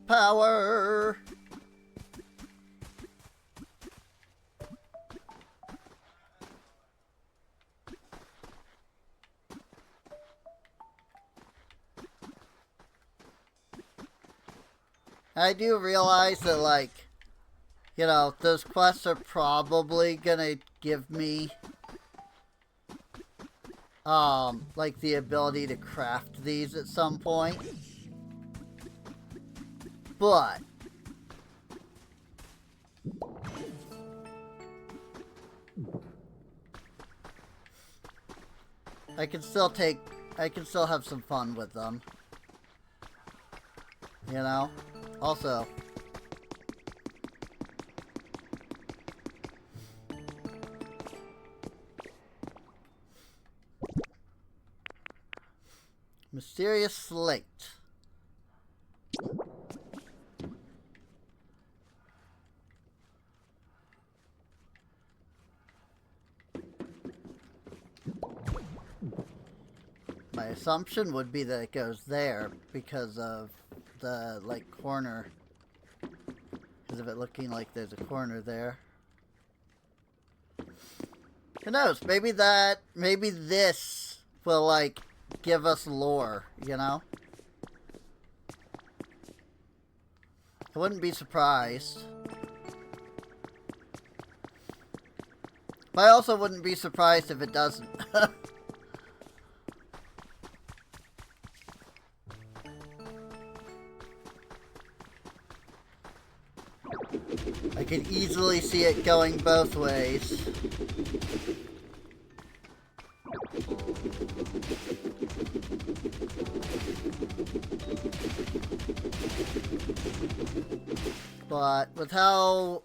Power. I do realize that, like, you know, those quests are probably gonna give me, like, the ability to craft these at some point. But I can still have some fun with them. You know? Also, Mysterious slate. My assumption would be that it goes there because of the, like, corner. Because of it looking like there's a corner there. Who knows? Maybe this will, like, give us lore, you know? I wouldn't be surprised. But I also wouldn't be surprised if it doesn't. I could easily see it going both ways. But with how,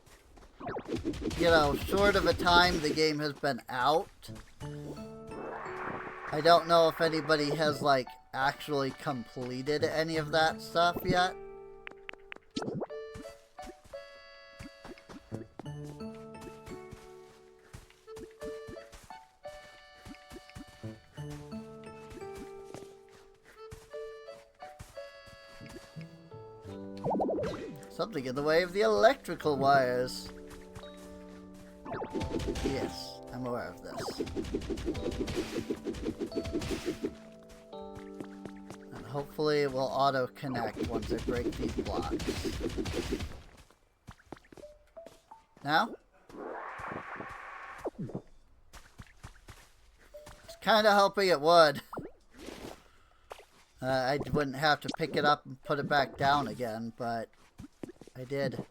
you know, short of a time the game has been out, I don't know if anybody has, like, actually completed any of that stuff yet. Something in the way of the electrical wires. Yes, I'm aware of this. And hopefully it will auto-connect once I break these blocks. Now? It's kind of hoping it would. I wouldn't have to pick it up and put it back down again, but I did.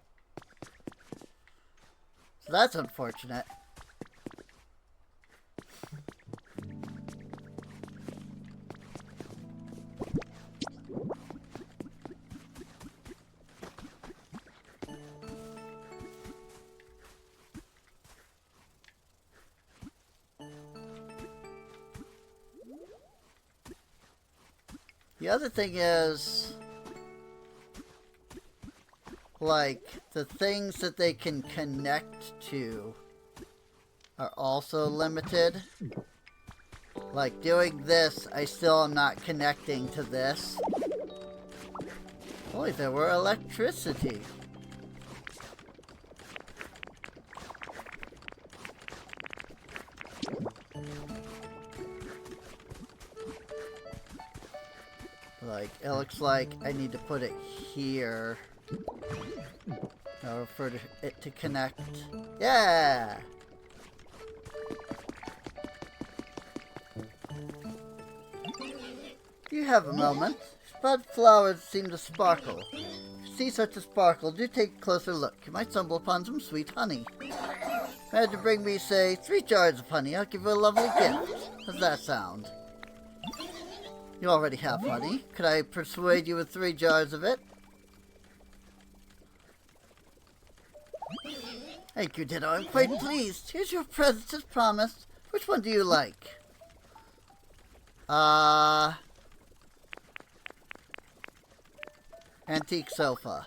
So that's unfortunate. The other thing is, like, the things that they can connect to are also limited. Like, doing this, I still am not connecting to this. Boy, there were electricity. Like, it looks like I need to put it here. Or for it to connect. Yeah! You have a moment. Spud flowers seem to sparkle. If you see such a sparkle, do take a closer look. You might stumble upon some sweet honey. If you had to bring me, say, 3 jars of honey, I'll give you a lovely gift. How's that sound? You already have honey. Could I persuade you with 3 jars of it? Thank you, Ditto. I'm quite pleased. Here's your present as promised. Which one do you like? Antique sofa.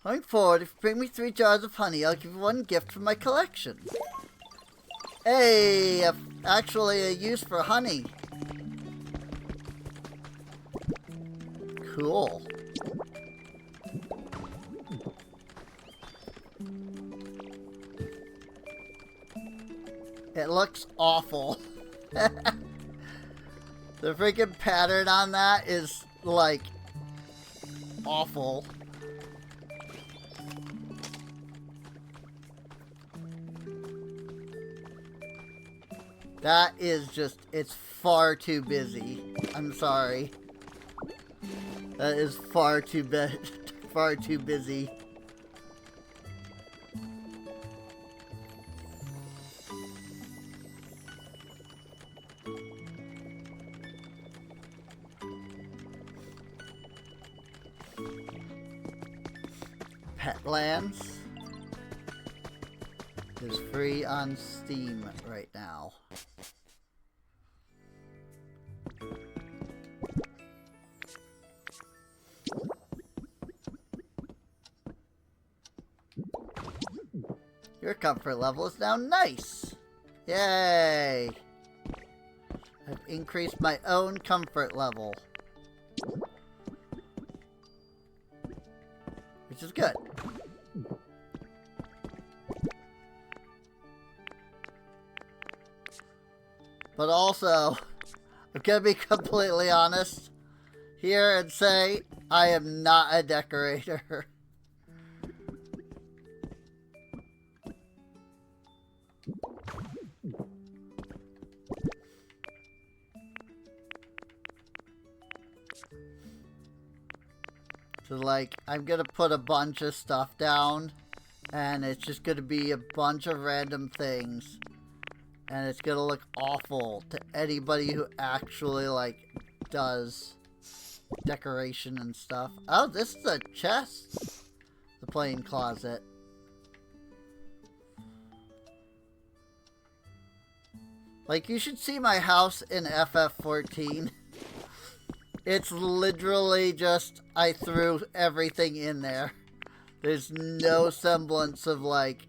Going forward, if you bring me 3 jars of honey, I'll give you 1 gift from my collection. Hey, actually a use for honey. Cool. It looks awful. The freaking pattern on that is, like, awful. That is just, it's far too busy. I'm sorry. That is far too far too busy. Petlands. is free on Steam right now. Your comfort level is now nice. Yay! I've increased my own comfort level. Which is good. But also, I'm gonna be completely honest here and say I am not a decorator. So, like, I'm gonna put a bunch of stuff down, and it's just gonna be a bunch of random things, and it's gonna look awful to anybody who actually, like, does decoration and stuff. Oh, this is a chest. The plain closet. Like, you should see my house in FF14. It's literally just, I threw everything in there. There's no semblance of, like,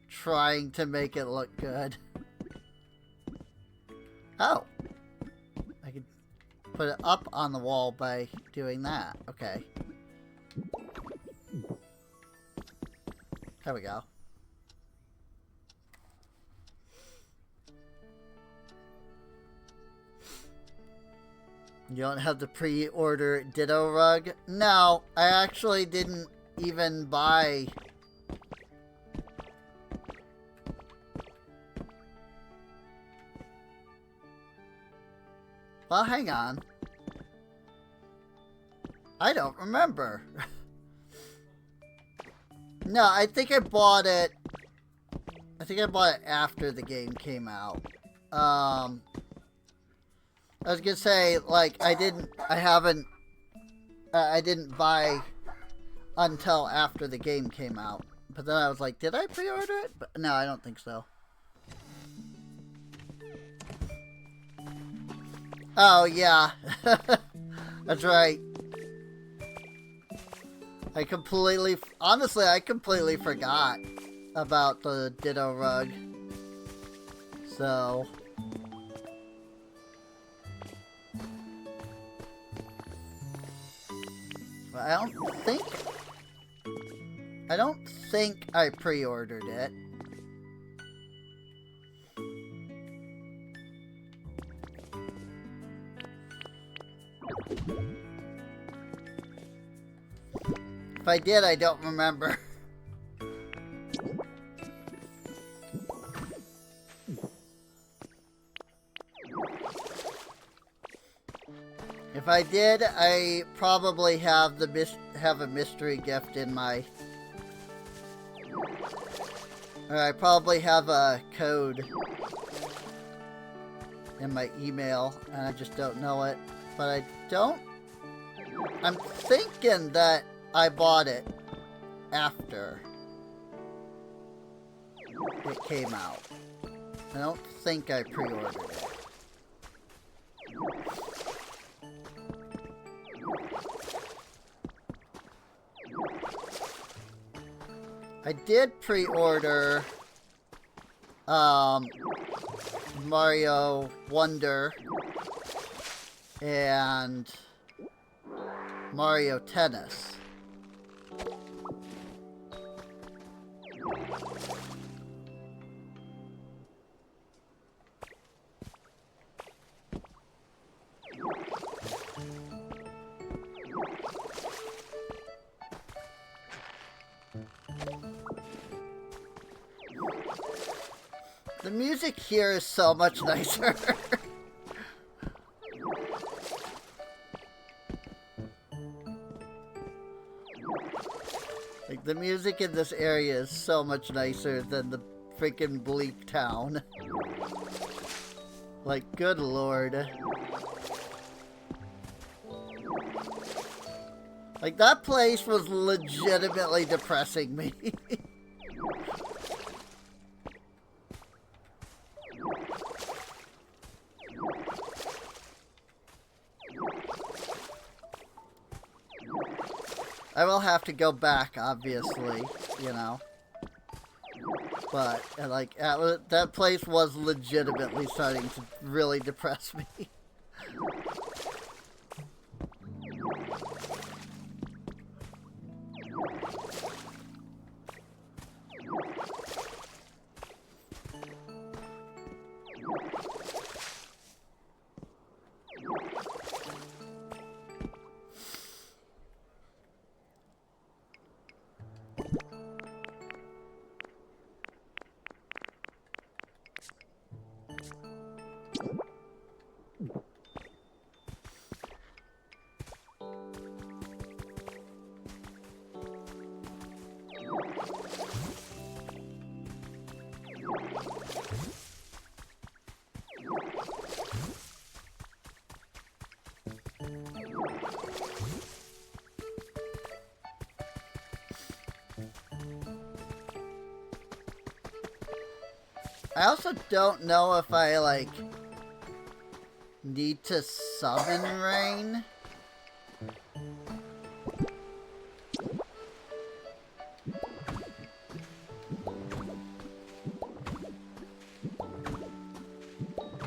trying to make it look good. Oh. I could put it up on the wall by doing that. Okay. There we go. You don't have the pre-order Ditto rug? No, I actually didn't even buy... Well, hang on. I don't remember. No, I think I bought it... I think I bought it after the game came out. I was gonna say, like, I didn't buy until after the game came out. But then I was like, did I pre-order it? But no, I don't think so. Oh, yeah. That's right. Honestly, I completely forgot about the Ditto rug. So... I don't think I pre-ordered it. If I did, I don't remember. If I did, I probably have a mystery gift in my... Or I probably have a code in my email, and I just don't know it. But I don't... I'm thinking that I bought it after it came out. I don't think I pre-ordered it. I did pre-order Mario Wonder and Mario Tennis. The music here is so much nicer. Like, the music in this area is so much nicer than the freaking bleak town. Like, good lord. Like, that place was legitimately depressing me. I will have to go back, obviously, you know. But, like, that place was legitimately starting to really depress me. I also don't know if I, like, need to summon rain.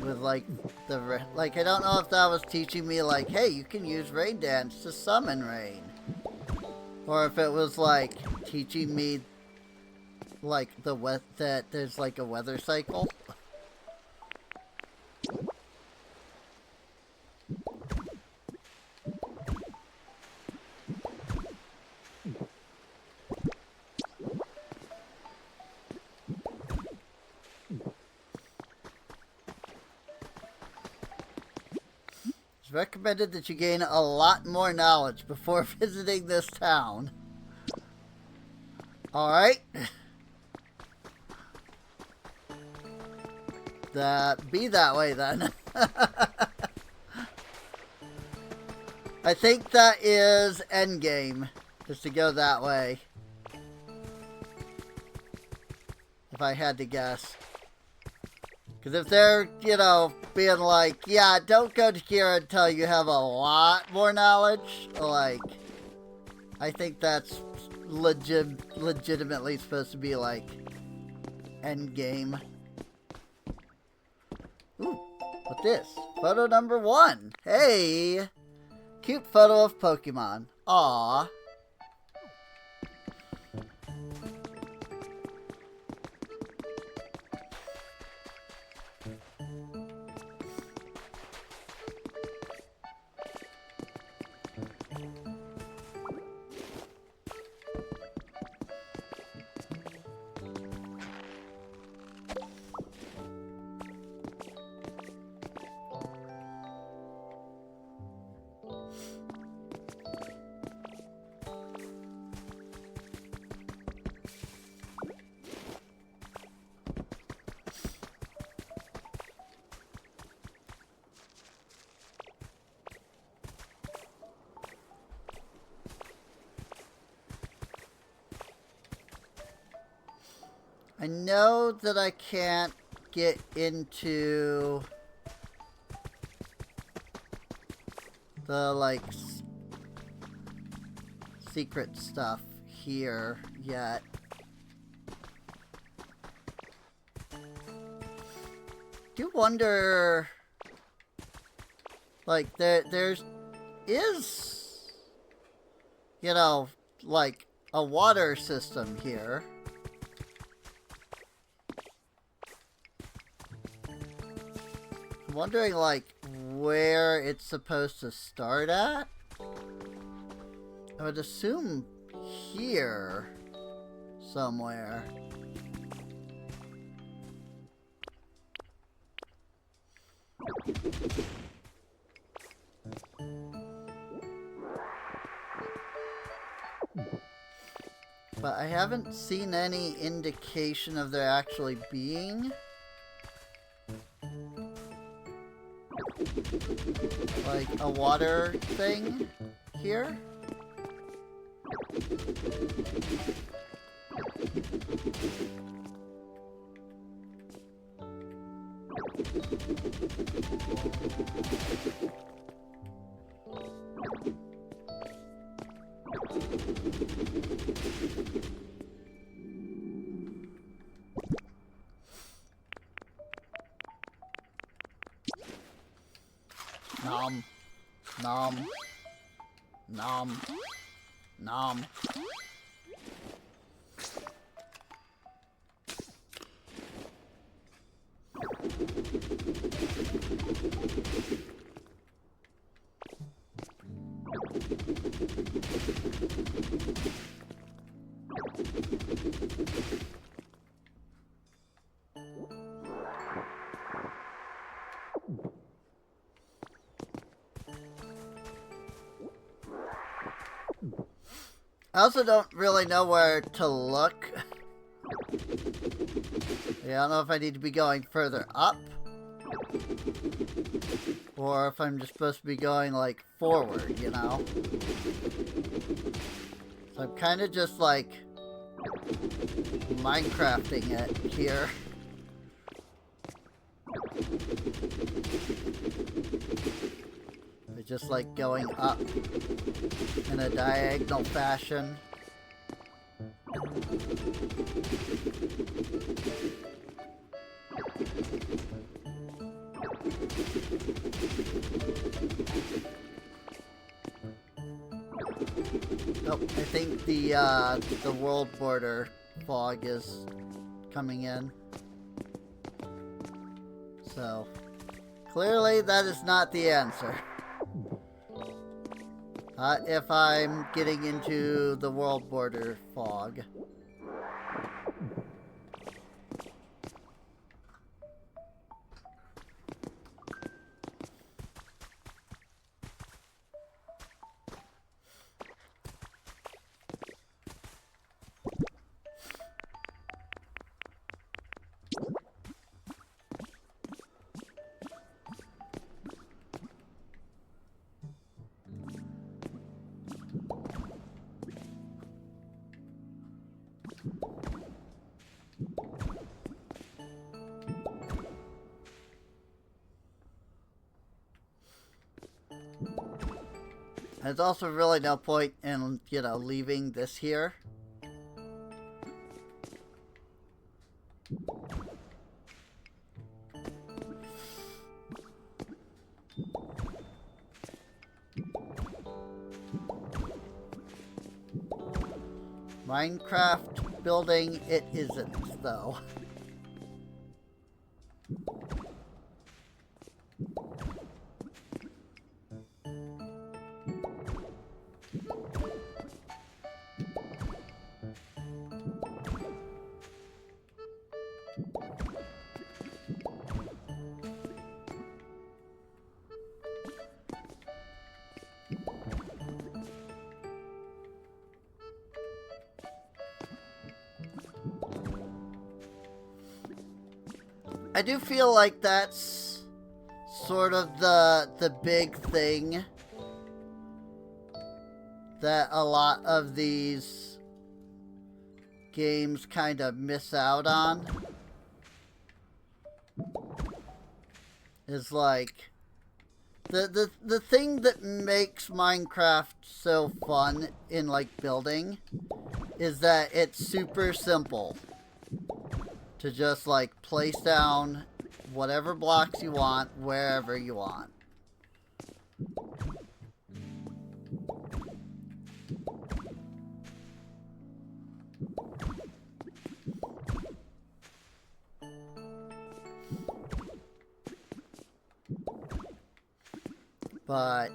With, like, like, I don't know if that was teaching me, like, hey, you can use rain dance to summon rain. Or if it was, like, teaching me, like, that there's, like, a weather cycle. It's recommended that you gain a lot more knowledge before visiting this town. Alright. Be that way then. I think that is endgame, just to go that way. If I had to guess. Because if they're, you know, being like, yeah, don't go to here until you have a lot more knowledge, like, I think that's legitimately supposed to be, like, endgame. Ooh, what's this? Photo number 1. Hey! Cute photo of Pokemon. Aww. I know that I can't get into the, like, secret stuff here yet. Do wonder, like, there's you know, like, a water system here. I'm wondering, like, where it's supposed to start at? I would assume here somewhere. But I haven't seen any indication of there actually being like a water thing here. Nom. Nom. Nom. Nom. I also don't really know where to look. Yeah, I don't know if I need to be going further up. Or if I'm just supposed to be going, like, forward, you know? So I'm kind of just, like, Minecrafting it here. We're just, like, going up in a diagonal fashion. Oh, I think the world border fog is coming in. So, clearly that is not the answer. If I'm getting into the world border fog. There's also really no point in, you know, leaving this here. Minecraft building, it isn't, though. I do feel like that's sort of the big thing that a lot of these games kind of miss out on. Is like the thing that makes Minecraft so fun in like building is that it's super simple. To just, like, place down whatever blocks you want, wherever you want. But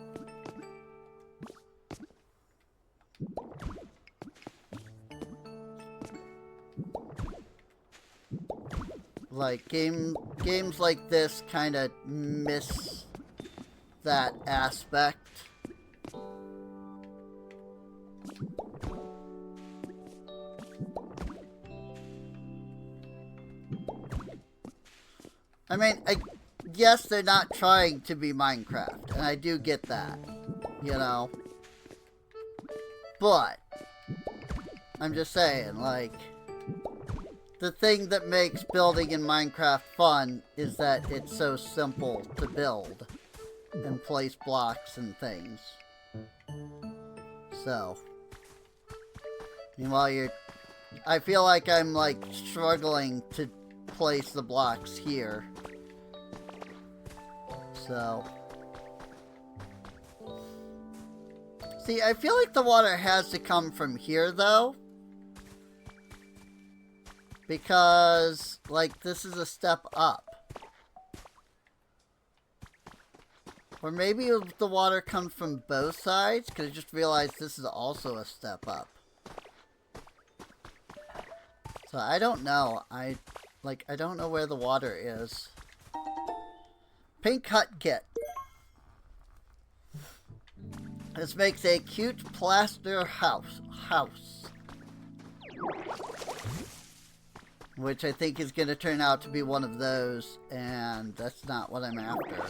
like games like this kind of miss that aspect. I mean, yes, they're not trying to be Minecraft, and I do get that, you know. But I'm just saying, like, the thing that makes building in Minecraft fun is that it's so simple to build and place blocks and things. So, meanwhile, I feel like I'm, like, struggling to place the blocks here. So, See, I feel like the water has to come from here, though. Because, like, this is a step up. Or maybe the water comes from both sides, because I just realized this is also a step up. So I don't know. I don't know where the water is. Pink hut kit. This makes a cute plaster house. Which I think is going to turn out to be one of those, and that's not what I'm after.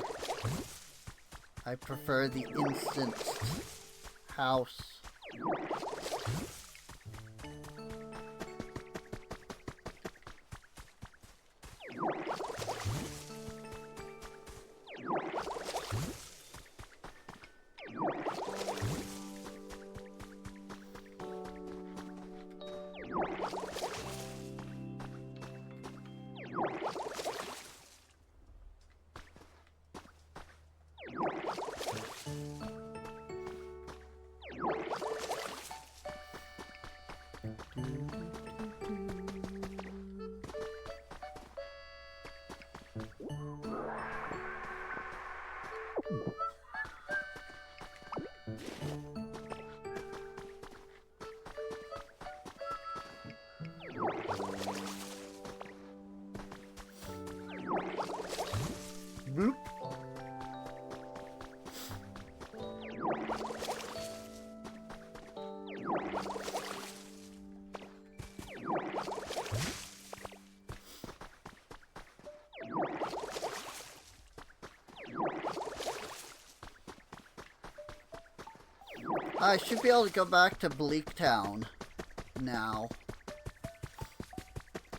I prefer the instant house. Boop. I should be able to go back to Bleak Town now.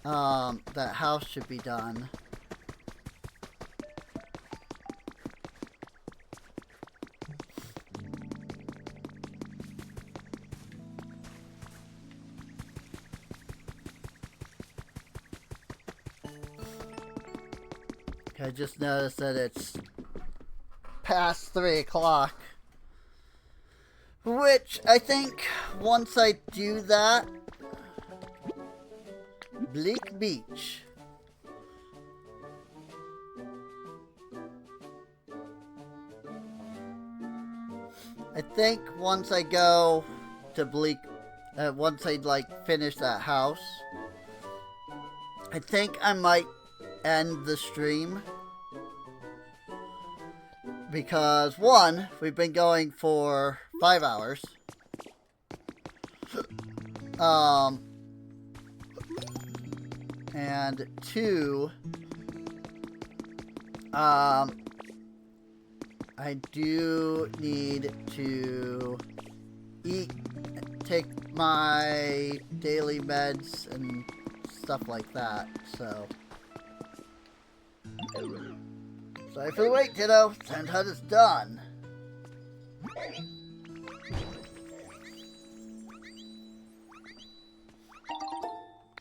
That house should be done. I just noticed that it's past 3 o'clock. Which, I think, once I do that... Bleak Beach. I think once I go to Bleak... once I, like, finish that house... I think I might end the stream. Because, one, we've been going for 5 hours. And 2, I do need to eat, take my daily meds and stuff like that, so. Sorry for the wait, kiddo. Sand hut is done.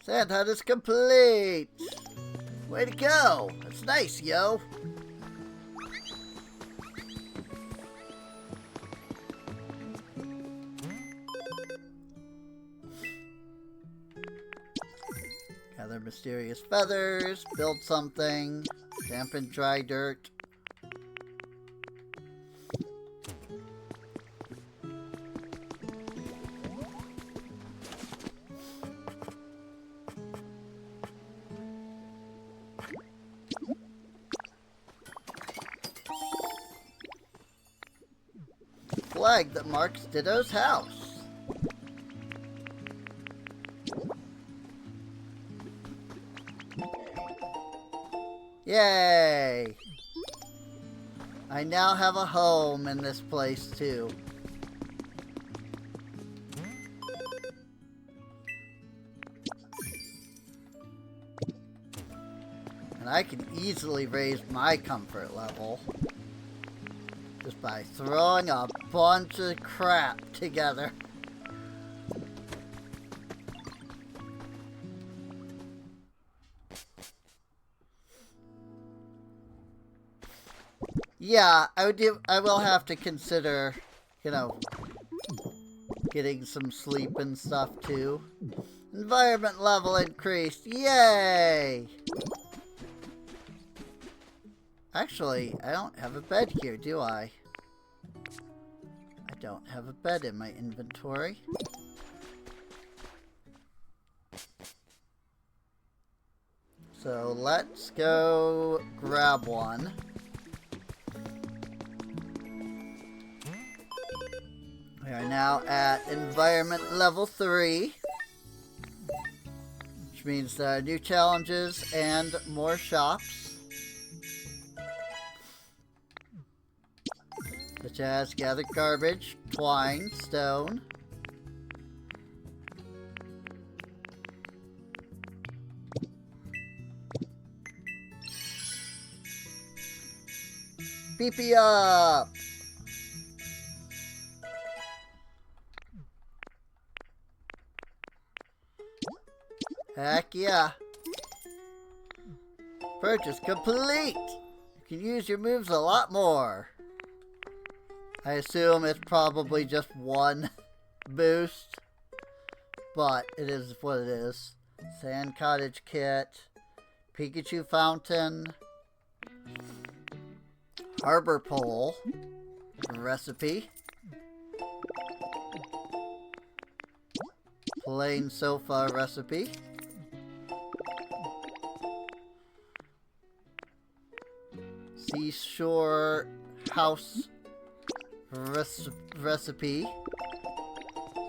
Sand hut is complete. Way to go. That's nice, yo. Gather mysterious feathers. Build something. Dampen dry dirt. Flag that marks Ditto's house. Yay! I now have a home in this place too. And I can easily raise my comfort level just by throwing a bunch of crap together. Yeah, I will have to consider, you know, getting some sleep and stuff too. Environment level increased. Yay! Actually, I don't have a bed here, do I? I don't have a bed in my inventory. So let's go grab one. We are now at environment level 3. Which means there are new challenges and more shops. Such as gather garbage, twine, stone. PP up! Heck yeah. Purchase complete! You can use your moves a lot more. I assume it's probably just one boost, but it is what it is. Sand Cottage Kit, Pikachu Fountain, Harbor Pole, recipe, plain sofa recipe, seashore house recipe,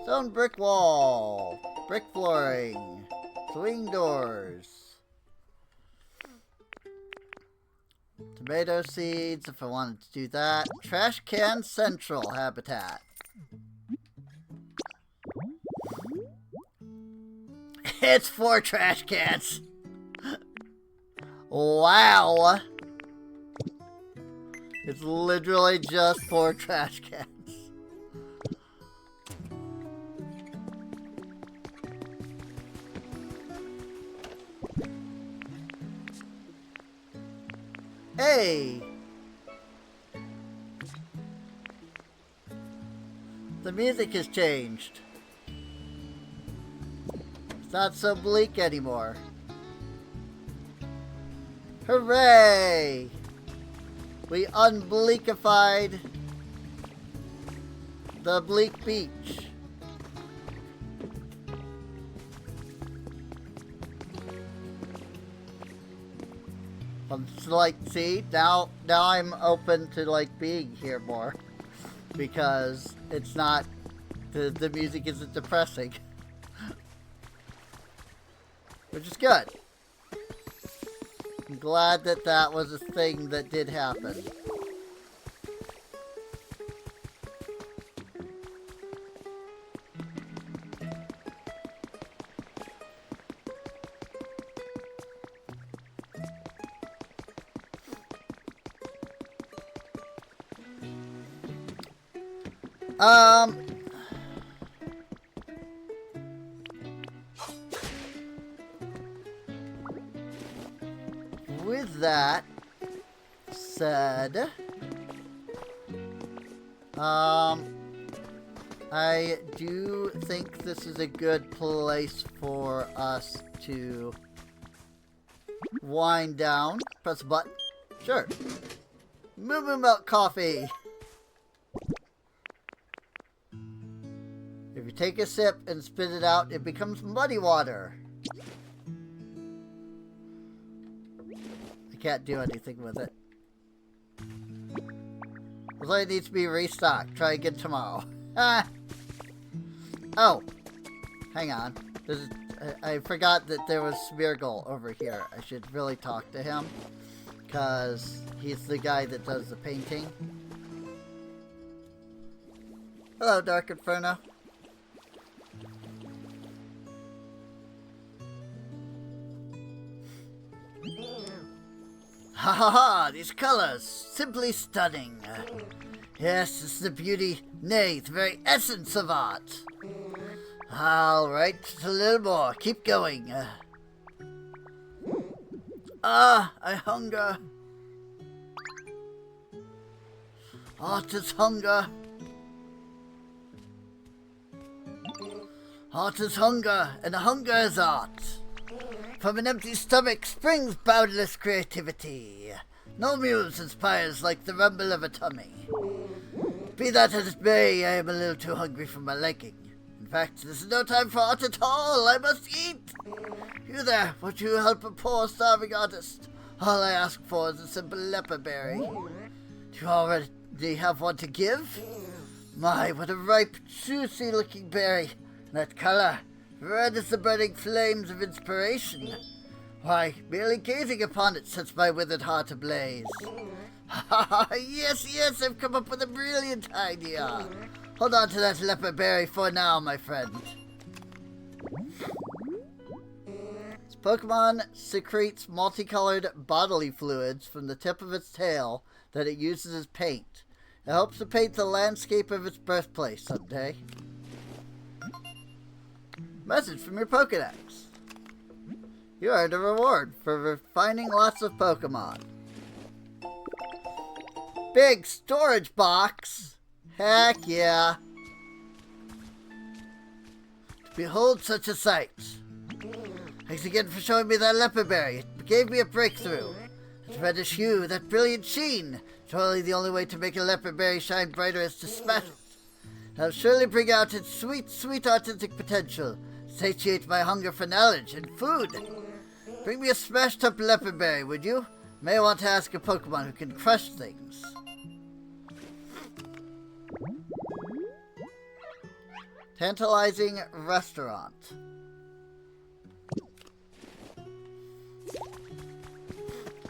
stone brick wall, brick flooring, swing doors, tomato seeds if I wanted to do that, trash can central habitat. It's 4 trash cans. Wow. It's literally just 4 trash cans. Hey! The music has changed. It's not so bleak anymore. Hooray! We unbleakified the bleak beach. It's like, see, now I'm open to like being here more because it's not the music isn't depressing, which is good. I'm glad that that was a thing that did happen. With that said, I do think this is a good place for us to wind down. Press a button. Sure. Moo Moo Milk Coffee. If you take a sip and spit it out, it becomes muddy water. I can't do anything with it. Looks like it needs to be restocked. Try again tomorrow. Ah. Oh. Hang on. I forgot that there was Smeargle over here. I should really talk to him. Because he's the guy that does the painting. Hello, Dark Inferno. Ha ha ha! These colors! Simply stunning! Yes, it's the beauty, nay, the very essence of art! Alright, just a little more. Keep going. I hunger. Art is hunger. Art is hunger, and hunger is art. From an empty stomach springs boundless creativity. No muse inspires like the rumble of a tummy. Be that as it may, I am a little too hungry for my liking. In fact, this is no time for art at all. I must eat. You there, won't you help a poor starving artist? All I ask for is a simple leopard berry. Do you already have one to give? My, what a ripe, juicy-looking berry. That color, red as the burning flames of inspiration. Why, merely gazing upon it sets my withered heart ablaze. Yes, I've come up with a brilliant idea. Hold on to that leopard berry for now, my friend. This Pokemon secretes multicolored bodily fluids from the tip of its tail that it uses as paint. It helps to paint the landscape of its birthplace someday. Message from your Pokedex. You earned a reward for finding lots of Pokemon. Big storage box? Heck yeah. To behold such a sight. Thanks again for showing me that leopard berry. It gave me a breakthrough. That reddish hue, that brilliant sheen. Surely the only way to make a leopard berry shine brighter is to smash it. I'll surely bring out its sweet, sweet artistic potential. Satiate my hunger for knowledge and food. Bring me a smashed up leopard berry, would you? May want to ask a Pokemon who can crush things. Tantalizing restaurant.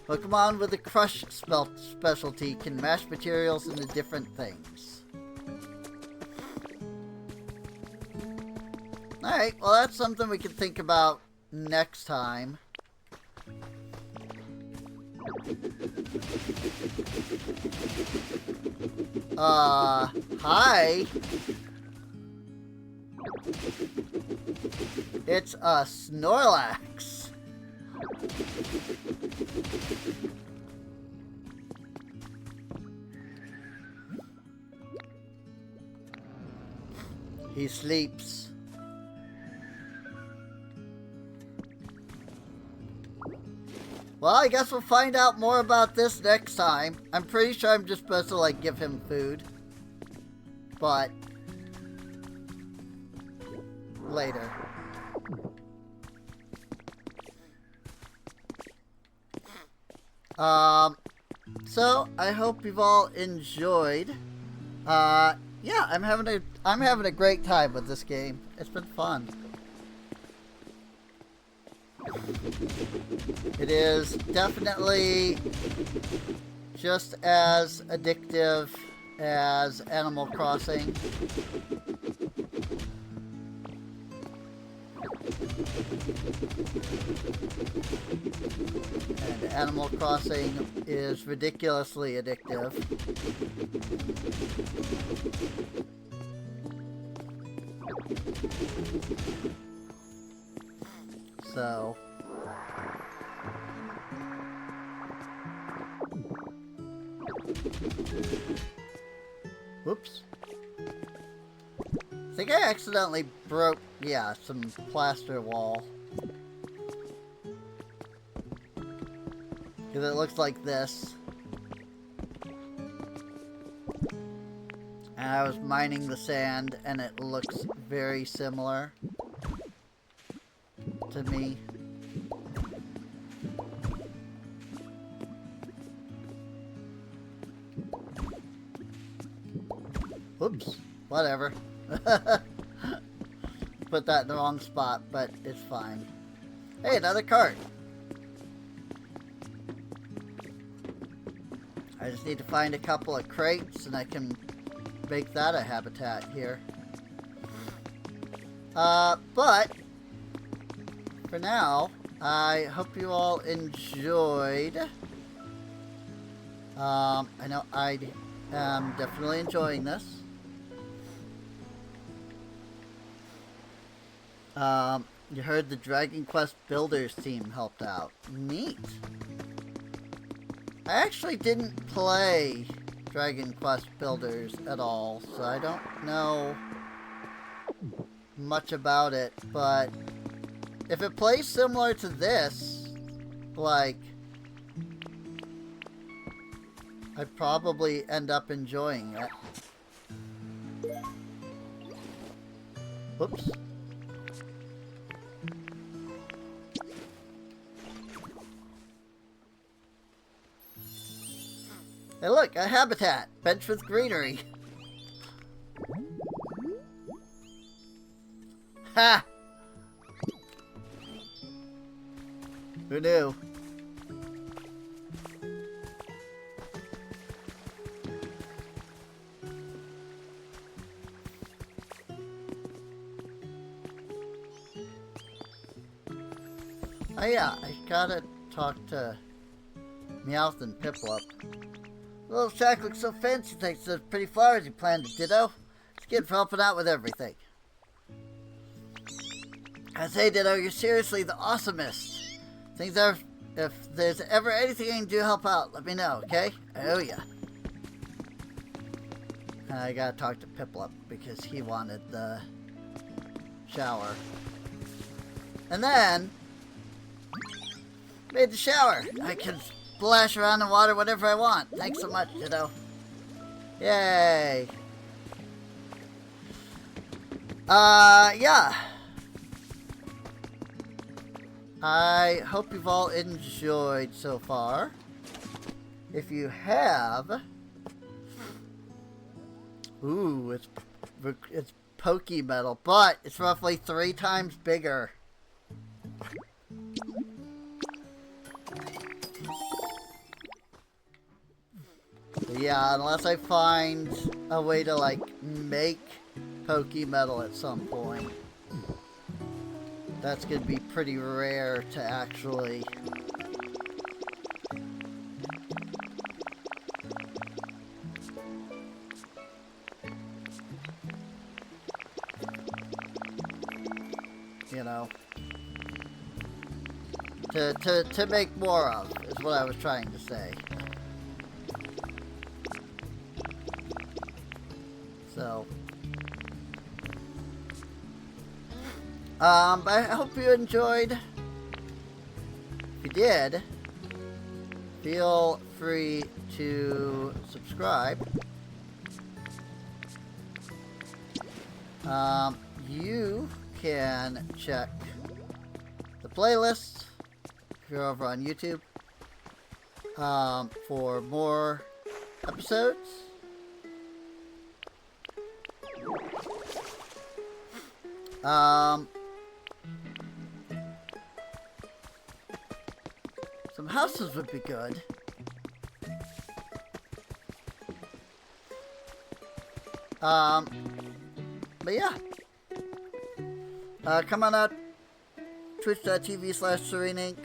Pokemon with a crush specialty can mash materials into different things. Alright, well that's something we can think about next time. Hi. It's a Snorlax. He sleeps. Well, I guess we'll find out more about this next time. I'm pretty sure I'm just supposed to, like, give him food. But later. So I hope you've all enjoyed. Yeah, I'm having a great time with this game. It's been fun. It is definitely just as addictive as Animal Crossing. And Animal Crossing is ridiculously addictive. So whoops. I think I accidentally broke, yeah, some plaster wall. Because it looks like this. And I was mining the sand, and it looks very similar to me. Oops, whatever. Put that in the wrong spot, but it's fine. Hey, another cart. I just need to find a couple of crates and I can make that a habitat here. But for now, I hope you all enjoyed. I know I am definitely enjoying this. You heard the Dragon Quest Builders team helped out. Neat. I actually didn't play Dragon Quest Builders at all, so I don't know much about it, but if it plays similar to this, like, I'd probably end up enjoying it. Whoops. Hey look, a habitat! Bench with greenery. Ha! Who knew? Oh yeah, I gotta talk to Meowth and Piplup. The little shack looks so fancy thanks to those pretty flowers you planted, Ditto. It's good for helping out with everything. I say, Ditto, you're seriously the awesomest. If there's ever anything I can do to help out, let me know, okay? Oh yeah. I gotta talk to Piplup because he wanted the shower. And then made the shower. I can splash around in water whenever I want. Thanks so much, Ditto. Yay. Yeah. I hope you've all enjoyed so far. If you have, ooh, it's Pokemetal, but it's roughly 3 times bigger. Yeah, unless I find a way to, like, make Pokemetal at some point. That's gonna be pretty rare to actually... you know... To make more of, is what I was trying to say. So, I hope you enjoyed. If you did, feel free to subscribe. You can check the playlist if you're over on YouTube for more episodes. Some houses would be good. But yeah. Come on out. Twitch.tv/SereneInc.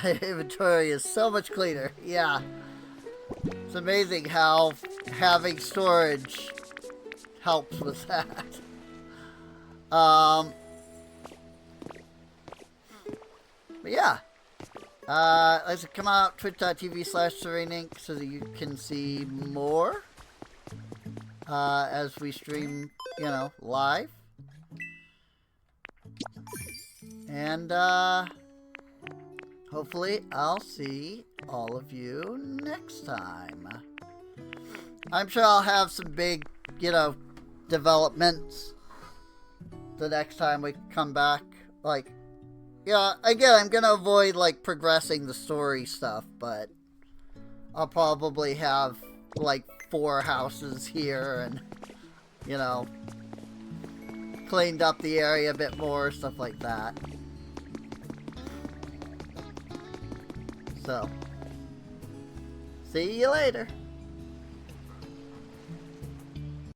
Inventory is so much cleaner. Yeah. It's amazing how having storage helps with that. But yeah. Let's come out twitch.tv/SereneInc so that you can see more as we stream, you know, live. And hopefully I'll see all of you next time. I'm sure I'll have some big, you know, developments the next time we come back. Like, yeah, again, I'm gonna avoid, like, progressing the story stuff, but I'll probably have, like, 4 houses here and, you know, cleaned up the area a bit more, stuff like that. So, see you later.